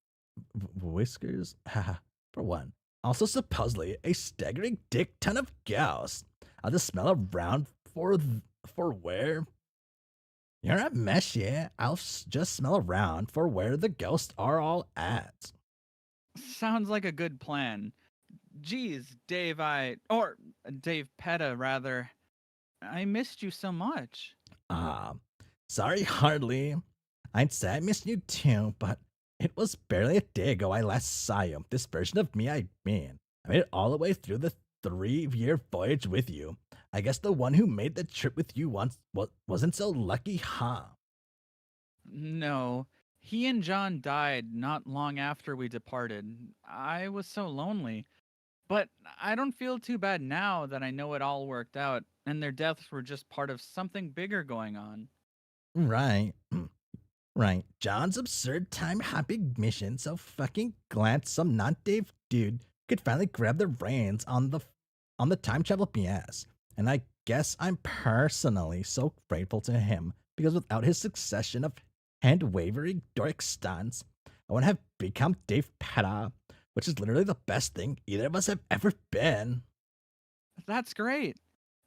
Whiskers? Haha, for one. Also, supposedly, a staggering dick ton of ghosts. I'll just smell around for where. You're a mess, yeah. I'll just smell around for where the ghosts are all at. Sounds like a good plan. Geez, Dave, Dave Petta, rather. I missed you so much. Sorry, hardly. I'd say I missed you too, but it was barely a day ago I last saw you. This version of me, I mean. I made it all the way through the 3-year voyage with you. I guess the one who made the trip with you once wasn't so lucky, huh? No, he and John died not long after we departed. I was so lonely. But I don't feel too bad now that I know it all worked out, and their deaths were just part of something bigger going on. Right. Right. John's absurd time hopping mission, so fucking glad some not Dave dude could finally grab the reins on the time travel BS. And I guess I'm personally so grateful to him because without his succession of hand wavering dork stunts, I wouldn't have become Dave Petta, which is literally the best thing either of us have ever been. That's great.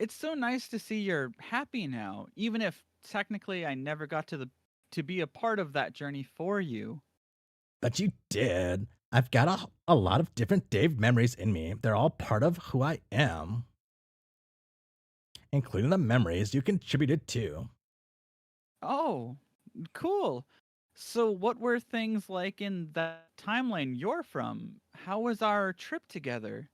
It's so nice to see you're happy now, even if technically I never got to be a part of that journey for you. But you did. I've got a lot of different Dave memories in me. They're all part of who I am, including the memories you contributed to. Oh, cool. So what were things like in that timeline you're from? How was our trip together?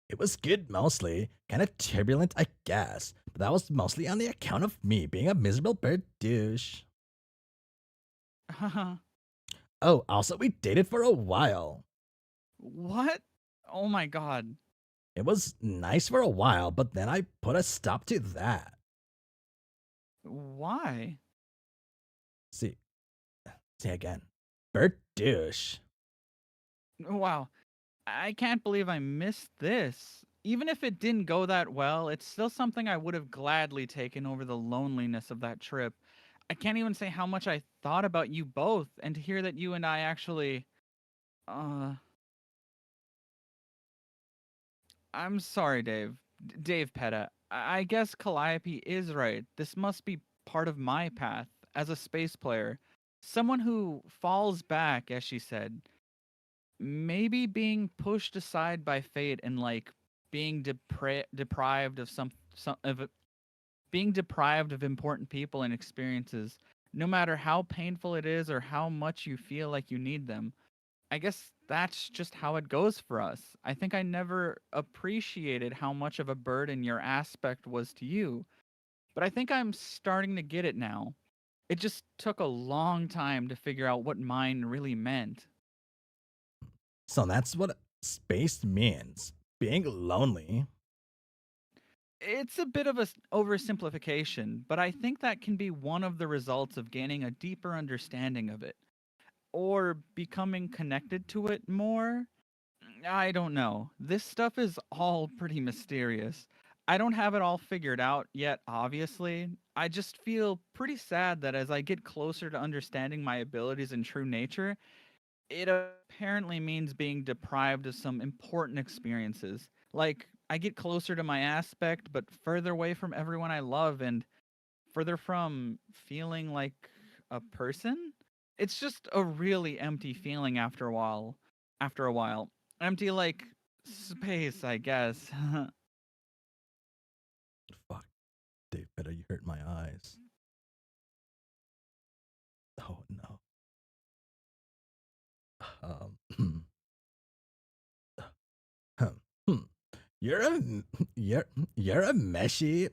It was good mostly. Kind of turbulent, I guess. But that was mostly on the account of me being a miserable bird douche. Oh, also, we dated for a while. What? Oh my god. It was nice for a while, but then I put a stop to that. Why? See again. Bird douche. Wow. I can't believe I missed this. Even if it didn't go that well, it's still something I would have gladly taken over the loneliness of that trip. I can't even say how much I thought about you both, and to hear that you and I actually. I'm sorry, Dave. Dave Petta. I guess Calliope is right. This must be part of my path as a space player. Someone who falls back, as she said. Maybe being pushed aside by fate and like being deprived of being deprived of important people and experiences, no matter how painful it is or how much you feel like you need them. I guess that's just how it goes for us. I think I never appreciated how much of a burden your aspect was to you, but I think I'm starting to get it now. It just took a long time to figure out what mine really meant. So that's what space means. Being lonely. It's a bit of a oversimplification, but I think that can be one of the results of gaining a deeper understanding of it or becoming connected to it more. I don't know. This stuff is all pretty mysterious. I don't have it all figured out yet, obviously. I just feel pretty sad that as I get closer to understanding my abilities and true nature, it apparently means being deprived of some important experiences. Like, I get closer to my aspect, but further away from everyone I love and further from feeling like a person. It's just a really empty feeling after a while. After a while. Empty like space, I guess. Fuck. Dave, better you hurt my eyes. Hmm. Hmm. You're a you're a meshy,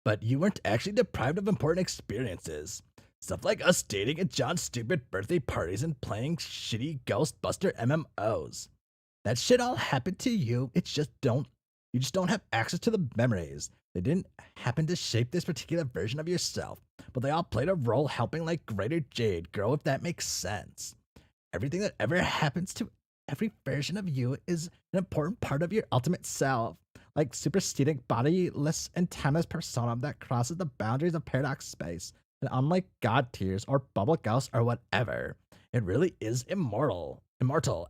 but you weren't actually deprived of important experiences. Stuff like us dating at John's stupid birthday parties and playing shitty Ghostbuster MMOs. That shit all happened to you. It's just don't you just don't have access to the memories. They didn't happen to shape this particular version of yourself, but they all played a role helping like greater Jade grow, if that makes sense. Everything that ever happens to every version of you is an important part of your ultimate self, like superseding bodiless and timeless persona that crosses the boundaries of paradox space. And unlike god tears or bubble ghosts or whatever, it really is immortal. Immortal,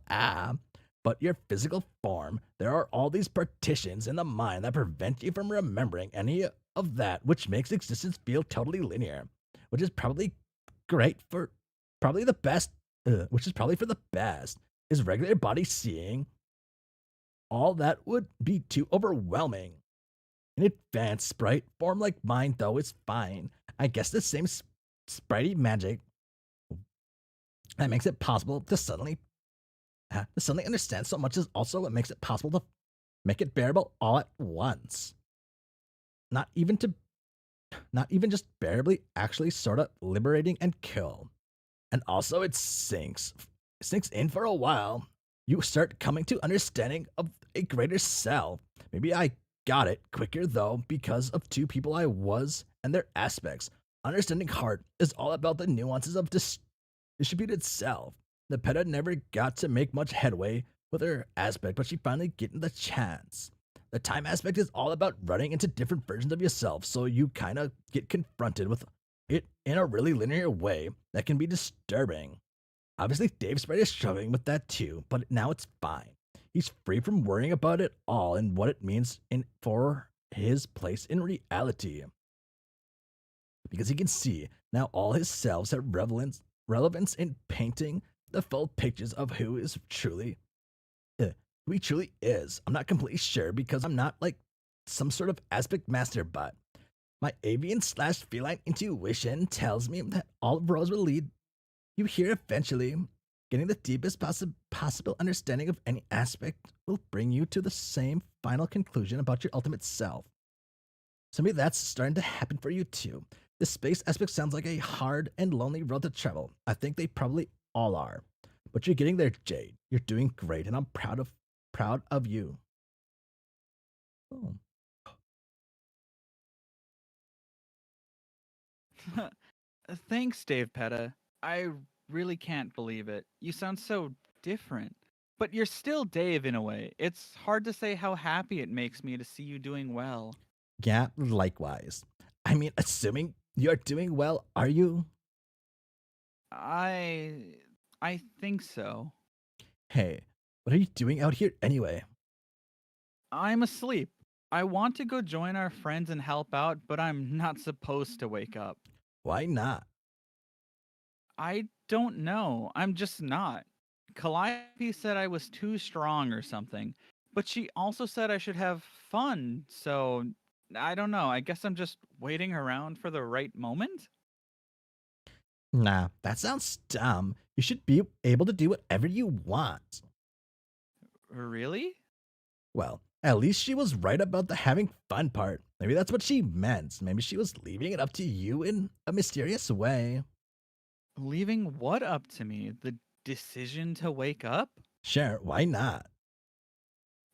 but your physical form, there are all these partitions in the mind that prevent you from remembering any of that, which makes existence feel totally linear, which is probably great for probably the best, which is probably for the best. Is regular body seeing all that would be too overwhelming. An advanced sprite form like mine, though, is fine. I guess the same spritey magic that makes it possible to suddenly understand so much is also what makes it possible to make it bearable all at once. Not even just bearably, actually sort of liberating and cool. And also it sinks in for a while. You start coming to understanding of a greater self. Maybe I got it quicker though because of two people I was and their aspects. Understanding heart is all about the nuances of distributed self. The Peta never got to make much headway with her aspect, but she finally getting the chance. The time aspect is all about running into different versions of yourself, so you kind of get confronted with it in a really linear way that can be disturbing. Obviously, Dave Sprite is struggling with that too, but now it's fine. He's free from worrying about it all and what it means for his place in reality. Because he can see now all his selves have relevance in painting the full pictures of who he truly is. I'm not completely sure because I'm not like some sort of aspect master, but my avian slash feline intuition tells me that all roads will lead you here eventually. Getting the deepest possible understanding of any aspect will bring you to the same final conclusion about your ultimate self. So maybe that's starting to happen for you too. The space aspect sounds like a hard and lonely road to travel. I think they probably all are. But you're getting there, Jade. You're doing great, and I'm proud of you. Oh. Thanks, Dave Petta. I really can't believe it. You sound so different. But you're still Dave in a way. It's hard to say how happy it makes me to see you doing well. Yeah, likewise. I mean, assuming you're doing well, are you? I think so. Hey, what are you doing out here anyway? I'm asleep. I want to go join our friends and help out, but I'm not supposed to wake up. Why not? I don't know. I'm just not. Calliope said I was too strong or something, but she also said I should have fun, so I don't know. I guess I'm just waiting around for the right moment? Nah, that sounds dumb. You should be able to do whatever you want. Really? Well, at least she was right about the having fun part. Maybe that's what she meant. Maybe she was leaving it up to you in a mysterious way. Leaving what up to me? The decision to wake up? Sure, why not?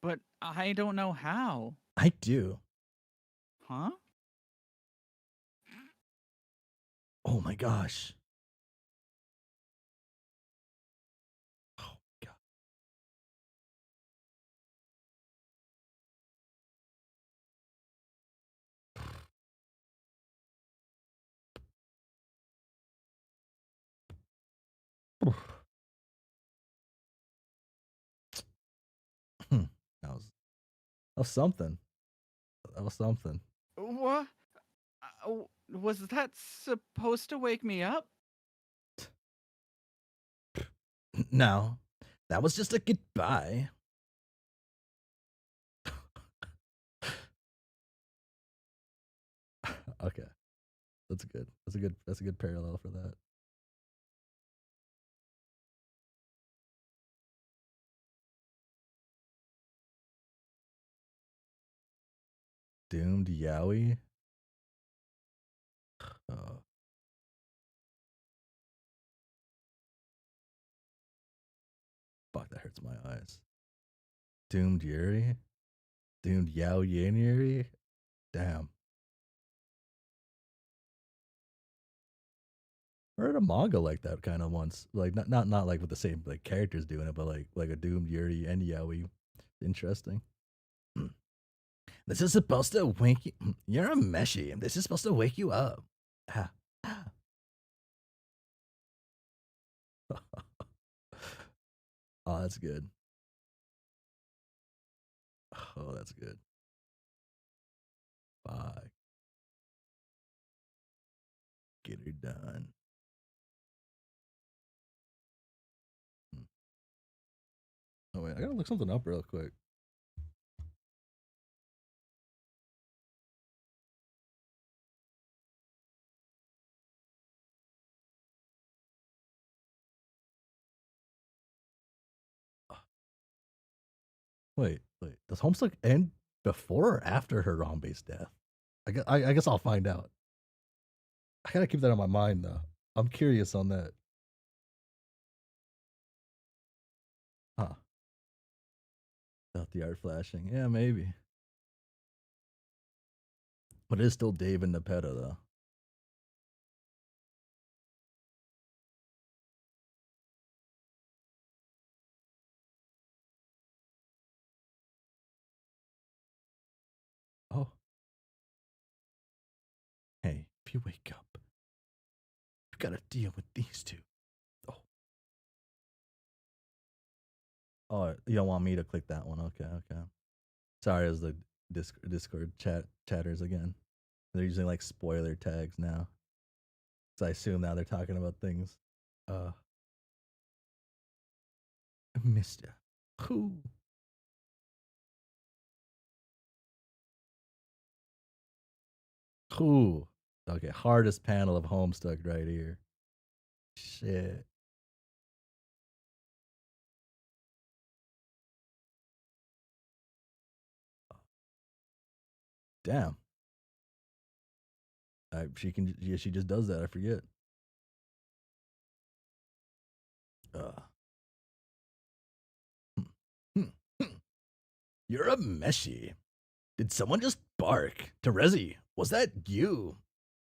But I don't know how. I do. Huh? Oh my gosh. Oh god. Hmm. That was something. That was something. What? Was that supposed to wake me up? No, that was just a goodbye. Okay, that's good. That's a good parallel for that. Doomed Yowie. Uh, fuck, that hurts my eyes. Doomed Yuri. Doomed Yao Yin Yuri. Damn. I read a manga like that kind of once. Like not like with the same like characters doing it, but like a Doomed Yuri and Yaoi. Interesting. This is supposed to wake you. You're a meshy. This is supposed to wake you up. Ah. Ah. Oh, that's good. Oh, that's good. Bye. Get her done. Oh wait, I gotta look something up real quick. Wait. Does Homestuck end before or after her Rambe's death? I guess I'll find out. I gotta keep that on my mind though. I'm curious on that. Huh. Without the art flashing. Yeah, maybe. But it is still Dave and Nepeta though. Oh. Hey, if you wake up, you gotta deal with these two. Oh. Oh, you don't want me to click that one. Okay. Sorry, as the Discord chatters again. They're using like spoiler tags now. So I assume now they're talking about things. Mister. Who? Who? Okay, hardest panel of Homestuck right here. Shit. Damn. She just does that. I forget. Hmm, hmm, hmm. You're a meshy. Did someone just bark? Terezi, was that you?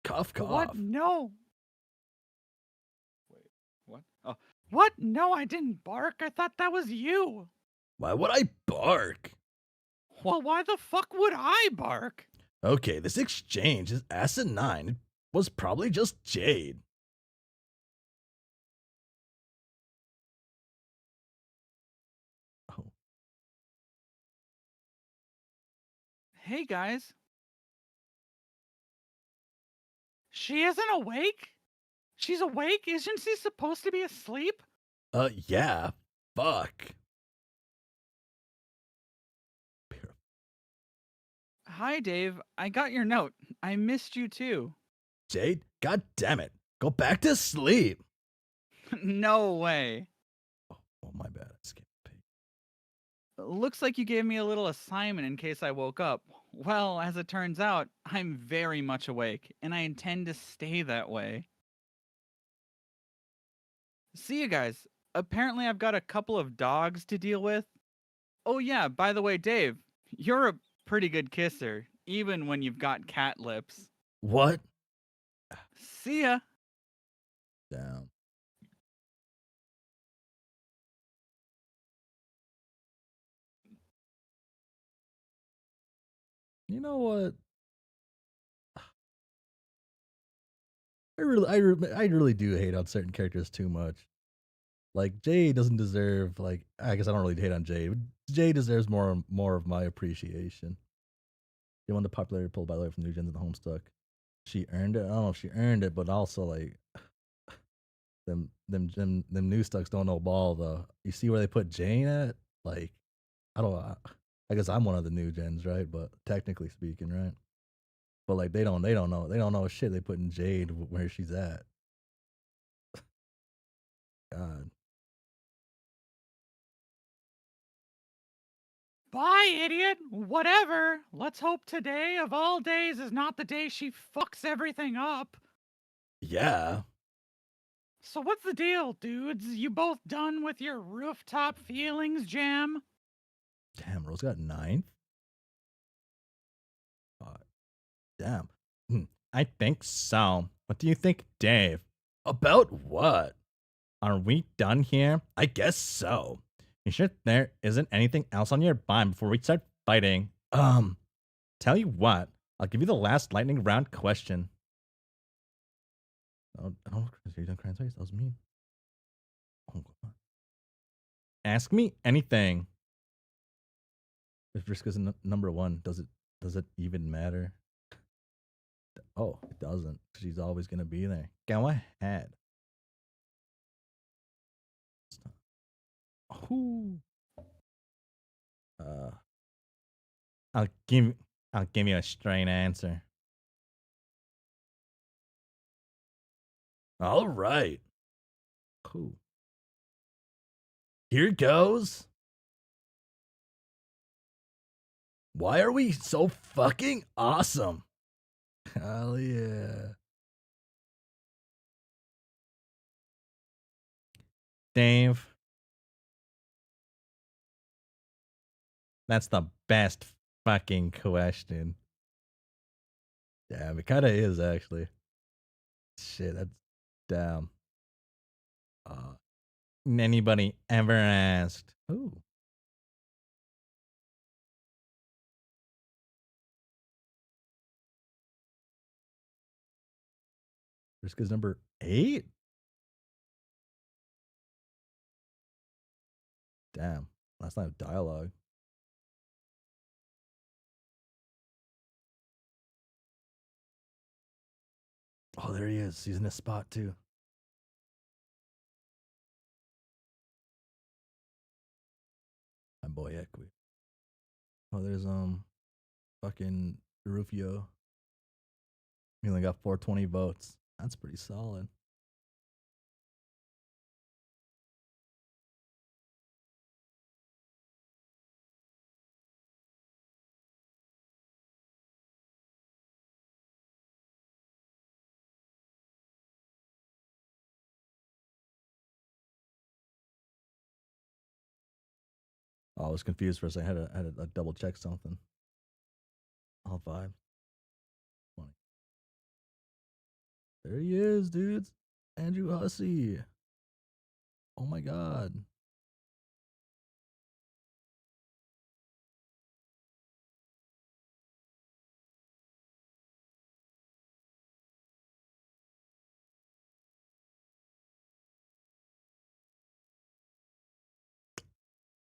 Cough, cough. What? No. Wait, what? Oh, What? No, I didn't bark. I thought that was you. Why would I bark? Well, why the fuck would I bark? Okay, this exchange is asinine. It was probably just Jade. Oh. hey guys. She isn't awake? She's awake? Isn't she supposed to be asleep? Yeah. Fuck. Hi, Dave. I got your note. I missed you too. Jade, god damn it. Go back to sleep. no way. Oh, my bad. I skipped a page. Looks like you gave me a little assignment in case I woke up. Well, as it turns out, I'm very much awake, and I intend to stay that way. See you guys. Apparently, I've got a couple of dogs to deal with. Oh, yeah, by the way, Dave, you're a pretty good kisser, even when you've got cat lips. What? See ya. Down. You know what? I really do hate on certain characters too much. Like Jade doesn't deserve like I guess I don't really hate on Jade. But Jade deserves more of my appreciation. She won the popularity poll by the way from New Gens and the Homestuck. She earned it. I don't know if she earned it, but also like them new stucks don't know ball though. You see where they put Jane at? Like I don't. I guess I'm one of the new gens, right? But technically speaking, right? But like they don't know shit. They putting Jade where she's at. God. Bye, idiot. Whatever. Let's hope today, of all days, is not the day she fucks everything up. Yeah. So what's the deal, dudes? You both done with your rooftop feelings jam? Damn, Rose got ninth. Damn. I think so. What do you think, Dave? About what? Are we done here? I guess so. You sure there isn't anything else on your mind before we start fighting? Tell you what, I'll give you the last lightning round question. Oh, are you done crying face? That was mean. Oh, God. Ask me anything. If Vriska's number one, does it even matter? Oh, it doesn't. She's always gonna be there. Go ahead. Who? Uh, I'll give I'll give you a straight answer. All right. Cool. Here goes. Why are we so fucking awesome? Hell yeah. Dave. That's the best fucking question. Damn, it kind of is actually. Shit, that's damn. Anybody ever asked? Ooh. Riska's number 8? Damn. Last night of dialogue. Oh, there he is. He's in this spot too. My boy Equi. Oh, there's fucking Rufio. He only got 420 votes. That's pretty solid. Oh, I was confused for a second. I had to double check something. All vibe. Funny. There he is, dudes. Andrew Hussie. Oh my god.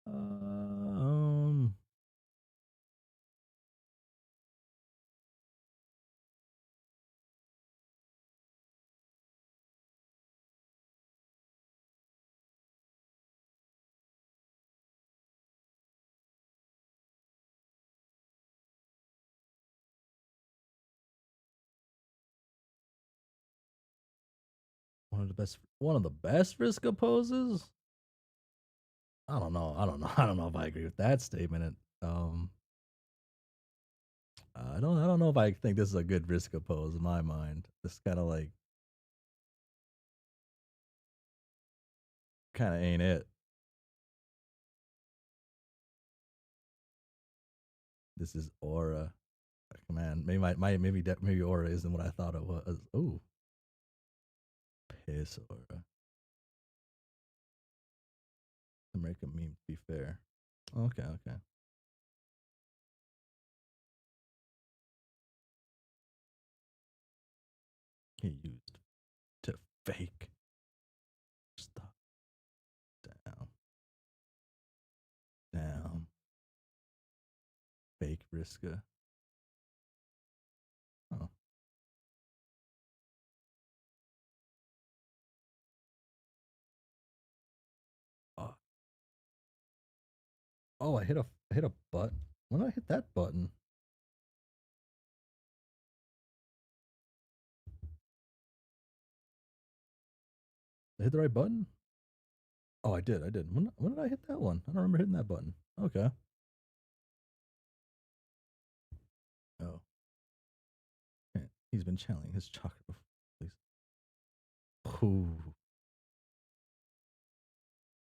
Um, one of the best Vriska poses. I don't know. I don't know if I agree with that statement. I don't know if I think this is a good Vriska pose in my mind. This kind of like kind of ain't it. This is Aura. Man, maybe Aura isn't what I thought it was. Ooh, piss Aura. American meme. To be fair. Okay. He used to fake. Stop. Down. Fake Vriska. Oh. Oh. Oh, I hit a button. When did I hit that button? I hit the right button? Oh, I did. When did I hit that one? I don't remember hitting that button. Okay. He's been channeling his chakra before. Please. Ooh,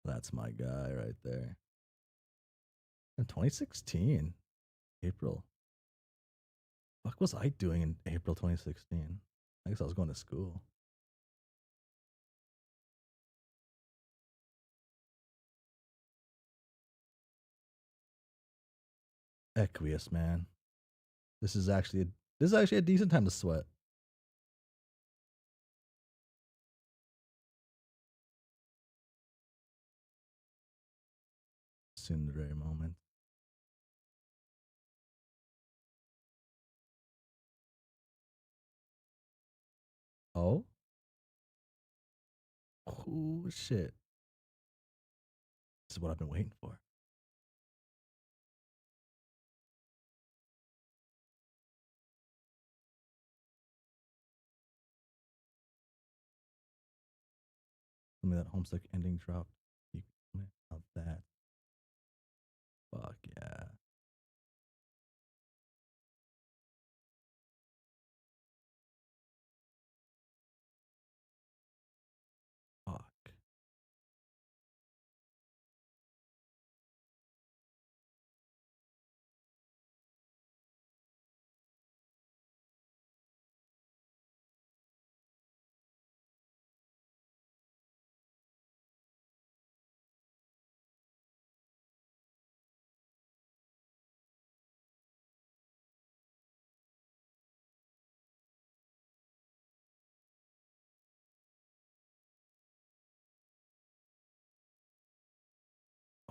that's my guy right there. In 2016, April. Fuck was I doing in April 2016? I guess I was going to school. Equius, man. This is actually a decent time to sweat. Tsundere moment. Oh? Oh shit. This is what I've been waiting for. Tell me that Homestuck ending dropped. You of that. Fuck yeah. Fuck.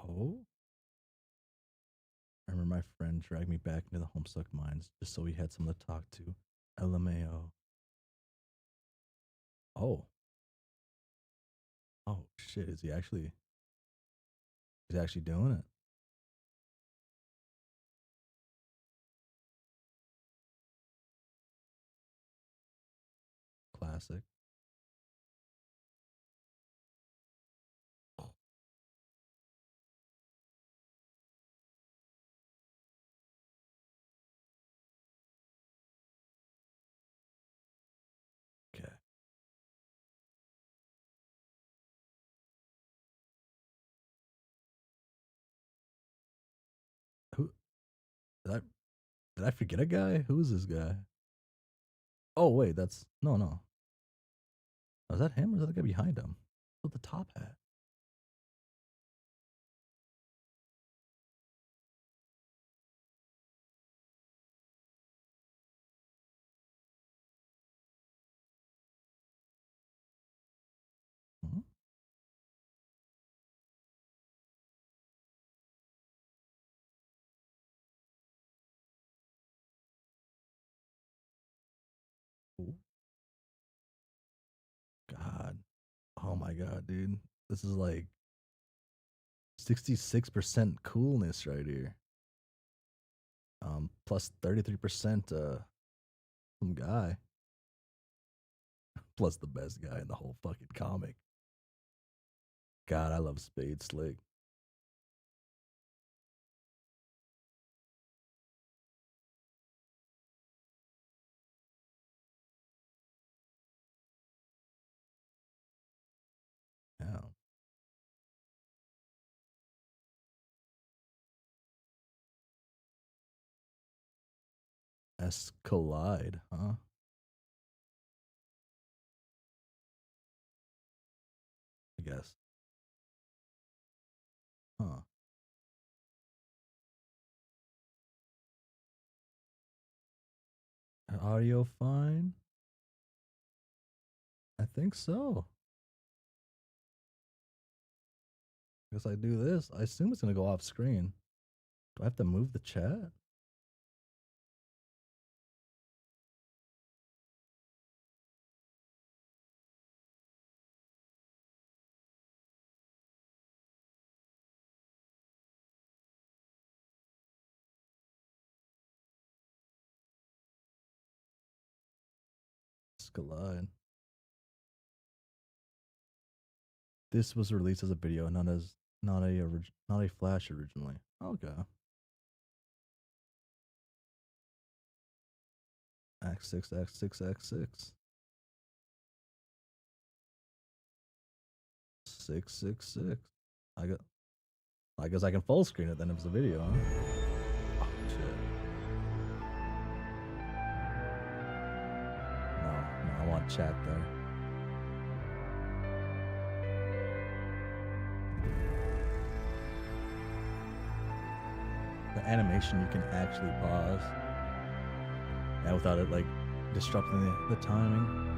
Oh? I remember my friend dragged me back into the Homestuck mines just so we had someone to talk to. LMAO. Oh. Oh shit, is he actually he's actually doing it? Classic. Okay. Who did I did I forget a guy? Who is this guy? Oh wait, that's no. Was that him or is that the guy behind him? With the top hat. Hmm? Ooh, God. Oh my god, dude. This is like 66% coolness right here. Plus 33% some guy. Plus the best guy in the whole fucking comic. God, I love Spade Slick. Yeah. S Collide, huh? I guess. Huh. Audio fine? I think so. Guess I do this. I assume it's gonna go off screen. Do I have to move the chat? S Collide. This was released as a video, not a flash originally. Okay. Act 6, Act 6, Act 6. 666. I guess I can full screen it then if it's a video, huh? Oh shit. No, I want chat there. The animation you can actually pause. And without it like disrupting the timing.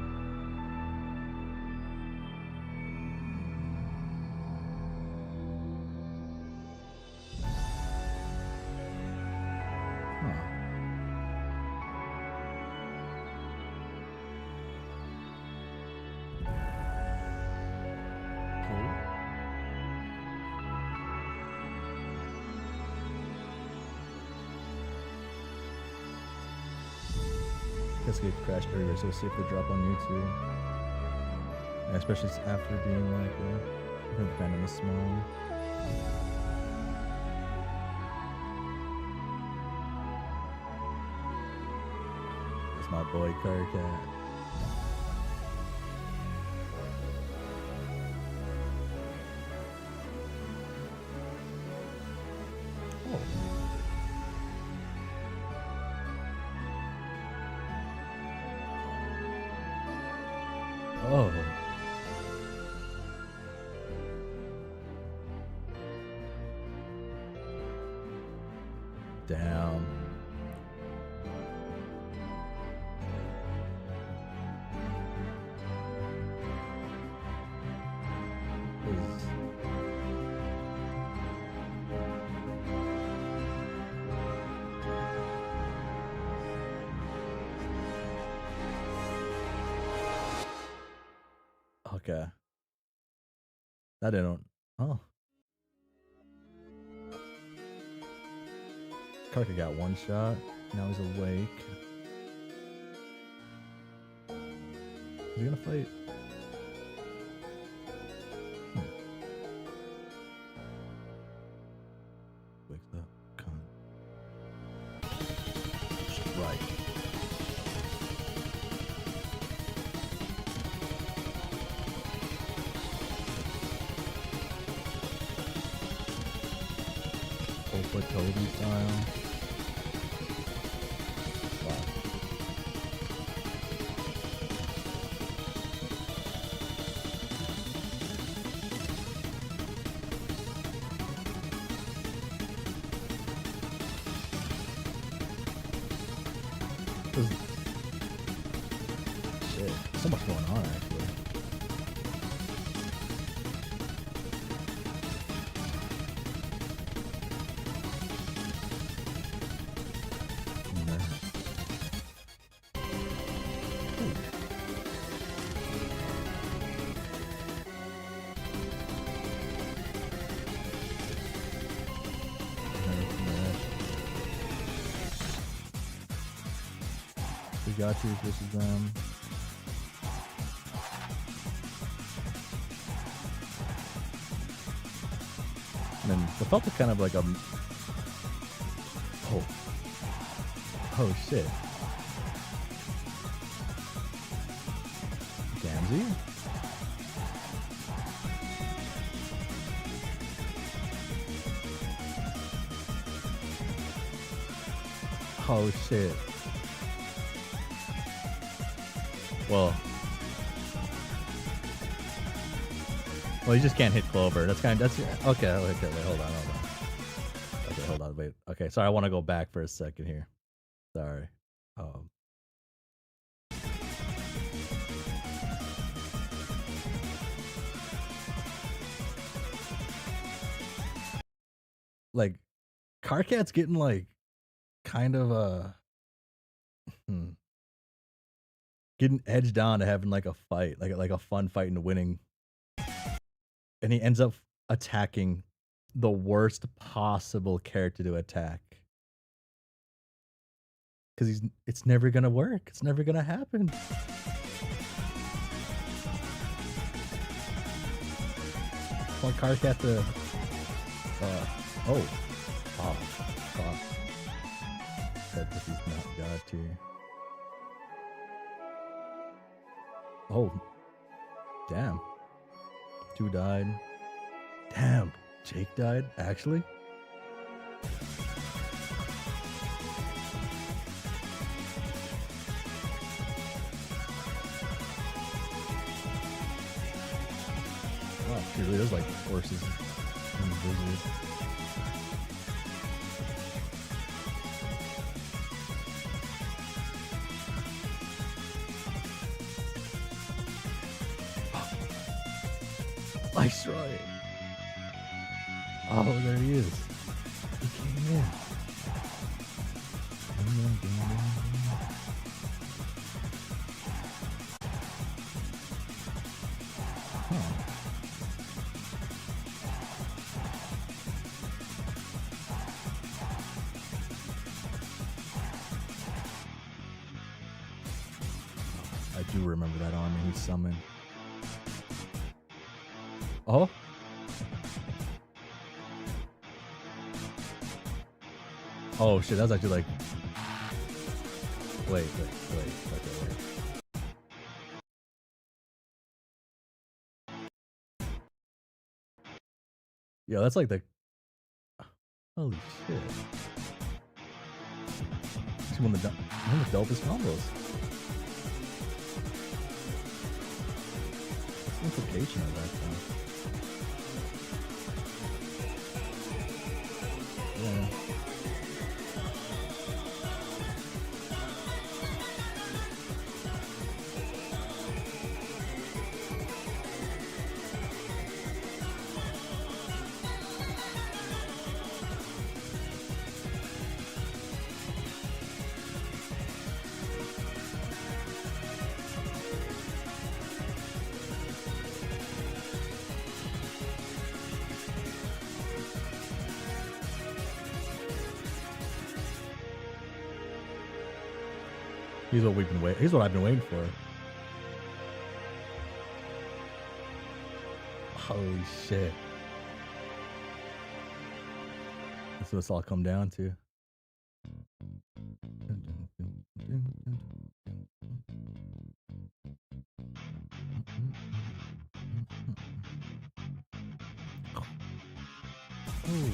Guess get crashed everywhere, so see if they drop on YouTube. Yeah, especially after being like kind of small. That's my boy Carcat. Oh. Damn. Okay. That didn't. Oh. Karka got one shot. Now he's awake. Is he gonna fight? Wakes up. Cunt. Strike. Foot Toby style. Wow. Shit, so much going on actually. Got you versus them. And then the felt kind of like a. Oh shit. Gamzee? Oh shit. Well, you just can't hit Clover. That's okay. Wait, hold on. Okay, hold on, wait. Okay, sorry, I want to go back for a second here. Sorry. Like, Carcat's getting like kind of getting edged on to having like a fight, like a fun fight and winning, and he ends up attacking the worst possible character to attack because it's never gonna work. It's never gonna happen. Want Carcat to fuck. Said that he's not got to. Oh, damn. 2 died. Damn, Jake died, actually? Wow, he really does like horses in the blizzard. Ice Roy. Oh, there he is. He came in. Huh. I do remember that army he summoned. Oh. Oh shit, that was actually like. Wait. Okay, wait. Yo, that's like the. Holy shit. It's one of the dopest combos. What's the implication of that though? Yeah. He's what we've been waiting. He's what I've been waiting for. Holy shit! That's what it's all come down to. Ooh.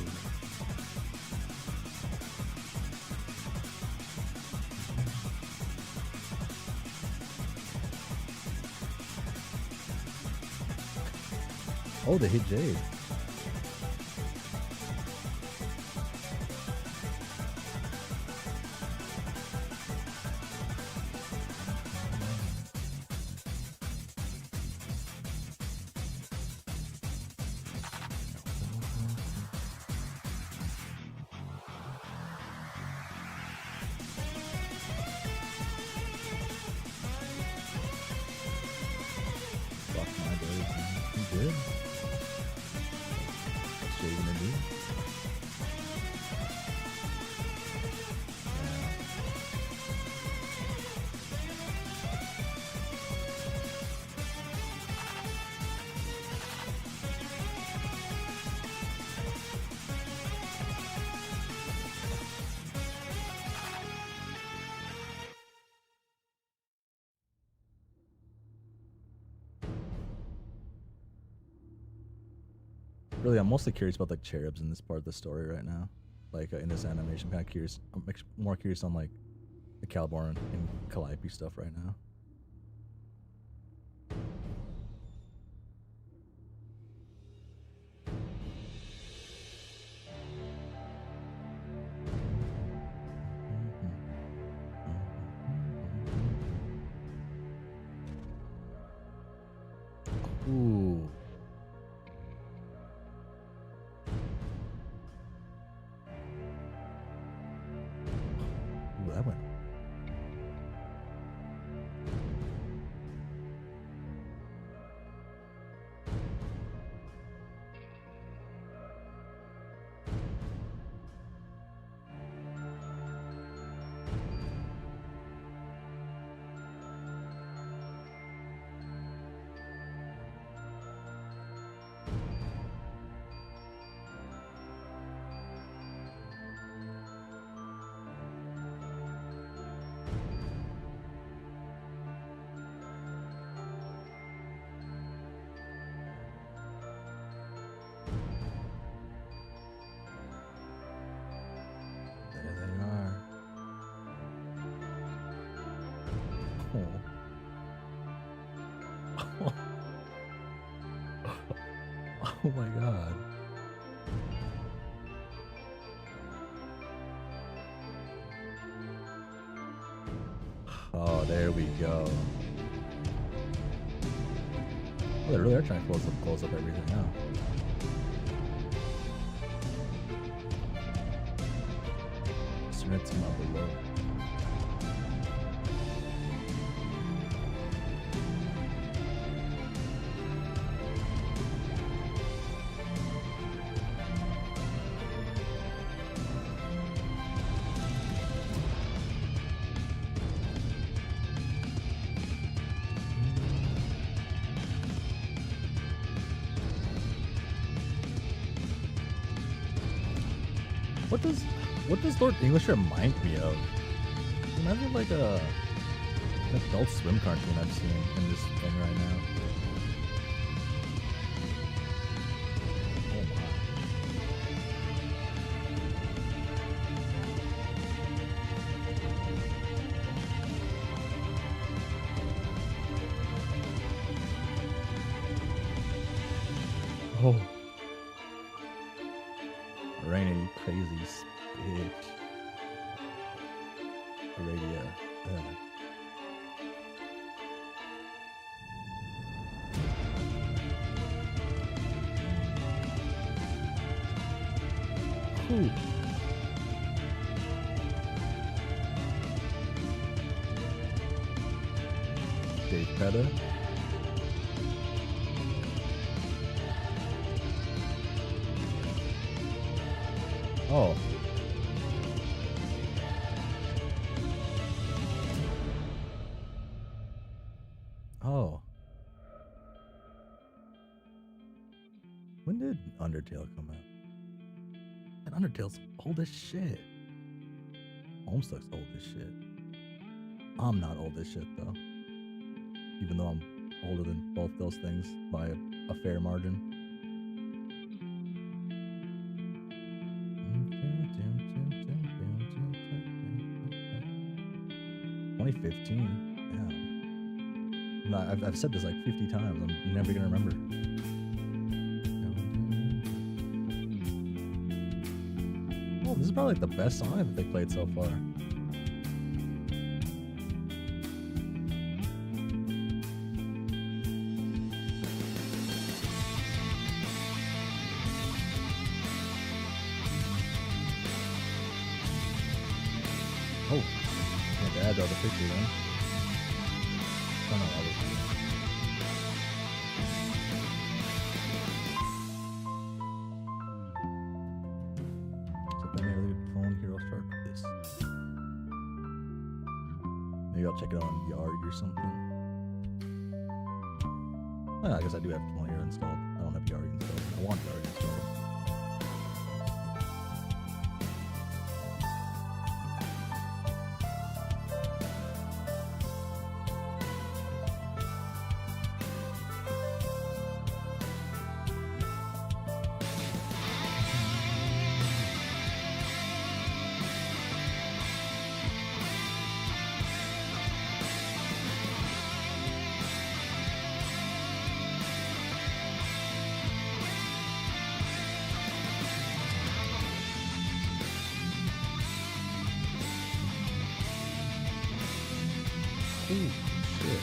Oh, they hit Jade. Fuck my days, man. He did. What's Jade gonna do? Really, I'm mostly curious about like cherubs in this part of the story right now. Like in this animation, I'm kind of curious. I'm more curious on like the Caliborn and Calliope stuff right now. Ooh. Ooh, that went. Oh my god. Oh, there we go. Oh, they really are trying to close up everything now. Serenity Mount below. What does Lord English remind me of? Imagine like an Adult Swim cartoon I've seen in this thing right now. Oh my. Oh. Raina, you crazy bitch. Aradia. Whew. Dave Petta. Oh. Oh. When did Undertale come out? And Undertale's old as shit. Homestuck's old as shit. I'm not old as shit though. Even though I'm older than both those things by a fair margin. 2015. Yeah. No, I've said this like 50 times. I'm never gonna remember. Oh, this is probably like the best song that they played so far. Oh, I have to add the other picture then. Oh no, that was so primarily phone here, I'll start with this. Maybe I'll check it out on Yard or something. Well, I guess I do have phone here installed. I don't have Yard installed. I want Yard installed. Ooh, shit.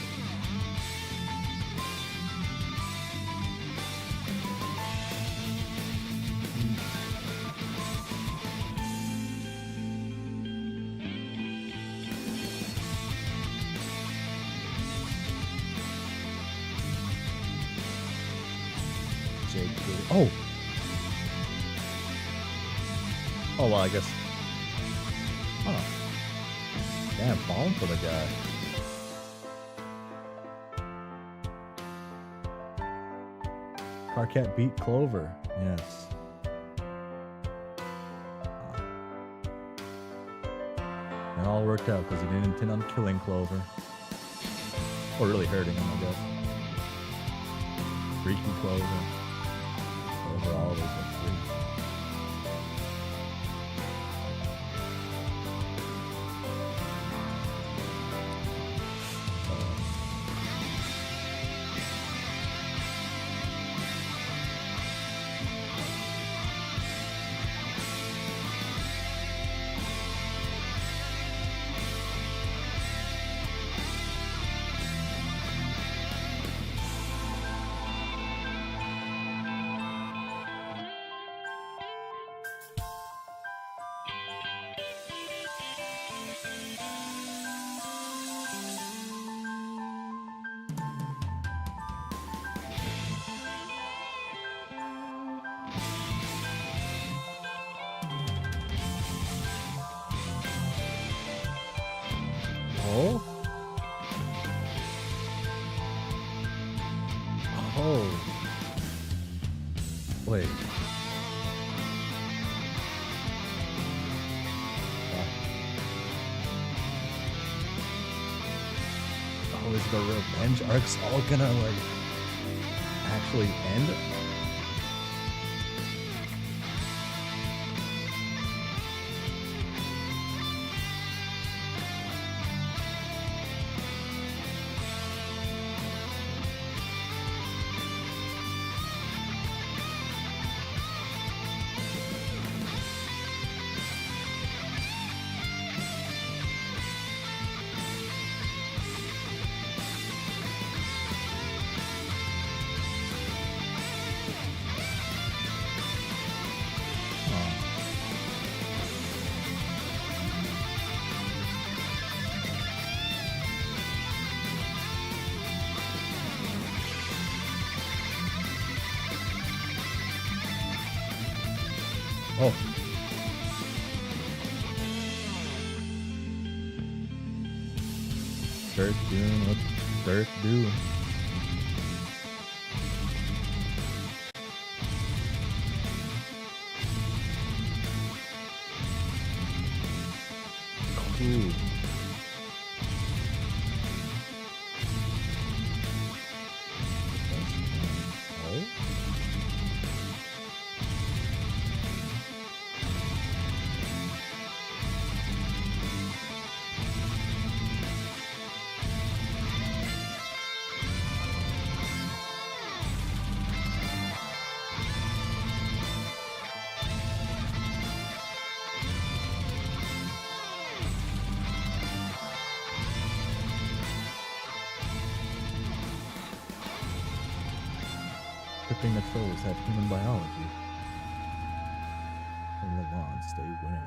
Jake. Oh! Oh, well, I guess. Oh. Damn, falling for the guy. Carcat beat Clover. Yes. It all worked out because he didn't intend on killing Clover. Or really hurting him, I guess. Freaky Clover. Clover always a freak. Oh. Oh. Wait. Oh, is the revenge arcs all gonna like actually end? Oh. Dirk doing what Dirk do. Cool. Oh. Good thing that trolls had human biology. And Lalon stay winning.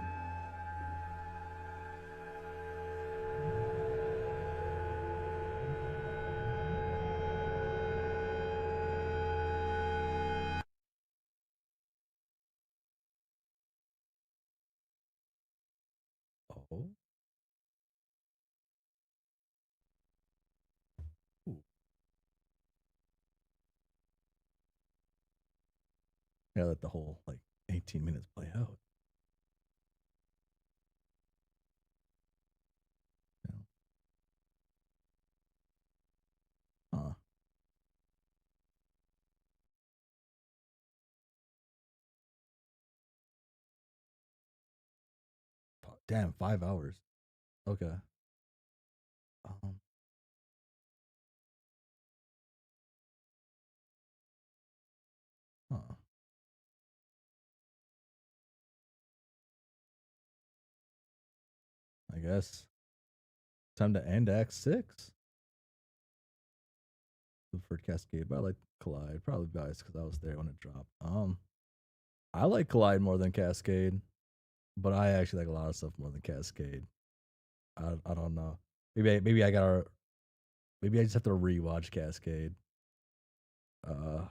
Oh. Ooh. Yeah, let the whole like 18 minutes play out. Yeah. Huh. Damn, 5 hours. Okay. Um. Huh. I guess time to end Act 6. For Cascade, but I like Collide. Probably biased because I was there when it dropped. I like Collide more than Cascade, but I actually like a lot of stuff more than Cascade. I don't know. Maybe I gotta maybe I just have to rewatch Cascade. Uh,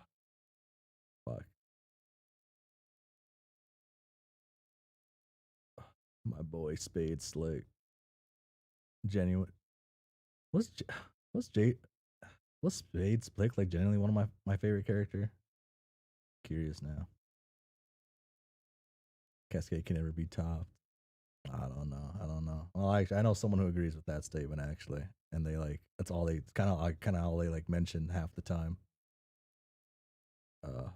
fuck. My boy Spade Slick. Genuine. What's J- what's J what's Spade Slick like? Genuinely one of my favorite character. Curious now. Cascade can never be topped. I don't know. I don't know. Well, actually, I know someone who agrees with that statement actually, and they like that's all they it's kind of all they like mention half the time. Uh,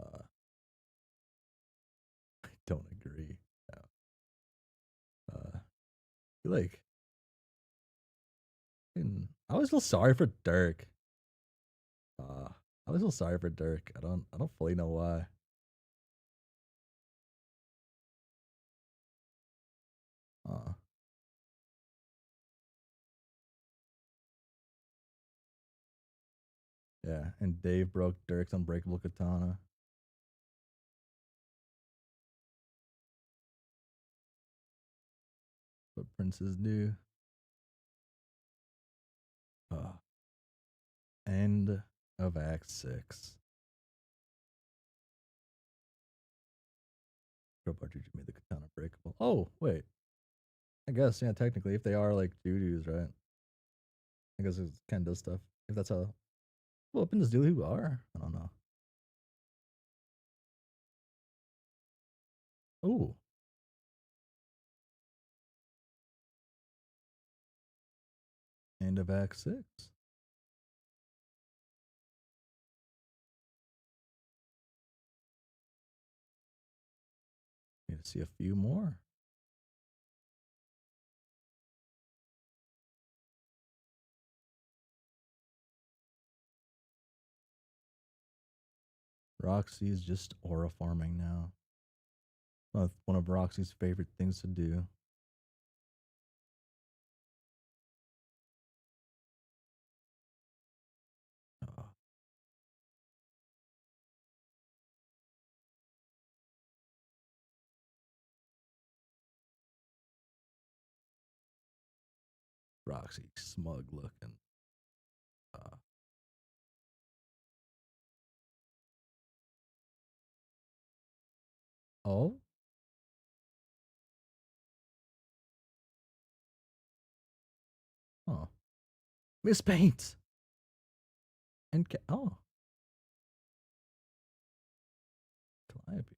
uh, I don't agree. No. Like, I always feel sorry for Dirk. I always feel sorry for Dirk. I don't fully know why. Uh, yeah, and Dave broke Dirk's unbreakable katana. But princes do. Uh, End of Act 6. Crowbar Juju made the katana breakable. Oh, wait. I guess, yeah, technically, if they are like Jujus, right? I guess it kind of does stuff. If that's how weapons do who are. I don't know. Ooh. End of Act 6. Need to see a few more. Roxy is just aura farming now. One of Roxy's favorite things to do. Oh. Roxy, smug looking. Oh? Oh. Miss Paint! And oh. Calliope.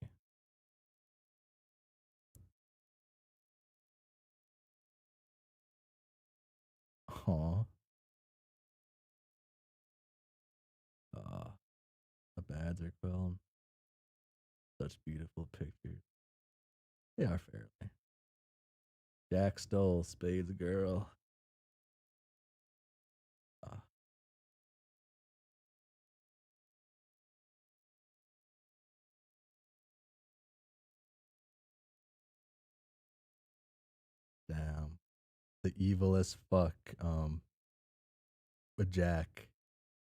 Aw. The bads are quelled. Such beautiful pictures. They are fairly. Jack stole Spade's girl. Ah. Damn. The evil as fuck. But Jack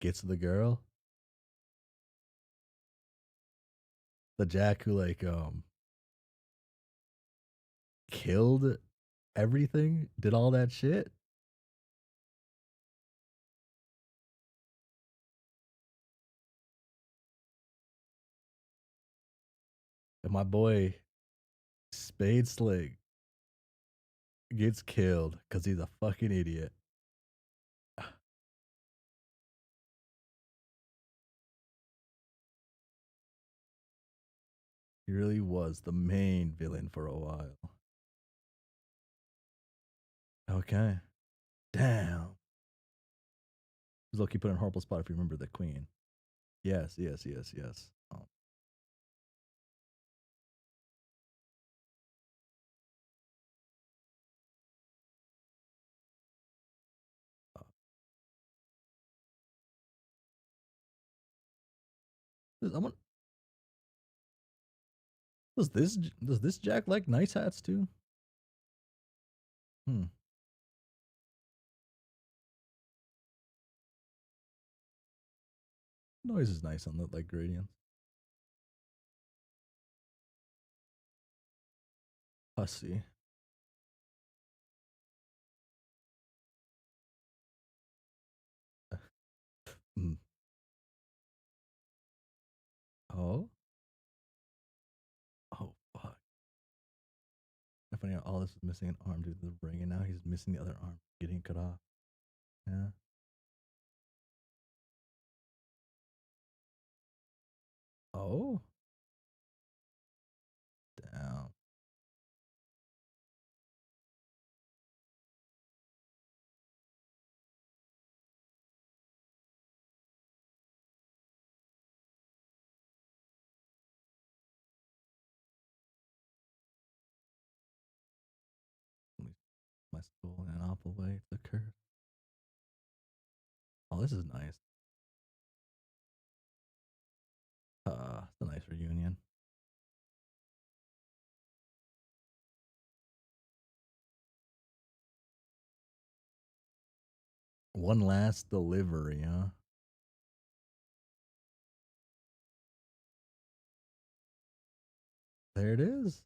gets the girl. The Jack who like killed everything, did all that shit. And my boy Spade Slick gets killed because he's a fucking idiot. He really was the main villain for a while. Okay. Damn. He's lucky put in a horrible spot if you remember the queen. Yes. Uh, I want, does this Jack like nice hats too? Hmm. Noise is nice on the like gradients. Hussie. Hmm. Oh. Oh fuck. It's funny how all this is missing an arm due to the ring, and now he's missing the other arm, getting cut off. Yeah. Oh. Damn. My soul and awful way to the curse. Oh, this is nice. It's a nice reunion. One last delivery, huh? There it is.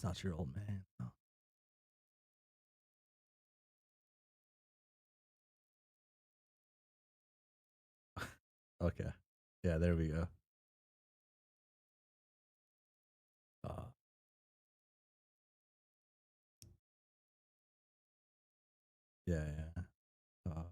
It's not your old man. No. Okay. Yeah, there we go. Uh, yeah, yeah. Aw.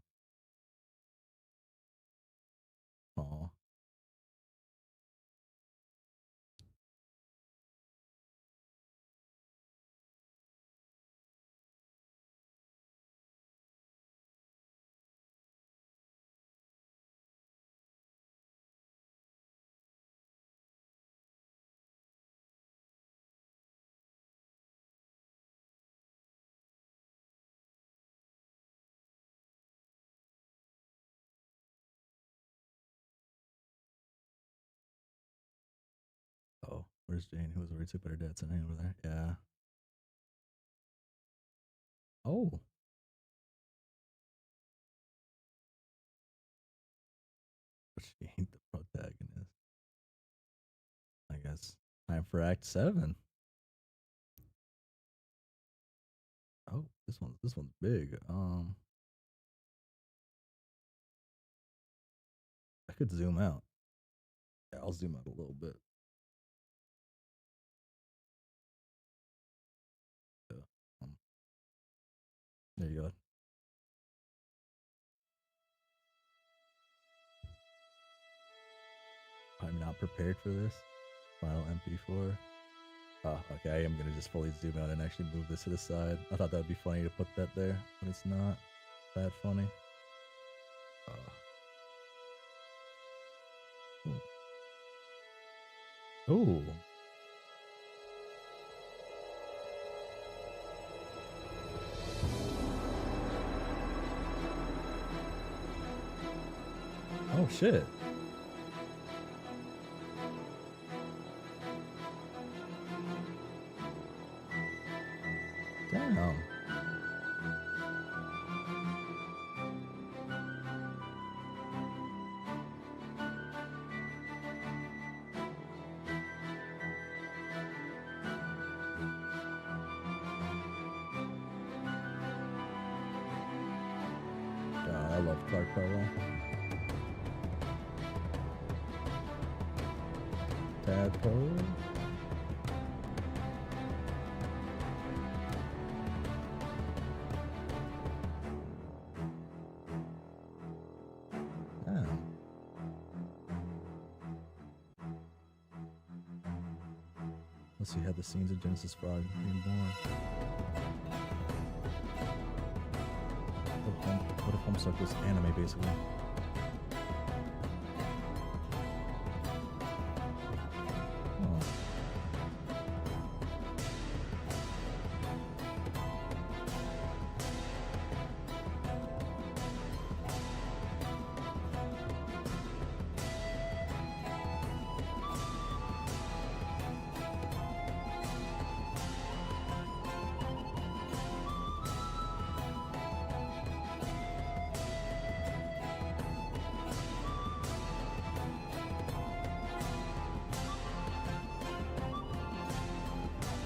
Oh, where's Jane? Who was worried sick about her dad sitting over there? Yeah. Oh, but she ain't the protagonist. I guess time for Act 7. Oh, this one's big. I could zoom out. Yeah, I'll zoom out a little bit. Yeah, um, there you go. I'm not prepared for this. File MP4. Oh, okay. I am gonna just fully zoom out and actually move this to the side. I thought that would be funny to put that there, but it's not that funny. Oh. Oh shit. Damn. God, I love Clark Powell. Tadpole. Damn. Let's see how the scenes of Genesis Frog being born. What if Homestuck was anime, basically? Oh.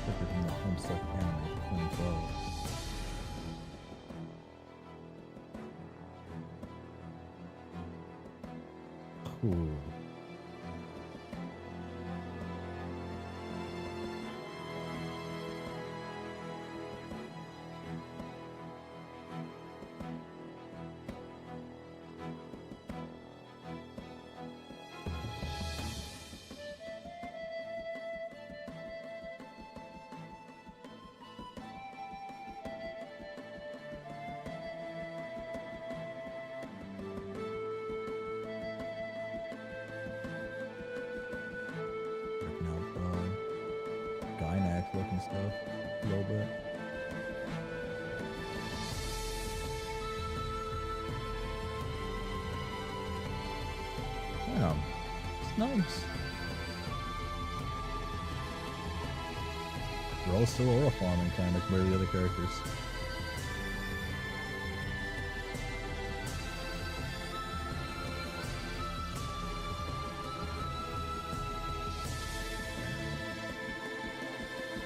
Different from the Homestuck anime 2012. Ooh. Working out, Gynax looking stuff. A little bit. Damn. It's nice. They're all still oil farming, kind of compared to the other characters.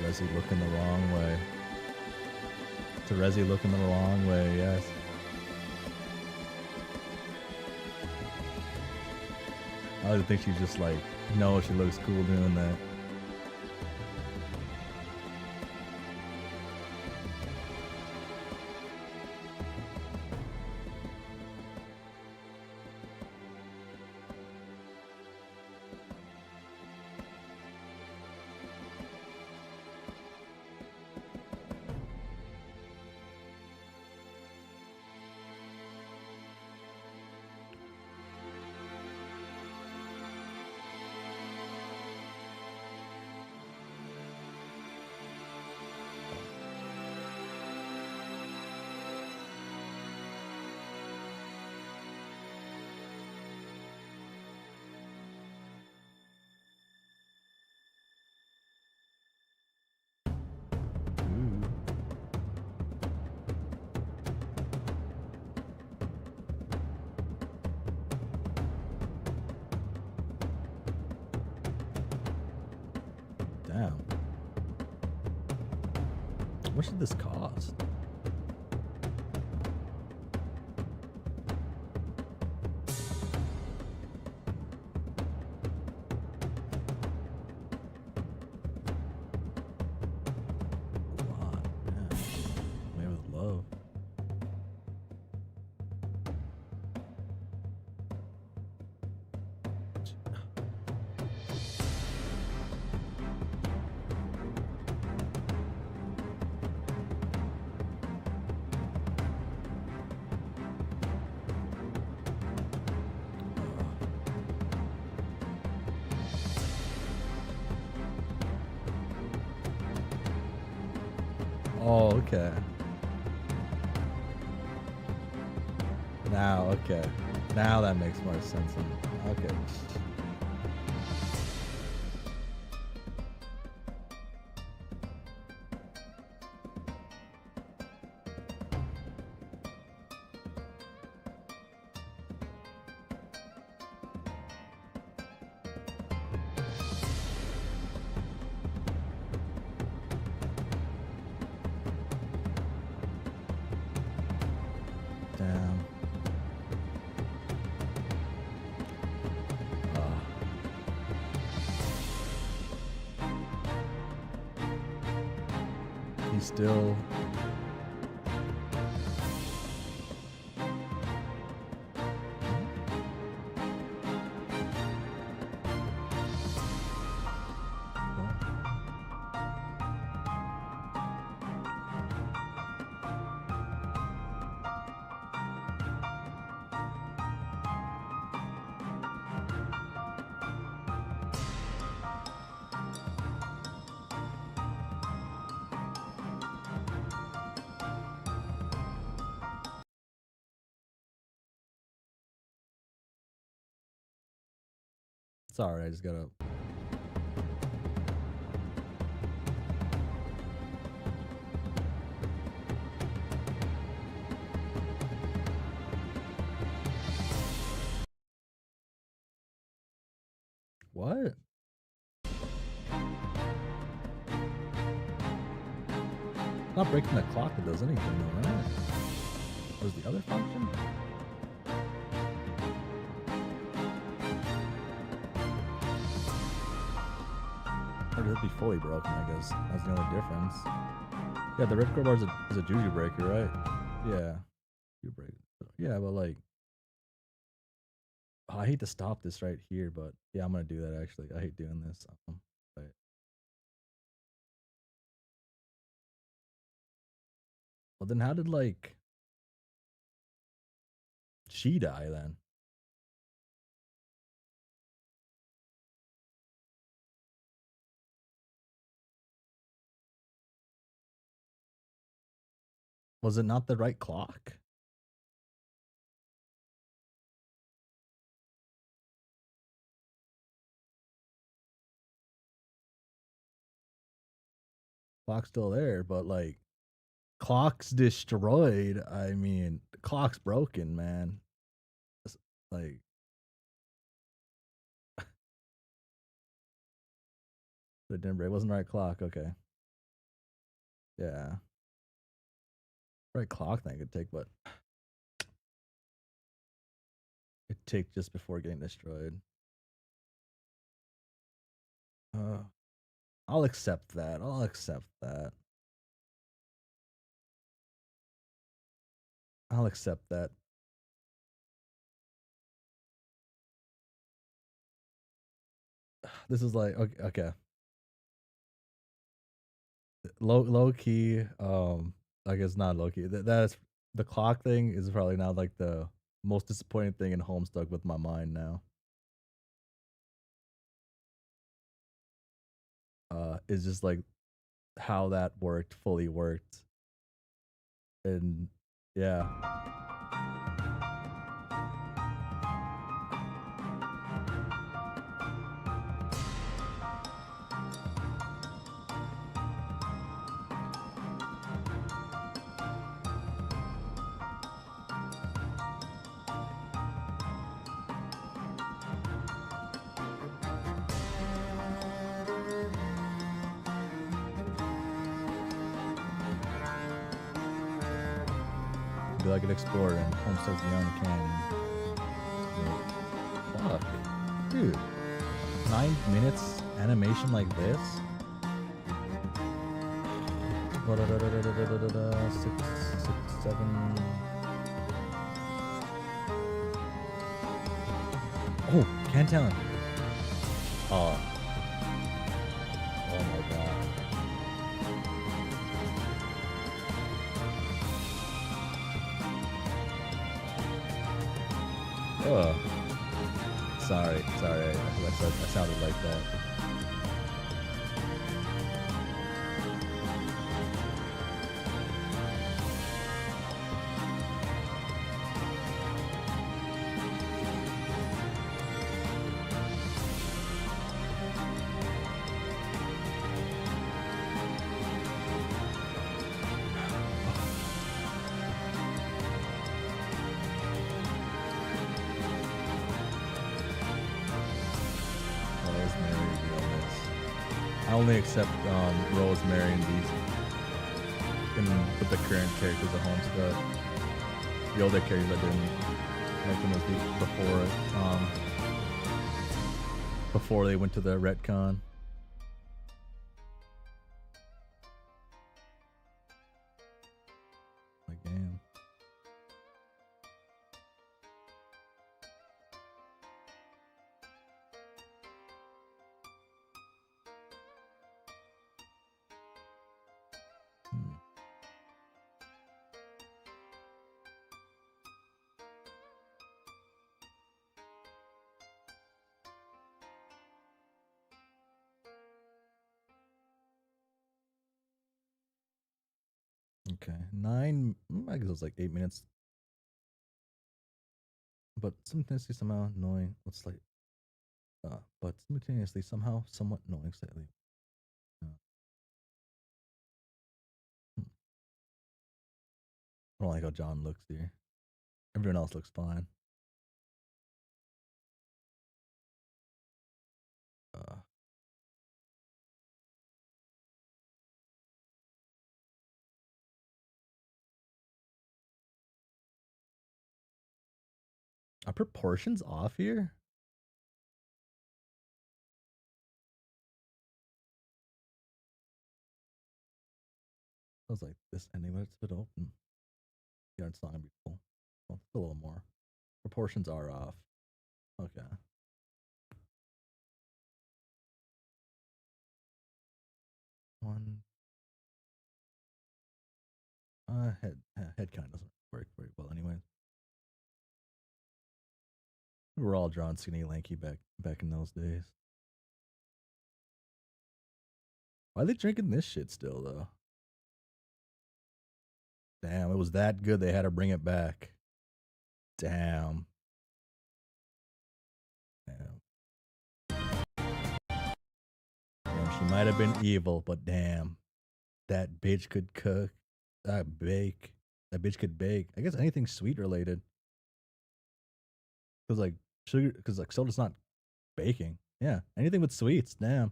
Resi looking the wrong way. It's a Resi looking the wrong way, yes. I like to think she's just like, no, she looks cool doing that. Ooh. Damn. What should this cost? A lot, yeah. Made with love. Oh, okay. Now, okay. Now that makes more sense. Okay. Damn. He's still. It's alright, I just gotta. What? Not breaking the clock that does anything though, right? Was the other function? Or did it be fully broken, I guess? That's the only difference. Yeah, the red crowbar is a juju breaker, right? Yeah. You break. Yeah, but like. Oh, I hate to stop this right here, but yeah, I'm gonna do that actually. I hate doing this. But well, then how did like she die then? Was it not the right clock? Clock's still there, but like clock's destroyed. I mean, clock's broken, man. It's like it didn't break. It wasn't the right clock. Okay. Yeah. Right clock thing could take, but it take just before getting destroyed. Uh, I'll accept that. I'll accept that. I'll accept that. This is like okay. Low key. I guess not low key. That's the clock thing is probably now like the most disappointing thing in Homestuck with my mind now. Is just like how that fully worked, and yeah. Be like an explorer in Homestuck Beyond the Canyon. Fuck, dude. 9 minutes animation like this. Six, 7. Oh, can't tell. Oh. Oh my god. Oh. Sorry. I sounded like that. Rosemary realness. I only accept Rosemary and these with the current characters at Homestuck. The older characters I didn't like them before they went to the retcon. Like damn. Okay, 9. I guess it was like 8 minutes, but simultaneously somehow annoying. What's like, but simultaneously somehow somewhat annoying slightly. Uh, hmm. I don't like how John looks here. Everyone else looks fine. Uh, are proportions off here? I was like, this ending, but it's a bit open. Yeah, it's not gonna be full. Well, it's a little more. Proportions are off. Okay. One. Head kind of doesn't work very well anyway. We were all drawn skinny, lanky back in those days. Why are they drinking this shit still though? Damn, it was that good they had to bring it back. Damn. Damn. Damn, she might have been evil, but damn. That bitch could cook. Bake. That bitch could bake. I guess anything sweet related. Cause like sugar, cause like soda's not baking. Yeah, anything with sweets. Damn.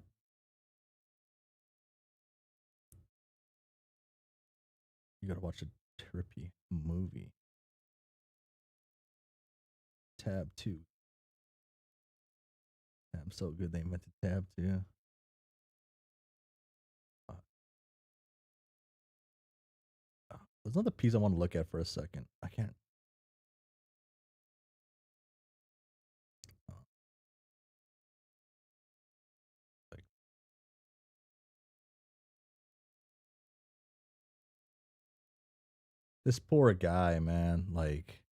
You gotta watch a trippy movie. Tab 2. Tab so good they invented Tab 2. There's another piece I want to look at for a second. I can't. Like, this poor guy, man. Like,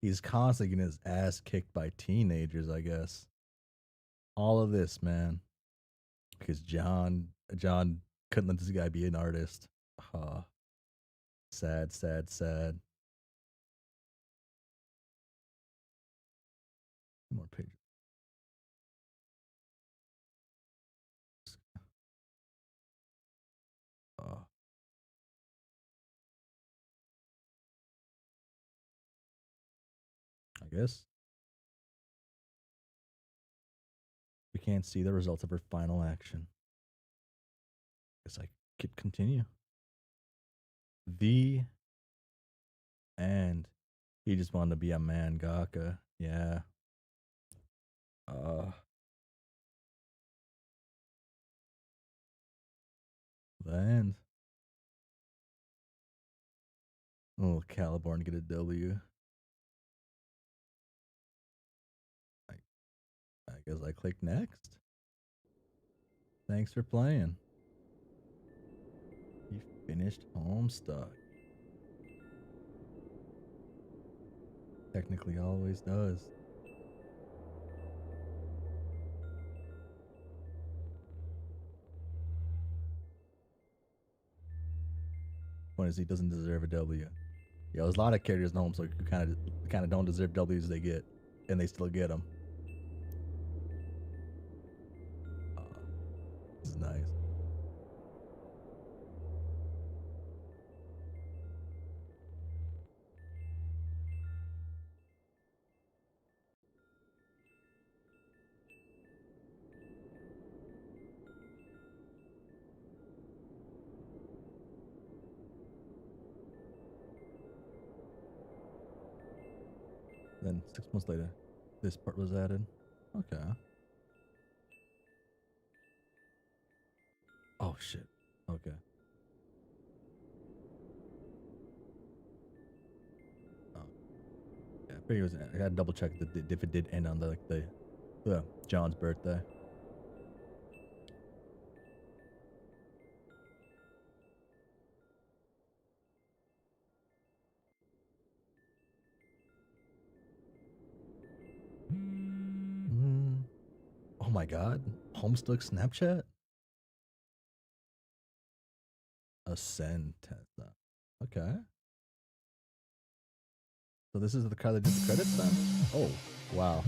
he's constantly getting his ass kicked by teenagers, I guess. All of this, man. Because John couldn't let this guy be an artist. Sad, sad, sad. More pages. I guess we can't see the results of her final action. Guess I could continue. The end. He just wanted to be a mangaka. Yeah. The end. Oh, Caliborn get a W. I guess I click next. Thanks for playing. You finished Homestuck. Technically always does. Point is, he doesn't deserve a W. Yeah, there's a lot of characters in Homestuck who kind of don't deserve W's they get, and they still get them. This is nice. Then 6 months later, this part was added. Okay. Oh shit. Okay. Oh. Yeah, I figured it was. I gotta double check that if it did end on the John's birthday. Oh my god. Homestuck Snapchat? Ascend Tesla. Okay. So this is the car that did the credits then? Oh, wow.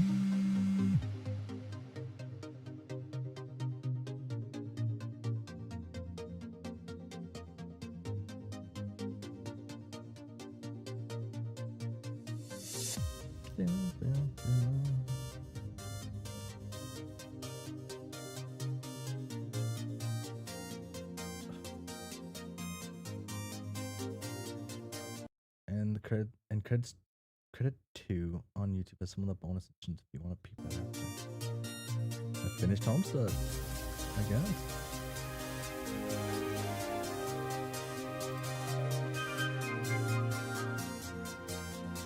And the credit 2 on YouTube has some of the bonus editions if you want to peep that out. I finished Homestuck, I guess.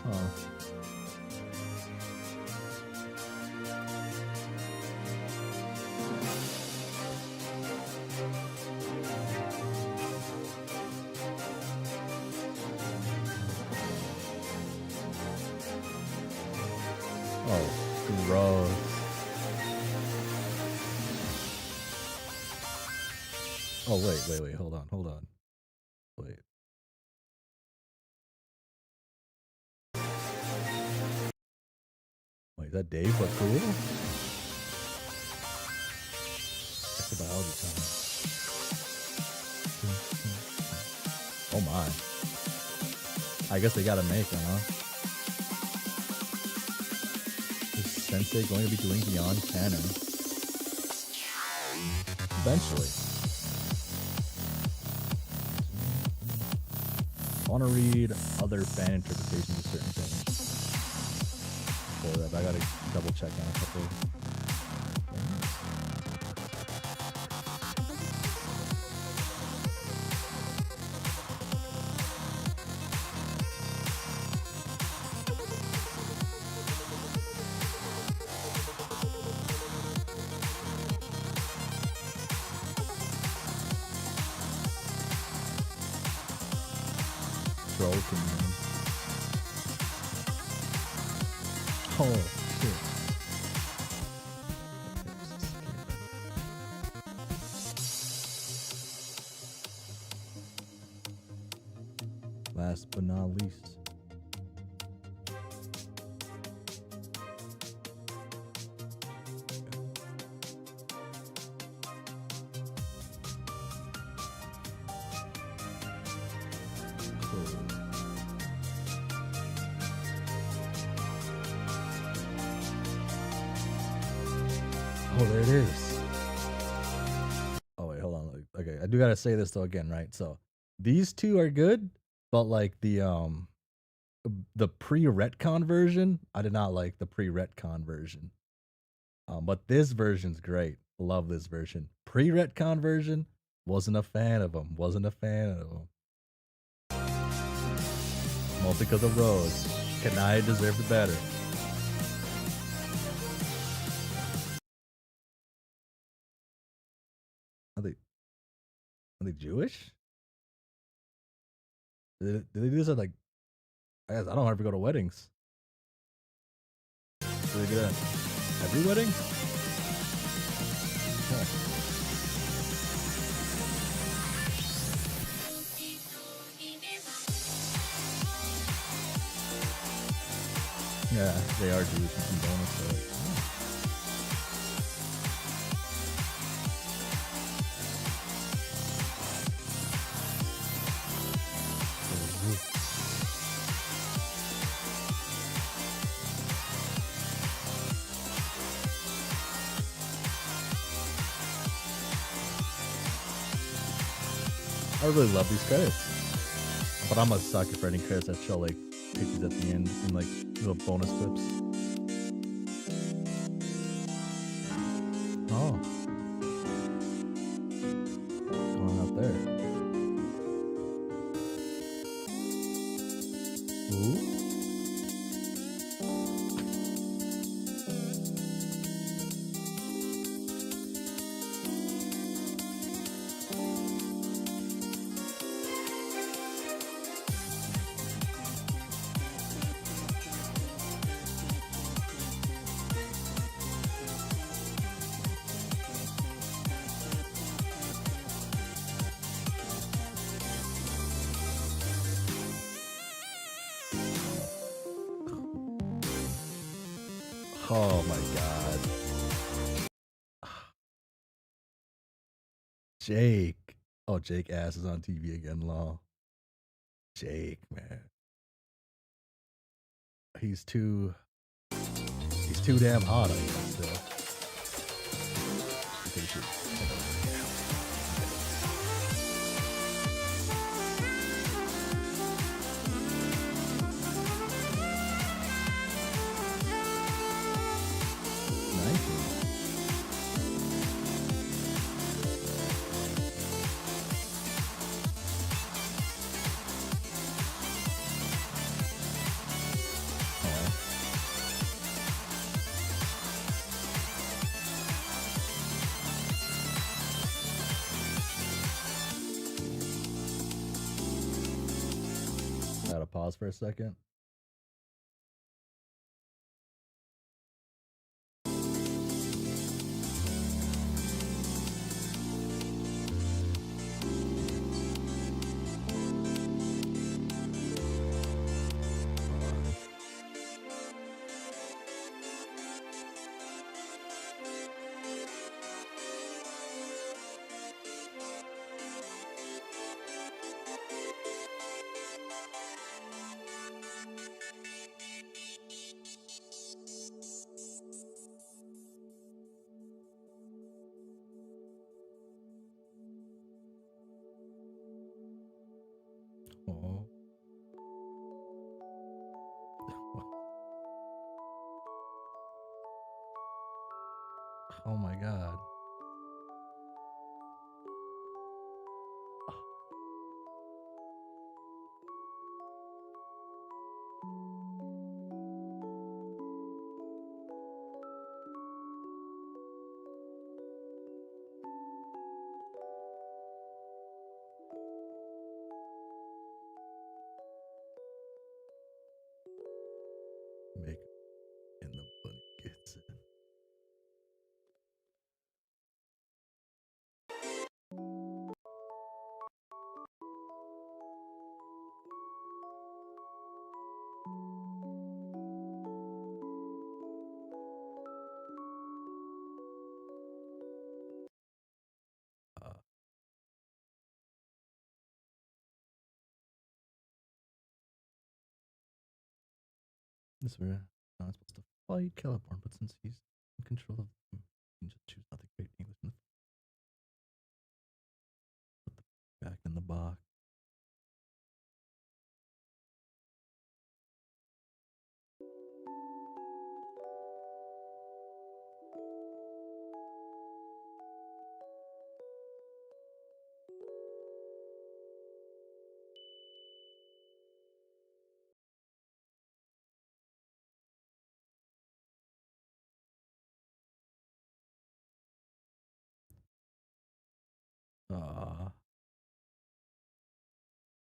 Oh. Oh, gross. Oh, wait, hold on. Wait. Wait, is that Dave? What, cool? That's the biology time. Oh my. I guess they gotta make them, huh? Is Sensei going to be doing Beyond Canon? Eventually. want to read other fan interpretations of certain things. For that, but I gotta double check on a couple things. Troll Kingdom. Oh, shit. Last but not least. Oh, there it is. Oh, wait, hold on. Okay, I do gotta say this though again, right? So these two are good, but like the pre-retcon version, I did not like the pre-retcon version. But this version's great. Love this version. Pre-retcon version, wasn't a fan of them. Wasn't a fan of them. Mostly because of Rose. Kanai deserved better. Are they Jewish? Do they do this at like? I guess I don't ever go to weddings. Do they do that at every wedding? Huh. Yeah, they are Jewish and some bonus though. I really love these credits, but I'm a sucker for any credits that show like pictures at the end and like little bonus clips. Oh, what's going on out there? Ooh. Oh my god. Jake. Oh, Jake ass is on TV again, law. Jake, man. He's too damn hot, I guess, still. I think he should. Gotta pause for a second. Oh. Oh my god. Make in the bunny gets it. Uh, this we're not supposed to fight Caliborn, but since he's in control of them, he can just choose not to create English and put the back in the box. Uh,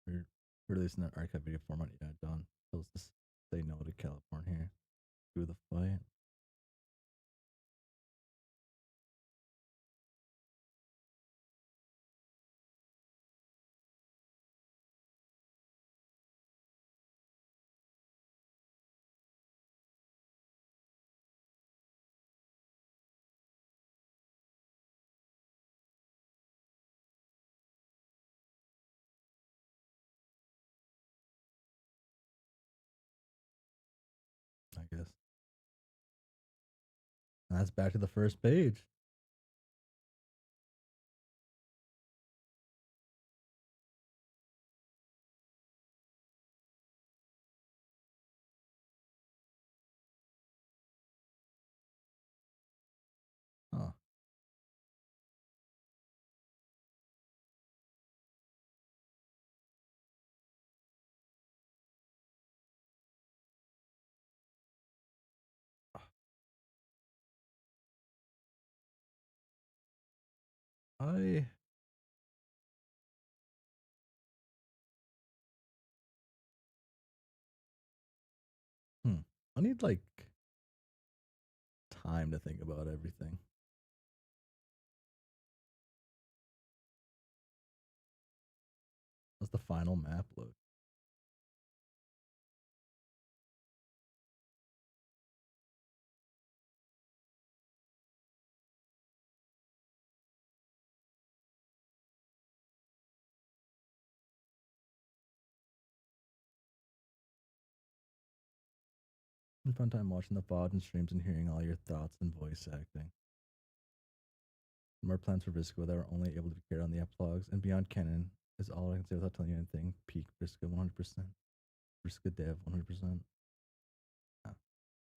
we're releasing an archive video format. Yeah, done. Supposed to say no to Caliborn here. Do the fight. I guess. And that's back to the first page. Huh. I hmm. I need like time to think about everything. How's the final map look? Fun time watching the VOD and streams and hearing all your thoughts and voice acting. More plans for Visco that are only able to be carried on the epilogues and beyond canon is all I can say without telling you anything. Peak Visco 100%. Visco Dev 100%. Yeah.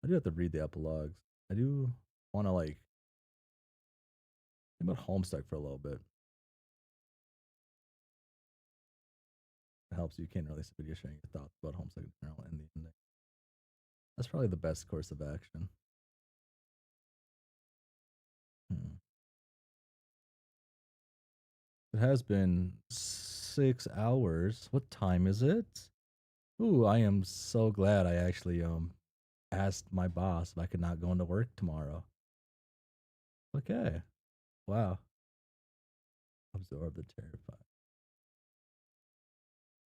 I do have to read the epilogues. I do want to like think about Homestuck for a little bit. It helps you can't release a video sharing your thoughts about Homestuck in general and the ending. That's probably the best course of action. Hmm. It has been 6 hours. What time is it? Ooh, I am so glad I actually asked my boss if I could not go into work tomorrow. Okay. Wow. Absorb the terrified.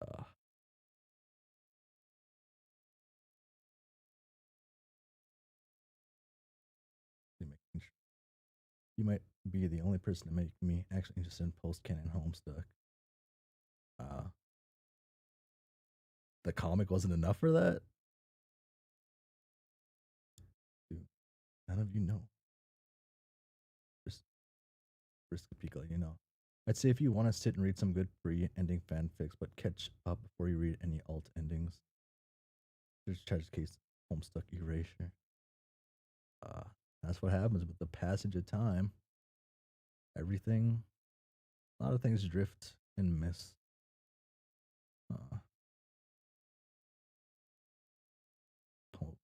Uh, making sure. You might be the only person to make me actually interested in post canon Homestuck. Uh, the comic wasn't enough for that? Dude, none of you know. Just risk a peek, you know. I'd say if you want to sit and read some good pre-ending fanfics, but catch up before you read any alt endings. There's Tragic Case Homestuck Erasure. That's what happens with the passage of time. Everything, a lot of things drift and miss. Uh, oh,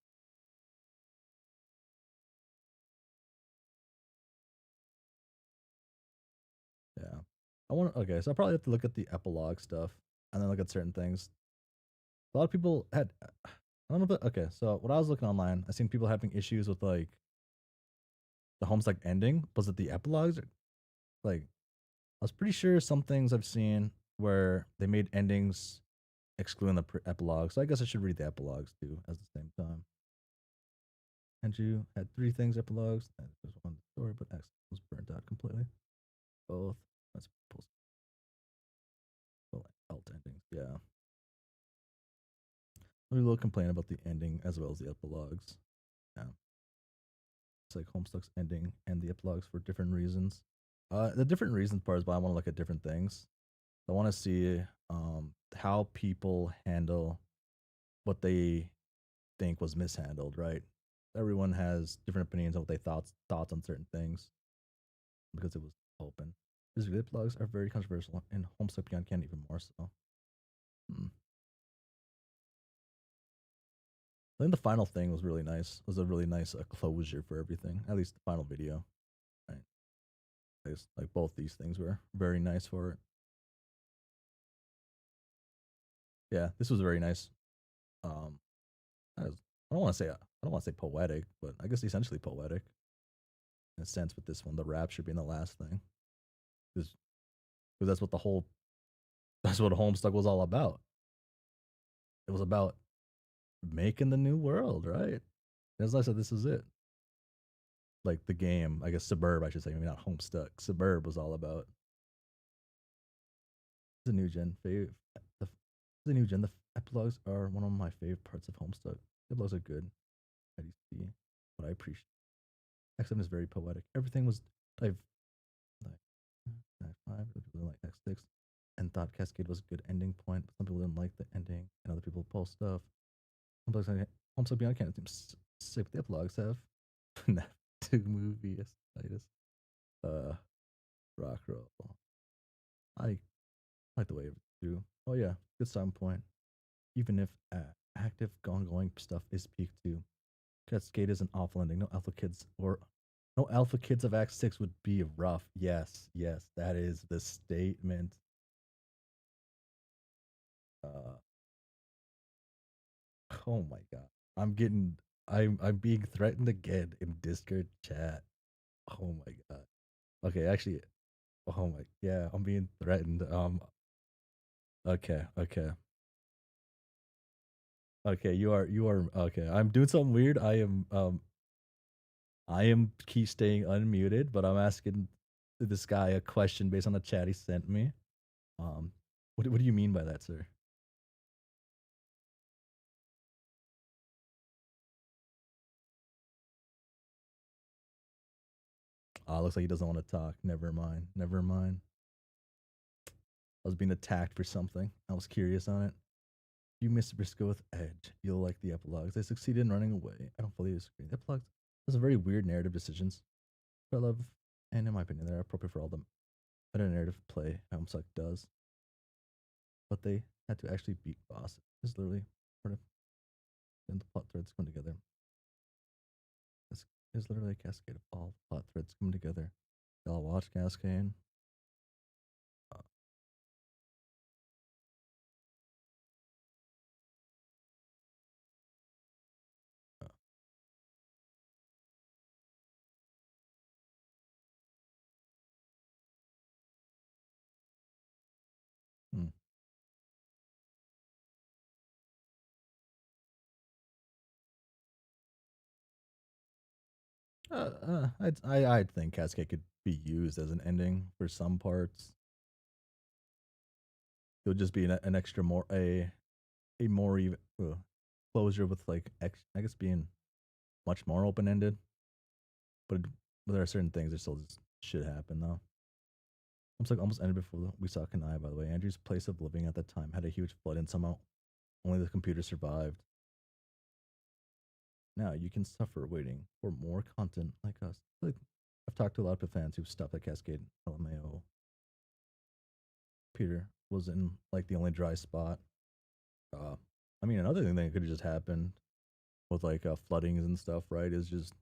yeah. I want. Okay, so I probably have to look at the epilogue stuff and then look at certain things. A lot of people had. I don't know, but okay. So when I was looking online, I seen people having issues with like the Homestuck ending. Was it the epilogues? Or, like, I was pretty sure some things I've seen where they made endings excluding the epilogue. So I guess I should read the epilogues too at the same time. Andrew had three things epilogues. There's one story, but X was burnt out completely. Both. That's post alt endings. Yeah. We will complain about the ending as well as the epilogues. Yeah. It's like Homestuck's ending and the epilogues for different reasons. The different reasons part is why I want to look at different things. I want to see how people handle what they think was mishandled, right? Everyone has different opinions on what they thoughts on certain things because it was open. These epilogues are very controversial, and Homestuck Beyond can even more so. Hmm. I think the final thing was really nice. It was a really nice closure for everything. At least the final video, right? Like both these things were very nice for it. Yeah, this was very nice. I don't want to say poetic, but I guess essentially poetic in a sense with this one. The rapture being the last thing, because that's what that's what Homestuck was all about. It was about making the new world, right? As I said, this is it. Like the game, I guess Suburb, I should say, maybe not Homestuck. Suburb was all about the new gen fave. The new gen. The epilogues are one of my favorite parts of Homestuck. The epilogues are good. IDC, but I appreciate. X7 is very poetic. Everything was. I've like X5, people like X6, and thought Cascade was a good ending point. But some people didn't like the ending, and other people post stuff. Homestuck Beyond can't seem sick. The epilogues have FNAF 2 movie status. Rock roll. I like the way it through. Oh yeah, good starting point. Even if active ongoing stuff is peak too. Cascade is an awful ending. No alpha kids of Act 6 would be rough. Yes, yes, that is the statement. Uh, oh my god. I'm being threatened again in Discord chat. Oh my god. Okay, actually, oh my yeah, I'm being threatened. Okay, okay. Okay, you are okay. I'm doing something weird. I am keep staying unmuted, but I'm asking this guy a question based on the chat he sent me. What do you mean by that, sir? Looks like he doesn't want to talk. Never mind. Never mind. I was being attacked for something. I was curious on it. You missed Briscoe with Edge. You'll like the epilogues. They succeeded in running away. I don't fully disagree. The epilogues. Those are very weird narrative decisions. But I love, and in my opinion, they're appropriate for all the meta narrative play Homestuck does. But they had to actually beat boss. It's literally part of and the plot threads come together. It's literally a cascade of all plot threads coming together. Y'all watch Cascade. Uh, uh, hmm. I'd think Cascade could be used as an ending for some parts. It would just be an extra more a more even closure with like I guess being much more open ended. But there are certain things that still just should happen though. Almost ended before we saw Kanai. By the way, Andrew's place of living at the time had a huge flood, and somehow only the computer survived. Now you can suffer waiting for more content like us. Like, I've talked to a lot of fans who've stopped at Cascade LMAO. Peter was in like the only dry spot. Uh, I mean, another thing that could have just happened with like floodings and stuff, right? Is just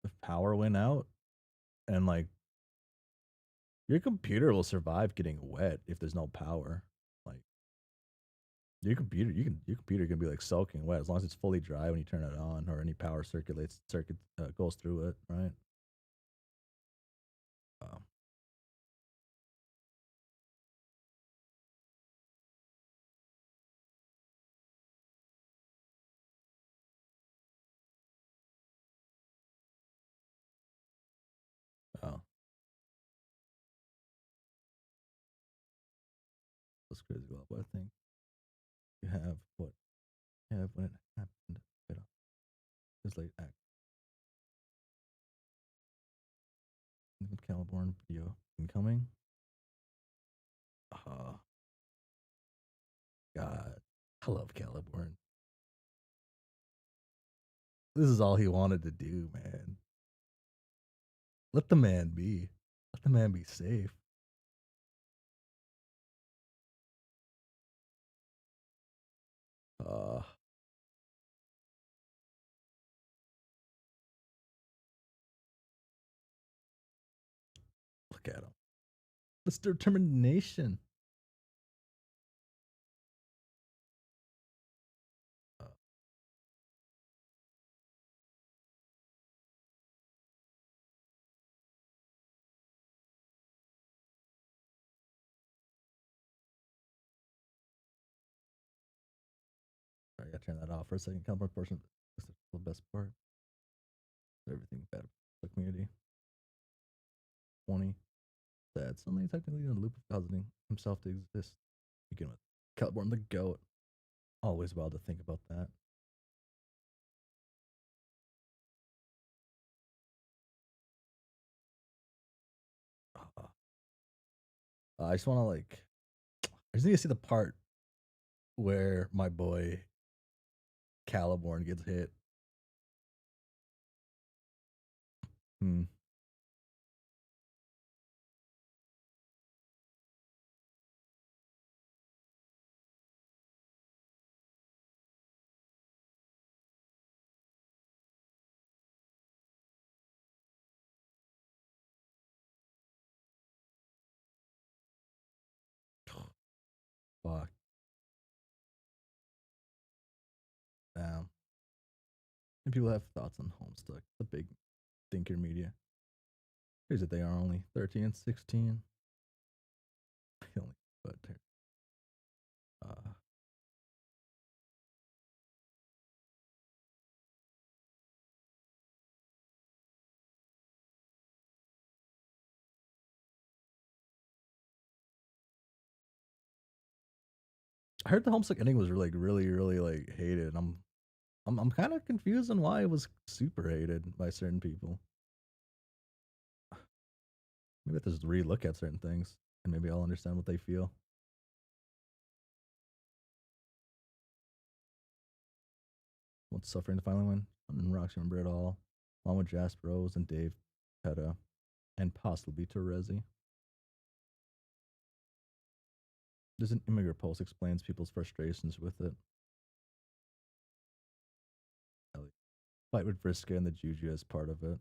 if power went out and like your computer will survive getting wet if there's no power. Like your computer can be like soaking wet as long as it's fully dry when you turn it on or any power circuit goes through it, right? Um, oh, that's crazy. Well, but I think you have what you have when it happened. Wait, it's like act Caliborn video incoming. Oh God, I love Caliborn. This is all he wanted to do, man. Let the man be. Let the man be safe. Uh, look at him. This determination. Uh, I gotta turn that off for a second. Caliborn portion. This is the best part. Everything bad about the community. 20. Sad. Suddenly technically in a loop of causing himself to exist. Begin with Caliborn the goat. Always wild to think about that. Uh, I just want to like. I just need to see the part where my boy Caliborn gets hit. Hmm. Fuck. Damn. And people have thoughts on Homestuck, the big thinker media. Here's that they are only 13 and 16. Only but uh I heard the Homestuck ending was like really like hated. I'm kind of confused on why it was super hated by certain people. Maybe I have to just relook at certain things and maybe I'll understand what they feel. What's suffering to finally win? And Rocks remember it all, along with Jasper Rose and Dave Petta, and possibly Terezi. There's an immigrant post explains people's frustrations with it. Fight with Vriska and the Juju as part of it.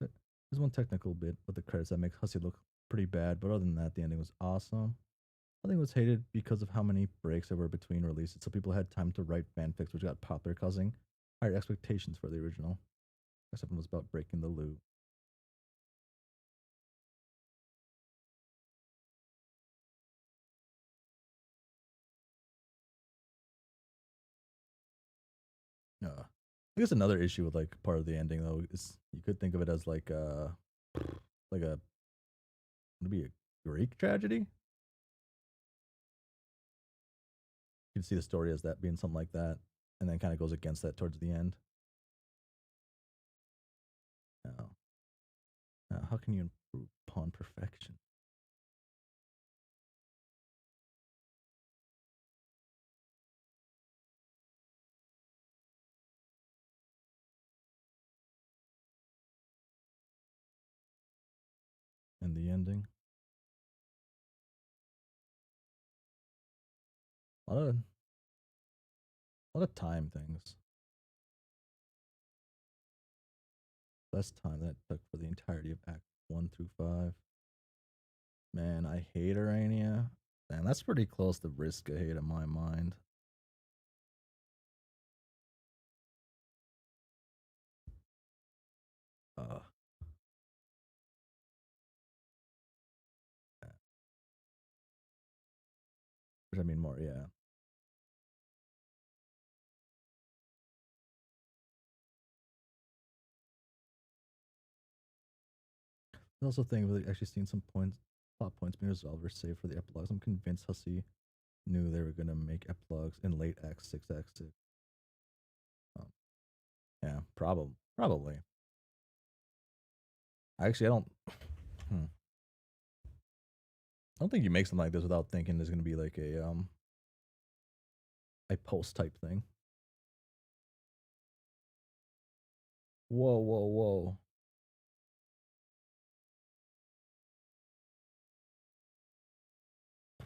There's one technical bit with the credits that makes Hussie look pretty bad, but other than that, the ending was awesome. I think it was hated because of how many breaks there were between releases, so people had time to write fanfics, which got popular, causing higher expectations for the original. Except it was about breaking the loop. I guess another issue with like part of the ending though is you could think of it as like a maybe a Greek tragedy. You can see the story as that being something like that, and then kind of goes against that towards the end. Now, how can you improve upon perfection? in the ending. A lot of time things. Less time that took for the entirety of Act 1 through 5. Man, I hate Urania. Man, that's pretty close to Risk I hate in my mind. Uh, which I mean more, yeah. I also think really actually seen some plot points being resolved or saved for the epilogues. I'm convinced Hussie knew they were gonna make epilogues in late Act 6, Act 6. Yeah, probably. Actually, I don't. Hmm. I don't think you make something like this without thinking there's gonna be like a post type thing. Whoa, whoa, whoa.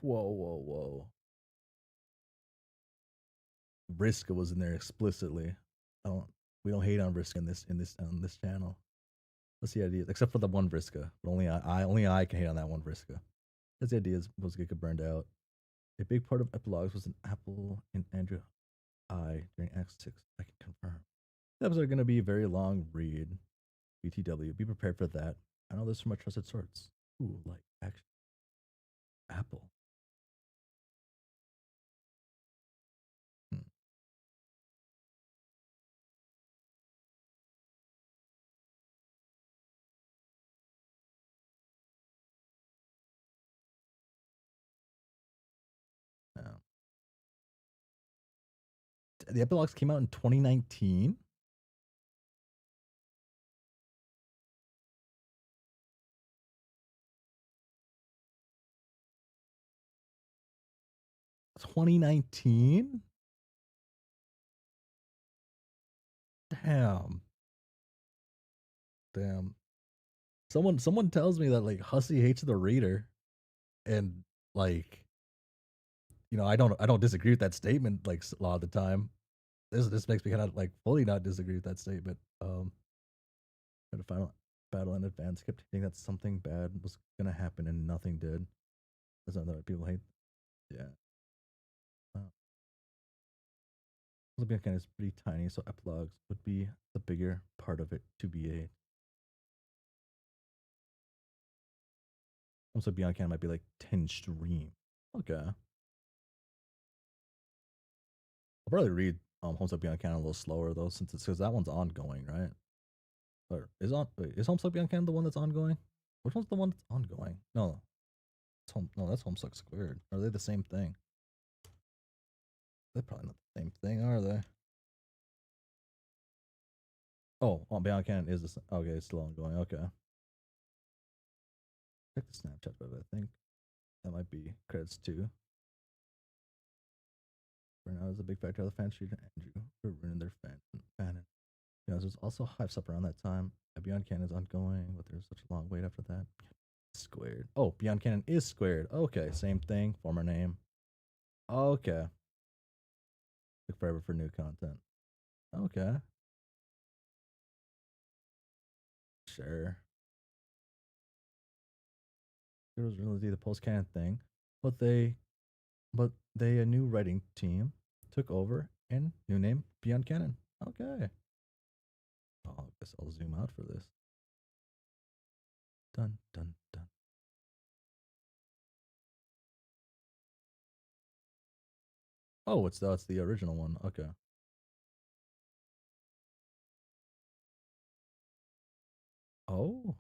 Whoa, whoa, whoa. Vriska was in there explicitly. I don't we don't hate on Vriska on this channel. That's the idea. Except for the one Vriska. But only I can hate on that one Vriska. That's the idea was get burned out. A big part of epilogues was an apple in Andrew eye during Act 6. I can confirm. The episodes are gonna be a very long read. BTW. Be prepared for that. I know this from my trusted source. Ooh, like action. Apple. Hmm. Yeah. The epilogues came out in 2019. (2019) Damn. Damn. Someone tells me that like Hussie hates the reader, and like I don't disagree with that statement like a lot of the time. This makes me kind of like fully not disagree with that statement. At the final battle in advance, kept thinking that something bad was gonna happen and nothing did. That's another people hate. Yeah. Uh, Olympian Canon is pretty tiny, so epilogues would be the bigger part of it to be a. Also, Beyond Canon might be like 10 stream. Okay. I'll probably read Homestuck Beyond Canon a little slower though, since it's because that one's ongoing, right? Or is Homestuck Beyond Canon the one that's ongoing? Which one's the one that's ongoing? No, that's Homestuck Squared. Are they the same thing? They're probably not the same thing, are they? Oh, Beyond Canon is this. Okay, it's still ongoing. Okay. Check the Snapchat, but I think that might be credits too. Burnout is a big factor of the fan street and Andrew for ruining their fan. There's also hypes up around that time. Beyond Canon is ongoing, but there's such a long wait after that. Squared. Oh, Beyond Canon is Squared. Okay, same thing. Former name. Okay. Took forever for new content. Okay. Sure. It was really the post canon thing, but they a new writing team took over and new name Beyond Canon. Okay. Oh, I guess I'll zoom out for this. Dun dun dun. Oh, that's the original one. Okay. Oh.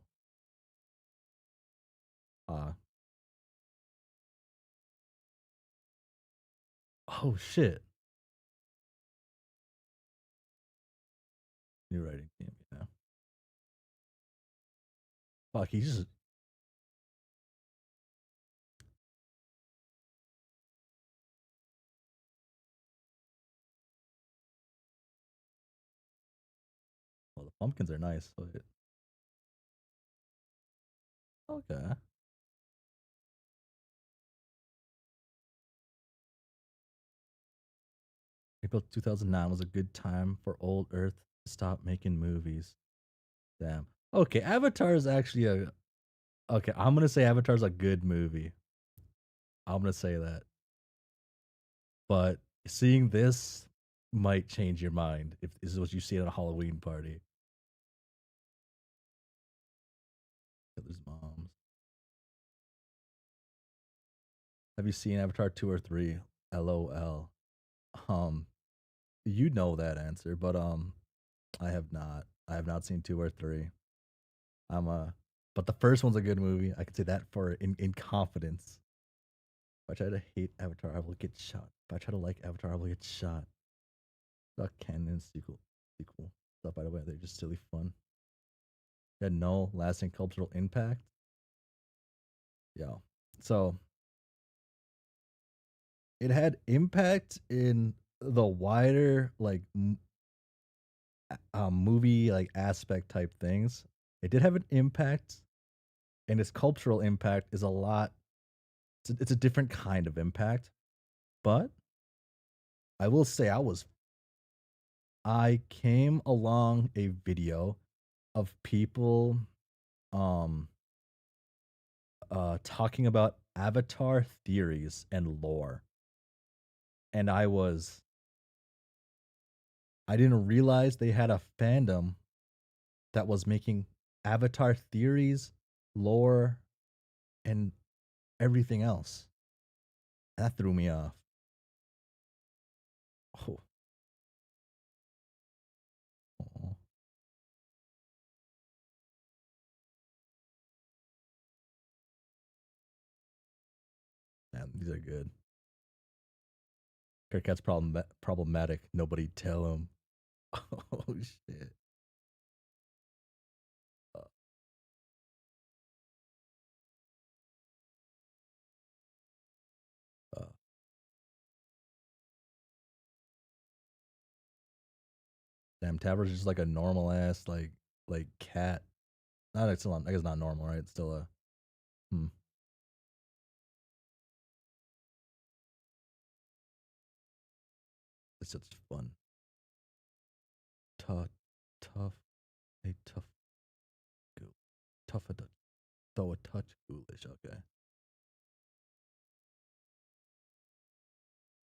Ah. Oh shit. New writing team. Yeah. Fuck. He's just. Well, the pumpkins are nice. But Okay. April 2009 was a good time for old Earth to stop making movies. Damn. Okay, Avatar is actually a. Okay, I'm gonna say Avatar's a good movie. I'm gonna say that. But seeing this might change your mind if this is what you see at a Halloween party. There's moms. Have you seen Avatar 2 or 3? LOL. Um, you know that answer, but I have not. I have not seen 2 or 3. I'm but the first one's a good movie. I can say that for in confidence. If I try to hate Avatar, I will get shot. If I try to like Avatar, I will get shot. Not canon sequel stuff. By the way, they're just silly fun. Had no lasting cultural impact. Yeah. So it had impact in the wider like movie like aspect type things. It did have an impact, and its cultural impact is a lot. It's a different kind of impact, but I will say I came along a video of people um talking about Avatar theories and lore, and I didn't realize they had a fandom that was making Avatar theories, lore, and everything else. That threw me off. Oh, oh, man, these are good. Kirkat's problematic. Nobody tell him. Oh shit. Uh, uh, damn, Tabor's just like a normal ass like cat. Not it's still I guess not normal, right? It's still a hmm. It's such fun. Tough, tough, a tough, goo, tough a touch, though a touch ghoulish. Okay.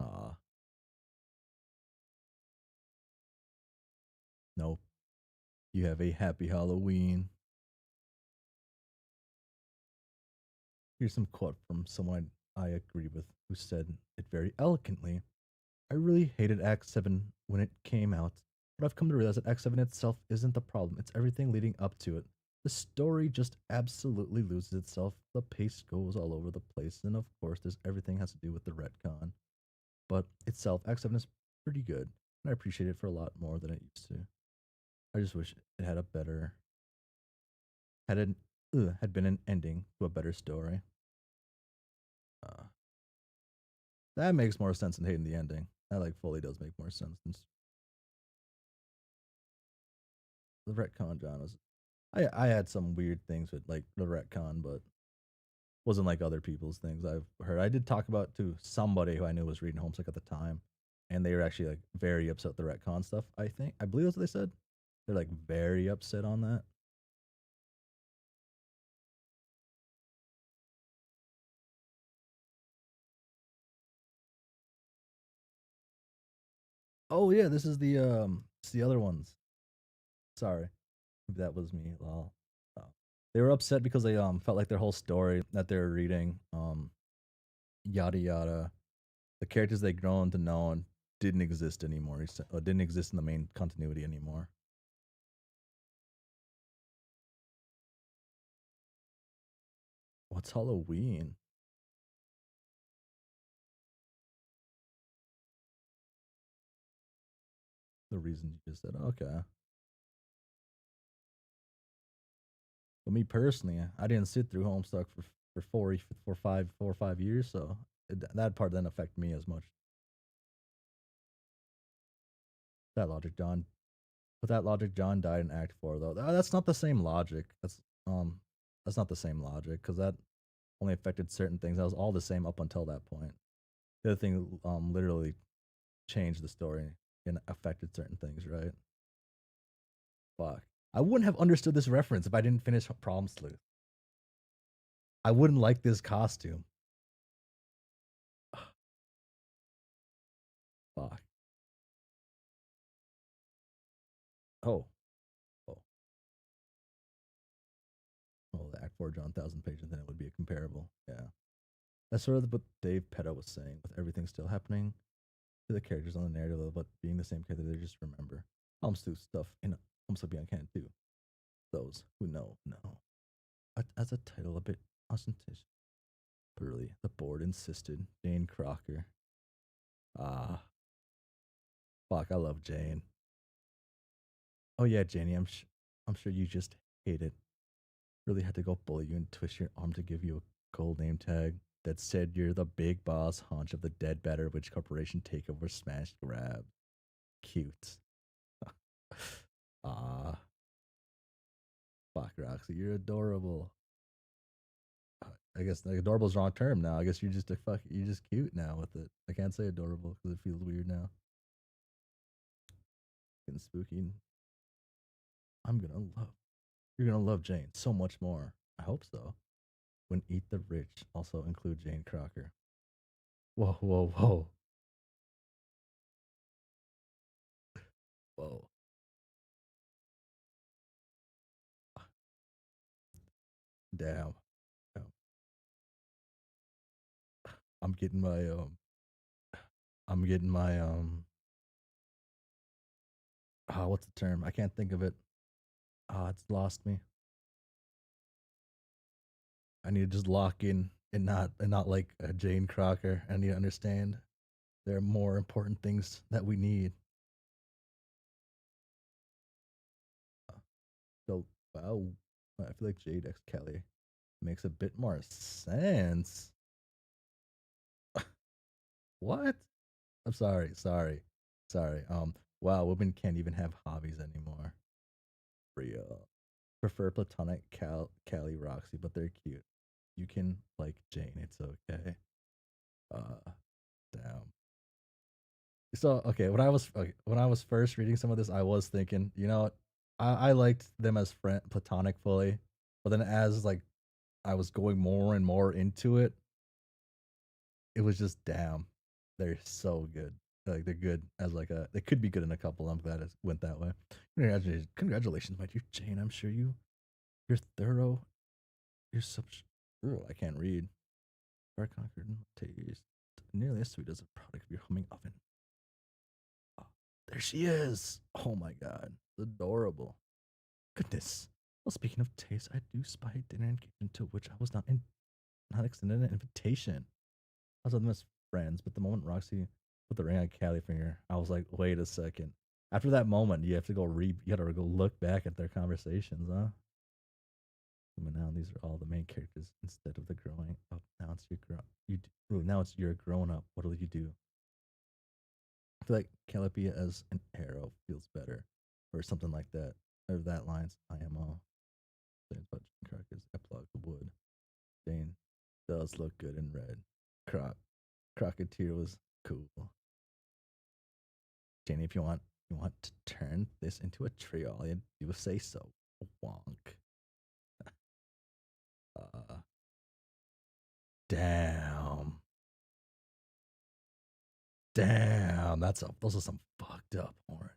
Ah, nope. You have a happy Halloween. Here's some quote from someone I agree with who said it very eloquently. I really hated Act 7 when it came out, but I've come to realize that Act 7 itself isn't the problem. It's everything leading up to it. The story just absolutely loses itself. The pace goes all over the place, and of course, there's everything has to do with the retcon. But itself, Act 7 is pretty good, and I appreciate it for a lot more than it used to. I just wish it had a better, had been an ending to a better story. Uh, that makes more sense than hating the ending. That like fully does make more sense than the retcon genres. I had some weird things with like the retcon, but wasn't like other people's things I've heard. I did talk about to somebody who I knew was reading Homestuck at the time, and they were actually like very upset with the retcon stuff. I believe that's what they said. They're like very upset on that. Oh yeah, this is it's the other ones. Sorry, maybe that was me. Lol. They were upset because they felt like their whole story that they were reading yada yada, the characters they grown to know and didn't exist anymore. Or didn't exist in the main continuity anymore. What's Halloween? The reason you just said okay. But me personally, I didn't sit through Homestuck for 4 or 5 years, so that part didn't affect me as much. That logic, John. With that logic, John died in Act 4, though. That's not the same logic. That's That's not the same logic because that only affected certain things. That was all the same up until that point. The other thing literally changed the story and affected certain things, right? Fuck. I wouldn't have understood this reference if I didn't finish Prom Sleuth. I wouldn't like this costume. Fuck. Oh. Oh. Oh, the Act 4 John 1000 page, and then it would be a comparable. Yeah. That's sort of what Dave Petta was saying, with everything still happening to the characters on the narrative, but being the same character, they just remember. Homestuck stuff in Homestuck Beyond Canon too. Those who know, know. As a title, a bit ostentatious. But really, the board insisted. Jane Crocker. Ah. Fuck, I love Jane. Oh yeah, Janie, I'm sure you just hate it. Really had to go bully you and twist your arm to give you a gold name tag that said you're the big boss hunch of the dead Batter Witch Corporation takeover smash grab. Cute. Ah. Fuck, Roxy, you're adorable. I guess like, adorable is wrong term now. I guess you're just you're just cute now with it. I can't say adorable because it feels weird now. Getting spooky. You're gonna love Jane so much more. I hope so. When Eat the Rich also include Jane Crocker. Whoa, whoa, whoa. Whoa. Damn. Damn. I'm getting my I'm getting my what's the term? I can't think of it. It's lost me. I need to just lock in and not like a Jane Crocker. I need to understand there are more important things that we need. So wow, I feel like Jade X Kelly makes a bit more sense. What? I'm sorry. Wow, women can't even have hobbies anymore. Real. Prefer platonic Callie Roxy, but they're cute. You can like Jane, it's okay. Uh damn. So okay, when I was first reading some of this, I was thinking, you know, I liked them as platonic fully, but then as like I was going more and more into it, it was just damn, they're so good. Like they're good as like a they could be good in a couple. I'm glad it went that way. Congratulations, my dear Jane. I'm sure you're thorough. You're such. Oh, I can't read. Far conquered taste. Nearly as sweet as a product of your humming oven. Oh, there she is. Oh my god, adorable. Goodness. Well, speaking of taste, I do spy a dinner engagement to which I was not extended an invitation. I was with them as friends, but the moment Roxy put the ring on Callie's finger, I was like, wait a second. After that moment, you have to you gotta go look back at their conversations, huh? But now these are all the main characters instead of the growing up. Now it's now it's you're grown up. What'll you do? I feel like Calliope as an arrow feels better, or something like that. Or that lines. IMO. Saying about Jane Crocker's epilogue of wood. Jane does look good in red. Crocketeer was cool. Jane, if you want to turn this into a trio, all you do is say so. Wonk. Uh, damn. Damn, those are some fucked up horns.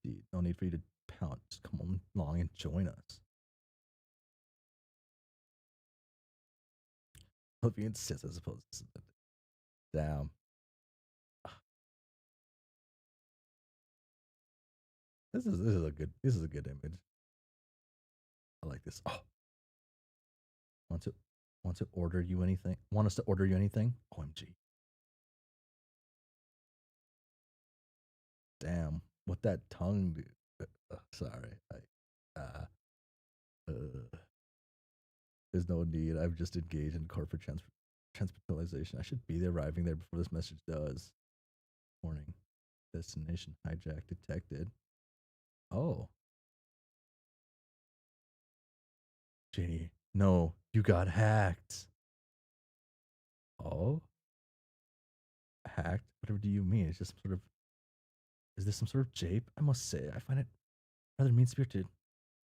Indeed, no need for you to pout. Just come along and join us. Hope you insist as opposed to damn. This is a good image. I like this. Oh, want to order you anything? Want us to order you anything? OMG. Damn, what that tongue do? Sorry, uh, there's no need. I've just engaged in corporate transportalization. I should be there, arriving there before this message does. Warning: destination hijack detected. Oh, Janie, no, you got hacked. Oh? Hacked? Whatever do you mean? It's just some sort of. Is this some sort of jape? I must say, I find it rather mean spirited.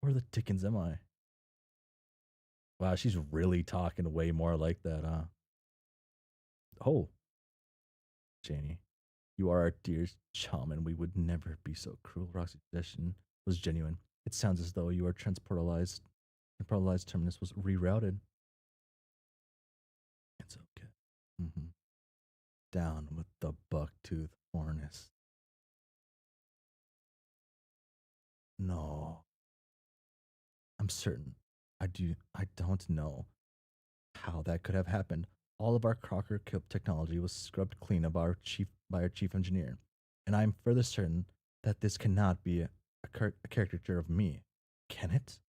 Where the dickens am I? Wow, she's really talking way more like that, huh? Oh, Janie, you are our dearest chum, and we would never be so cruel. Roxy's suggestion was genuine. It sounds as though your transportalized terminus was rerouted. It's okay. Down with the bucktooth harness. No, I'm certain. I don't know how that could have happened. All of our Crocker Kip technology was scrubbed clean of by our chief engineer, and I'm further certain that this cannot be a caricature of me. Can it?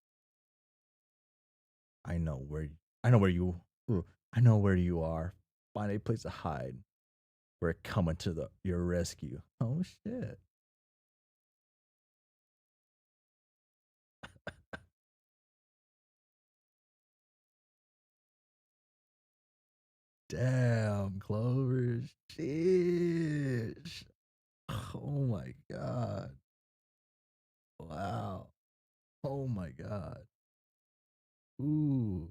I know where I know where you ooh, I know where you are. Find a place to hide. We're coming to your rescue. Oh shit. Damn, Clover. Sheesh. Oh my god. Wow. Oh my god. Ooh.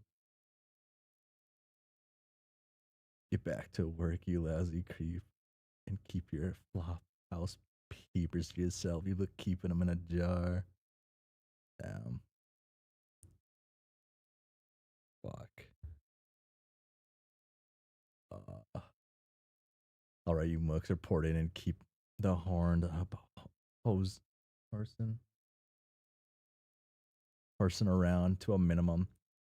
Get back to work, you lousy creep, and keep your flop house peepers to yourself. You look keeping them in a jar. Damn. Fuck. Uh, all right, you mooks, report in and keep the horned up hose person around to a minimum.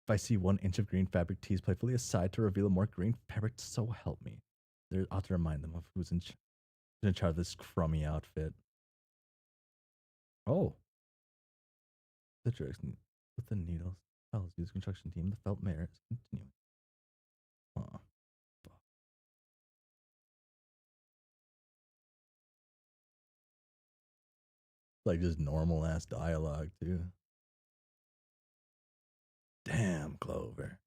If I see 1 inch of green fabric teased playfully aside to reveal more green fabric, so help me. They ought to remind them of who's in charge of this crummy outfit. Oh, the direction with the needles. Fellows use construction team. The felt mayor is continuing. Huh. Fuck. Like just normal ass dialogue too. Damn, Clover.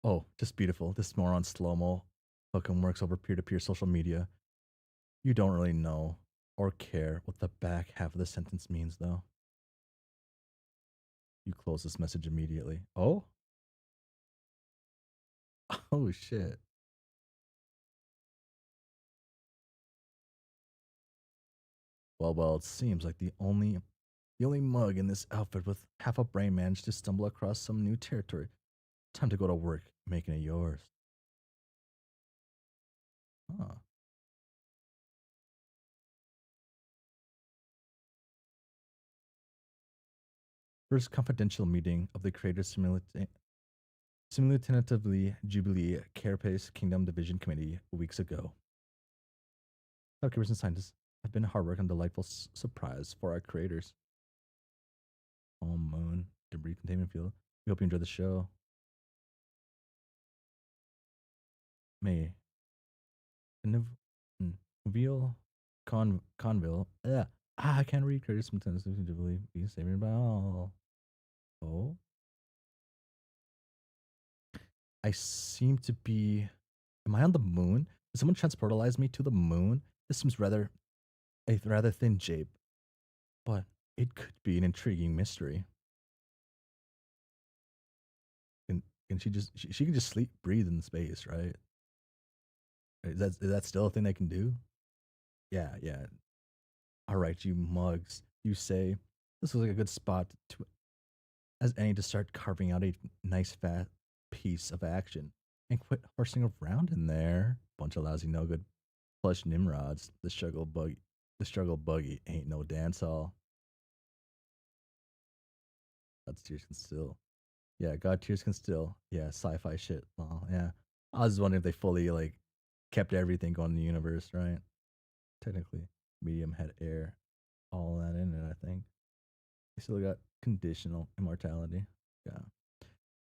Oh, just beautiful. This moron slow mo hookum works over peer to peer social media. You don't really know or care what the back half of the sentence means, though. You close this message immediately. Oh? Oh, shit. Well, it seems like the only mug in this outfit with half a brain managed to stumble across some new territory. Time to go to work, making it yours. Huh. First confidential meeting of the Creators Simultaneously Jubilee Carapace Kingdom Division Committee weeks ago. Shopkeepers and scientists have been hard work and delightful surprise for our creators. Home Moon, Debris Containment Field. We hope you enjoy the show. May. Niville Conville. I can't read creators sometimes. Jubilee be saving by all. Oh. I seem to be. Am I on the moon? Did someone transportalize me to the moon? This seems a rather thin jape, but it could be an intriguing mystery. Can she can just sleep breathe in space, right? Is that still a thing they can do? Yeah, yeah. All right, you mugs. You say this was like a good spot to as any to start carving out a nice fat piece of action and quit horsing around in there. Bunch of lousy no good plush Nimrods. The struggle buggy ain't no dance hall. That's tears can still. Yeah, God tears can still. Yeah, sci-fi shit. Well, yeah. I was wondering if they fully like kept everything going in the universe, right? Technically, medium had air, all that in it. I think they still got conditional immortality. Yeah,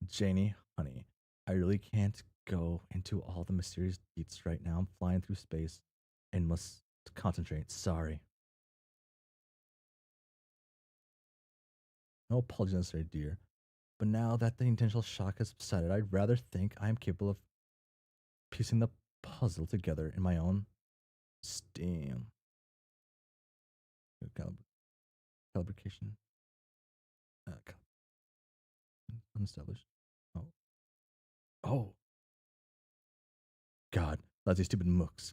Janie, honey, I really can't go into all the mysterious deets right now. I'm flying through space and must concentrate. Sorry. No apologies necessary, dear. But now that the intentional shock has subsided, I'd rather think I am capable of piecing the puzzle together in my own steam. Calibration. Unestablished. Oh. Oh. God. Let these stupid mooks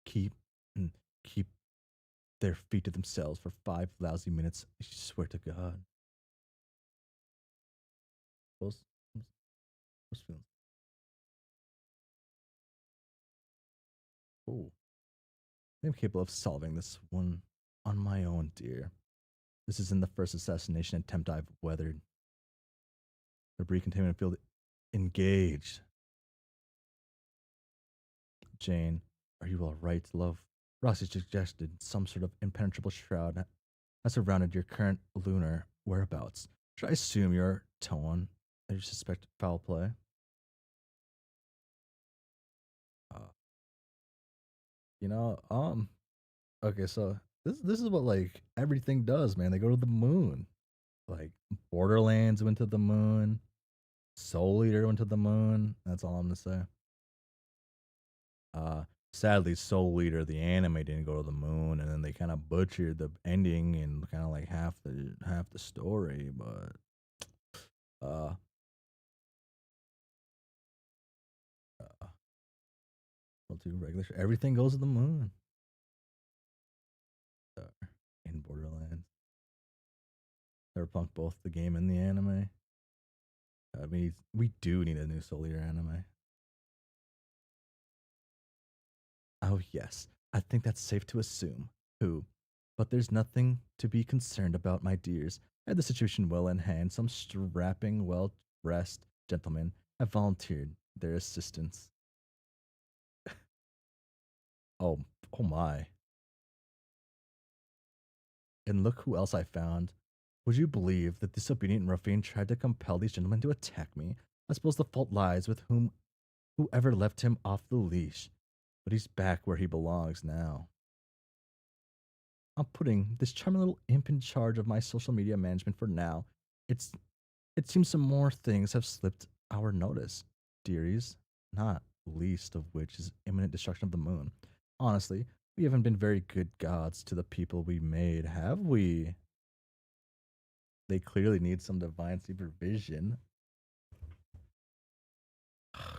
keep, mm, keep their feet to themselves for 5 lousy minutes. I swear to God. Those, those feelings. Oh. I'm capable of solving this one on my own, dear. This isn't the first assassination attempt I've weathered. Debris containment field engaged. Jane, are you all right, love? Roxy suggested some sort of impenetrable shroud has surrounded your current lunar whereabouts. Should I assume your tone that you suspect foul play? Uh, you know, okay, so this is what like everything does, man. They go to the moon. Like Borderlands went to the moon. Soul Eater went to the moon. That's all I'm gonna say. Uh, Sadly, Soul Eater the anime didn't go to the moon, and then they kind of butchered the ending and kind of like half the story. But uh, uh well, too regular. Everything goes to the moon. Uh, in Borderlands, Cyberpunk, both the game and the anime. I mean, we do need a new Soul Eater anime. Oh, yes. I think that's safe to assume. Who? But there's nothing to be concerned about, my dears. I had the situation well in hand. Some strapping, well dressed gentlemen have volunteered their assistance. Oh, oh my. And look who else I found. Would you believe that disobedient ruffian tried to compel these gentlemen to attack me? I suppose the fault lies with whoever left him off the leash. But he's back where he belongs now. I'm putting this charming little imp in charge of my social media management for now. It's it seems some more things have slipped our notice, dearies, not least of which is imminent destruction of the moon. Honestly, we haven't been very good gods to the people we made, have we? They clearly need some divine supervision.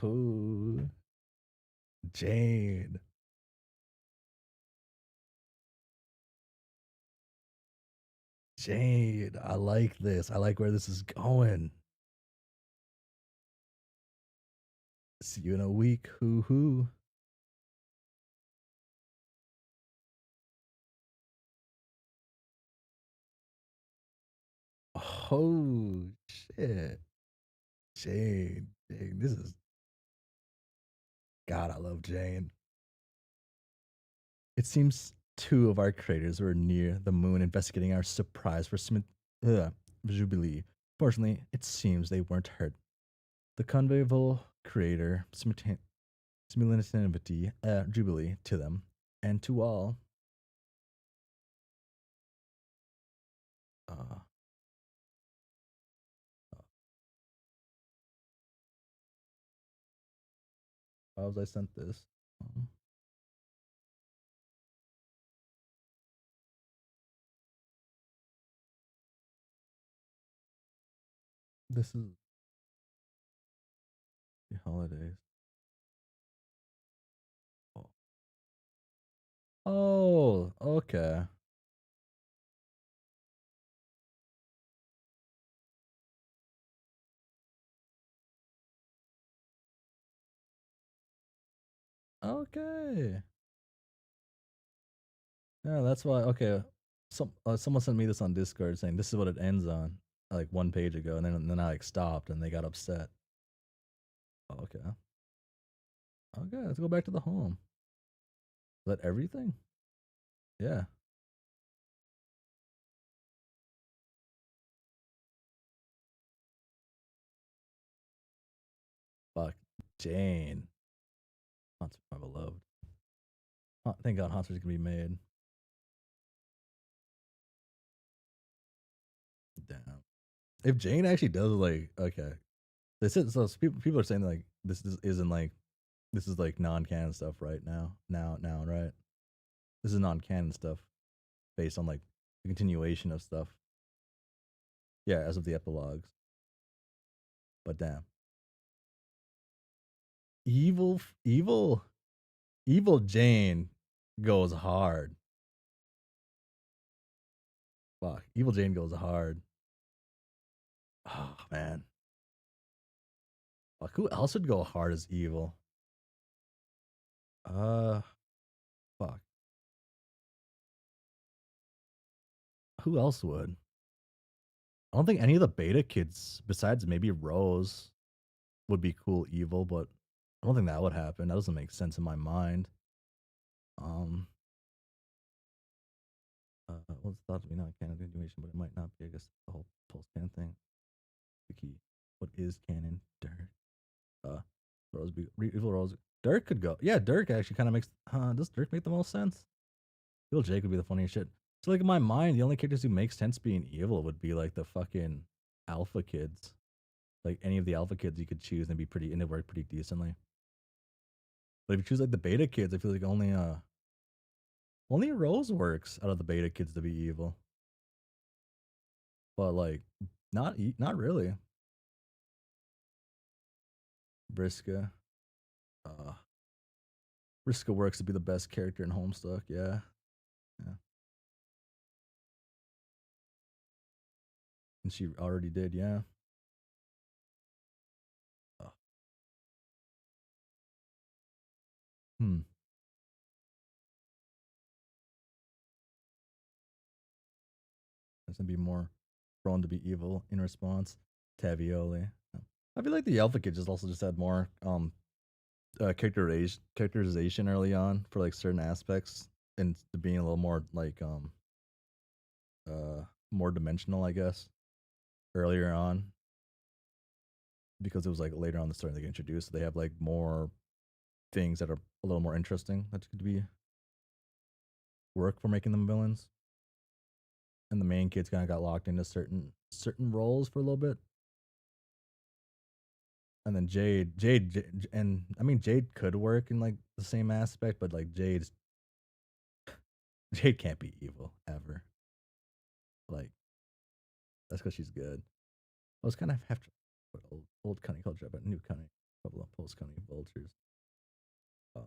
Ooh, Jade. Jade, I like this. I like where this is going. See you in a week. Hoo hoo. Oh shit. Jane. Jane. This is God, I love Jane. It seems two of our creators were near the moon investigating our surprise for Jubilee. Fortunately, it seems they weren't hurt. The convivial creator simultaneity Jubilee to them and to all. Uh, Why was I sent this? Um, this is the holidays. Oh, oh okay. Okay. Yeah, that's why. Okay, someone sent me this on Discord saying this is what it ends on, like 1 page ago, and then I like stopped and they got upset. Okay, okay, let's go back to the home. Is that everything? Yeah. Fuck, Jane. Haunts my beloved. Thank God, Haunter's gonna be made. Damn. if Jane actually does like okay, they said so. People are saying like isn't like this is like non-canon stuff right now right. This is non-canon stuff based on like the continuation of stuff. Yeah, as of the epilogues. But damn, evil, evil, evil Jane goes hard. Fuck, evil Jane goes hard. Oh man, fuck, who else would go hard as evil? Uh, fuck, who else would? I don't think any of the beta kids, besides maybe Rose, would be cool evil, but I don't think that would happen. That doesn't make sense in my mind. Um, what's thought to be not canon continuation, but it might not be. I guess the whole post canon thing. The key. What is canon? Dirk. Rose be evil Rose. Dirk could go. Yeah, Dirk actually kind of makes. Does Dirk make the most sense? Evil Jake would be the funniest shit. So like in my mind, the only characters who make sense being evil would be like the fucking alpha kids. Like any of the alpha kids you could choose and be pretty and it work pretty decently. But if you choose like the beta kids, I feel like only Rose works out of the beta kids to be evil. But like not really. Briska. Briska works to be the best character in Homestuck, yeah. Yeah. And she already did, yeah. Uh, hmm. It's gonna be more prone to be evil in response. Tavioli. I feel like the alpha kid just also just had more characterization early on for like certain aspects and to being a little more like more dimensional, I guess, earlier on. Because it was like later on the story they get introduced, so they have like more things that are a little more interesting that could be work for making them villains. And the main kids kind of got locked into certain roles for a little bit. And then and I mean Jade could work in like the same aspect, but like Jade can't be evil ever. Like that's because she's good. I was kind of have to put old Cunny culture, but new Cunny, couple of post Cunny vultures. Um,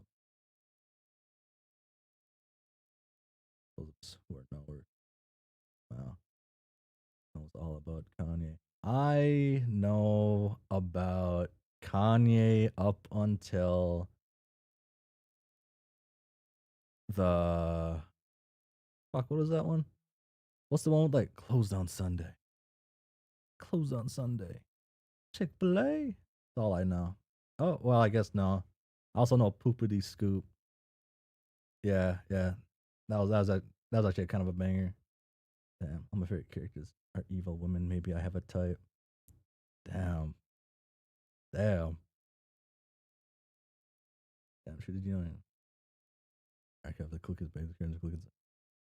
those who are nowhere. Wow, knows all about Kanye. I know about Kanye up until the fuck. What was that one? What's the one with like closed on Sunday? Closed on Sunday. Chick-fil-A. That's all I know. Oh well, I guess no. I also know Poopity Scoop. Yeah, yeah. That was actually kind of a banger. Damn, all my favorite characters are evil women. Maybe I have a type. Damn. Damn. Damn, shit, did you know? I have the cookies, basic characters, cookies,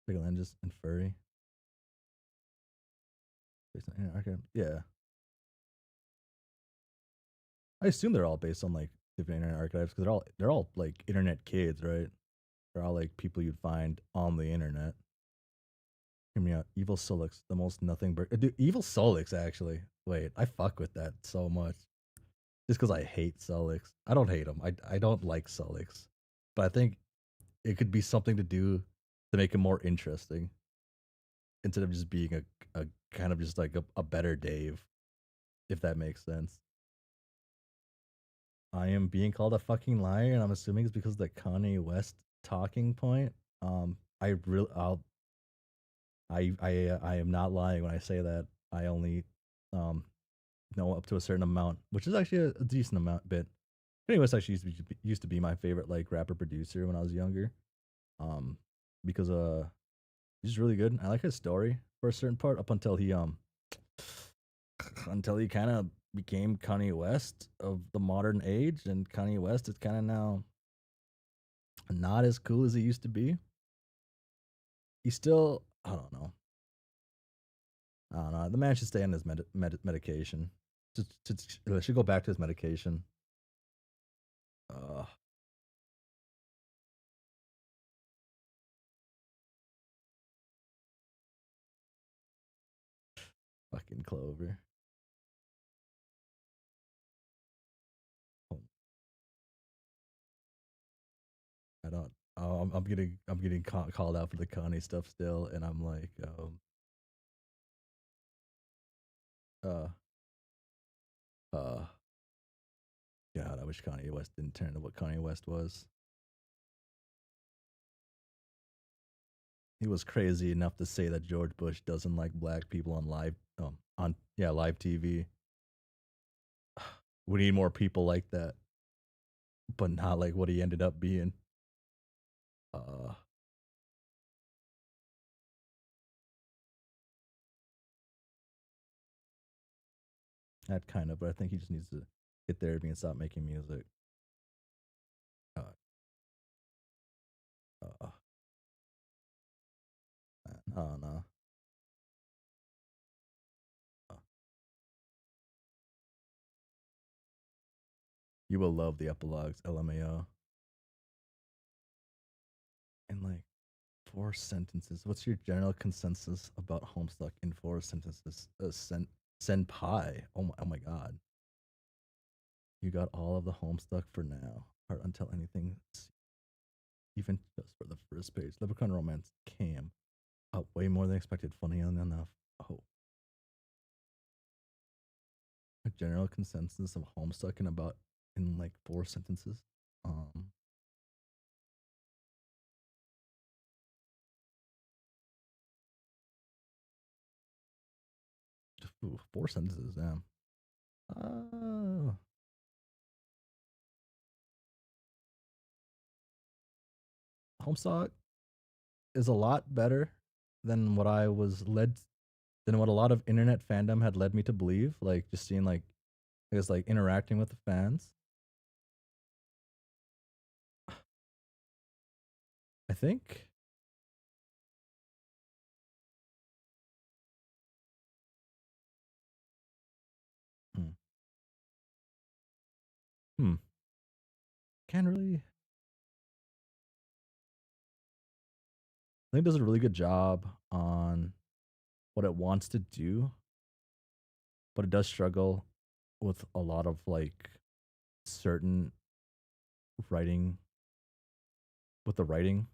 big lenses, and furry. Based on okay, yeah. I assume they're all based on like different internet archives because they're all like internet kids, right? They're all like people you'd find on the internet. Hear me out. Evil Solix, the most nothing but dude, Evil Solix actually. Wait, I fuck with that so much. Just because I hate Solix. I don't hate him. I don't like Solix. But I think it could be something to do to make him more interesting. Instead of just being a kind of just like a better Dave. If that makes sense. I am being called a fucking liar, and I'm assuming it's because of the Kanye West talking point. I really, I am not lying when I say that. I only know up to a certain amount, which is actually a decent amount bit. Kanye West actually used to be my favorite like rapper producer when I was younger. Because he's really good. I like his story for a certain part up until he kind of became Kanye West of the modern age, and Kanye West is kind of now not as cool as he used to be. He's still, I don't know. I don't know. The man should stay on his medication. Should go back to his medication. Uh, fucking Clover. Oh, I don't. Oh, I'm getting called out for the Connie stuff still, and I'm like, uh, uh, God, I wish Kanye West didn't turn into what Kanye West was. He was crazy enough to say that George Bush doesn't like black people on live TV. We need more people like that, but not like what he ended up being. Uh, that kind of, but I think he just needs to get therapy and stop making music. Uh, uh, I don't know. Uh, you will love the epilogues, LMAO. In like 4 sentences, what's your general consensus about Homestuck in 4 sentences? Senpai. Oh my god. You got all of the Homestuck for now. Or until anything, even just for the first page. Leprechaun Romance came out way more than expected. Funny enough. Oh. A general consensus of Homestuck in like 4 sentences. Um, ooh, 4 sentences, damn. Uh, Homestuck is a lot better than what I was led than what a lot of internet fandom had led me to believe. Like just seeing like I guess like interacting with the fans. I think hmm. hmm. Can't really I think it does a really good job on what it wants to do, but it does struggle with a lot of like certain writing with the writing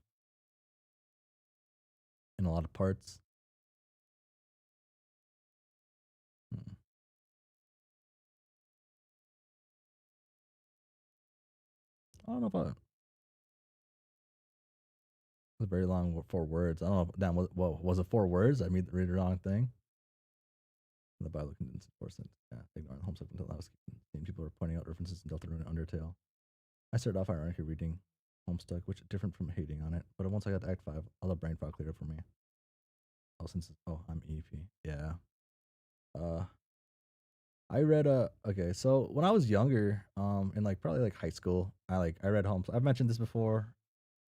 in a lot of parts. Hmm. I don't know if I it's very long 4 words. I don't know. Damn, was it 4 words? I mean, read the wrong thing. The Bible condensed 4 cents. Yeah, ignoring the Homestuck until I was seeing people were pointing out references in Deltarune and Undertale. I started off ironically reading Homestuck, which is different from hating on it. But once I got to Act 5, all the brain fog cleared up for me. I'm Evie. Yeah. Uh, I read okay, so when I was younger, in like probably like high school, I read Homestuck. I've mentioned this before.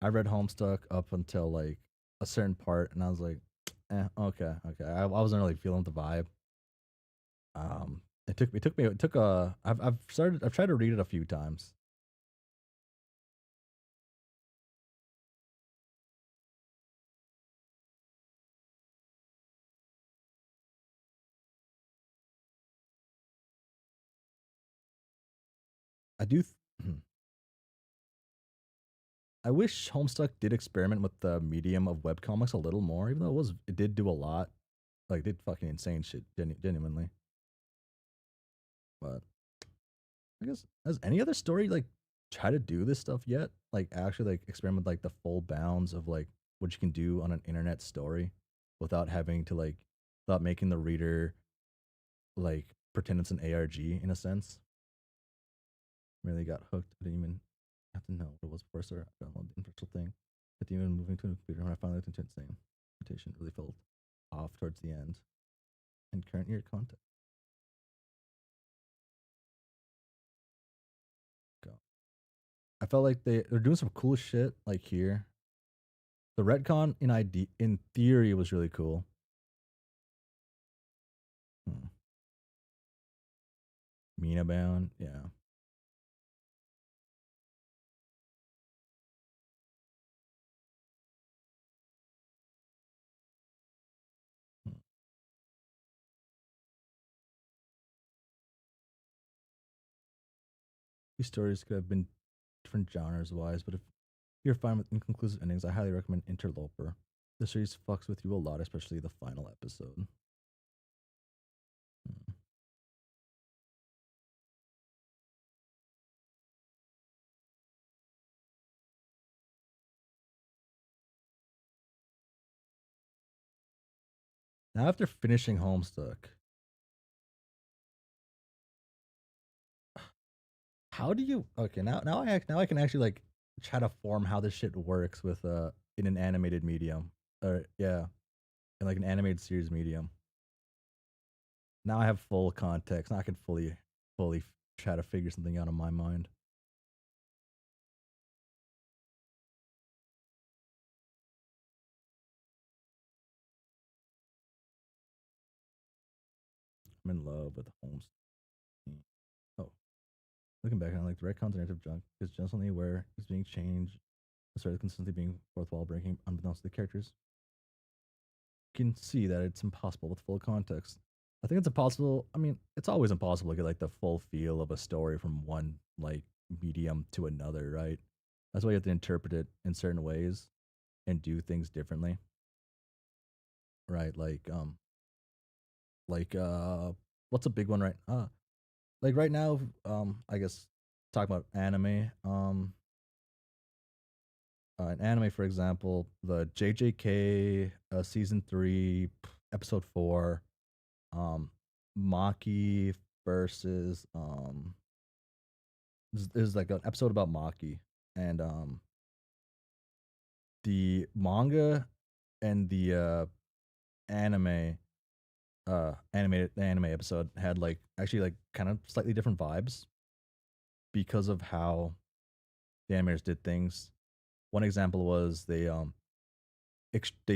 I read Homestuck up until like a certain part, and I was like, okay. I wasn't really feeling the vibe. It took a. I've tried to read it a few times. I do. I wish Homestuck did experiment with the medium of webcomics a little more, even though it did do a lot. Like did fucking insane shit genuinely. But I guess has any other story like try to do this stuff yet? Like actually like experiment with like the full bounds of like what you can do on an internet story without having to like without making the reader like pretend it's an ARG in a sense. Really got hooked. I didn't even have to know what it was before I started downloading the initial thing. I didn't even moving to a computer when I finally looked into it. Same. Rotation really felt off towards the end. And current year content. Go. I felt like they're doing some cool shit like here. The retcon in theory was really cool. Mina Bound, yeah. Hmm. These stories could have been different genres wise, but if you're fine with inconclusive endings, I highly recommend Interloper. The series fucks with you a lot, especially the final episode. Hmm. Now, after finishing Homestuck, how do you? Okay, now I can actually like try to form how this shit works with in an animated medium, or yeah, in like an animated series medium. Now I have full context. Now I can fully try to figure something out in my mind. I'm in love with Homestuck. Oh, looking back on it, like the retcons narrative junk is constantly aware is being changed. Started consistently being fourth wall breaking unbeknownst to the characters. You can see that it's impossible with full context. I think it's impossible. I mean, it's always impossible to get like the full feel of a story from one like medium to another, right? That's why you have to interpret it in certain ways and do things differently, right? Like what's a big one right? Like right now, I guess talking about anime, an anime, for example, the JJK season 3, episode 4, um, Maki versus there's like an episode about Maki, and the manga and the anime animated the anime episode had like actually like kind of slightly different vibes because of how the animators did things. One example was they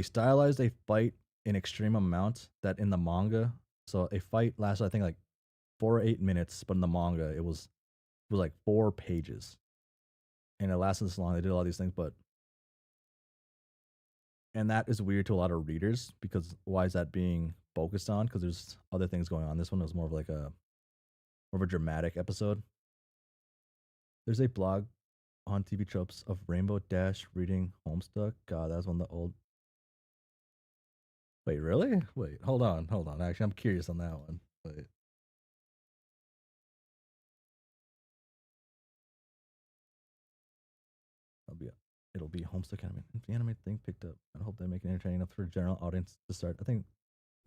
stylized a fight in extreme amount that in the manga, so a fight lasted I think like 4 or 8 minutes, but in the manga it was like 4 pages, and it lasted this long. They did all these things, but and that is weird to a lot of readers because why is that being focused on? Because there's other things going on. This one was more of a dramatic episode. There's a blog on TV tropes of Rainbow Dash reading Homestuck. God, that's one of the old. Wait, really? Wait, hold on. Actually, I'm curious on that one. Wait, I'll be it'll be Homestuck anime. If the anime thing picked up, I hope they make it entertaining enough for a general audience to start. I think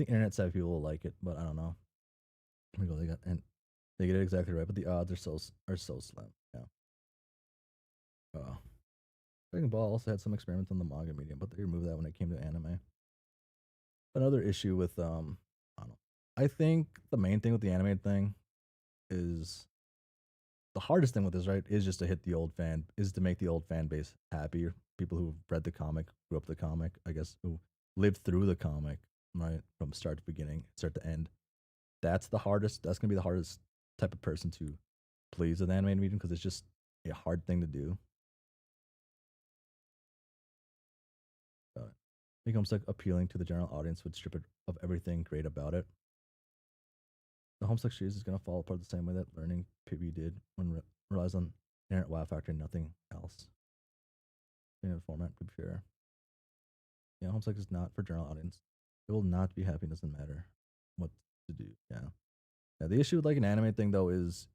internet savvy people will like it, but I don't know. Here we go. They get it exactly right, but the odds are so slim. Yeah. Uh, Dragon Ball also had some experiments on the manga medium, but they removed that when it came to anime. Another issue with I don't know. I think the main thing with the animated thing is the hardest thing with this, right, is just to hit the old fan, is to make the old fan base happy. People who read the comic, grew up with the comic, I guess, who lived through the comic, right, from start to beginning, start to end. That's the hardest. That's gonna be the hardest type of person to please with animated medium because it's just a hard thing to do. Becomes like appealing to the general audience would strip it of everything great about it. The Homestuck series is gonna fall apart the same way that learning PB did when relies on inherent wow factor and nothing else. In the format, to be fair. Yeah, Homestuck is not for general audience. It will not be happy. It doesn't matter what to do. Yeah. Yeah. The issue with like an anime thing though is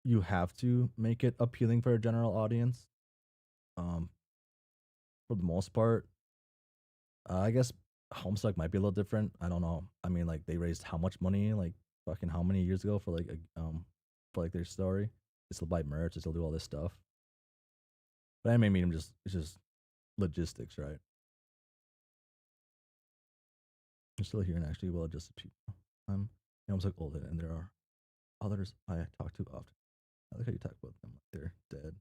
you have to make it appealing for a general audience. Um, for the most part, I guess Homestuck might be a little different. I don't know. I mean, like they raised how much money, like fucking how many years ago for like their story. They still buy merch. They still do all this stuff. But anime medium just it's just logistics, right? You're still here and actually well adjusted people. I'm almost like older, and there are others I talk to often. I like how you talk about them like they're dead.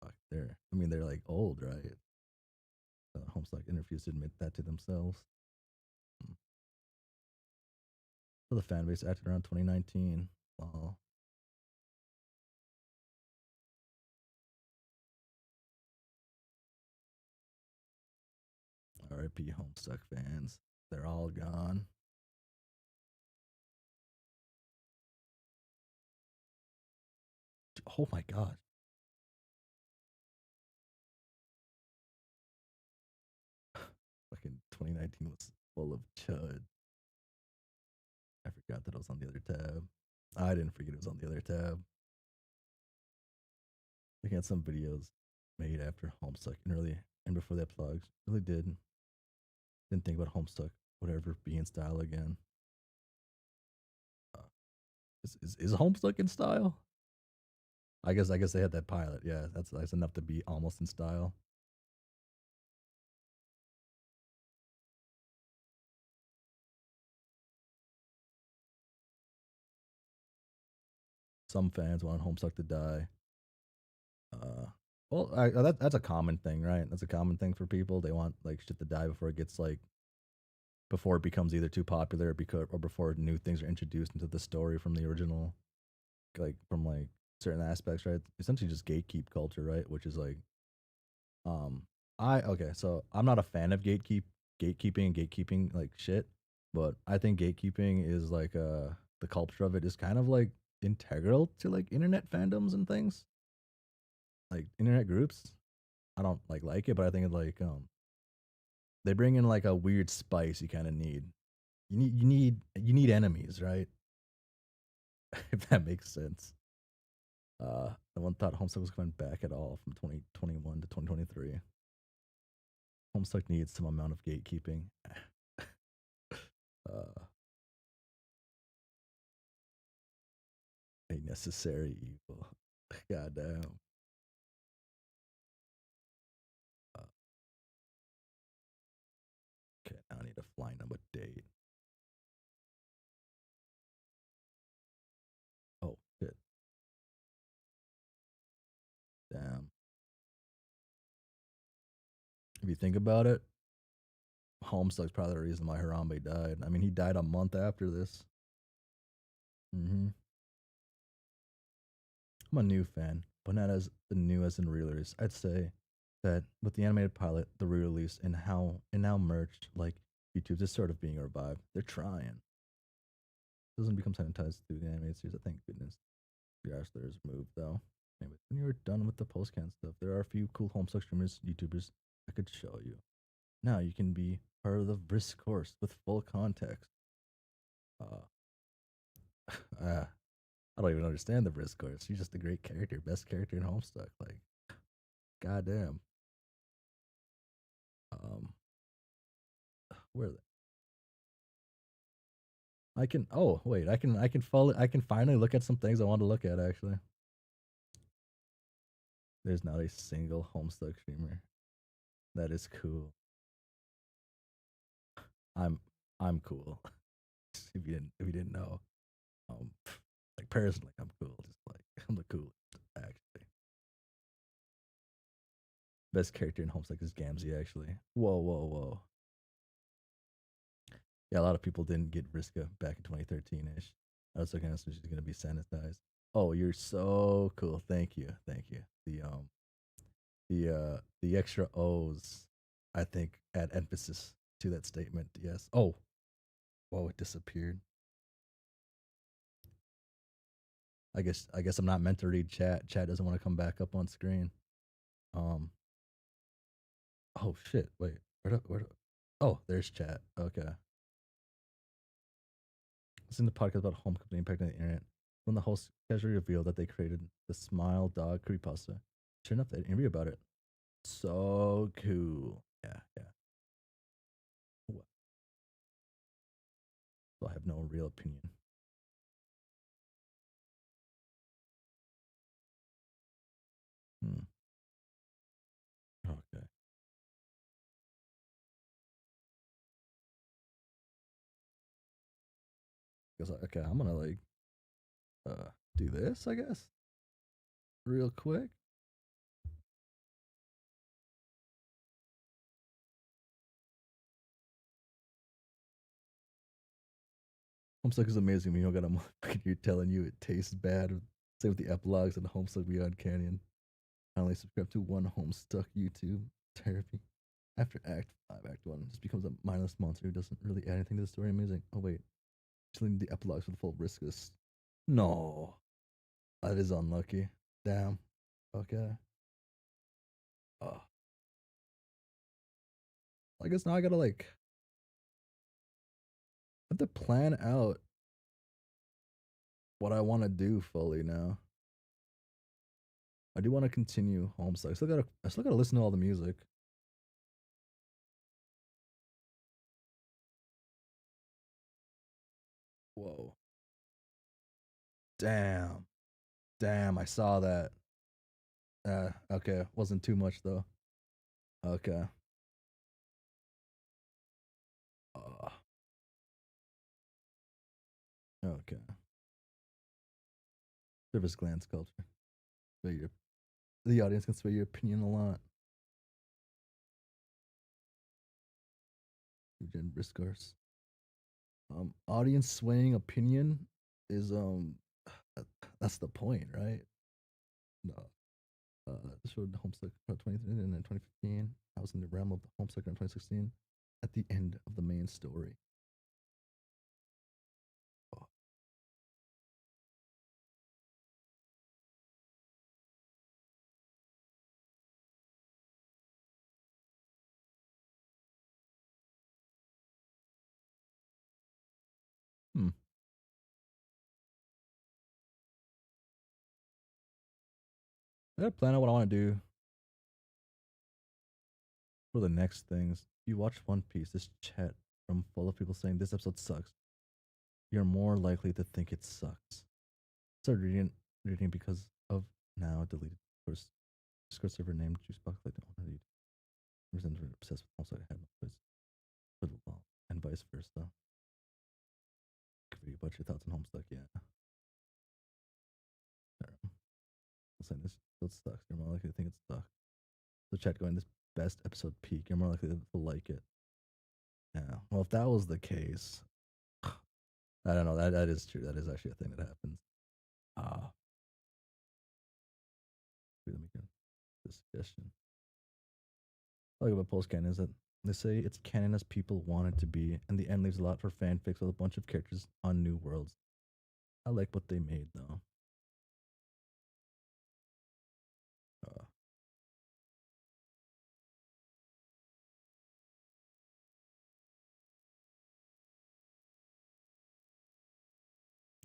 Fuck, I mean, they're like old, right? Homestuck interviews to admit that to themselves. Hmm. So the fan base acted around 2019. Oh. RIP Homestuck fans. They're all gone. Oh my god. Fucking 2019 was full of chud. I forgot that it was on the other tab. I didn't forget it was on the other tab. Looking at some videos made after Homestuck and really and before that plugs. Really didn't think about Homestuck would ever be in style again. Uh, is Homestuck in style? I guess they had that pilot. Yeah, that's enough to be almost in style. Some fans want Homestuck to die. Well, that's a common thing, right? That's a common thing for people. They want like shit to die before it gets like before it becomes either too popular or before new things are introduced into the story from the original, like from like certain aspects, right? Essentially, just gatekeep culture, right? Which is like, I okay, so I'm not a fan of gatekeeping like shit, but I think gatekeeping is like the culture of it is kind of like integral to like internet fandoms and things, like internet groups. I don't like it, but I think it like they bring in like a weird spice you kind of need. You need enemies, right? If that makes sense. No one thought Homestuck was coming back at all from 2021 to 2023. Homestuck needs some amount of gatekeeping. uh, a necessary evil. Goddamn. Uh, okay, now I need to find them a date. Oh shit! Damn. If you think about it, Homestuck's probably the reason why Harambe died. I mean, he died a month after this. Mm-hmm. I'm a new fan, but not as new as in reelers. I'd say that with the animated pilot, the re-release, and now merged, like YouTube is sort of being revived. They're trying. Doesn't become sanitized through the animated series. I thank goodness. Gosh, there's moved though. Anyway, when you're done with the postcan stuff, there are a few cool Homestuck streamers, YouTubers I could show you. Now you can be part of the risk course with full context. Uh, I don't even understand the risk course. She's just a great character, best character in Homestuck. Like, goddamn. Um, where are they? I can. Oh wait, I can finally look at some things I want to look at. Actually, there's not a single Homestuck streamer. That is cool. I'm I'm cool. If you didn't know, um, like personally, I'm cool. Just like I'm the coolest. Actually, best character in Homestuck is Gamzee. Actually, whoa. Yeah, a lot of people didn't get Vriska back in 2013 ish. I was looking at she's gonna be sanitized. Oh, you're so cool. Thank you. The extra O's, I think, add emphasis to that statement. Yes. Oh, whoa, it disappeared. I guess I'm not meant to read chat. Chat doesn't want to come back up on screen. Um. Oh shit. Wait. Oh, there's chat. Okay. It's in the podcast about home company impact on the internet. When the host casually revealed that they created the Smile Dog creepypasta. Sure enough, they had an interview about it. So cool. Yeah. Well, I have no real opinion. Hmm. Okay. Okay, I'm gonna like do this, I guess. Real quick. Homestuck is amazing when you don't got a motherfucker you're telling you it tastes bad. Same with the epilogues and Homestuck Beyond Canyon. I only subscribe to one Homestuck YouTube therapy. After Act 5, Act 1 just becomes a mindless monster who doesn't really add anything to the story. Amazing. Oh, wait. Actually, need the epilogues for the full riskus. No. That is unlucky. Damn. Okay. Oh. I guess now I gotta, like, I have to plan out what I want to do fully now. I do want to continue Homestuck. I still gotta listen to all the music. Whoa. Damn. Damn, I saw that. Okay. Wasn't too much though. Okay. Uh, okay. Service glance culture. The audience can sway your opinion a lot. Gen Briscars. Audience swaying opinion is that's the point, right? No. Showed Homestuck 2013 and then 2015. I was in the realm of the Homestuck in 2016 at the end of the main story. Oh. Hmm. I gotta plan out what I want to do for the next things. You watch One Piece, this chat from full of people saying this episode sucks. You're more likely to think it sucks. Started reading because of now deleted course Discord server named Juicebox like the owner read. Reasons were obsessed with also I had no choice for the law and vice versa. About your thoughts on Homestuck, yeah. I'm saying this episode sucks. You're more likely to think it sucks. So chat going this best episode peak. You're more likely to like it. Yeah. Well, if that was the case, I don't know. That is true. That is actually a thing that happens. Let me get this suggestion. I like about post canon is that they say it's canon as people want it to be, and the end leaves a lot for fanfics with a bunch of characters on new worlds. I like what they made though. Uh,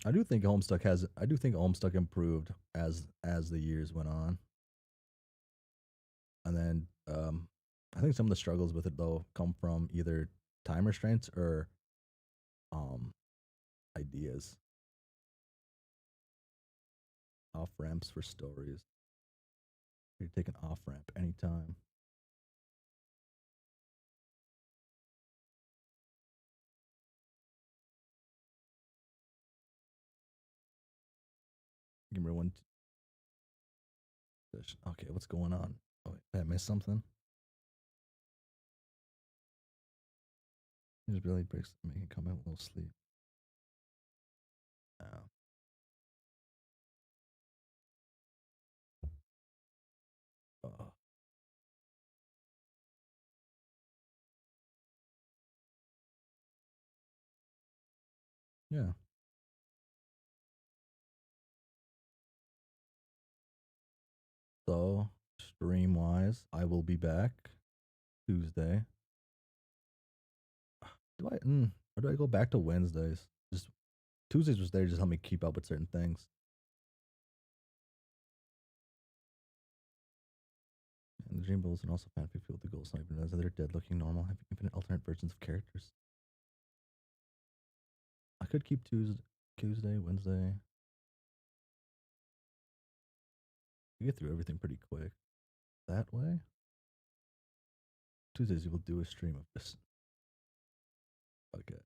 I do think Homestuck improved as the years went on. And then I think some of the struggles with it though come from either time restraints or um ideas. Off ramps for stories. You take an off ramp anytime. Give me one. Okay, what's going on? Oh, wait, did I miss something? His belly breaks, making comment a little sleep. Oh. Uh, yeah. So, stream wise, I will be back Tuesday. Or do I go back to Wednesdays? Just Tuesdays was there to just help me keep up with certain things. And the Dream Bulls and also fanfic feel the goals not even realize that they're dead looking normal, having infinite alternate versions of characters. I could keep Tuesday, Wednesday. You get through everything pretty quick. That way. Tuesdays you will do a stream of this. Okay.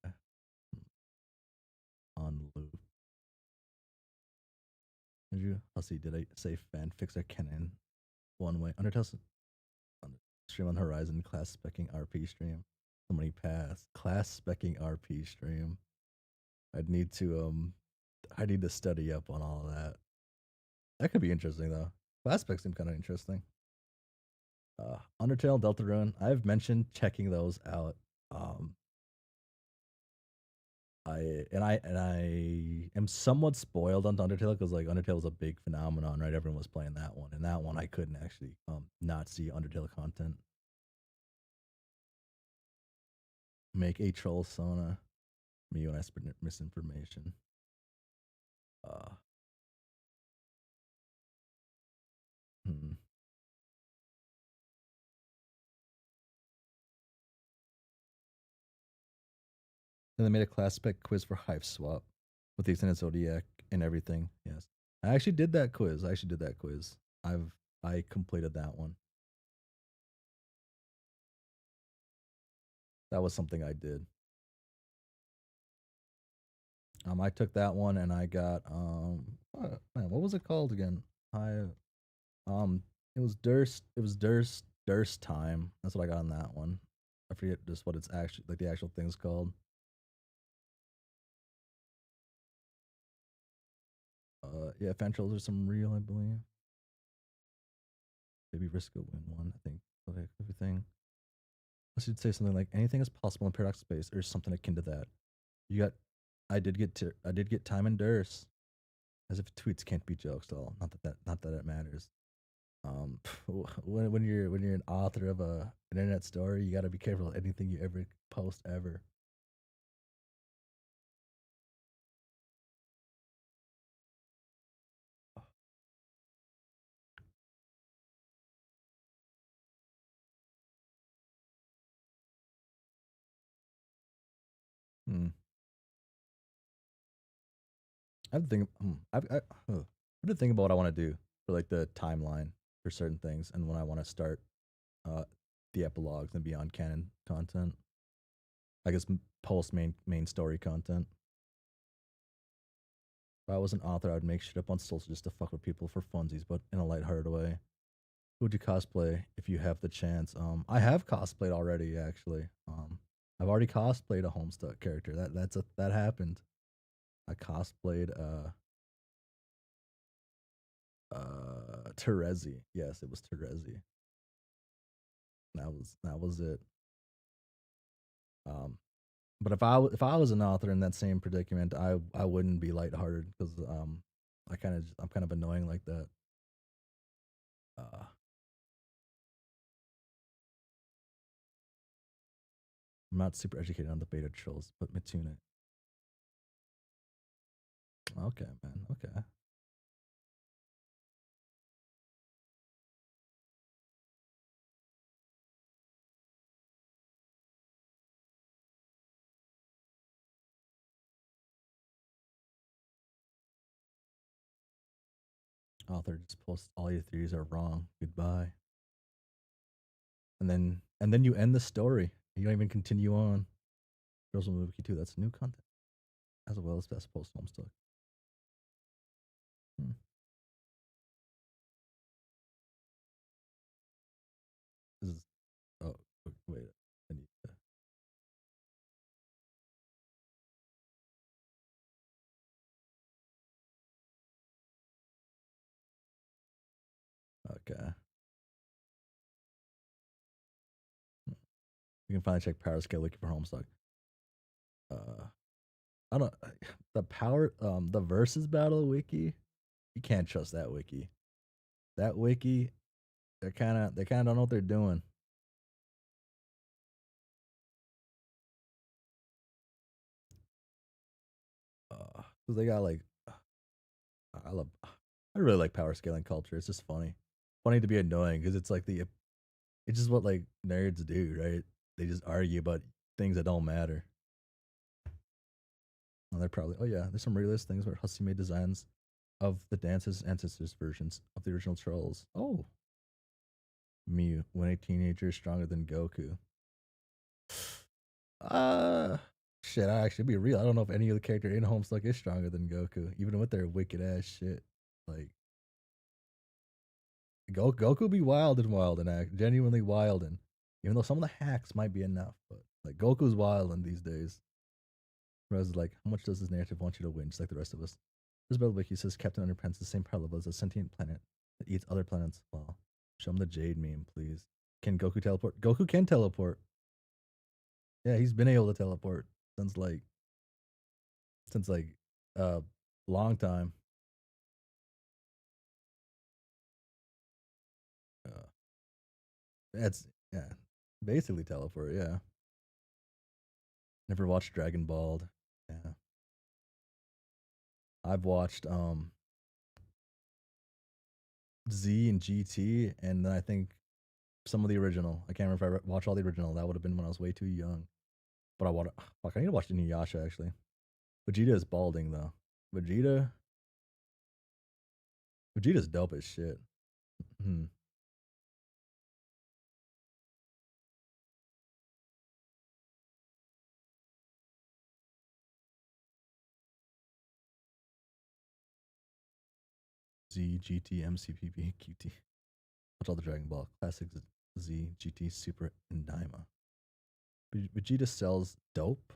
On loop. Andrew Hussie, did I say fanfics are canon? One way. Undertale stream on Horizon, class specking RP stream. So many paths. Class specking RP stream. I'd need to I need to study up on all of that. That could be interesting though. Class specs seem kind of interesting. Undertale, Deltarune. I've mentioned checking those out. Um, I am somewhat spoiled on Undertale because like Undertale was a big phenomenon, right? Everyone was playing that one, and that one I couldn't actually not see Undertale content. Make a troll Sona. Me when I spread misinformation. Uh, hmm. And they made a class spec quiz for Hive Swap with the extended zodiac and everything. Yes, I actually did that quiz. I completed that one. That was something I did. I took that one and I got what was it called again? I it was Durst time. That's what I got on that one. I forget just what it's actually like the actual thing's called. Yeah, fan trolls are some real, I believe. Maybe Risk a win one, I think. Okay, everything. I should say something like anything is possible in paradox space or something akin to that. You got I did get time and Durst. As if tweets can't be jokes at all. Not that it matters. When you're an author of an internet story, you got to be careful of anything you ever post ever. Hmm. I have to think. I have to think about what I want to do for like the timeline for certain things, and when I want to start uh the epilogues and beyond canon content. I guess post main story content. If I was an author, I would make shit up on social just to fuck with people for funsies, but in a lighthearted way. Who would you cosplay if you have the chance? I have cosplayed already, actually. I've already cosplayed a Homestuck character. That happened. I cosplayed Terezi. Yes, it was Terezi. That was it. Um, but if I was an author in that same predicament, I wouldn't be lighthearted because I'm kind of annoying like that. Uh, I'm not super educated on the beta trolls, but Mitune. Okay, man. Okay. Author just posts all your theories are wrong. Goodbye. And then you end the story. You don't even continue on. Girls will Wiki 2, that's new content. As well as best post Homestuck. Hmm. This is oh wait. I need to okay. Hmm. You can finally check power scale looking for Homestuck. I don't the power the versus battle wiki. You can't trust that wiki. That wiki, they kinda don't know what they're doing. Cause they got like I love I really like power scaling culture. It's just funny. Funny to be annoying because it's like it's just what like nerds do, right? They just argue about things that don't matter. And they're probably, oh yeah, there's some realist things where Hussie made designs of the Dance's ancestors versions of the original trolls. Oh, Mew, when a teenager is stronger than Goku. Uh shit, I actually be real. I don't know if any other character in Homestuck is stronger than Goku, even with their wicked ass shit. Like Goku be wild and act genuinely wild and even though some of the hacks might be enough, but like Goku's wild in these days. Raz is like, how much does this narrative want you to win, just like the rest of us? Isabel Wiki says Captain Underpants is the same power level as a sentient planet that eats other planets. Well, show him the Jade meme, please. Can Goku teleport? Goku can teleport. Yeah, he's been able to teleport since like a long time. That's yeah, basically teleport. Yeah. Never watched Dragon Ball. Yeah. I've watched Z and GT, and then I think some of the original. I can't remember if I watched all the original. That would have been when I was way too young. But I want fuck. I need to watch the new Yasha actually. Vegeta is balding though. Vegeta. Vegeta's dope as shit. Hmm. Z, GT, MCPP, QT. Watch all the Dragon Ball classics. Z, GT, Super, and Daima. Vegeta sells dope.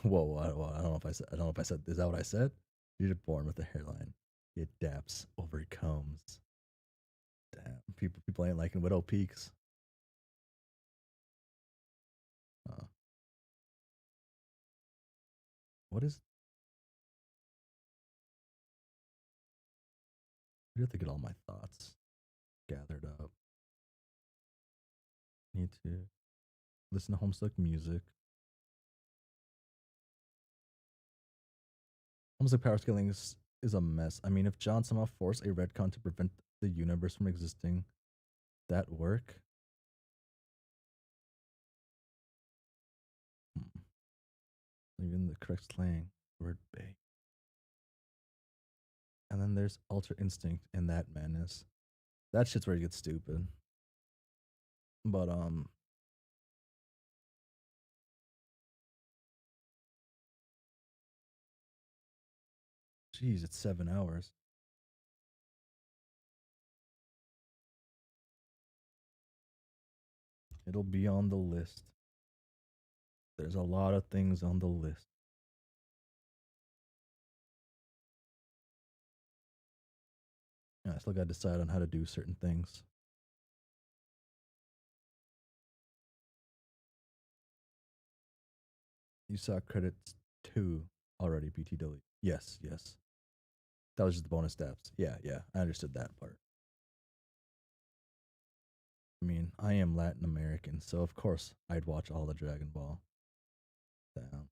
Whoa, I don't know if I said. I don't know if I said. Is that what I said? Vegeta born with a hairline. He adapts, overcomes. Damn, people ain't liking Widow Peaks. What is? I have to get all my thoughts gathered up. Need to listen to Homestuck music. Homestuck power scaling is a mess. I mean, if John somehow forced a retcon to prevent the universe from existing, that work? Hmm. Even the correct slang, word bay. And then there's Ultra Instinct and that madness. That shit's where it gets stupid. But jeez, it's 7 hours. It'll be on the list. There's a lot of things on the list. Yeah, I still gotta decide on how to do certain things. You saw credits 2 already, BTW. Yes, yes. That was just the bonus steps. Yeah, yeah. I understood that part. I mean, I am Latin American, so of course I'd watch all the Dragon Ball. Damn.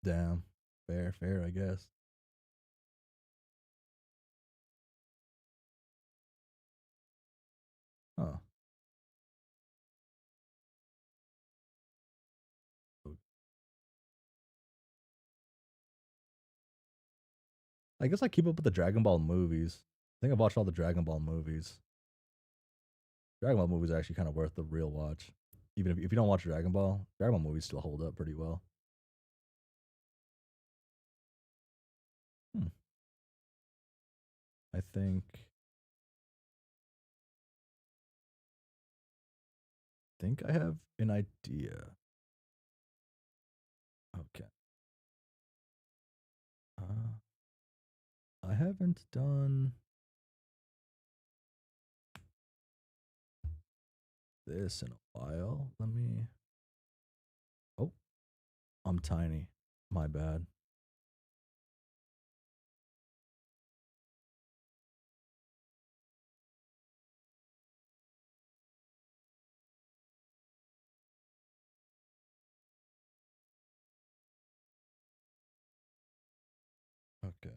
Damn. Fair, fair, I guess. Huh. I guess I keep up with the Dragon Ball movies. I think I've watched all the Dragon Ball movies. Dragon Ball movies are actually kind of worth the real watch. Even if you don't watch Dragon Ball movies still hold up pretty well. Hmm. I think I have an idea. Okay. I haven't done this in a while. Let me. Oh, I'm tiny. My bad. Okay.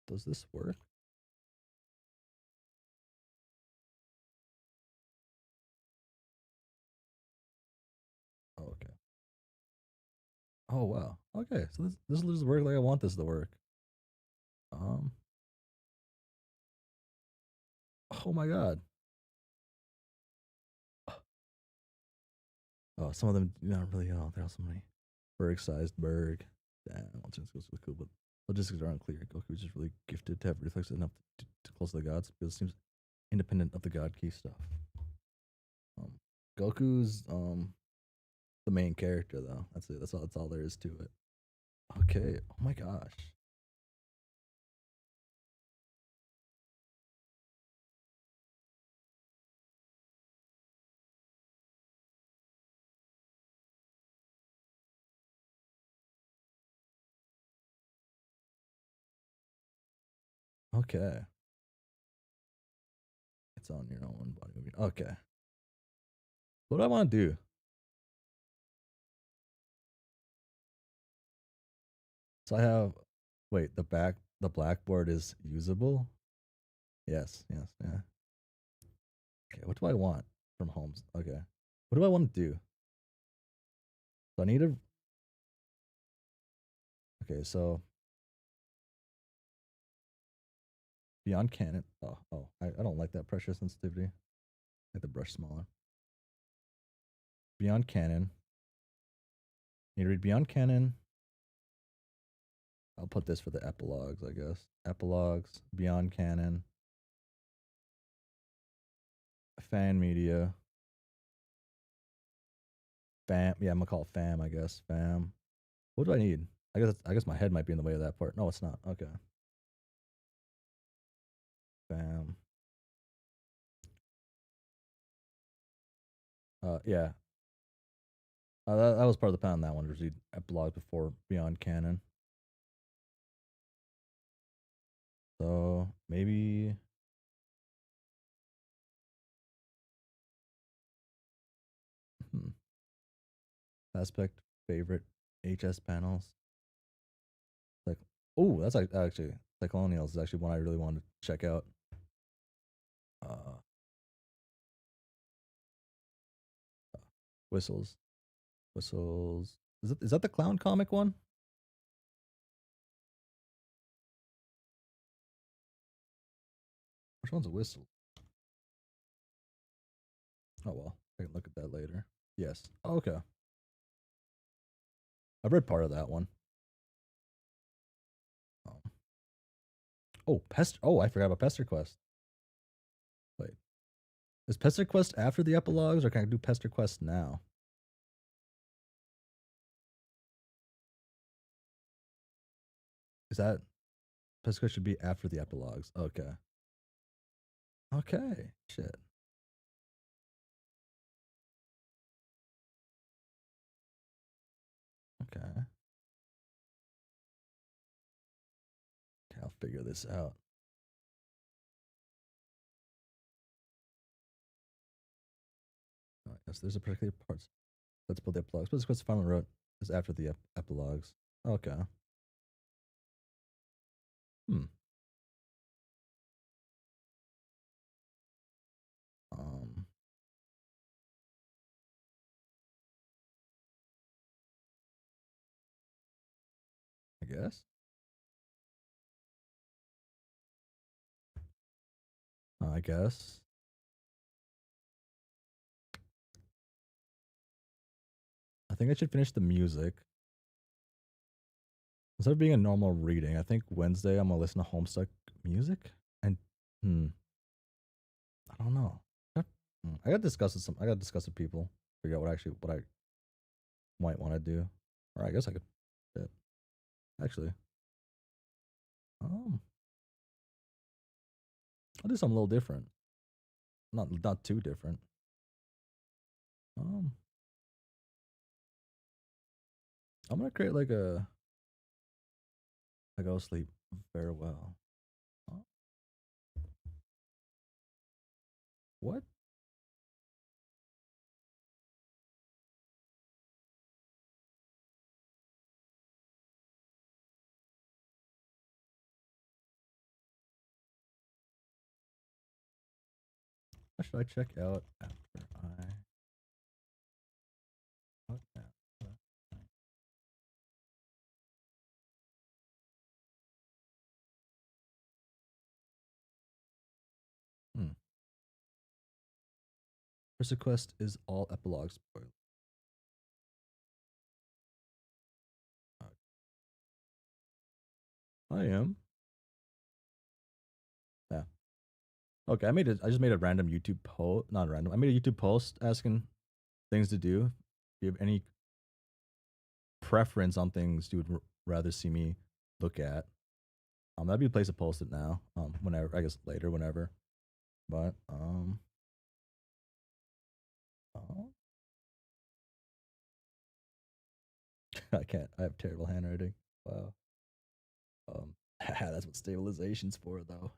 Does this work? Oh, okay. Oh wow. Okay, so this will just work like I want this to work. Um. Oh my god. Oh, some of them not really. Oh, they're also my Berg-sized Berg. Damn, alternate skills are cool, but logistics are unclear. Goku is just really gifted to have reflexes enough to close to the gods because it seems independent of the god key stuff. Um, Goku's the main character though. That's it. That's all there is to it. Okay. Oh my gosh. Okay. It's on your own body moving. Okay. What do I want to do? So I have wait, the blackboard is usable? Yes, yes, yeah. Okay, what do I want from homes? Okay. What do I want to do? So I need to okay, so beyond canon. I don't like that pressure sensitivity. Make the brush smaller. Beyond canon. Need to read beyond canon. I'll put this for the epilogues, I guess. Epilogues, beyond canon, fan media, fam. Yeah, I'm gonna call it fam. I guess fam. What do I need? I guess my head might be in the way of that part. No, it's not. Okay. Fam. Yeah. That was part of the plan on that one. To read epilogue before beyond canon. So maybe. Hmm. Aspect favorite HS panels. Like, oh, that's like actually Colonials is actually one I really wanted to check out. Uh, whistles, whistles. Is that the clown comic one? Which one's a whistle? Oh well, I can look at that later. Yes. Oh, okay. I've read part of that one. Um, oh, Pester. Oh, I forgot about Pester Quest. Wait, is Pester Quest after the epilogues, or can I do Pester Quest now? Is that Pester Quest should be after the epilogues? Okay. Okay. Shit. Okay. Okay, I'll figure this out. Yes, there's a particular parts. Let's pull the epilogues. Pester Quest final wrote is after the epilogues. Okay. Hmm. Um. I guess. I guess. I think I should finish the music. Instead of being a normal reading, I think Wednesday I'm gonna listen to Homestuck music. And I don't know. I gotta discuss with some. I gotta discuss with people. Figure out what I might want to do. Or I guess I could. Yeah, actually, um, I'll do something a little different. Not too different. Um, I'm gonna create like a go sleep farewell. Uh, What? What should I check out after I? What now? Hmm. First quest is all epilogue spoiler. I am. Yeah. Okay, I just made a random YouTube post. Not random. I made a YouTube post asking things to do. If you have any preference on things you would rather see me look at, that'd be a place to post it now. Whenever, I guess later, whenever. But oh, I can't. I have terrible handwriting. Wow. That's what stabilization's for, though.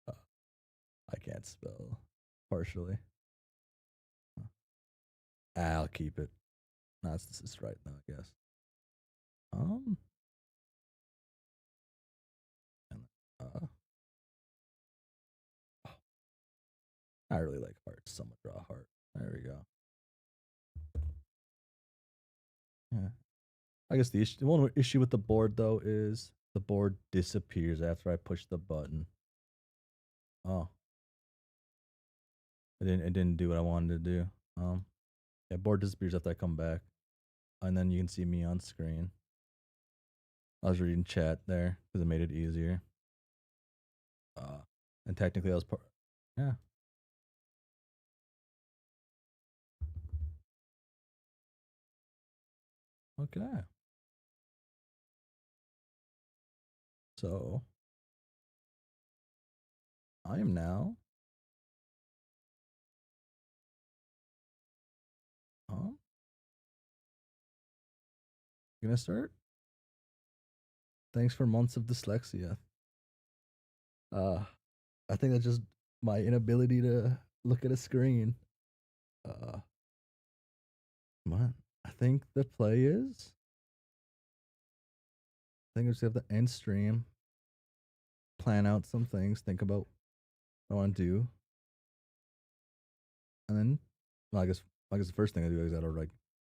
Uh, I can't spell partially. I'll keep it. No, this is right now, I guess. Um, and, uh, oh, I really like hearts. Someone draw a heart. There we go. Yeah. I guess the one issue with the board though is the board disappears after I push the button. Oh, it didn't do what I wanted to do. Yeah, board disappears after I come back, and then you can see me on screen. I was reading chat there because it made it easier. And technically, I was part. Yeah. Okay. So I am now. Gonna start. Thanks for months of dyslexia. Uh, I think that's just my inability to look at a screen. Come on. I think the play is. I think I just have to end stream, plan out some things, think about what I want to do, and then, well, I guess the first thing I do is I gotta like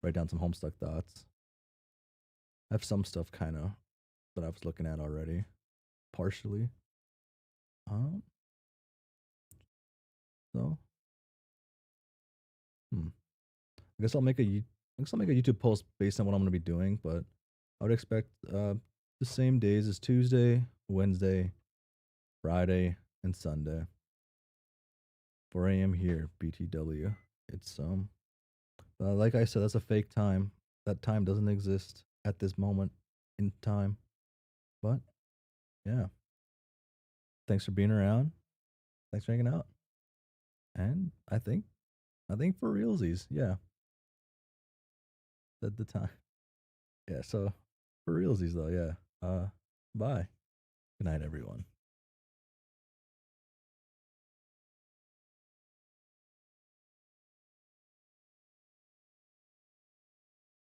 write down some Homestuck thoughts. I have some stuff kind of that I was looking at already, partially. Um. So, I guess I guess I'll make a YouTube post based on what I'm gonna be doing, but I would expect the same days as Tuesday, Wednesday, Friday, and Sunday. 4 a.m. here, BTW. It's like I said, that's a fake time. That time doesn't exist at this moment in time. But yeah, thanks for being around. Thanks for hanging out. And I think for realsies, yeah, at the time. Yeah, so for realsies though, yeah. Bye. Good night, everyone.